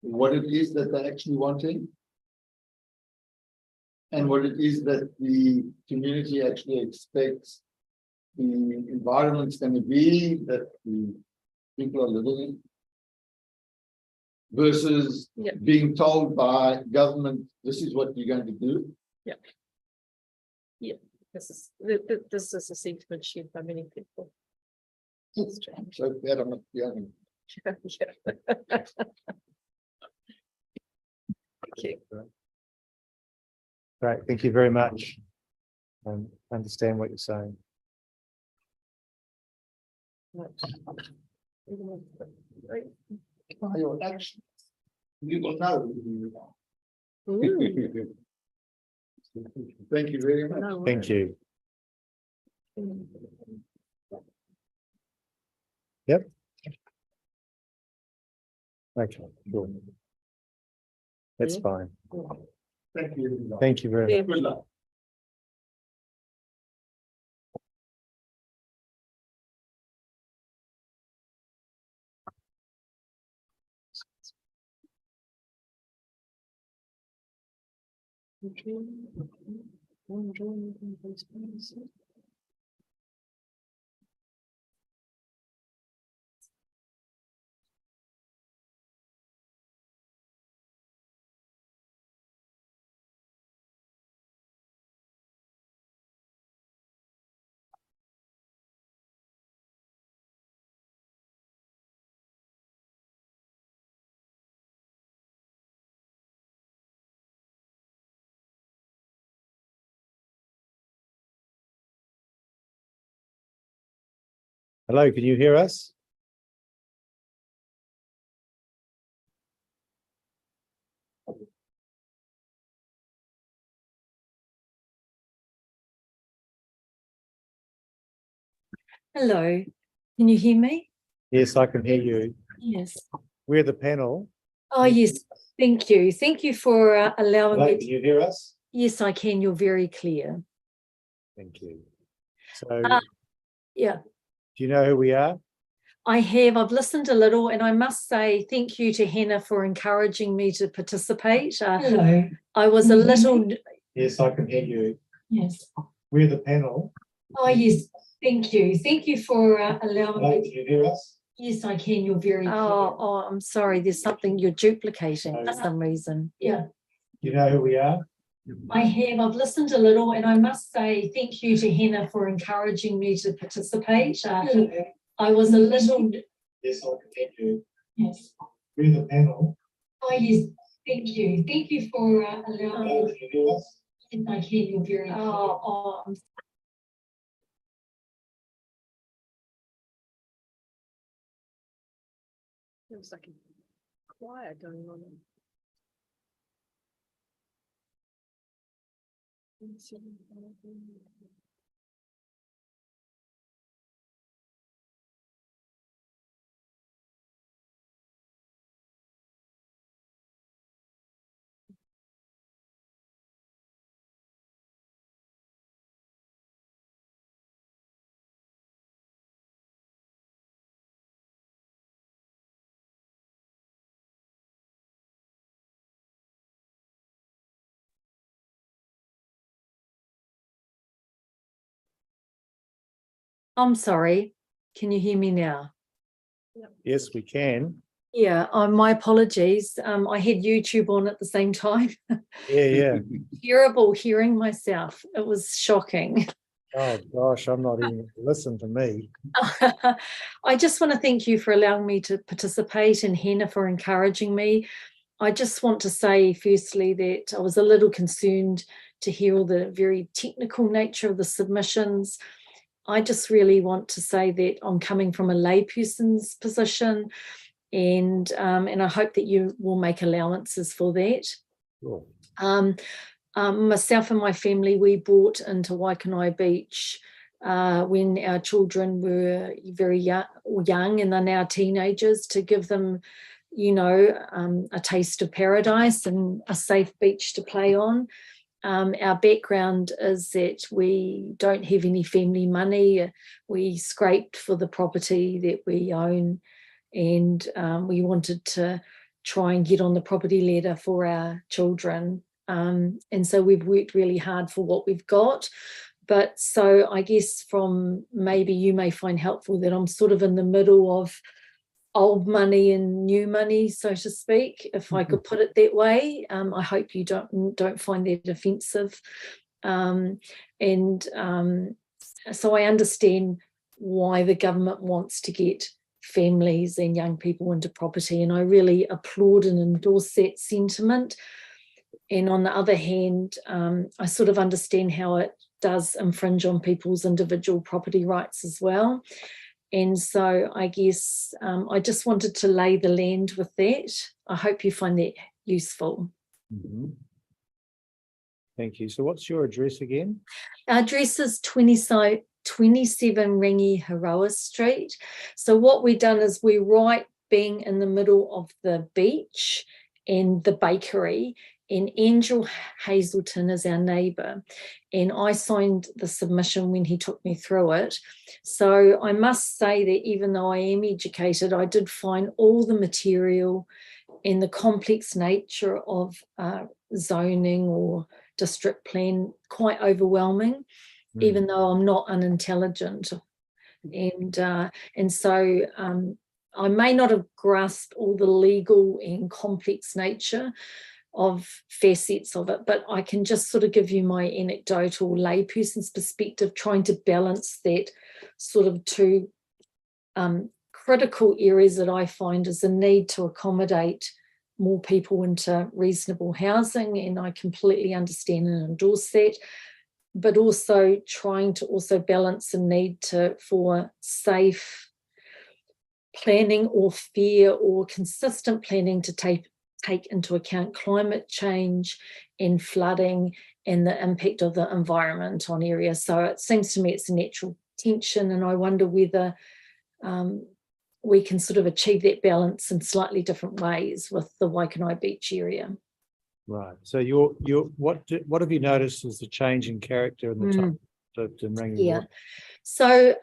what it is that they're actually wanting. And what it is that the community actually expects the environment's going to be that the people are living in. Versus being told by government, this is what you're going to do. Yeah. Yeah, this is a sentiment shared by many people. I'm so glad I'm not the only. Okay. Great, thank you very much. I understand what you're saying. By your actions, you will know who you are. Thank you very much. Thank you. Yep. Okay, sure. That's fine. Thank you. Thank you very much. Good luck. Hello, can you hear us? Hello, can you hear me? Yes, I can hear you. Yes. We're the panel. Oh, yes. Thank you. Thank you for allowing Hello, me. can you hear us? Yes, I can. You're very clear. Thank you. So, yeah. do you know who we are? I have. I've listened a little, and I must say thank you to Hannah for encouraging me to participate. Hello. I was a little. Yes, I can hear you. Yes. We're the panel. Oh, yes. Thank you. Thank you for allowing Hello, me. can you hear us? Yes, I can. You're very clear. Oh, I'm sorry. There's something you're duplicating for some reason. Yeah. Do you know who we are? I have. I've listened a little, and I must say thank you to Hannah for encouraging me to participate. I was a little. Yes, I can hear you. Yes. We're the panel. Oh, yes. Thank you. Thank you for allowing Hello, me. can you hear us? Yes, I can. You're very clear. I'm Feels like a choir going on. I'm sorry. Can you hear me now? Yes, we can. Yeah, my apologies. I had YouTube on at the same time. Yeah. Terrible hearing myself. It was shocking. Oh, gosh, I'm not even, listen to me. I just want to thank you for allowing me to participate and Hannah for encouraging me. I just want to say firstly that I was a little concerned to hear all the very technical nature of the submissions. I just really want to say that I'm coming from a layperson's position, and I hope that you will make allowances for that. Sure. Myself and my family, we brought into Waikanae Beach when our children were very young and they're now teenagers, to give them, you know, a taste of paradise and a safe beach to play on. Our background is that we don't have any family money. We scraped for the property that we own, and we wanted to try and get on the property ladder for our children. And so we've worked really hard for what we've got. But so I guess from maybe you may find helpful that I'm sort of in the middle of old money and new money, so to speak, if I could put it that way. I hope you don't find that offensive. So I understand why the government wants to get families and young people into property, and I really applaud and endorse that sentiment. And on the other hand, I sort of understand how it does infringe on people's individual property rights as well. And so I guess I just wanted to lay the land with that. I hope you find that useful. Mm-hmm. Thank you. So what's your address again? Our address is 27 Ringi Haroa Street. So what we've done is we're right being in the middle of the beach and the bakery, and Angel Hazelton is our neighbour, and I signed the submission when he took me through it. So I must say that even though I am educated, I did find all the material and the complex nature of zoning or district plan quite overwhelming, even though I'm not unintelligent. And so I may not have grasped all the legal and complex nature of facets of it, but I can just sort of give you my anecdotal layperson's perspective, trying to balance that sort of two critical areas that I find is the need to accommodate more people into reasonable housing, and I completely understand and endorse that, but also trying to also balance the need for safe planning or fair or consistent planning to take into account climate change and flooding and the impact of the environment on areas. So it seems to me it's a natural tension, and I wonder whether we can sort of achieve that balance in slightly different ways with the Waikanae Beach area. Right. So what have you noticed as the change in character in the time to Ringi? Yeah. So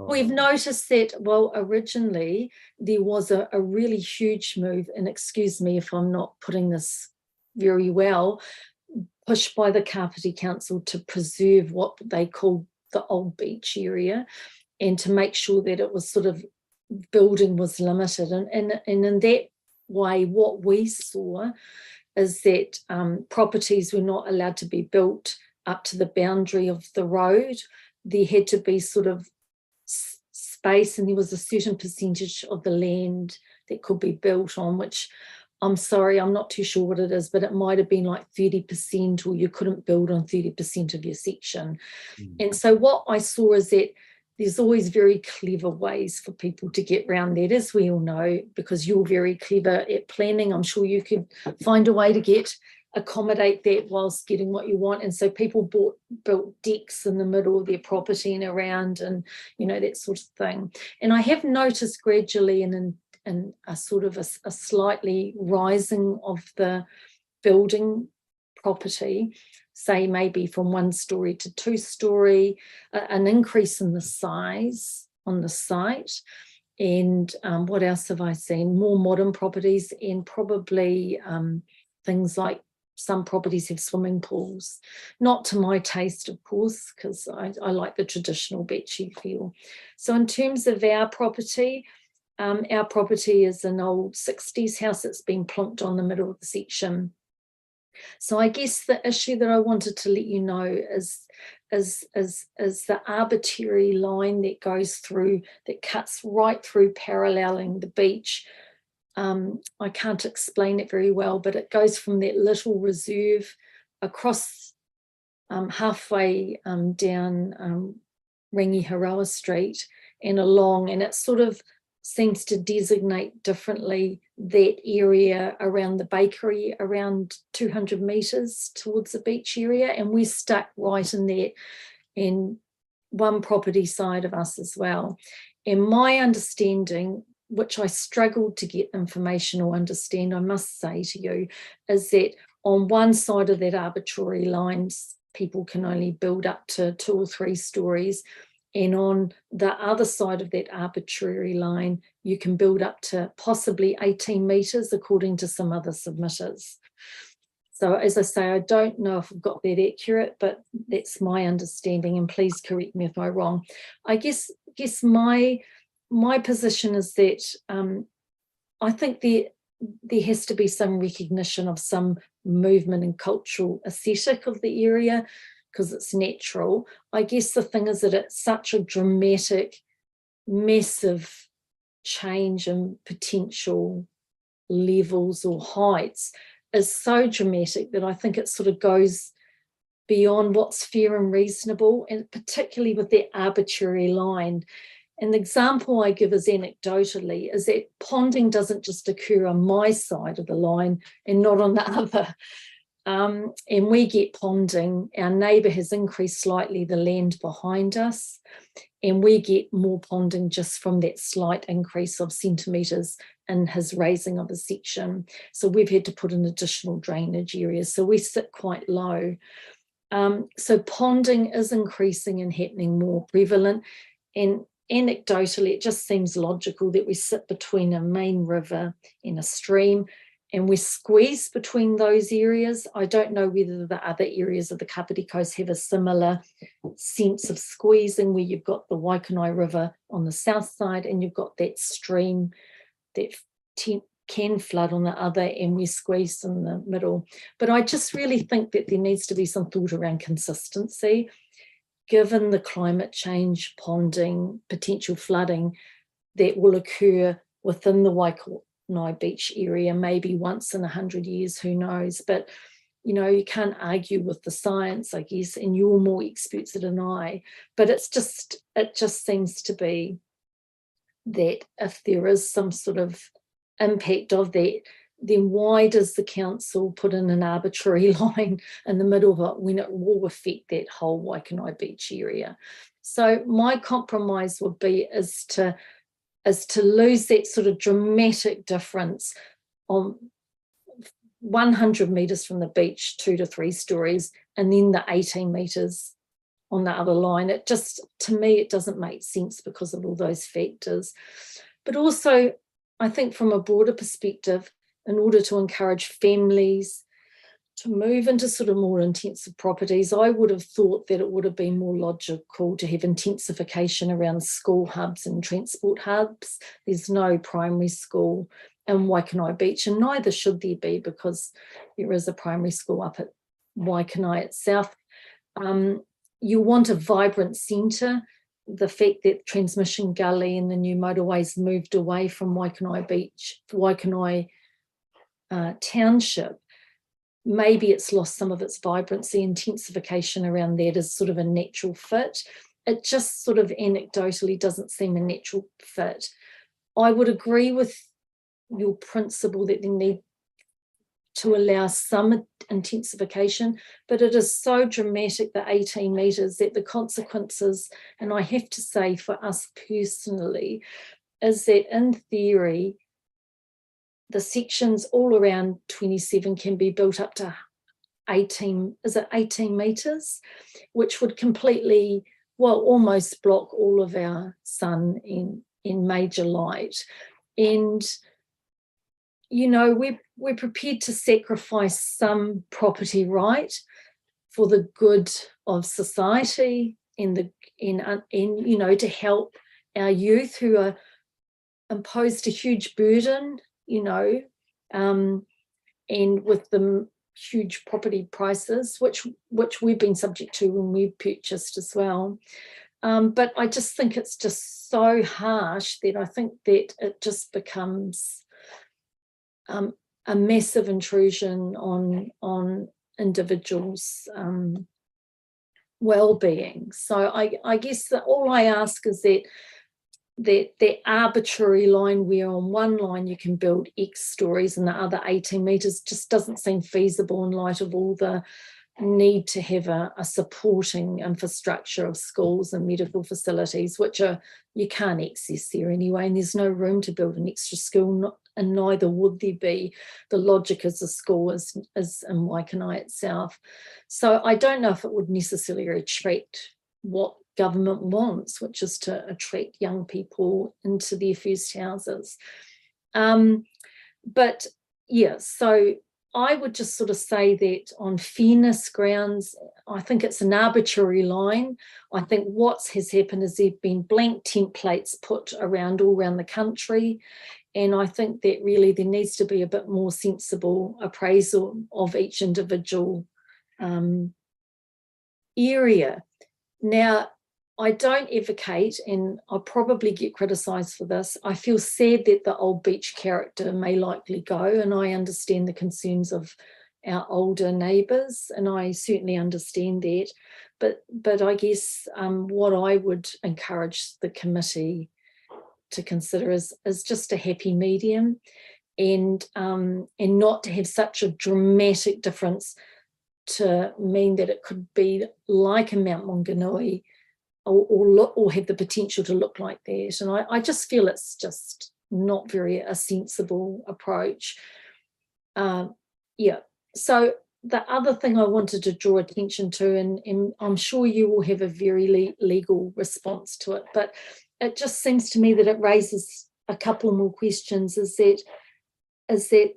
we've noticed that, well, originally there was a really huge move, and excuse me if I'm not putting this very well, pushed by the Kapiti Council to preserve what they called the old beach area and to make sure that it was sort of building was limited. And in that way, what we saw is that properties were not allowed to be built up to the boundary of the road. There had to be sort of space, and there was a certain percentage of the land that could be built on, which I'm sorry, I'm not too sure what it is, but it might have been like 30%, or you couldn't build on 30% of your section. And so what I saw is that there's always very clever ways for people to get around that, as we all know, because you're very clever at planning. I'm sure you could find a way to accommodate that whilst getting what you want. And so people built decks in the middle of their property and around, and you know, that sort of thing. And I have noticed gradually in a sort of a slightly rising of the building property, say maybe from 1 story to 2 story, an increase in the size on the site. And what else have I seen? More modern properties, and probably things like some properties have swimming pools. Not to my taste, of course, because I like the traditional beachy feel. So in terms of our property is an old 60s house that's been plonked on the middle of the section. So I guess the issue that I wanted to let you know is the arbitrary line that goes through, that cuts right through paralleling the beach. I can't explain it very well, but it goes from that little reserve across halfway down Rangiharoa Street and along, and it sort of seems to designate differently that area around the bakery, around 200 metres towards the beach area, and we're stuck right in there in one property side of us as well. And my understanding, which I struggled to get information or understand, I must say to you, is that on one side of that arbitrary lines, people can only build up to 2 or 3 stories. And on the other side of that arbitrary line, you can build up to possibly 18 metres, according to some other submitters. So as I say, I don't know if I've got that accurate, but that's my understanding, and please correct me if I'm wrong. I guess my position is that I think there has to be some recognition of some movement and cultural aesthetic of the area, because it's natural. I guess the thing is that it's such a dramatic, massive change in potential levels or heights is so dramatic that I think it sort of goes beyond what's fair and reasonable, and particularly with that arbitrary line. And the example I give is anecdotally is that ponding doesn't just occur on my side of the line and not on the other. And we get ponding. Our neighbour has increased slightly the land behind us, and we get more ponding just from that slight increase of centimetres in his raising of a section. So we've had to put in additional drainage areas. So we sit quite low. So ponding is increasing and happening more prevalent. And anecdotally, it just seems logical that we sit between a main river and a stream, and we're squeezed between those areas. I don't know whether the other areas of the Kapiti Coast have a similar sense of squeezing, where you've got the Waikanae River on the south side and you've got that stream that can flood on the other, and we're squeezed in the middle. But I just really think that there needs to be some thought around consistency, given the climate change, ponding, potential flooding that will occur within the Waikanae Beach area, maybe once in 100 years, who knows. But you know, you can't argue with the science, I guess, and you're more experts than I. But it just seems to be that if there is some sort of impact of that, then why does the council put in an arbitrary line in the middle of it when it will affect that whole Waikanae Beach area? So my compromise would be is to lose that sort of dramatic difference on 100 metres from the beach, 2 to 3 stories, and then the 18 metres on the other line. It just, to me, it doesn't make sense because of all those factors. But also, I think from a broader perspective, in order to encourage families to move into sort of more intensive properties, I would have thought that it would have been more logical to have intensification around school hubs and transport hubs. There's no primary school in Waikanae Beach, and neither should there be, because there is a primary school up at Waikanae itself. You want a vibrant centre. The fact that Transmission Gully and the new motorways moved away from Waikanae Beach, Waikanae Township, maybe it's lost some of its vibrancy. Intensification around that is sort of a natural fit. It just sort of anecdotally doesn't seem a natural fit. I would agree with your principle that they need to allow some intensification, but it is so dramatic, the 18 metres, that the consequences, and I have to say for us personally, is that in theory, the sections all around 27 can be built up to 18 metres, which would completely, well, almost block all of our sun in major light. And you know, we're prepared to sacrifice some property right for the good of society and you know, to help our youth who are imposed a huge burden, you know, and with the huge property prices, which we've been subject to when we purchased as well. But I just think it's just so harsh that I think that it just becomes a massive intrusion on individuals' well-being. So I guess that all I ask is that arbitrary line where on one line you can build X stories and the other 18 metres just doesn't seem feasible in light of all the need to have a supporting infrastructure of schools and medical facilities, which you can't access there anyway, and there's no room to build an extra school, and neither would there be. The logic is the school is in Waikanae itself. So I don't know if it would necessarily attract what government wants, which is to attract young people into their first houses. But yeah, so I would just sort of say that on fairness grounds, I think it's an arbitrary line. I think what has happened is there've been blank templates put all around the country. And I think that really there needs to be a bit more sensible appraisal of each individual area. Now, I don't advocate, and I'll probably get criticised for this, I feel sad that the old beach character may likely go, and I understand the concerns of our older neighbours, and I certainly understand that. But I guess what I would encourage the committee to consider is just a happy medium, and not to have such a dramatic difference to mean that it could be like a Mount Maunganui, or have the potential to look like that. And I just feel it's just not very a sensible approach. Yeah, so the other thing I wanted to draw attention to, and I'm sure you will have a very legal response to it, but it just seems to me that it raises a couple more questions, is that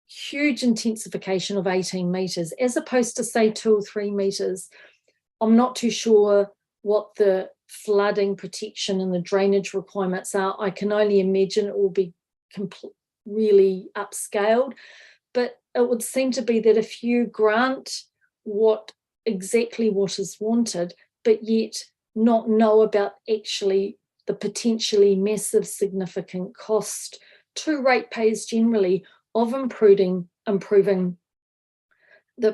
huge intensification of 18 metres as opposed to say 2 or 3 metres. I'm not too sure what the flooding protection and the drainage requirements are. I can only imagine it will be really upscaled, but it would seem to be that if you grant exactly what is wanted, but yet not know about actually the potentially massive significant cost to ratepayers generally of improving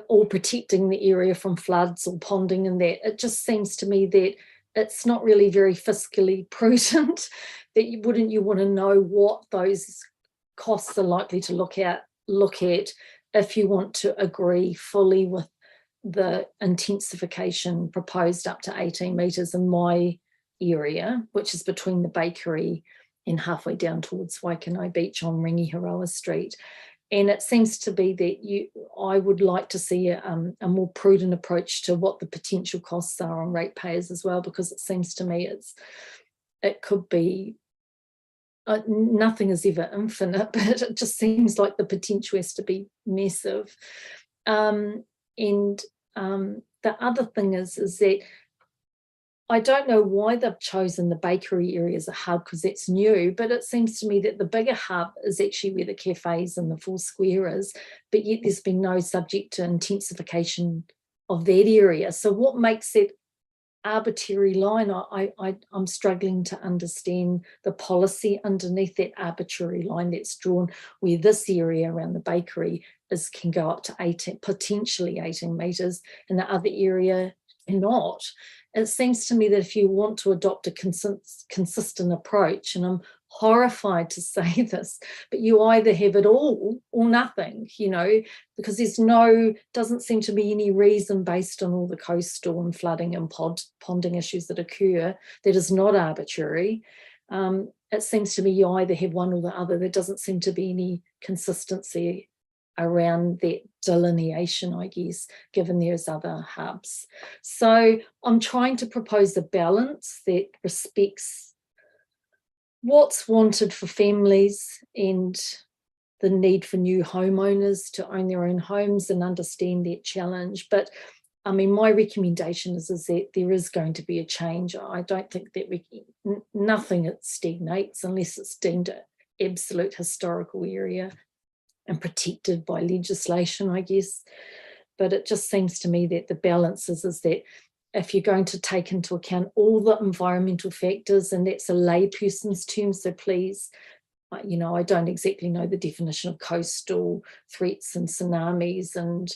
or protecting the area from floods or ponding, and that it just seems to me that it's not really very fiscally prudent. That you want to know what those costs are likely to look at if you want to agree fully with the intensification proposed up to 18 metres in my area, which is between the bakery and halfway down towards Waikanae Beach on Rangiharoa Street. And it seems to be that I would like to see a more prudent approach to what the potential costs are on ratepayers as well, because it seems to me it could be, nothing is ever infinite, but it just seems like the potential has to be massive. And the other thing is that I don't know why they've chosen the bakery area as a hub, because it's new, but it seems to me that the bigger hub is actually where the cafes and the full square is, but yet there's been no subject to intensification of that area. So what makes it arbitrary line? I'm struggling to understand the policy underneath that arbitrary line that's drawn, where this area around the bakery can go up to potentially 18 metres, and the other area cannot. It seems to me that if you want to adopt a consistent approach, and I'm horrified to say this, but you either have it all or nothing, because doesn't seem to be any reason based on all the coastal and flooding and ponding issues that occur that is not arbitrary. It seems to me you either have one or the other. There doesn't seem to be any consistency around that delineation, I guess, given there's other hubs. So I'm trying to propose a balance that respects what's wanted for families and the need for new homeowners to own their own homes and understand that challenge. But I mean, my recommendation is that there is going to be a change. I don't think that nothing stagnates unless it's deemed an absolute historical area and protected by legislation, I guess. But it just seems to me that the balance is that if you're going to take into account all the environmental factors, and that's a layperson's term, so please, you know, I don't exactly know the definition of coastal threats and tsunamis and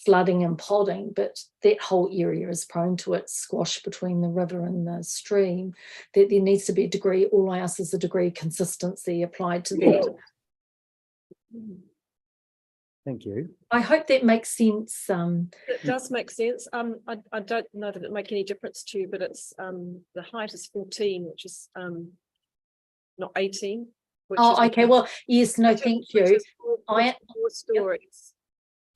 flooding and podding, but that whole area is prone to it, squash between the river and the stream, that there needs to be a degree, all I ask is a degree of consistency applied to that. Thank you. I hope that makes sense. It does make sense. I don't know that it make any difference to you, but it's the height is 14, which is not 18. Oh, okay. Well, yes, no, thank you. Four stories.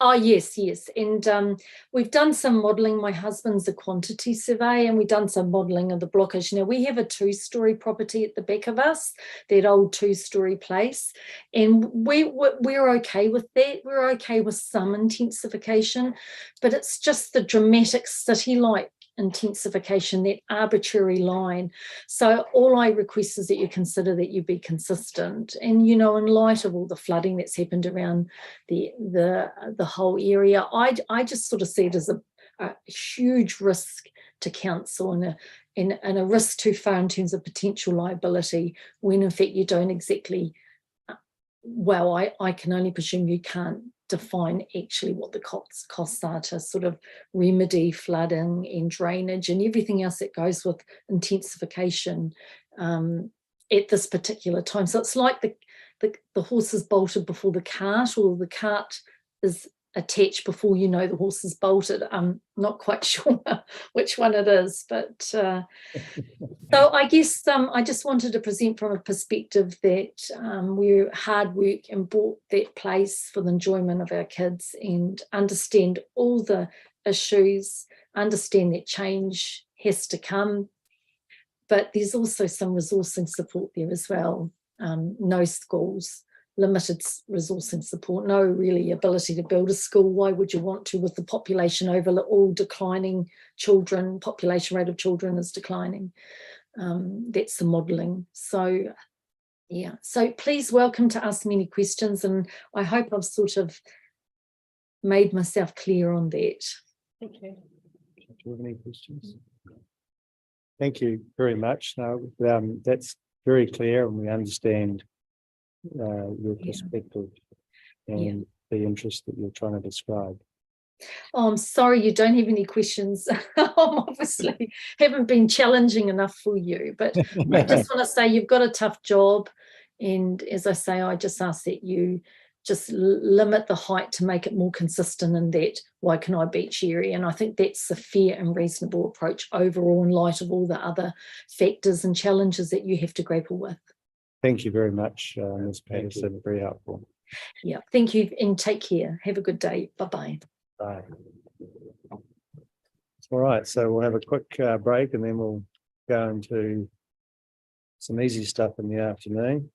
Oh, yes. And we've done some modelling. My husband's a quantity survey, and we've done some modelling of the blockage. Now, we have a 2-story property at the back of us, that old 2-story place, and we're okay with that. We're okay with some intensification, but it's just the dramatic city-like intensification, that arbitrary line. So all I request is that you consider that you be consistent, and you know, in light of all the flooding that's happened around the whole area, I just sort of see it as a huge risk to council, and a risk too far in terms of potential liability, when in fact you don't exactly, well, I can only presume you can't define actually what the costs are to sort of remedy flooding and drainage and everything else that goes with intensification at this particular time. So it's like the horse is bolted before the cart, or the cart is attached before you know the horse is bolted. I'm not quite sure which one it is, but so I guess I just wanted to present from a perspective that we're hard work and bought that place for the enjoyment of our kids, and understand all the issues, understand that change has to come, but there's also some resourcing support there as well. No schools, limited resourcing support, no really ability to build a school. Why would you want to, with the population all declining children, population rate of children is declining. That's the modelling. So yeah, so please welcome to ask me any questions, and I hope I've sort of made myself clear on that. Thank you. Do you have any questions? Thank you very much. No, that's very clear, and we understand your perspective and the interest that you're trying to describe. Oh, I'm sorry you don't have any questions. Obviously haven't been challenging enough for you, but I just want to say you've got a tough job, and as I say, I just ask that you just limit the height to make it more consistent in that Waikanae beach area, and I think that's a fair and reasonable approach overall, in light of all the other factors and challenges that you have to grapple with. Thank you very much, Ms. Patterson. Very helpful. Yeah, thank you, and take care. Have a good day. Bye-bye. Bye. All right, so we'll have a quick break, and then we'll go into some easy stuff in the afternoon.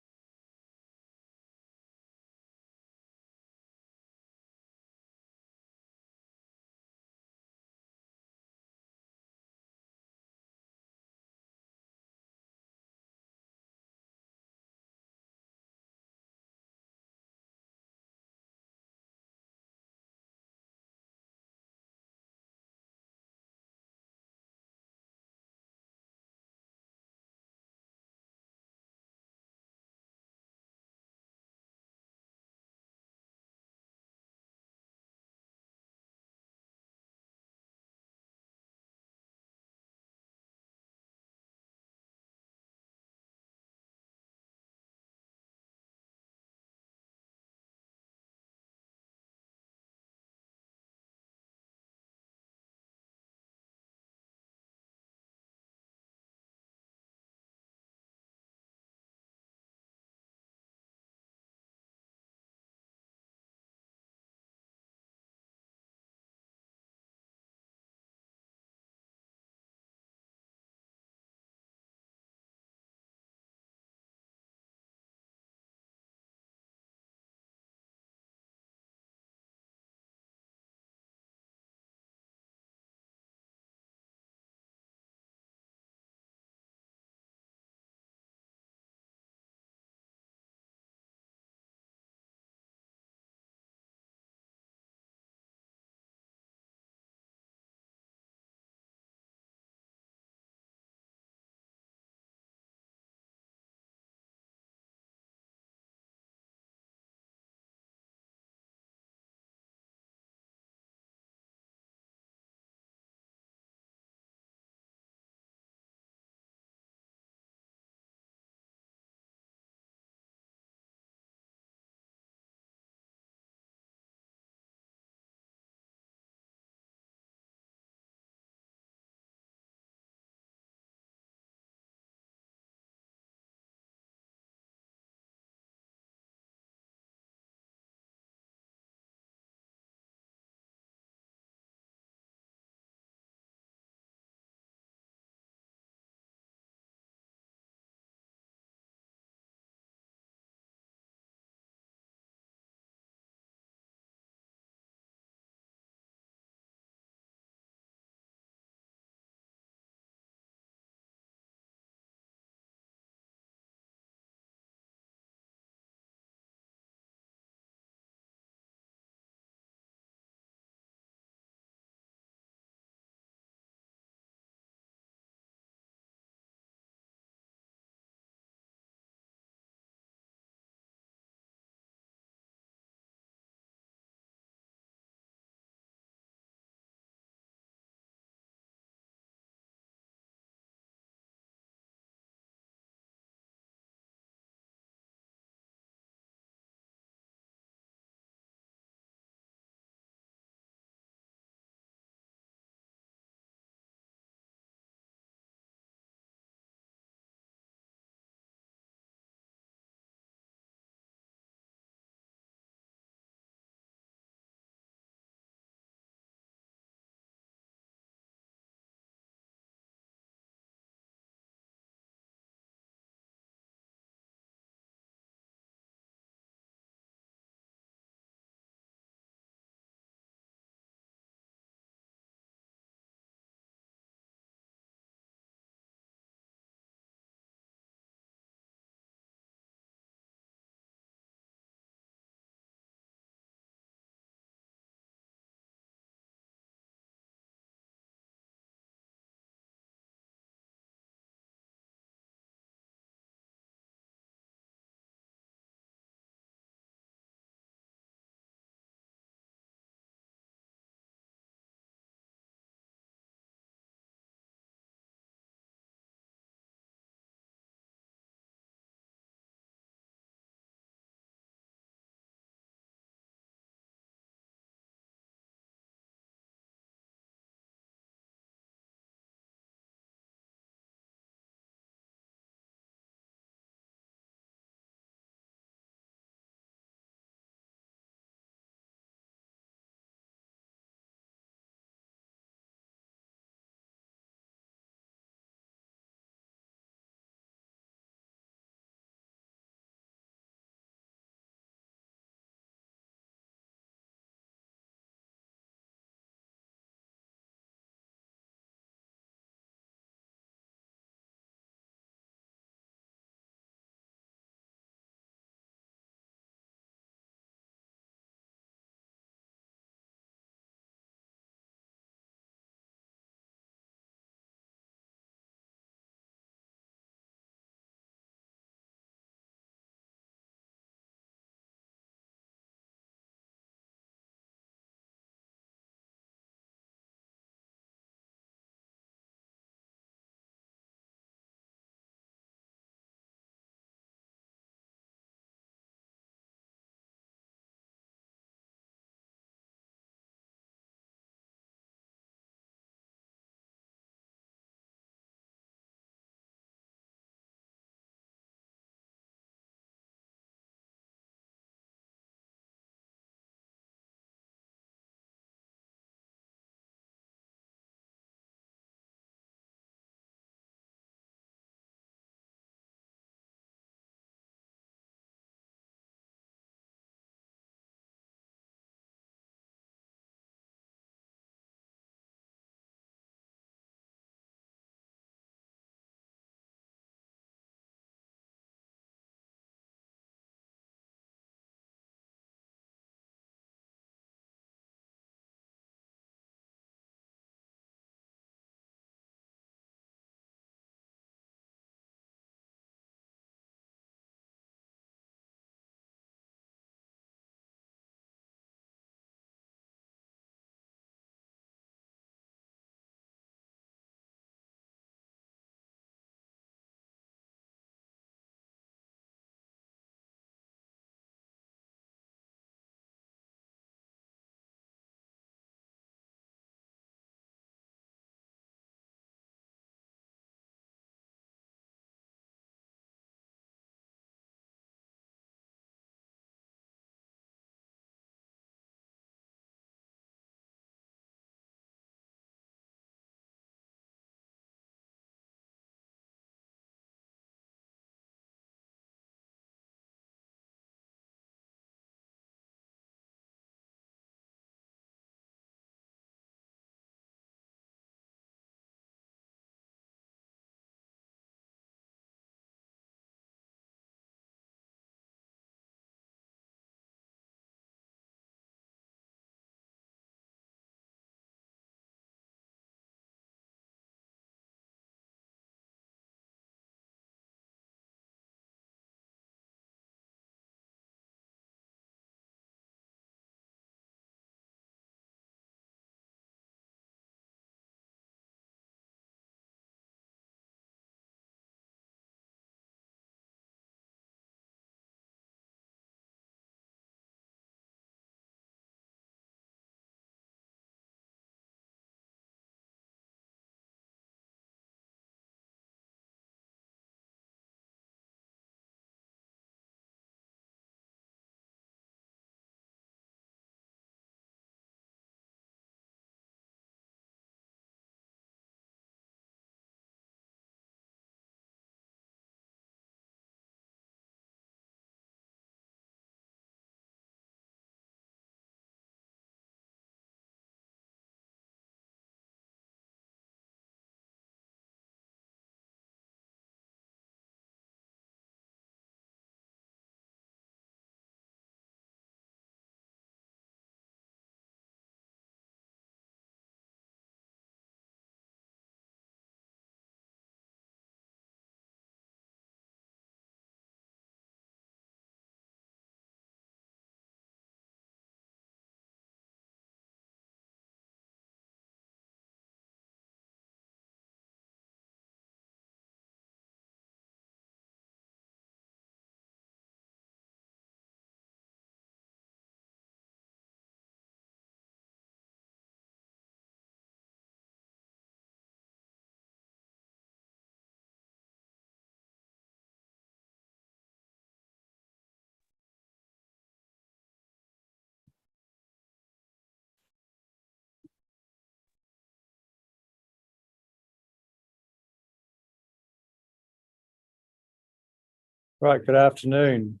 Right, good afternoon.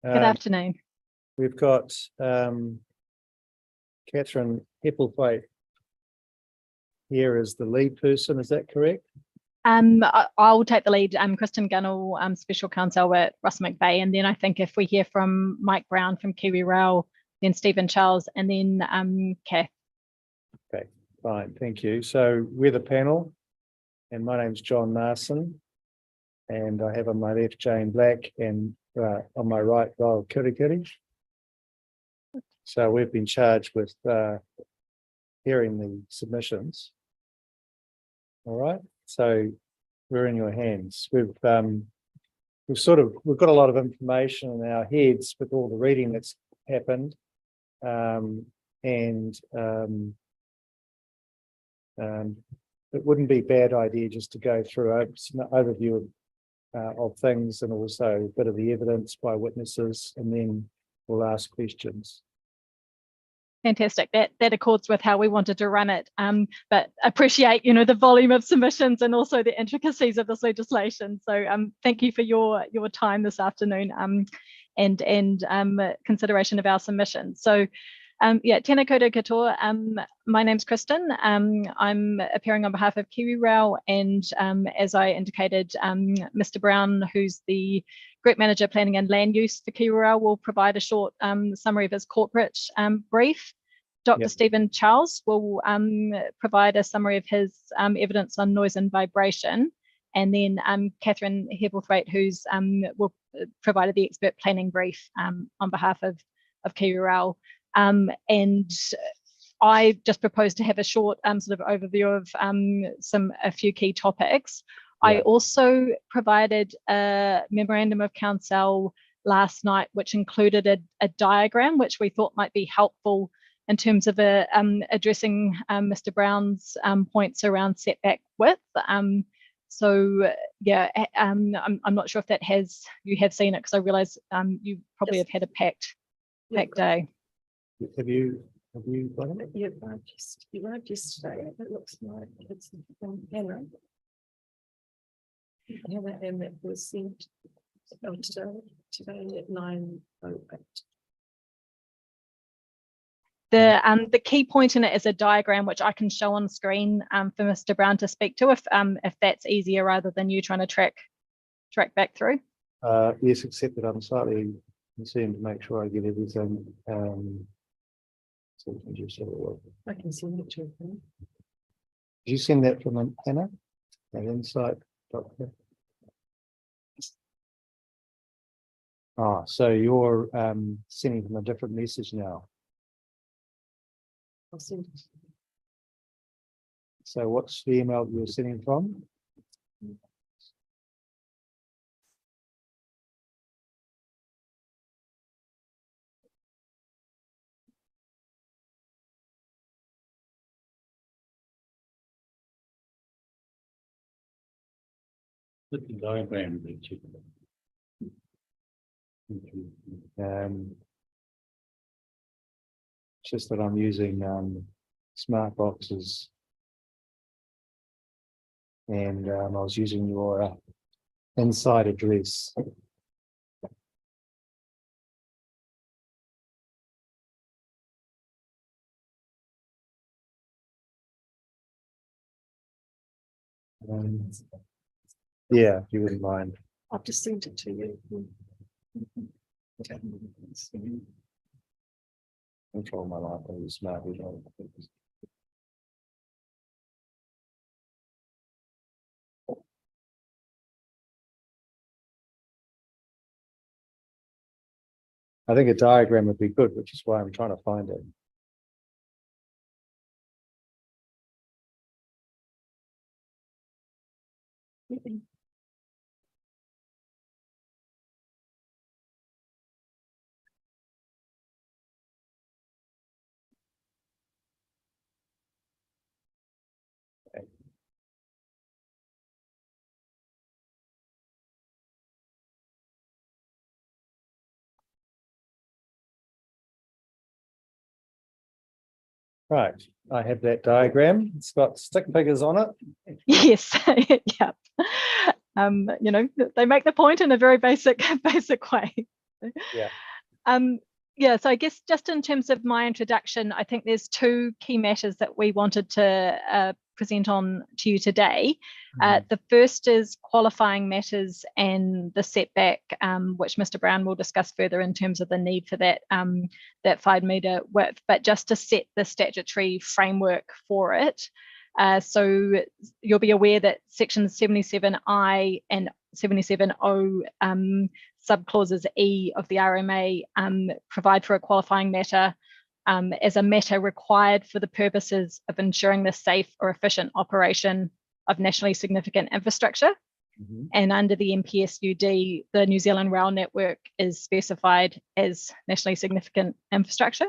Good afternoon. We've got Catherine Hepplethwaite here as the lead person, is that correct? I'll take the lead. Kristen Gunnell, Special Counsel at Ross McVeigh, and then I think if we hear from Mike Brown from Kiwi Rail, then Stephen Charles, and then Kath. Okay, fine, thank you. So we're the panel, and my name's John Narson, and I have on my left Jane Black, and on my right Royal Kirikiri. So we've been charged with hearing the submissions. All right, so we're in your hands. We've got a lot of information in our heads with all the reading that's happened, it wouldn't be a bad idea just to go through an overview of things and also a bit of the evidence by witnesses, and then we'll ask questions. Fantastic. That accords with how we wanted to run it. But appreciate, the volume of submissions and also the intricacies of this legislation. So thank you for your time this afternoon and consideration of our submissions. So tēnā koutou katoa. My name's Kristen. I'm appearing on behalf of Kiwi Rail, and as I indicated, Mr. Brown, who's the Group Manager Planning and Land Use for Kiwi Rail, will provide a short summary of his corporate brief. Dr. Stephen Charles will provide a summary of his evidence on noise and vibration, and then Catherine Hepplethwaite, who's will provide the expert planning brief on behalf of Kiwi Rail. And I just propose to have a short sort of overview of a few key topics. I also provided a memorandum of counsel last night, which included a diagram, which we thought might be helpful in terms of addressing Mr. Brown's points around setback width. I'm not sure if you have seen it, because I realise you probably have had a packed day. Have you got it? You arrived yesterday. It looks like it's from Hannah. Hannah, and it was sent today at 9:08. The key point in it is a diagram which I can show on screen for Mr. Brown to speak to, if that's easier rather than you trying to track back through. Yes, except that I'm slightly concerned to make sure I get everything. So we can just have a look. I can send it to you. Did you send that from Hannah? That insight doctor. So you're sending them a different message now. I'll send it. So what's the email that you're sending from? Put the diagram. It's just that I'm using smart boxes, and I was using your inside address. Yeah, if you wouldn't mind. I've just sent it to you. Control my life on the smart. I think a diagram would be good, which is why I'm trying to find it. Right, I have that diagram. It's got stick figures on it. Yes, yeah. You know, they make the point in a very basic way. Yeah. Yeah, so I guess just in terms of my introduction, I think there's two key matters that we wanted to present on to you today. The first is qualifying matters and the setback, which Mr. Brown will discuss further in terms of the need for that, that 5 metre width, but just to set the statutory framework for it. So you'll be aware that section 77I and 77O subclauses E of the RMA provide for a qualifying matter as a matter required for the purposes of ensuring the safe or efficient operation of nationally significant infrastructure. And under the NPSUD, the New Zealand Rail Network is specified as nationally significant infrastructure.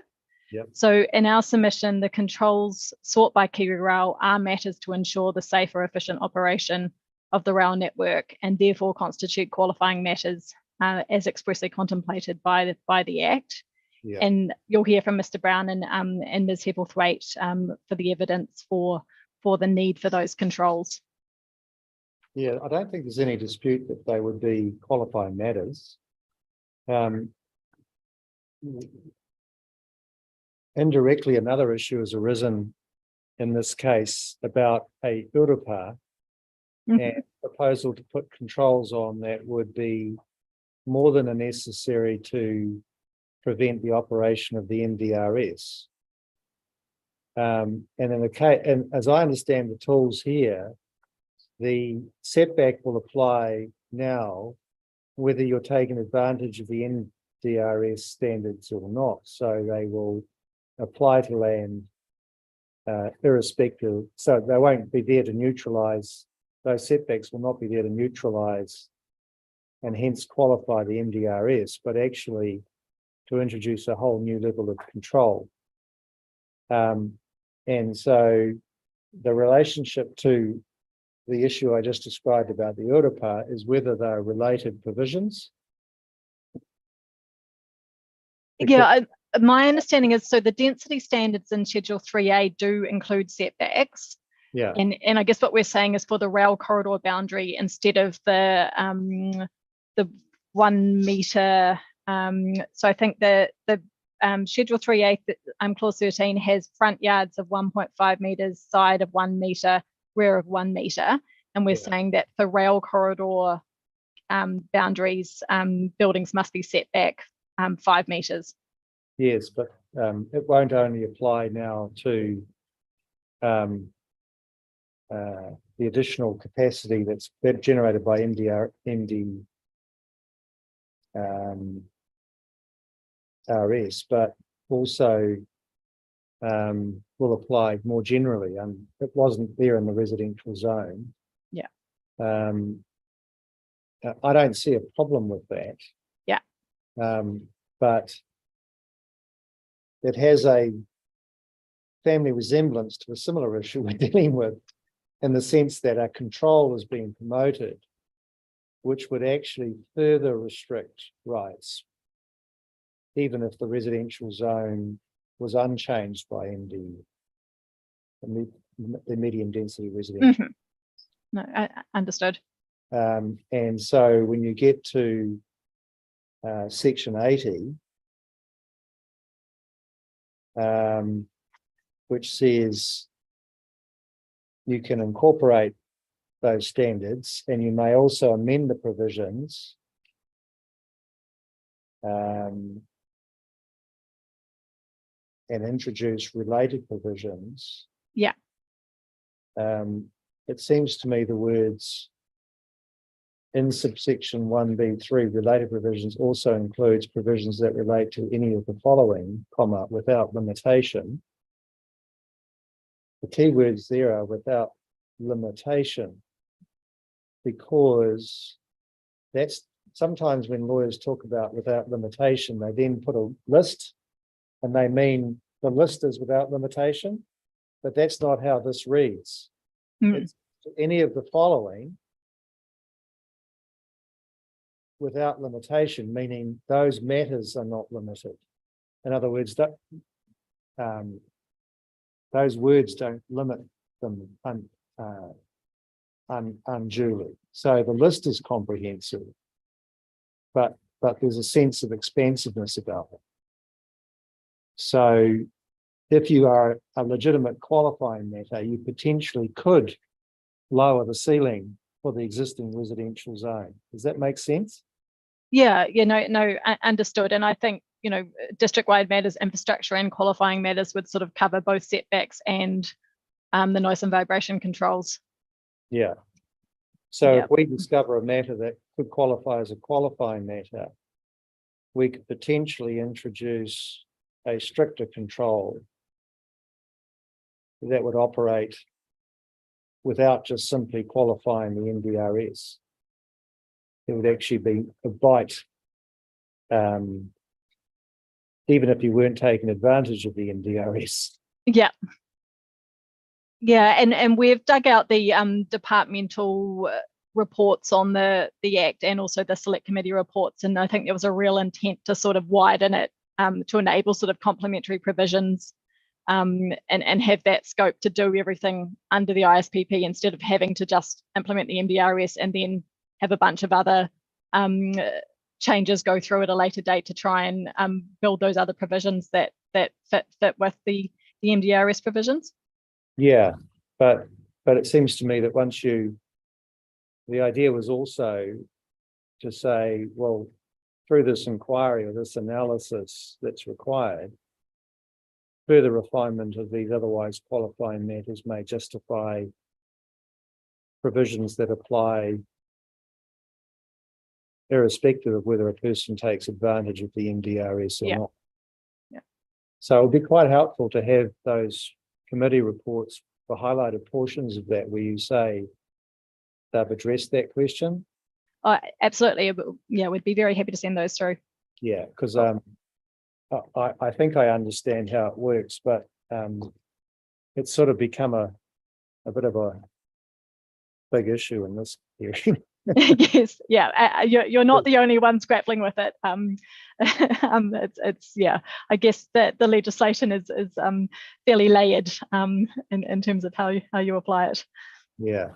So in our submission, the controls sought by Kiwi Rail are matters to ensure the safe or efficient operation of the rail network and therefore constitute qualifying matters as expressly contemplated by the Act. And you'll hear from Mr. Brown and Ms. Hebblethwaite for the evidence for the need for those controls. Yeah, I don't think there's any dispute that they would be qualifying matters. Indirectly, another issue has arisen in this case about a urupa and proposal to put controls on that would be more than necessary to prevent the operation of the MDRS. And in the case, and as I understand the tools here, the setback will apply now, whether you're taking advantage of the MDRS standards or not. So they will apply to land irrespective. So they won't be there to neutralise, those setbacks will not be there to neutralise and hence qualify the MDRS, but actually to introduce a whole new level of control. And so the relationship to the issue I just described about the urupa is whether they're related provisions. Yeah, my understanding is, so the density standards in Schedule 3A do include setbacks. Yeah. And I guess what we're saying is for the rail corridor boundary, instead of the 1 metre, so I think the Schedule 3A, Clause 13 has front yards of 1.5 metres, side of 1 metre, rear of 1 metre. And we're saying that for rail corridor boundaries, buildings must be set back 5 metres. Yes, but it won't only apply now to the additional capacity that's generated by RS, but also will apply more generally. It wasn't there in the residential zone. Yeah. I don't see a problem with that. Yeah. But it has a family resemblance to a similar issue we're dealing with, in the sense that a control is being promoted, which would actually further restrict rights, even if the residential zone was unchanged by the medium density residential. No, I understood. And so when you get to section 80, which says you can incorporate those standards and you may also amend the provisions and introduce related provisions. Yeah. It seems to me the words in subsection 1B3 related provisions also includes provisions that relate to any of the following, comma, without limitation. The key words there are without limitation, because that's sometimes when lawyers talk about without limitation, they then put a list and they mean the list is without limitation, but that's not how this reads. It's any of the following without limitation, meaning those matters are not limited. In other words, that those words don't limit them unduly. So the list is comprehensive, but there's a sense of expansiveness about it. So if you are a legitimate qualifying matter, you potentially could lower the ceiling for the existing residential zone. Does that make sense? Yeah, understood. And I think, district-wide matters, infrastructure and qualifying matters would sort of cover both setbacks and the noise and vibration controls. Yeah. So if we discover a matter that could qualify as a qualifying matter, we could potentially introduce a stricter control that would operate without just simply qualifying the NDRS. It would actually be a bite, even if you weren't taking advantage of the NDRS. Yeah. Yeah, and we've dug out the departmental reports on the Act and also the Select Committee reports, and I think there was a real intent to sort of widen it to enable sort of complementary provisions and have that scope to do everything under the ISPP instead of having to just implement the MDRS and then have a bunch of other changes go through at a later date to try and build those other provisions that fit with the MDRS provisions. Yeah, but it seems to me that the idea was also to say, well, through this inquiry or this analysis that's required, further refinement of these otherwise qualifying matters may justify provisions that apply irrespective of whether a person takes advantage of the MDRS or not. Yeah. So it would be quite helpful to have those committee reports for highlighted portions of that where you say they've addressed that question. Absolutely. Yeah, we'd be very happy to send those through. Yeah, because I think I understand how it works, but it's sort of become a bit of a big issue in this area. Yes, yeah, you're not the only ones grappling with it. It's yeah, I guess that the legislation is fairly layered in terms of how you apply it. Yeah.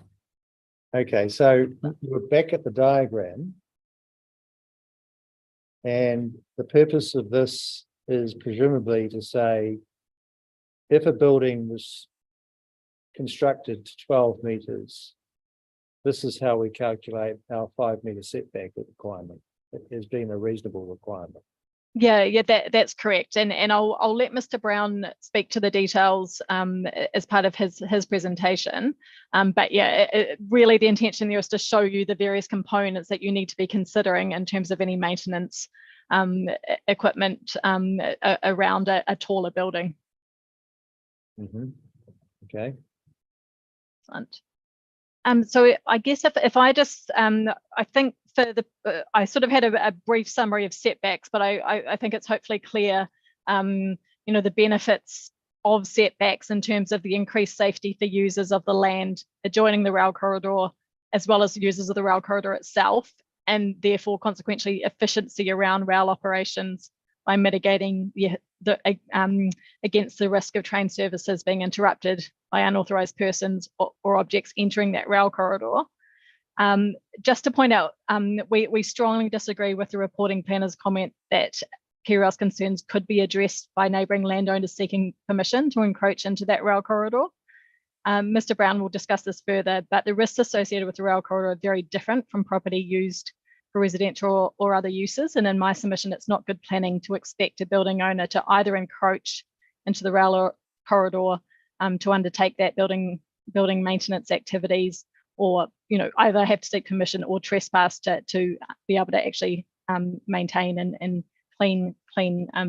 Okay, so we're back at the diagram, and the purpose of this is presumably to say if a building was constructed to 12 metres, this is how we calculate our 5 metre setback requirement. It has been a reasonable requirement. Yeah, that's correct. And I'll let Mr. Brown speak to the details as part of his presentation. But yeah, really the intention there is to show you the various components that you need to be considering in terms of any maintenance equipment around a taller building. Mm-hmm. Okay. Excellent. So I guess if I just, I think for the, I sort of had a brief summary of setbacks, but I think it's hopefully clear, the benefits of setbacks in terms of the increased safety for users of the land adjoining the rail corridor, as well as users of the rail corridor itself, and therefore consequently efficiency around rail operations by mitigating against the risk of train services being interrupted by unauthorised persons or objects entering that rail corridor. Just to point out, we strongly disagree with the reporting planner's comment that KiwiRail's concerns could be addressed by neighbouring landowners seeking permission to encroach into that rail corridor. Mr. Brown will discuss this further, but the risks associated with the rail corridor are very different from property used for residential or other uses. And in my submission, it's not good planning to expect a building owner to either encroach into the rail corridor to undertake that building maintenance activities, or either have to seek permission or trespass to be able to actually maintain and clean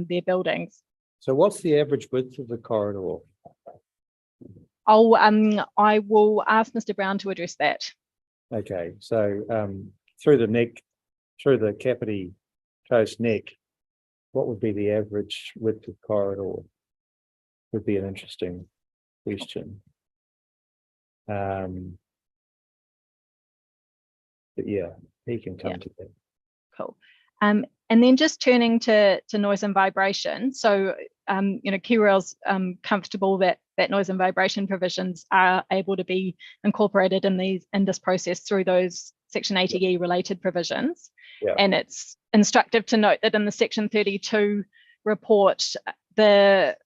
their buildings. So what's the average width of the corridor? I will ask Mr. Brown to address that. Okay, so through the Kapiti Coast neck, what would be the average width of corridor? Would be an interesting question. But yeah, he can come to that. Cool. And then just turning to noise and vibration. So, KiwiRail's comfortable that noise and vibration provisions are able to be incorporated in this process through those Section 80E related provisions. Yeah. And it's instructive to note that in the Section 32 report, the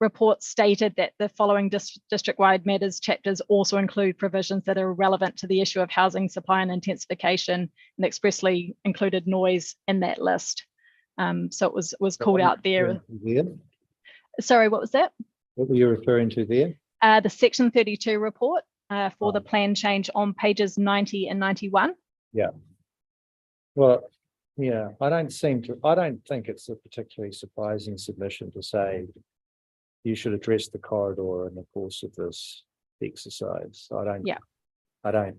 report stated that the following district-wide matters chapters also include provisions that are relevant to the issue of housing supply and intensification, and expressly included noise in that list. So it was called out there. Sorry, what was that? What were you referring to there? The Section 32 report for the plan change on pages 90 and 91. Yeah. Well, yeah, I don't think it's a particularly surprising submission to say you should address the corridor in the course of this exercise. I don't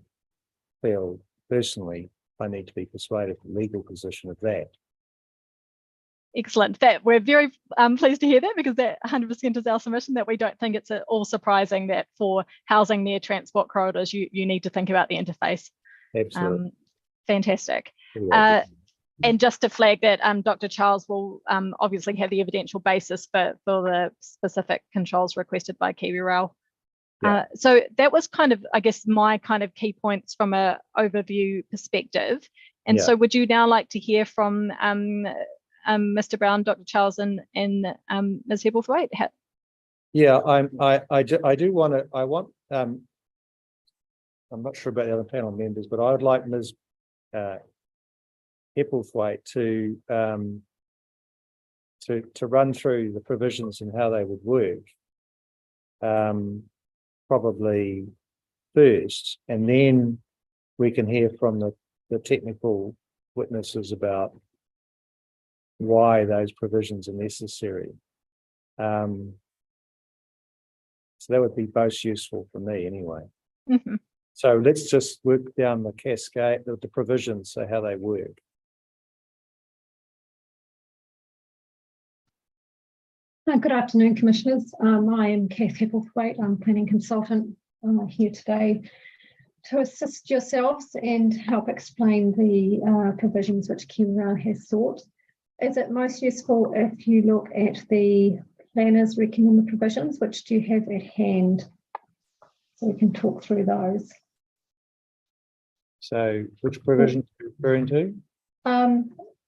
feel personally I need to be persuaded the legal position of that. Excellent. That we're very pleased to hear that, because that 100% is our submission, that we don't think it's at all surprising that for housing near transport corridors, you need to think about the interface. Absolutely. Fantastic. Anyway, and just to flag that Dr. Charles will obviously have the evidential basis for the specific controls requested by Kiwi Rail. Yeah. So that was kind of, I guess, my kind of key points from a overview perspective. And so would you now like to hear from Mr. Brown, Dr. Charles, and Ms. Hebblethwaite? Yeah, I do want to. I'm not sure about the other panel members, but I would like Ms. Hebblethwaite to run through the provisions and how they would work. Probably first, and then we can hear from the technical witnesses about why those provisions are necessary. So that would be most useful for me anyway. Mm-hmm. So let's just work down the cascade of the provisions, so how they work. Good afternoon, Commissioners. I am Kath Hebblethwaite. I'm planning consultant here today to assist yourselves and help explain the provisions which Kiwi Rail has sought. Is it most useful if you look at the planners recommend provisions, which do you have at hand? So we can talk through those. So which provisions are you referring to?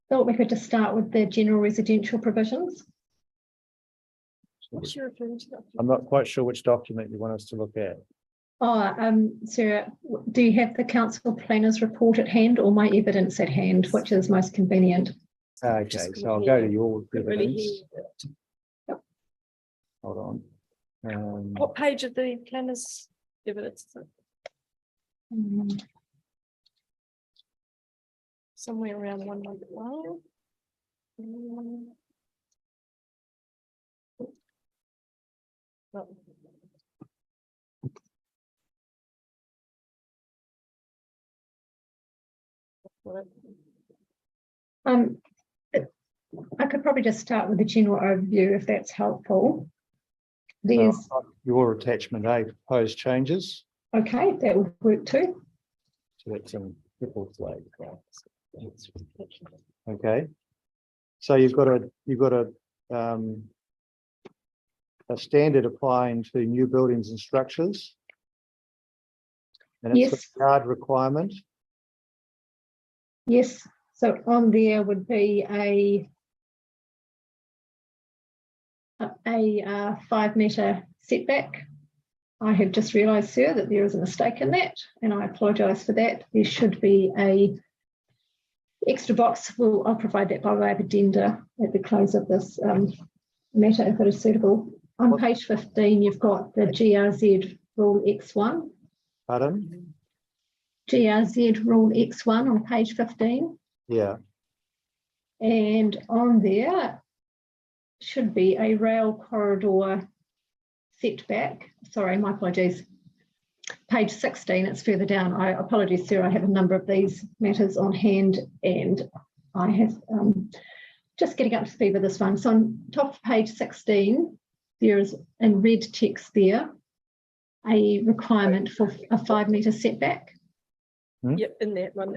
Thought we could just start with the general residential provisions. What's your referring to? I'm not quite sure which document you want us to look at. Sarah, do you have the council planners report at hand or my evidence at hand, which is most convenient? Okay, so I'll go to your evidence. Hold on. What page of the planners evidence is it? Somewhere around 111. I could probably just start with the general overview if that's helpful. There's your attachment A, proposed changes. Okay, that would work too. So that's in triple flag. Okay. So you've got a standard applying to new buildings and structures. And it's a yard requirement. Yes. So on there would be a 5 metre setback. I have just realised, sir, that there is a mistake in that, and I apologise for that. There should be a extra box. I'll provide that by way of addenda at the close of this matter if it is suitable. On page 15, you've got the GRZ rule X1. Pardon? GRZ rule X1 on page 15. Yeah. And on there should be a rail corridor setback. Sorry, my apologies. Page 16, it's further down. I apologize, sir. I have a number of these matters on hand and I have just getting up to speed with this one. So on top of page 16, there is in red text there a requirement for a 5 metre setback. Yep, in that one,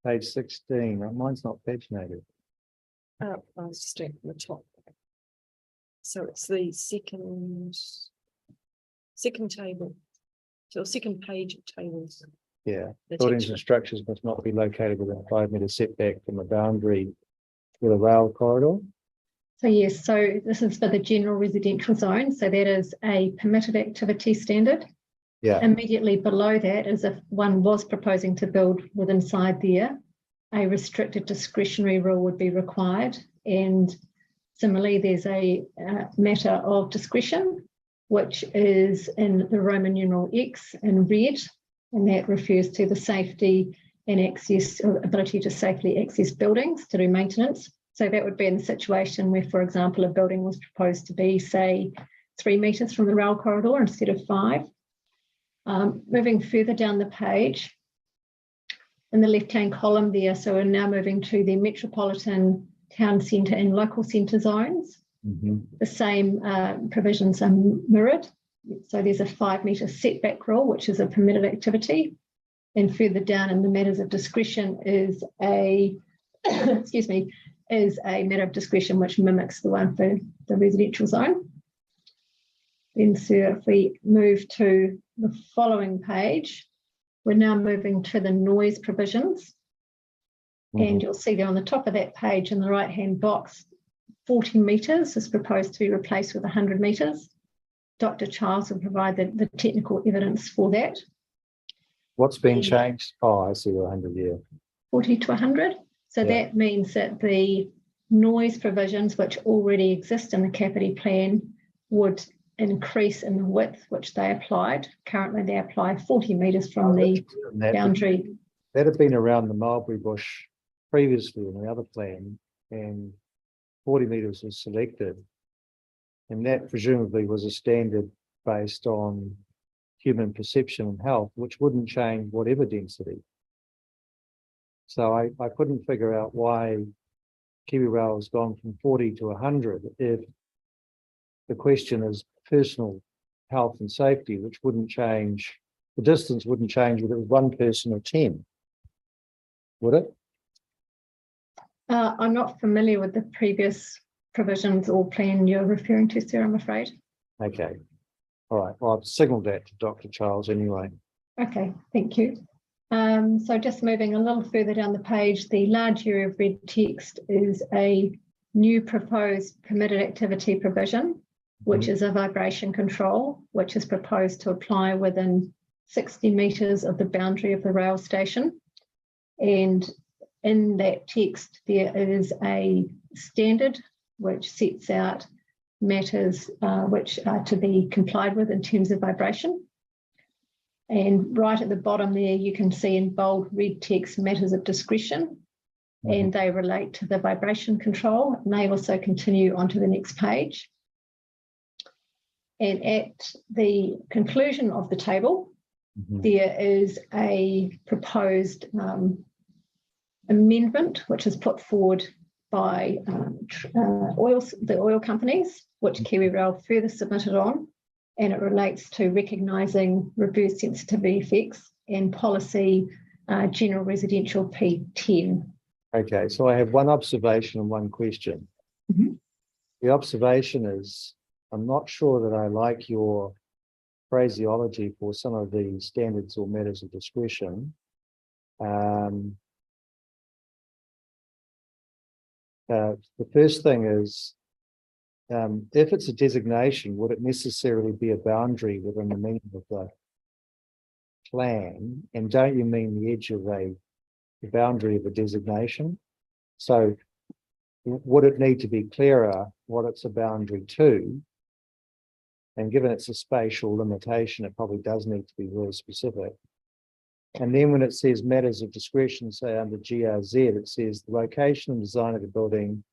Page 16. Mine's not paginated. I was just at the top. So it's the second table. So second page of tables. Yeah, the buildings texture. and structures must not be located within a 5 metre setback from a boundary with a rail corridor. So yes, so this is for the general residential zone. So that is a permitted activity standard. Yeah, Immediately below that is if one was proposing to build with inside there, a restricted discretionary rule would be required. And similarly, there's a matter of discretion, which is in the Roman numeral X in red, and that refers to the safety and access, or ability to safely access buildings to do maintenance. So that would be in the situation where, for example, a building was proposed to be, say, 3 metres from the rail corridor instead of 5. Moving further down the page, in the left-hand column there, so we're now moving to the metropolitan, town centre and local centre zones. The same provisions are mirrored. So there's a 5 metre setback rule, which is a permitted activity. And further down in the matters of discretion is a, excuse me, is a matter of discretion which mimics the one for the residential zone. Then, sir, if we move to the following page, we're now moving to the noise provisions. And you'll see there on the top of that page in the right-hand box, 40 metres is proposed to be replaced with 100 metres. Dr. Charles will provide the technical evidence for that. what's been changed? Oh, I see, 100, yeah. 40 to 100. So Yeah. that means that the noise provisions which already exist in the Kapiti plan would increase in the width which they applied. Currently they apply 40 metres from the boundary. That had been around the mulberry bush previously in the other plan, and 40 metres was selected. And that presumably was a standard based on human perception and health, which wouldn't change whatever density. So I couldn't figure out why KiwiRail has gone from 40 to 100 if the question is personal health and safety, which wouldn't change, the distance wouldn't change whether it was 1 person or 10, would it? I'm not familiar with the previous provisions or plan you're referring to, sir, I'm afraid. Okay. All right. Well, I've signalled that to Dr. Charles anyway. Okay, thank you. So just moving a little further down the page, the large area of red text is a new proposed permitted activity provision, which is a vibration control, which is proposed to apply within 60 metres of the boundary of the rail station. And in that text, there is a standard which sets out matters which are to be complied with in terms of vibration. And right at the bottom there, you can see in bold red text matters of discretion, and they relate to the vibration control, and they also continue onto the next page. And at the conclusion of the table, there is a proposed amendment which is put forward by the oil companies, which KiwiRail further submitted on, and it relates to recognising reverse sensitivity effects and policy general residential P10. Okay, so I have one observation and one question. The observation is, I'm not sure that I like your phraseology for some of the standards or matters of discretion. The first thing is, if it's a designation, would it necessarily be a boundary within the meaning of the plan? And don't you mean the edge of the boundary of a designation? So would it need to be clearer what it's a boundary to? And given it's a spatial limitation, it probably does need to be very specific. And then when it says matters of discretion, say under GRZ, it says the location and design of the building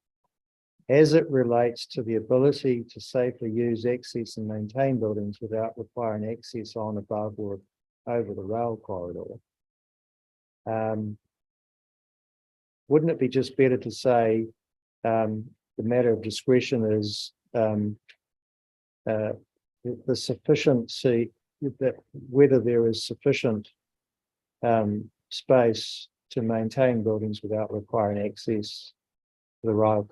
as it relates to the ability to safely use, access and maintain buildings without requiring access on, above or over the rail corridor. Wouldn't it be just better to say the matter of discretion is the sufficiency, that whether there is sufficient space to maintain buildings without requiring access to the rail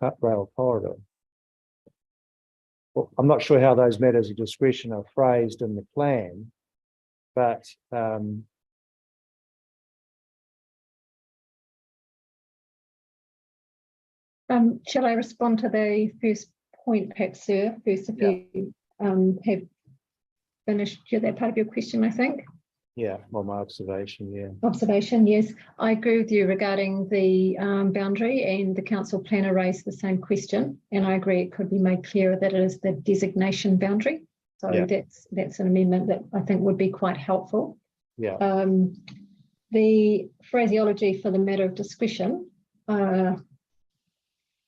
corridor? Well, I'm not sure how those matters of discretion are phrased in the plan, but Shall I respond to the first point, perhaps, sir? First, if you have finished that part of your question, I think. Yeah, well, my observation, yeah. Observation, yes. I agree with you regarding the boundary, and the council planner raised the same question, and I agree it could be made clearer that it is the designation boundary. So that's an amendment that I think would be quite helpful. Yeah. The phraseology for the matter of discretion,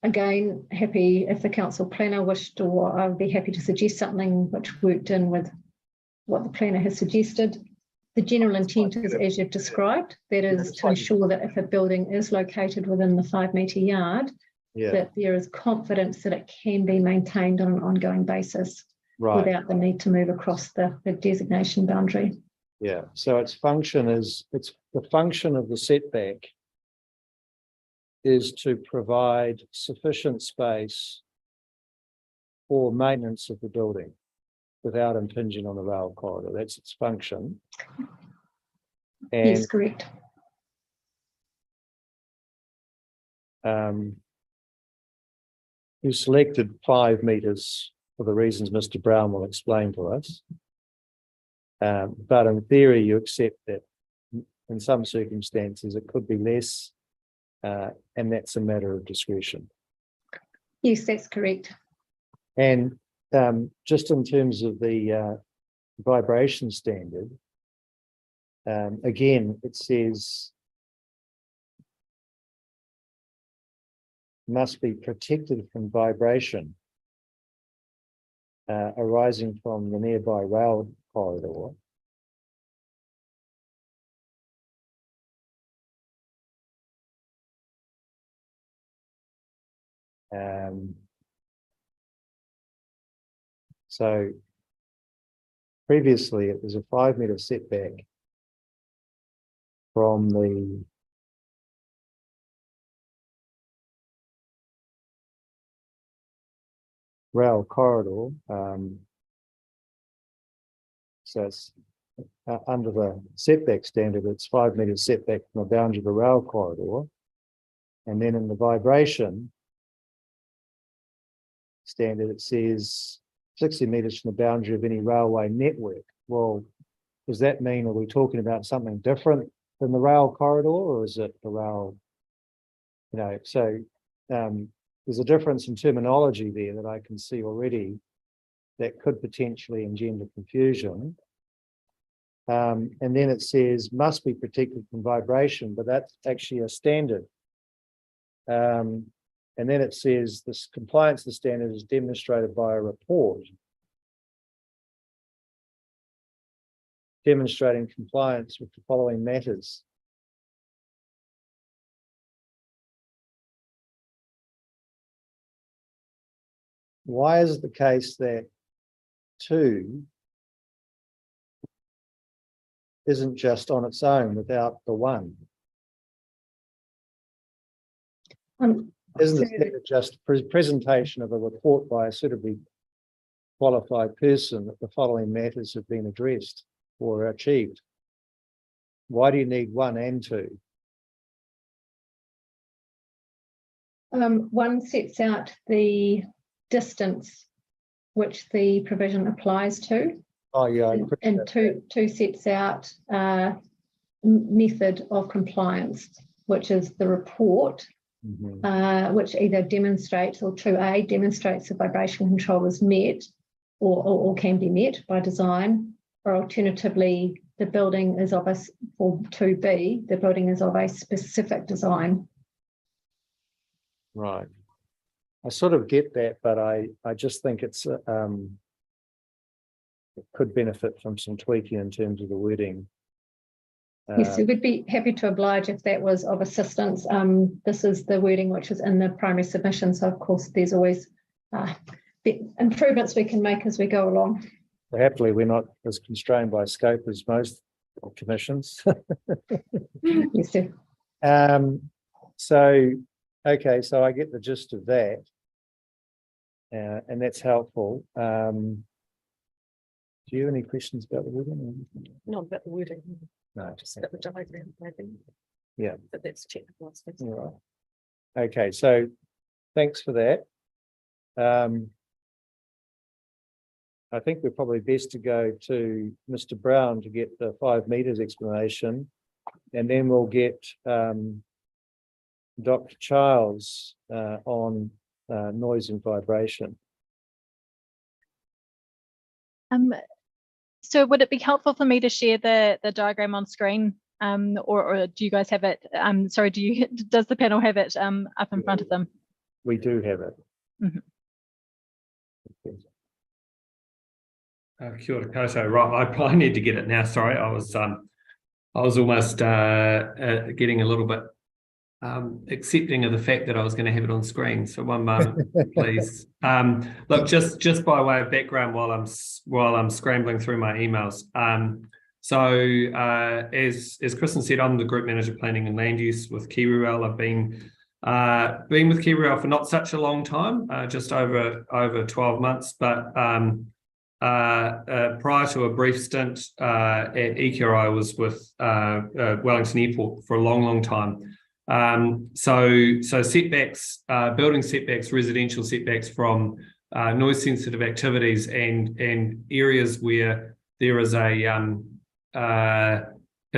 again, happy if the council planner wished, or I would be happy to suggest something which worked in with what the planner has suggested. The general intent is as you've described, that is to ensure that if a building is located within the 5 metre yard, that there is confidence that it can be maintained on an ongoing basis without the need to move across the designation boundary. Yeah, so its function is, it's the function of the setback is to provide sufficient space for maintenance of the building without impinging on the rail corridor. That's its function. And, yes, correct. You selected 5 metres for the reasons Mr. Brown will explain to us. But in theory, you accept that in some circumstances it could be less, and that's a matter of discretion. Yes, that's correct. And just in terms of the vibration standard, again, it says must be protected from vibration arising from the nearby rail corridor. So previously it was a 5 metre setback from the rail corridor. So it's under the setback standard, it's 5 metre setback from the boundary of the rail corridor. And then in the vibration standard, it says 60 metres from the boundary of any railway network. Well, does that mean, are we talking about something different than the rail corridor, or is it the rail, you know, so there's a difference in terminology there that I can see already that could potentially engender confusion. And then it says must be protected from vibration, but that's actually a standard. And then it says this compliance to the standard is demonstrated by a report demonstrating compliance with the following matters. Why is it the case that 2 isn't just on its own without the 1? Isn't it just presentation of a report by a suitably qualified person that the following matters have been addressed or achieved? Why do you need 1 and 2? 1 sets out the distance which the provision applies to. Oh yeah, and two sets out method of compliance, which is the report, which either demonstrates, or 2A demonstrates the vibration control is met or can be met by design, or alternatively the building is of a, or 2B, the building is of a specific design. Right. I sort of get that, but I just think it's it could benefit from some tweaking in terms of the wording. Yes, we would be happy to oblige if that was of assistance. This is the wording which is in the primary submission, so of course there's always improvements we can make as we go along. Happily, we're not as constrained by scope as most commissions. Yes, sir. So, okay, so I get the gist of that, and that's helpful. Do you have any questions about the wording? Not about the wording. No, just about the diagram, maybe. Yeah, But that's technical. all right. Okay, so thanks for that. I think we're probably best to go to Mr. Brown to get the 5 meters explanation, and then we'll get Dr. Childs on noise and vibration. So would it be helpful for me to share the diagram on screen, or do you guys have it? Sorry, does the panel have it up in front of them? We do have it. Mhm. Kia ora koutou. Right, I probably need to get it now. Sorry, I was almost getting a little bit accepting of the fact that I was going to have it on screen. So one moment, please. Look, just by way of background, while I'm scrambling through my emails. As Kristen said, I'm the Group Manager Planning and Land Use with KiwiRail. I've been with KiwiRail for not such a long time, just over 12 months, but prior to a brief stint at ECA, I was with Wellington Airport for a long time. So setbacks, building setbacks, residential setbacks from noise sensitive activities and areas where there is a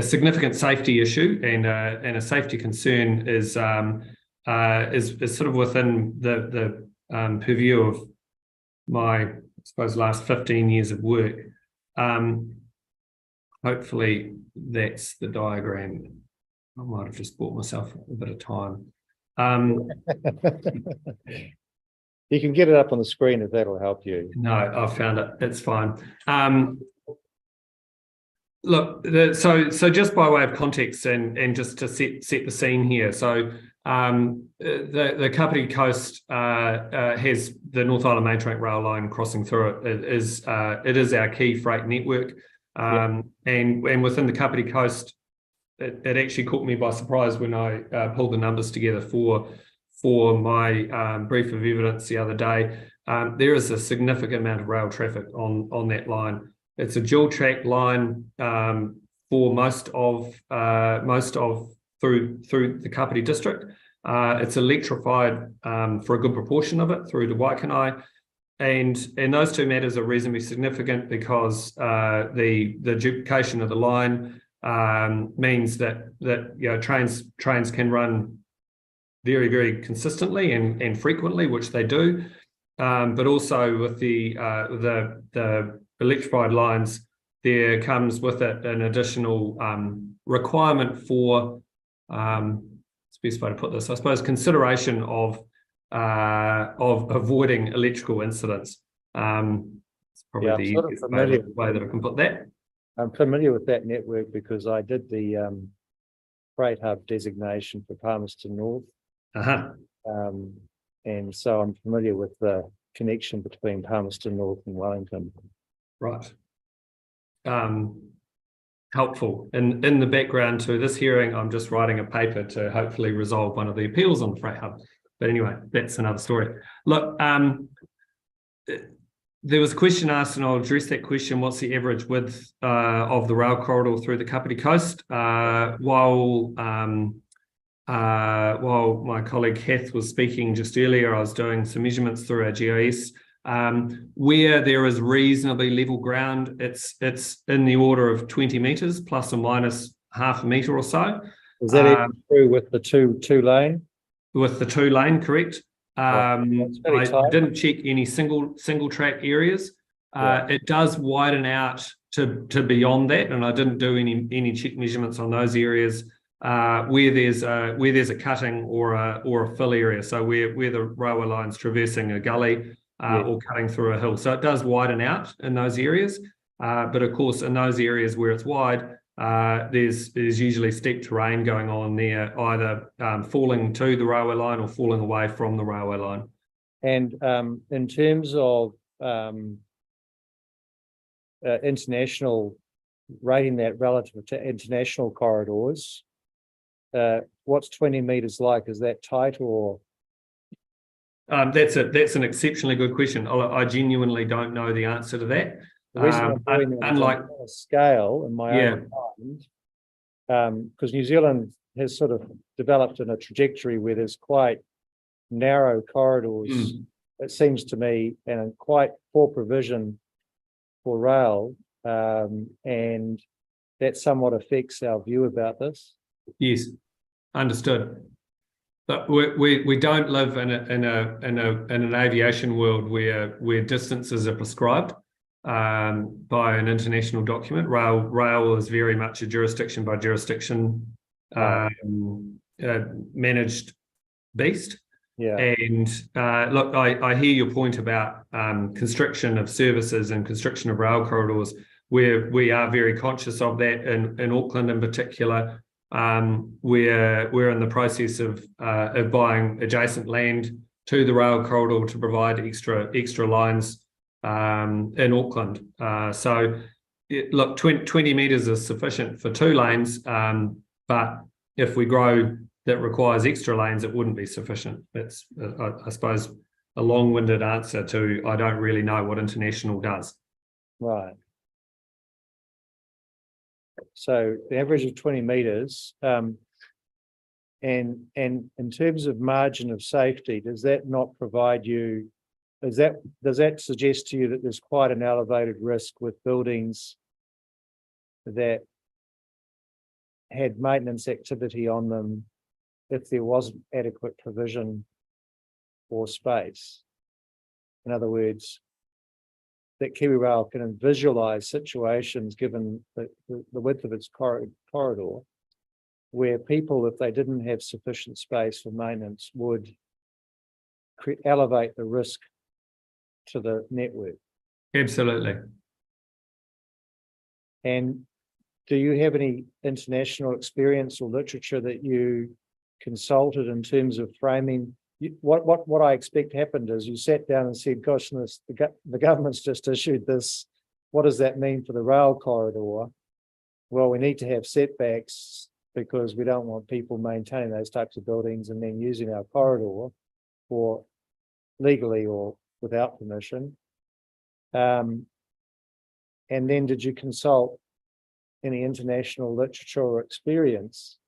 significant safety issue and a safety concern is sort of within the purview of my, I suppose, last 15 years of work. Hopefully that's the diagram. I might have just bought myself a bit of time. You can get it up on the screen if that'll help you. No, I've found it. It's fine. Look, so just by way of context and just to set the scene here. So the Kapiti Coast has the North Island Main Trunk rail line crossing through it. It is our key freight network, and within the Kapiti Coast, it actually caught me by surprise when I pulled the numbers together for my brief of evidence the other day. There is a significant amount of rail traffic on that line. It's a dual track line for most of through the Kapiti district. It's electrified for a good proportion of it through to Waikanae, and those two matters are reasonably significant because the duplication of the line means that trains can run very consistently and frequently, which they do, but also with the electrified lines, there comes with it an additional requirement for it's the best way to put this, I suppose, consideration of avoiding electrical incidents. It's probably the easiest way that I can put that. I'm familiar with that network because I did the freight hub designation for Palmerston North. And so I'm familiar with the connection between Palmerston North and Wellington. Right. Helpful. In the background to this hearing, I'm just writing a paper to hopefully resolve one of the appeals on the freight hub. But anyway, that's another story. Look, there was a question asked, and I'll address that question. What's the average width of the rail corridor through the Kapiti Coast? While my colleague Kath was speaking just earlier, I was doing some measurements through our GIS. Where there is reasonably level ground, it's in the order of 20 metres plus or minus half a metre or so. Is that even true with the two lane? With the 2 lane, correct. I didn't check any single track areas. It does widen out to beyond that, and I didn't do any check measurements on those areas where there's a cutting or a fill area. So where the railway line's traversing a gully or cutting through a hill. So it does widen out in those areas. But of course, in those areas where it's wide, there's usually steep terrain going on there, either falling to the railway line or falling away from the railway line. And in terms of international, rating that relative to international corridors, what's 20 metres like? Is that tight or? That's an exceptionally good question. I genuinely don't know the answer to that. The reason I'm doing that unlike is on a scale in my own mind, because New Zealand has sort of developed in a trajectory where there's quite narrow corridors, it seems to me, and quite poor provision for rail, and that somewhat affects our view about this. Yes, understood. But we don't live in an aviation world where distances are prescribed by an international document. Rail is very much a jurisdiction by jurisdiction managed beast. Yeah. And look, I hear your point about constriction of services and constriction of rail corridors, where we are very conscious of that in Auckland in particular. We're in the process of buying adjacent land to the rail corridor to provide extra lines in Auckland. Look, 20 metres is sufficient for 2 lanes, but if we grow that requires extra lanes, it wouldn't be sufficient. That's, I suppose, a long-winded answer to I don't really know what international does. Right. So the average of 20 metres, and in terms of margin of safety, does that not provide you? Does that suggest to you that there's quite an elevated risk with buildings that had maintenance activity on them if there wasn't adequate provision for space? In other words, that KiwiRail can visualize situations, given the width of its corridor, where people, if they didn't have sufficient space for maintenance, would elevate the risk to the network. Absolutely. And do you have any international experience or literature that you consulted in terms of framing? What I expect happened is you sat down and said, gosh, the government's just issued this. What does that mean for the rail corridor? Well, we need to have setbacks because we don't want people maintaining those types of buildings and then using our corridor for legally or without permission. And then did you consult any international literature or experience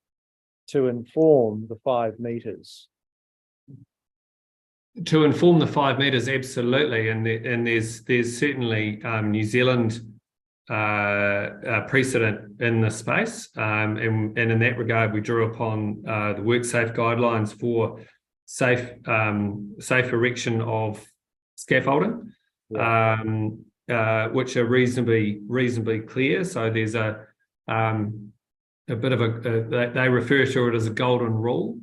to inform the 5 metres? To inform the 5 metres, absolutely, and there's certainly New Zealand precedent in this space, and in that regard, we drew upon the WorkSafe guidelines for safe erection of scaffolding, which are reasonably clear. So there's a bit of they refer to it as a golden rule.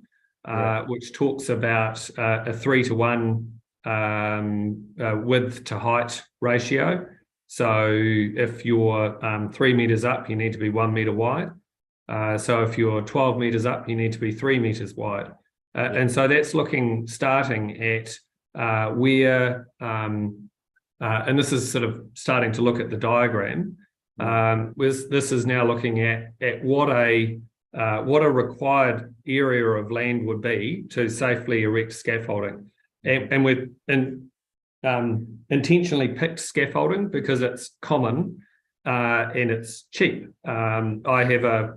Which talks about a 3-to-1 width to height ratio. So if you're 3 metres up, you need to be 1 metre wide. So if you're 12 metres up, you need to be 3 metres wide. And so that's starting at where, and this is sort of starting to look at the diagram. This is now looking at what a required area of land would be to safely erect scaffolding. And we've intentionally picked scaffolding because it's common and it's cheap. I have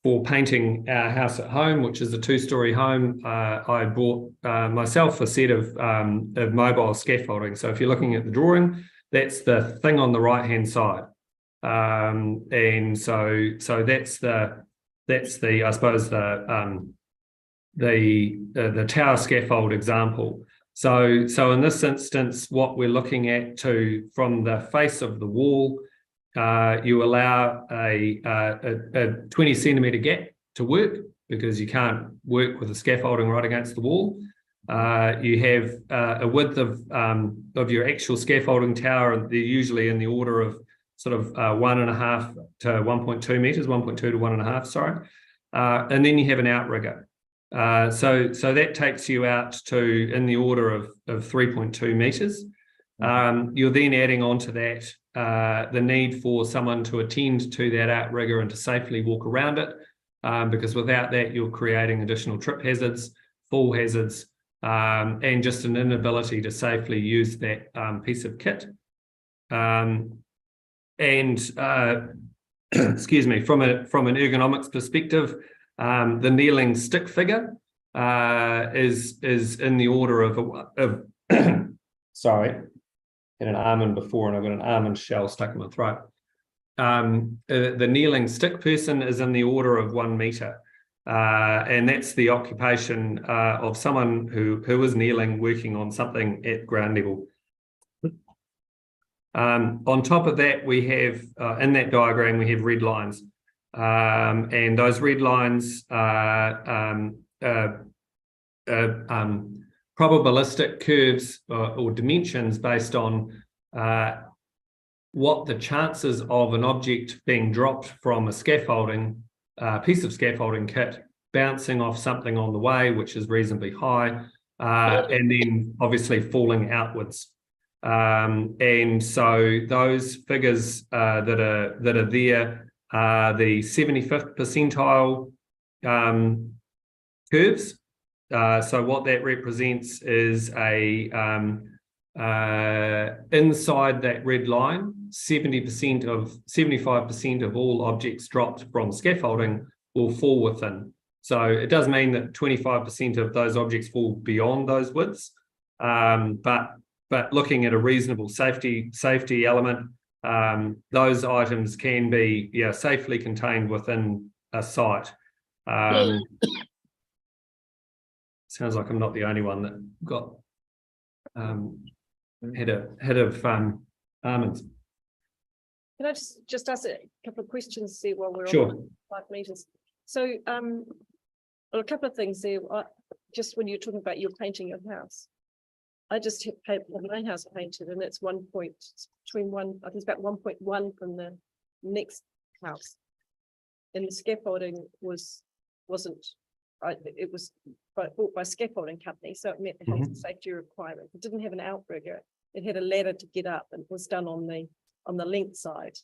for painting our house at home, which is a 2-storey home, I bought myself a set of mobile scaffolding. So if you're looking at the drawing, that's the thing on the right-hand side. And so that's the I suppose the tower scaffold example. So in this instance, what we're looking at from the face of the wall, you allow a 20 centimetre gap to work because you can't work with the scaffolding right against the wall. You have a width of your actual scaffolding tower, and they're usually in the order of sort of 1.5 to 1.2 metres, 1.2 to 1.5, sorry. And then you have an outrigger. So that takes you out to in the order of 3.2 metres. You're then adding on to that the need for someone to attend to that outrigger and to safely walk around it, because without that, you're creating additional trip hazards, fall hazards, and just an inability to safely use that piece of kit. Excuse me, from an ergonomics perspective, the kneeling stick figure is in the order of sorry, had an almond before and I've got an almond shell stuck in my throat. The kneeling stick person is in the order of 1 metre. And that's the occupation of someone who is kneeling, working on something at ground level. On top of that, we have, in that diagram, we have red lines. And those red lines are probabilistic curves or dimensions based on what the chances of an object being dropped from a scaffolding, piece of scaffolding kit, bouncing off something on the way, which is reasonably high, and then obviously falling outwards. And so those figures that are there are the 75th percentile curves. So what that represents is a inside that red line, 75% of all objects dropped from scaffolding will fall within. So it does mean that 25% of those objects fall beyond those widths, but looking at a reasonable safety element, those items can be safely contained within a site. Sounds like I'm not the only one that got head of almonds. Can I just ask a couple of questions there while we're Sure. on 5 metres? So well, a couple of things there. Just when you're talking about you're painting your house, I just had my house painted, and it's between one. I think it's about 1.1 from the next house, and the scaffolding wasn't. It was bought by a scaffolding company, so it met the health and safety requirement. It didn't have an outrigger. It had a ladder to get up, and it was done on the length side.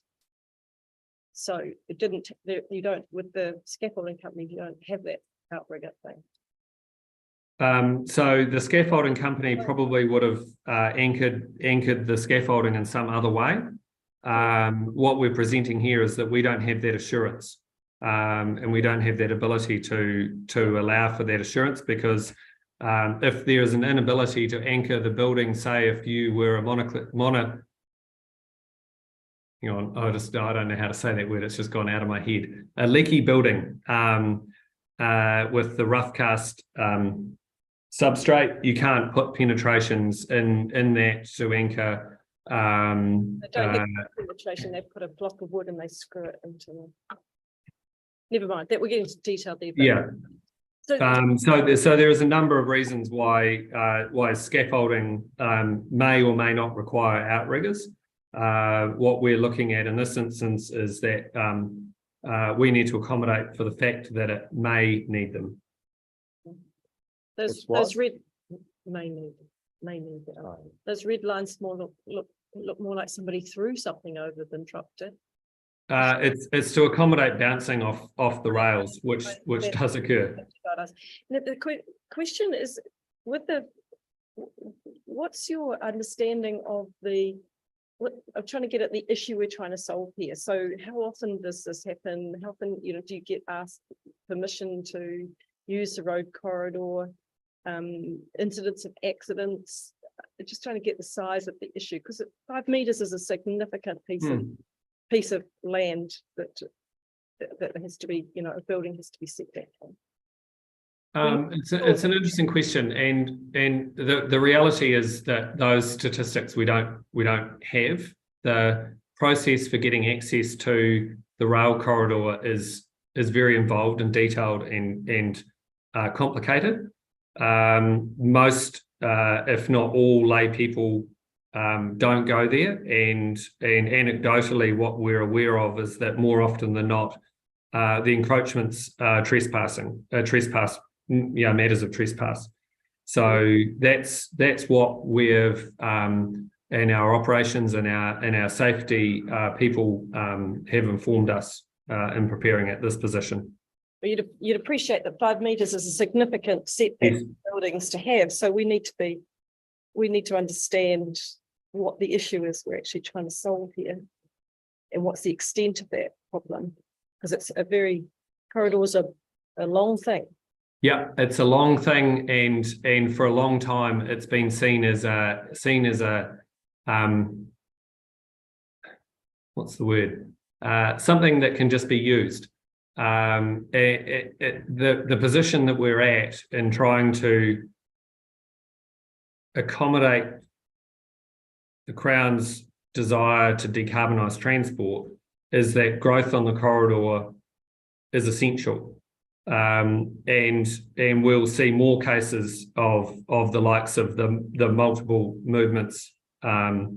So it didn't. You don't with the scaffolding company. You don't have that outrigger thing. So the scaffolding company probably would have anchored the scaffolding in some other way. What we're presenting here is that we don't have that assurance, and we don't have that ability to allow for that assurance, because if there is an inability to anchor the building, say if you were a hang on, I don't know how to say that word, it's just gone out of my head. A leaky building with the rough cast substrate, you can't put penetrations in that to anchor. They don't have penetration, they put a block of wood and they screw it into them. Never mind, that we're getting into detail there. Yeah. So there is a number of reasons why scaffolding may or may not require outriggers. What we're looking at in this instance is that we need to accommodate for the fact that it may need them. Those red may need them. Those red lines more look more like somebody threw something over than dropped it. It's to accommodate bouncing off the rails, which does occur. Now, the question is, what's your understanding of I'm trying to get at the issue we're trying to solve here. So how often does this happen? How often, do you get asked permission to use the road corridor? Incidents of accidents? Just trying to get the size of the issue, because 5 metres is a significant piece of land that has to be, a building has to be set back on. It's an interesting question, and the reality is that those statistics we don't have. The process for getting access to the rail corridor is very involved and detailed and complicated. Most, if not all, lay people don't go there, and anecdotally, what we're aware of is that more often than not, the encroachments are matters of trespass. So that's what we've in our operations and our safety people have informed us in preparing at this position. You'd appreciate that 5 metres is a significant setback for buildings to have. So we need to understand what the issue is we're actually trying to solve here, and what's the extent of that problem, because it's corridors are a long thing. Yeah, it's a long thing, and for a long time it's been seen as a what's the word? Something that can just be used. The position that we're at in trying to accommodate the Crown's desire to decarbonise transport is that growth on the corridor is essential. And we'll see more cases of the likes of the multiple movements per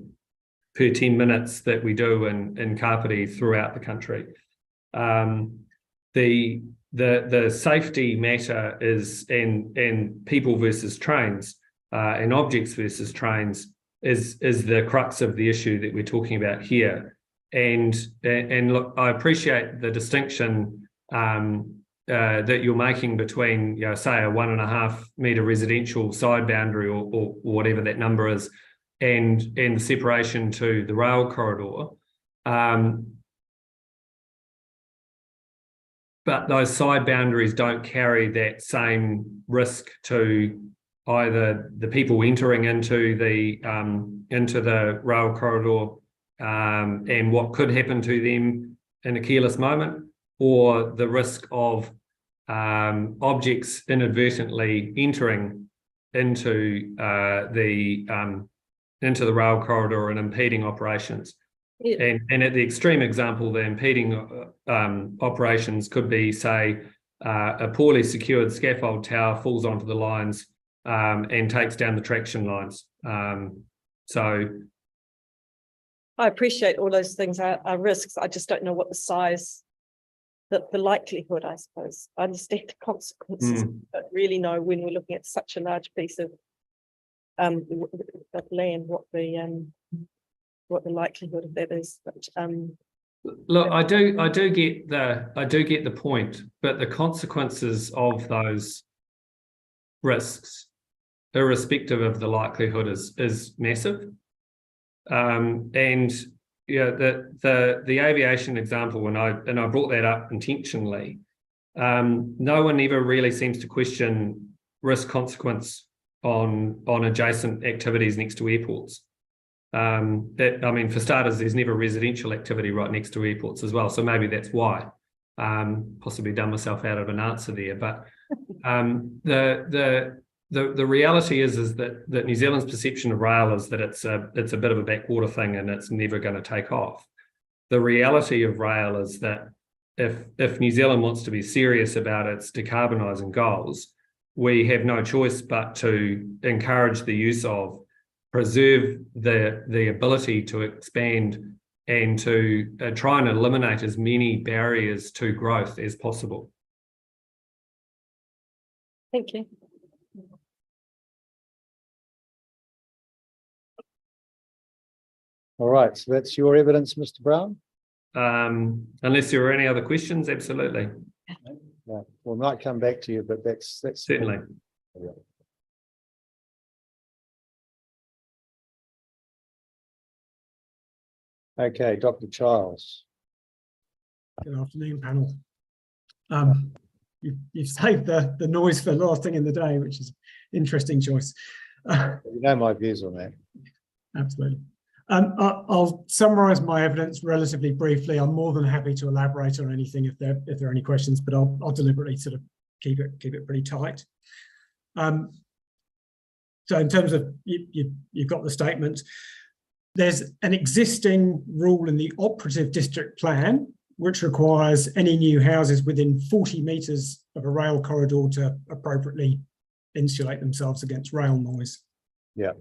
10 minutes that we do in Kapiti throughout the country. The safety matter is and people versus trains and objects versus trains is the crux of the issue that we're talking about here. And look, I appreciate the distinction that you're making between, you know, say a 1.5 metre residential side boundary or whatever that number is, and the separation to the rail corridor. But those side boundaries don't carry that same risk to either the people entering into the rail corridor and what could happen to them in a careless moment, or the risk of objects inadvertently entering into the rail corridor and impeding operations. Yeah. And at the extreme example, the impeding operations could be, say, a poorly secured scaffold tower falls onto the lines and takes down the traction lines. So I appreciate all those things are risks. I just don't know what the size, the likelihood, I suppose. I understand the consequences, but really know when we're looking at such a large piece of land, what the likelihood of that is. But look, I do get the point, but the consequences of those risks, irrespective of the likelihood, is massive. And yeah, the aviation example, and I brought that up intentionally. No one ever really seems to question risk consequence on adjacent activities next to airports. I mean, for starters, there's never residential activity right next to airports as well, so maybe that's why. Possibly done myself out of an answer there, but the reality is that New Zealand's perception of rail is that it's a bit of a backwater thing and it's never going to take off. The reality of rail is that if New Zealand wants to be serious about its decarbonising goals, we have no choice but to encourage the use of, preserve the ability to expand and to try and eliminate as many barriers to growth as possible. Thank you. All right, so that's your evidence, Mr. Brown? Unless there are any other questions, absolutely. Right. We might come back to you, but that's certainly. Yeah. Okay, Dr. Childs. Good afternoon, panel. You've saved the noise for last thing in the day, which is an interesting choice. You know my views on that. Absolutely. I'll summarise my evidence relatively briefly. I'm more than happy to elaborate on anything if there are any questions, but I'll deliberately sort of keep it pretty tight. So in terms of you've got the statement. There's an existing rule in the operative district plan which requires any new houses within 40 metres of a rail corridor to appropriately insulate themselves against rail noise. Yeah.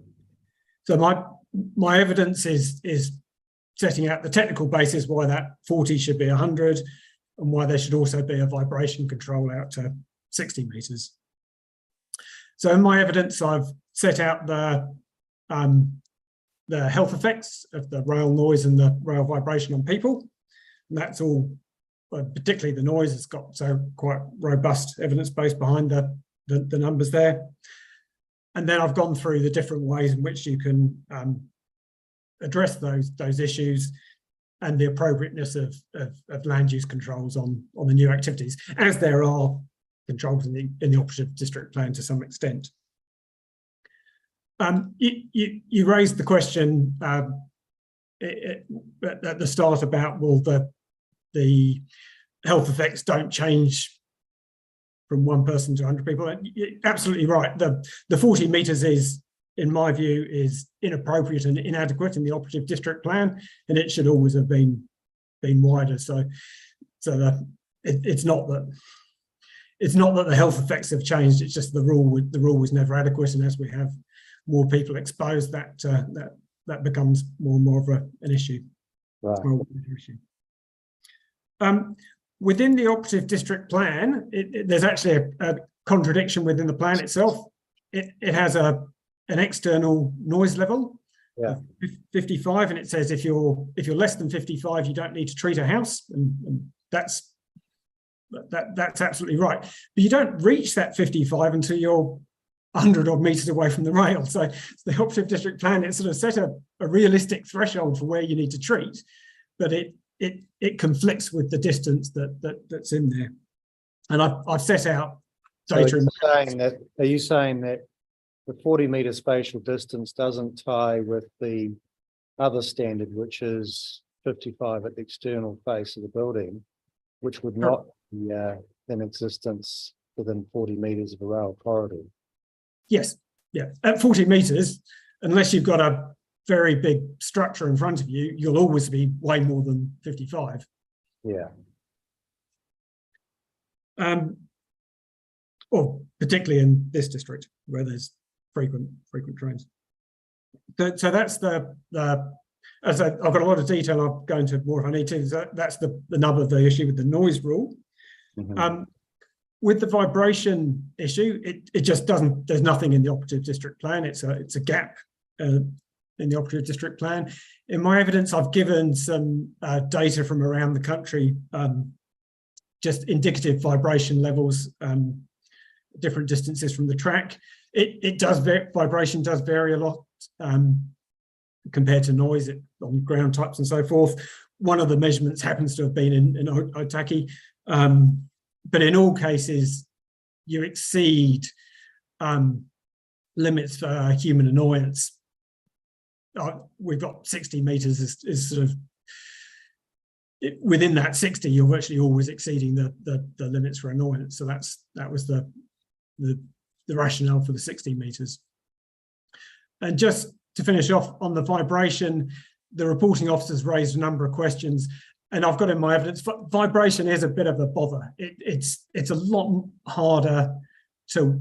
So my evidence is setting out the technical basis why that 40 should be 100 and why there should also be a vibration control out to 60 metres. So in my evidence, I've set out the health effects of the rail noise and the rail vibration on people. And that's all, particularly the noise, it's got so quite robust evidence base behind the numbers there. And then I've gone through the different ways in which you can address those issues and the appropriateness of land use controls on the new activities, as there are controlled in the operative district plan to some extent. You raised the question at the start about, well, the health effects don't change from one person to 100 people. You're absolutely right. The 40 metres is, in my view, is inappropriate and inadequate in the operative district plan, and it should always have been wider. So it's not that the health effects have changed. It's just the rule was never adequate, and as we have more people exposed, that becomes more and more of an issue. Right. Within the operative district plan, there's actually a contradiction within the plan itself. It has an external noise level, yeah, 55, and it says if you're less than 55, you don't need to treat a house, and that's absolutely right. But you don't reach that 55 until you're 100 odd metres away from the rail. So the operative district plan, it sort of set a realistic threshold for where you need to treat, but it conflicts with the distance that's in there. And I've set out data. Are you saying that the 40 metre spatial distance doesn't tie with the other standard, which is 55 at the external face of the building, which would not be in existence within 40 metres of a rail corridor? Yes, yeah. At 40 metres, unless you've got a very big structure in front of you, you'll always be way more than 55. Yeah. Or particularly in this district where there's frequent trains. So that's as I've got a lot of detail. I'll go into more if I need to. That's the nub of the issue with the noise rule. Mm-hmm. With the vibration issue, it just doesn't. There's nothing in the operative district plan. It's a gap in the operative district plan. In my evidence, I've given some data from around the country, just indicative vibration levels, different distances from the track. Vibration does vary a lot compared to noise on ground types and so forth. One of the measurements happens to have been in Otaki. But in all cases, you exceed limits for human annoyance. We've got 60 metres is sort of, within that 60, you're virtually always exceeding the limits for annoyance. So that was the rationale for the 60 metres. And just to finish off on the vibration, the reporting officers raised a number of questions. And I've got in my evidence, vibration is a bit of a bother. It's a lot harder to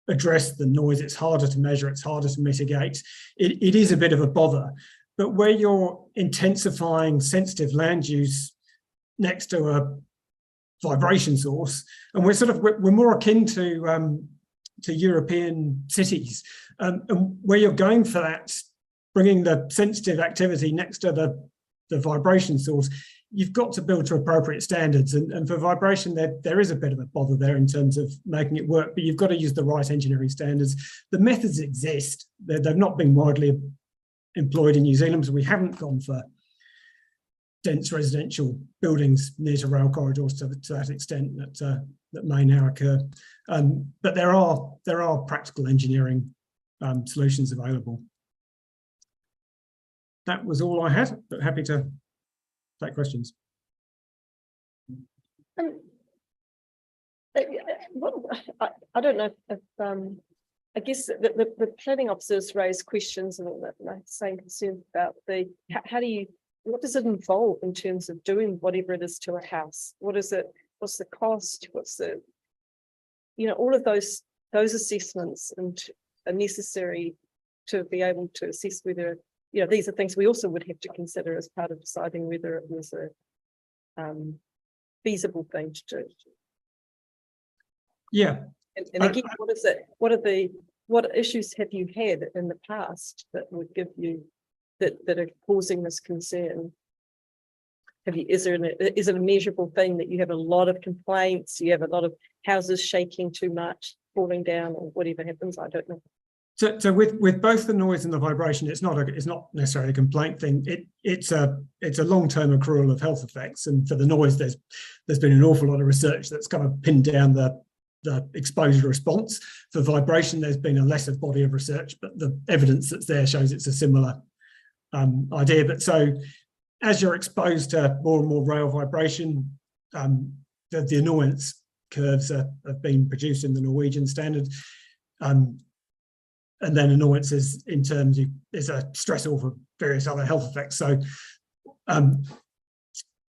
address the noise. It's harder to measure. It's harder to mitigate. It is a bit of a bother. But where you're intensifying sensitive land use next to a vibration source, and we're more akin to European cities, and where you're going for that, bringing the sensitive activity next to the vibration source, you've got to build to appropriate standards. And for vibration, there is a bit of a bother there in terms of making it work, but you've got to use the right engineering standards. The methods exist. They've not been widely employed in New Zealand, so we haven't gone for dense residential buildings near to rail corridors to that extent that may now occur. But there are practical engineering solutions available. That was all I had, but happy to take questions. I don't know if I guess the planning officers raised questions and the same concern about what does it involve in terms of doing whatever it is to a house? What is it? What's the cost? What's the, all of those assessments are necessary to be able to assess whether, these are things we also would have to consider as part of deciding whether it was a feasible thing to do. Yeah. And again, what issues have you had in the past that would give you that are causing this concern? Is it a measurable thing that you have a lot of complaints, you have a lot of houses shaking too much, falling down, or whatever happens? I don't know. So with both the noise and the vibration, it's not necessarily a complaint thing. It's a long-term accrual of health effects, and for the noise, there's been an awful lot of research that's kind of pinned down the the exposure response. For vibration, there's been a lesser body of research, but the evidence that's there shows it's a similar idea. But so as you're exposed to more and more rail vibration, the annoyance curves have been produced in the Norwegian standard. And then annoyance is in terms is a stressor for various other health effects. So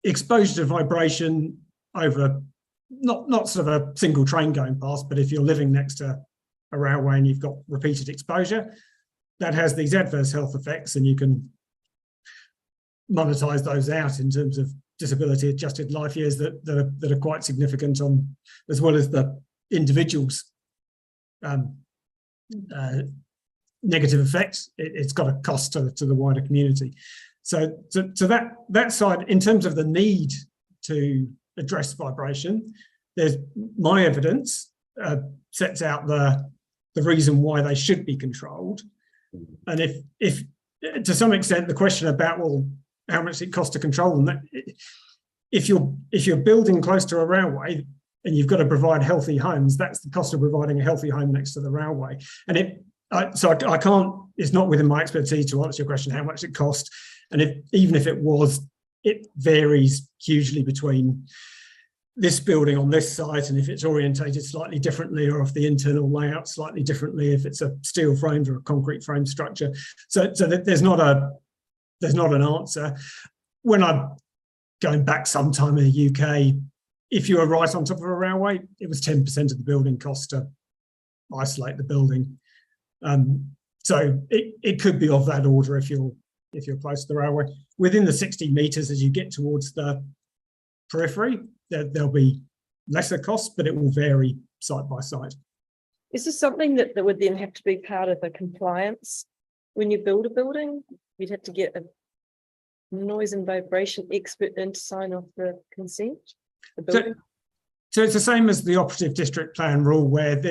exposure to vibration over not sort of a single train going past, but if you're living next to a railway and you've got repeated exposure, that has these adverse health effects, and you can monetize those out in terms of disability adjusted life years that are quite significant on, as well as the individual's negative effects. It's got a cost to the wider community. So that side, in terms of the need to address vibration, there's my evidence sets out the reason why they should be controlled. And if to some extent the question about, well, how much it costs to control them, if you're building close to a railway and you've got to provide healthy homes, that's the cost of providing a healthy home next to the railway. And so I can't, it's not within my expertise to answer your question how much it costs. And even if it was, it varies hugely between this building on this site, and if it's orientated slightly differently, or if the internal layout slightly differently, if it's a steel framed or a concrete frame structure. So that there's not an answer. When I'm going back sometime in the UK, if you were right on top of a railway, it was 10% of the building cost to isolate the building. So it could be of that order if you're close to the railway. Within the 60 metres as you get towards the periphery, there'll be lesser costs, but it will vary site by site. Is this something that would then have to be part of the compliance when you build a building? You'd have to get a noise and vibration expert in to sign off the consent? So it's the same as the operative district plan rule, where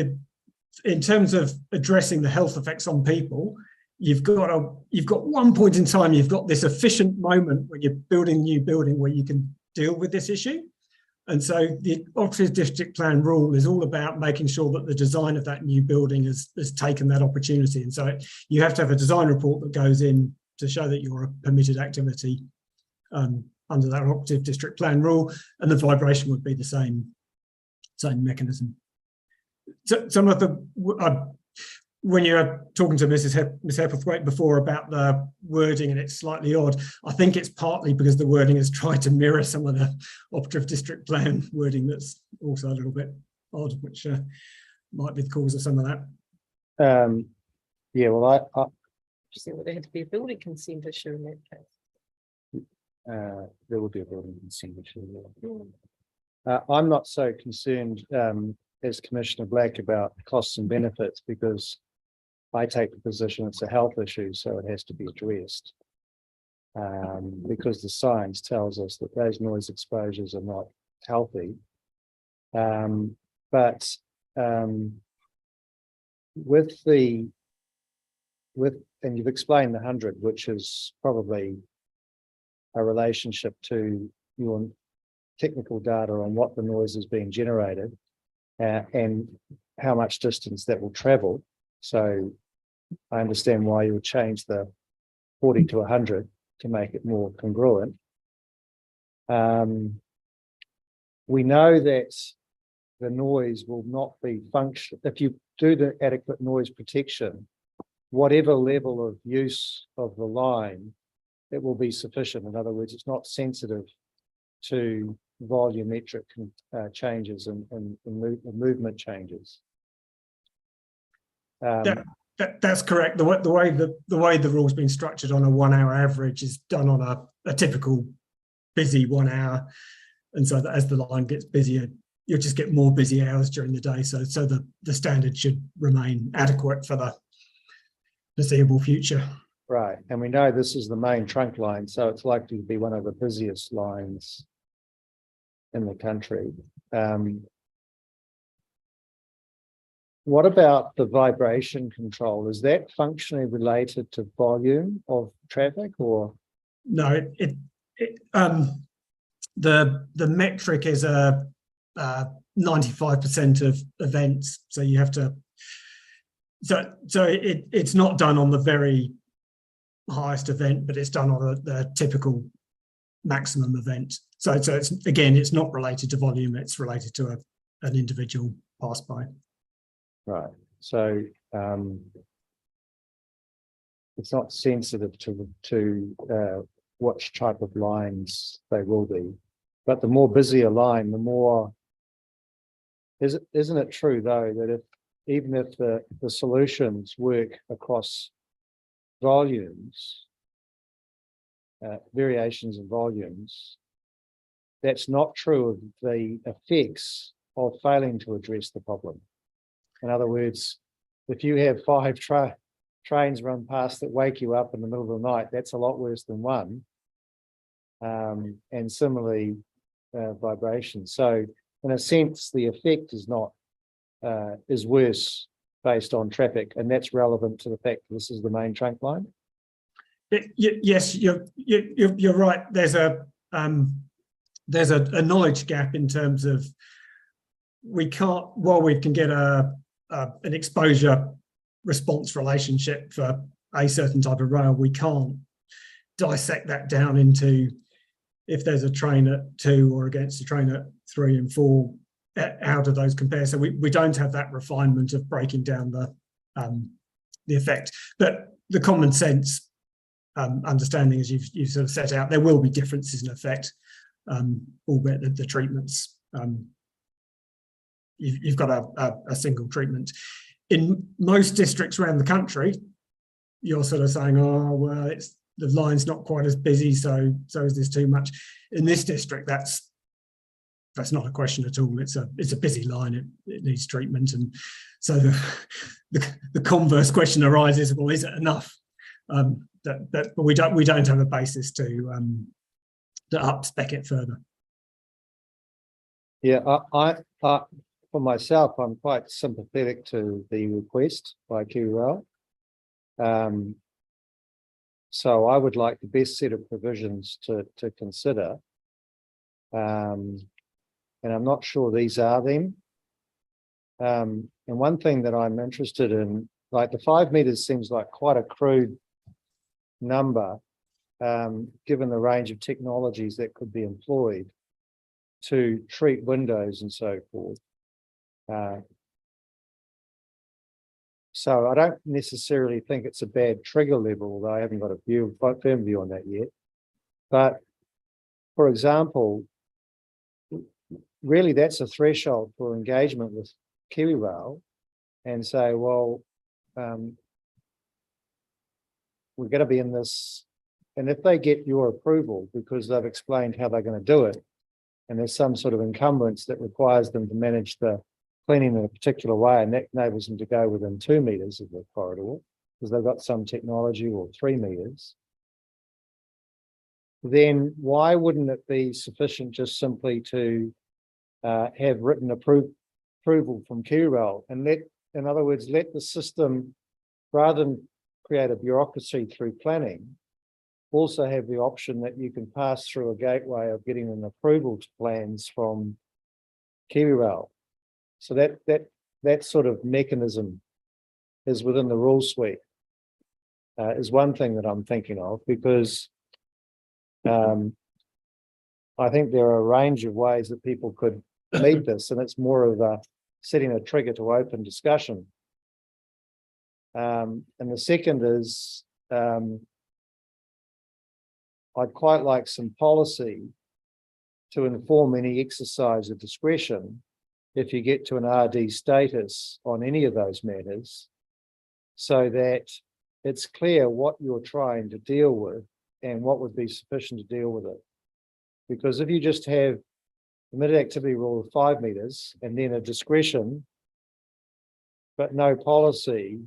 in terms of addressing the health effects on people, you've got one point in time, you've got this efficient moment when you're building a new building where you can deal with this issue. And so the operative district plan rule is all about making sure that the design of that new building has taken that opportunity. And so you have to have a design report that goes in to show that you're a permitted activity under that operative district plan rule, and the vibration would be the same mechanism. So some of the when you're talking to Ms. Hepplethwaite before about the wording, and it's slightly odd, I think it's partly because the wording has tried to mirror some of the operative district plan wording that's also a little bit odd, which might be the cause of some of that. Yeah, well, So would there have to be a building consent issue in that case? there will be a building consent issue. I'm not so concerned as Commissioner Black about costs and benefits, because I take the position it's a health issue, so it has to be addressed. Because the science tells us that those noise exposures are not healthy. And you've explained the 100, which is probably a relationship to your technical data on what the noise is being generated and how much distance that will travel. So I understand why you would change the 40 to 100 to make it more congruent. We know that the noise will not be function. If you do the adequate noise protection, whatever level of use of the line, it will be sufficient. In other words, it's not sensitive to volumetric changes and movement changes. That's correct. The way the rule's been structured on a 1 hour average is done on a typical busy 1 hour, and so that as the line gets busier, you'll just get more busy hours during the day. So the standard should remain adequate for the foreseeable future. Right, and we know this is the main trunk line, so it's likely to be one of the busiest lines in the country. What about the vibration control? Is that functionally related to volume of traffic, or? No, the metric is a 95% of events. So you have to, it's not done on the very highest event, but it's done on the typical maximum event. So it's, again, it's not related to volume, it's related to an individual pass by. Right. So it's not sensitive to which type of lines they will be, but the more busy a line, the more. Isn't it true though that even if the solutions work across volumes, variations in volumes, that's not true of the effects of failing to address the problem. In other words, if you have 5 trains run past that wake you up in the middle of the night, that's a lot worse than one. And similarly, vibration. So in a sense, the effect is not is worse based on traffic, and that's relevant to the fact that this is the main trunk line. Yes, you're right. There's a knowledge gap in terms of we can't, while we can get an exposure response relationship for a certain type of rail, we can't dissect that down into if there's a train at 2 or against a train at 3 and 4, how do those compare? So we don't have that refinement of breaking down the effect. But the common sense understanding, as you've sort of set out, there will be differences in effect, albeit the treatments. You've got a single treatment. In most districts around the country, you're sort of saying, oh, well, the line's not quite as busy, so is this too much? In this district, that's not a question at all. It's a busy line. It needs treatment, and so the converse question arises: well, is it enough? But we don't have a basis to up spec it further. Yeah, I for myself, I'm quite sympathetic to the request by KiwiRail. So I would like the best set of provisions to consider. And I'm not sure these are them. And one thing that I'm interested in, like the 5 meters seems like quite a crude number, given the range of technologies that could be employed to treat windows and so forth. So I don't necessarily think it's a bad trigger level, although I haven't got a firm view on that yet. But for example, really that's a threshold for engagement with KiwiRail and say, well, we're going to be in this, and if they get your approval because they've explained how they're going to do it, and there's some sort of encumbrance that requires them to manage the cleaning in a particular way, and that enables them to go within 2 meters of the corridor because they've got some technology, or 3 meters, then why wouldn't it be sufficient just simply to have written approval from KiwiRail and in other words, let the system, rather than create a bureaucracy through planning, also have the option that you can pass through a gateway of getting an approval to plans from KiwiRail. So that sort of mechanism is within the rule suite, is one thing that I'm thinking of, because I think there are a range of ways that people could meet this, and it's more of setting a trigger to open discussion. And the second is I'd quite like some policy to inform any exercise of discretion if you get to an RD status on any of those matters, so that it's clear what you're trying to deal with and what would be sufficient to deal with it. Because if you just have permitted activity rule of 5 meters and then a discretion, but no policy,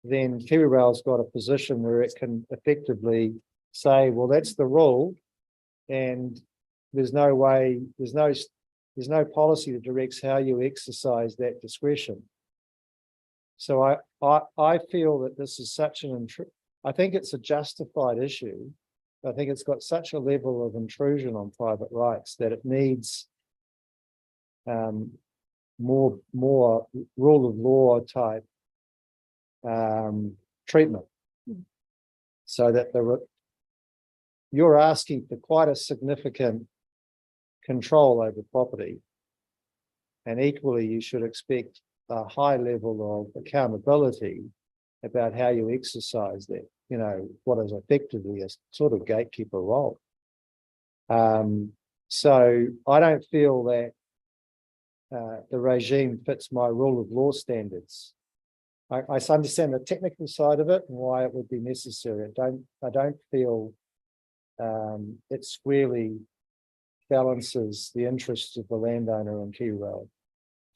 then KiwiRail's got a position where it can effectively say, well, that's the rule, and there's no way, there's no policy that directs how you exercise that discretion. So I feel that this is such I think it's a justified issue. I think it's got such a level of intrusion on private rights that it needs more rule of law type treatment. So that you're asking for quite a significant control over property. And equally, you should expect a high level of accountability about how you exercise that, you know, what is effectively a sort of gatekeeper role. So I don't feel that the regime fits my rule of law standards. I understand the technical side of it and why it would be necessary. I don't feel it squarely balances the interests of the landowner and KiwiRail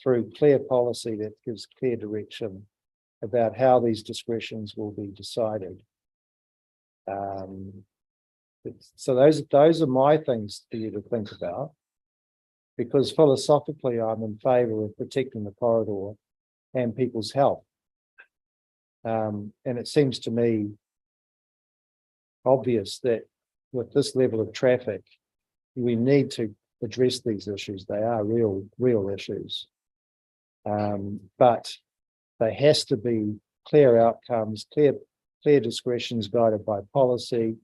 through clear policy that gives clear direction about how these discretions will be decided. So those are my things for you to think about, because philosophically I'm in favour of protecting the corridor and people's health. And it seems to me obvious that with this level of traffic, we need to address these issues. They are real issues. But there has to be clear outcomes, clear discretions guided by policy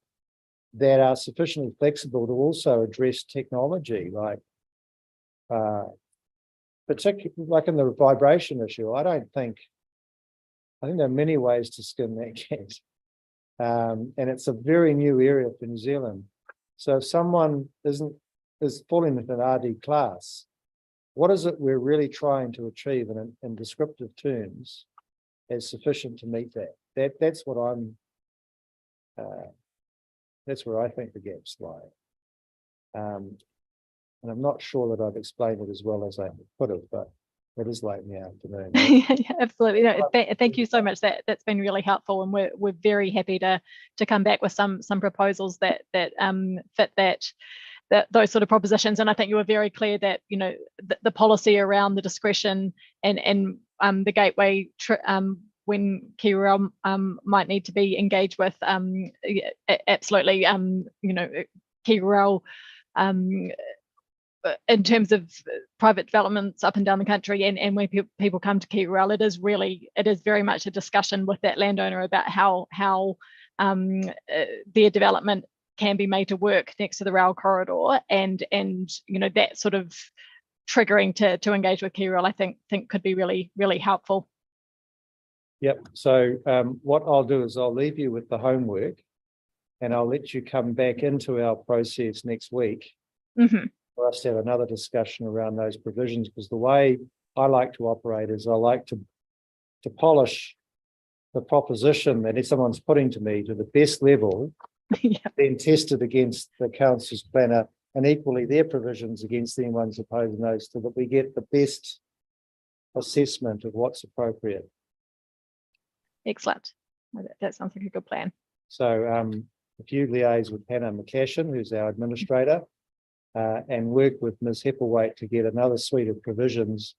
that are sufficiently flexible to also address technology, like particularly like in the vibration issue. I think there are many ways to skin that cat. And it's a very new area for New Zealand. So if someone is falling into an RD class, what is it we're really trying to achieve in descriptive terms as sufficient to meet that? That's what that's where I think the gaps lie. And I'm not sure that I've explained it as well as I could have, but it is late in the afternoon. Yeah, absolutely. No, thank you so much. That's been really helpful, and we're very happy to come back with some proposals that fit those sort of propositions. And I think you were very clear that, you know, the policy around the discretion and the gateway when KiwiRail might need to be engaged with, absolutely, you know, KiwiRail in terms of private developments up and down the country, and when people come to KiwiRail, it is very much a discussion with that landowner about how their development can be made to work next to the rail corridor, and you know, that sort of triggering to engage with KiwiRail, I think could be really helpful. Yep. So what I'll do is I'll leave you with the homework, and I'll let you come back into our process next week for us to have another discussion around those provisions, because the way I like to operate is I like to polish the proposition that if someone's putting to me to the best level, then test it against the council's planner, and equally their provisions against anyone's opposing those, so that we get the best assessment of what's appropriate. Excellent. That sounds like a good plan. So if you liaise with Hannah McCashin, who's our administrator, and work with Ms. Heppelwaite to get another suite of provisions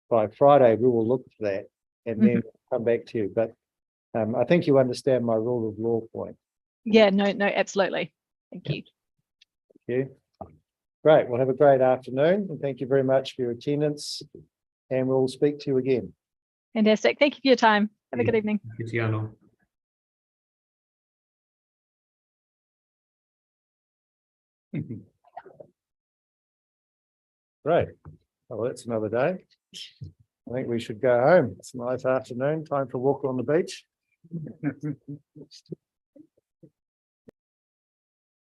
by Friday, we will look for that and then come back to you. But I think you understand my rule of law point. Yeah, no, absolutely. Thank you. Thank you. Great. Well, have a great afternoon, and thank you very much for your attendance, and we'll speak to you again. Fantastic. Thank you for your time. Have a good evening. Great. Well, that's another day. I think we should go home. It's a nice afternoon. Time for a walk on the beach.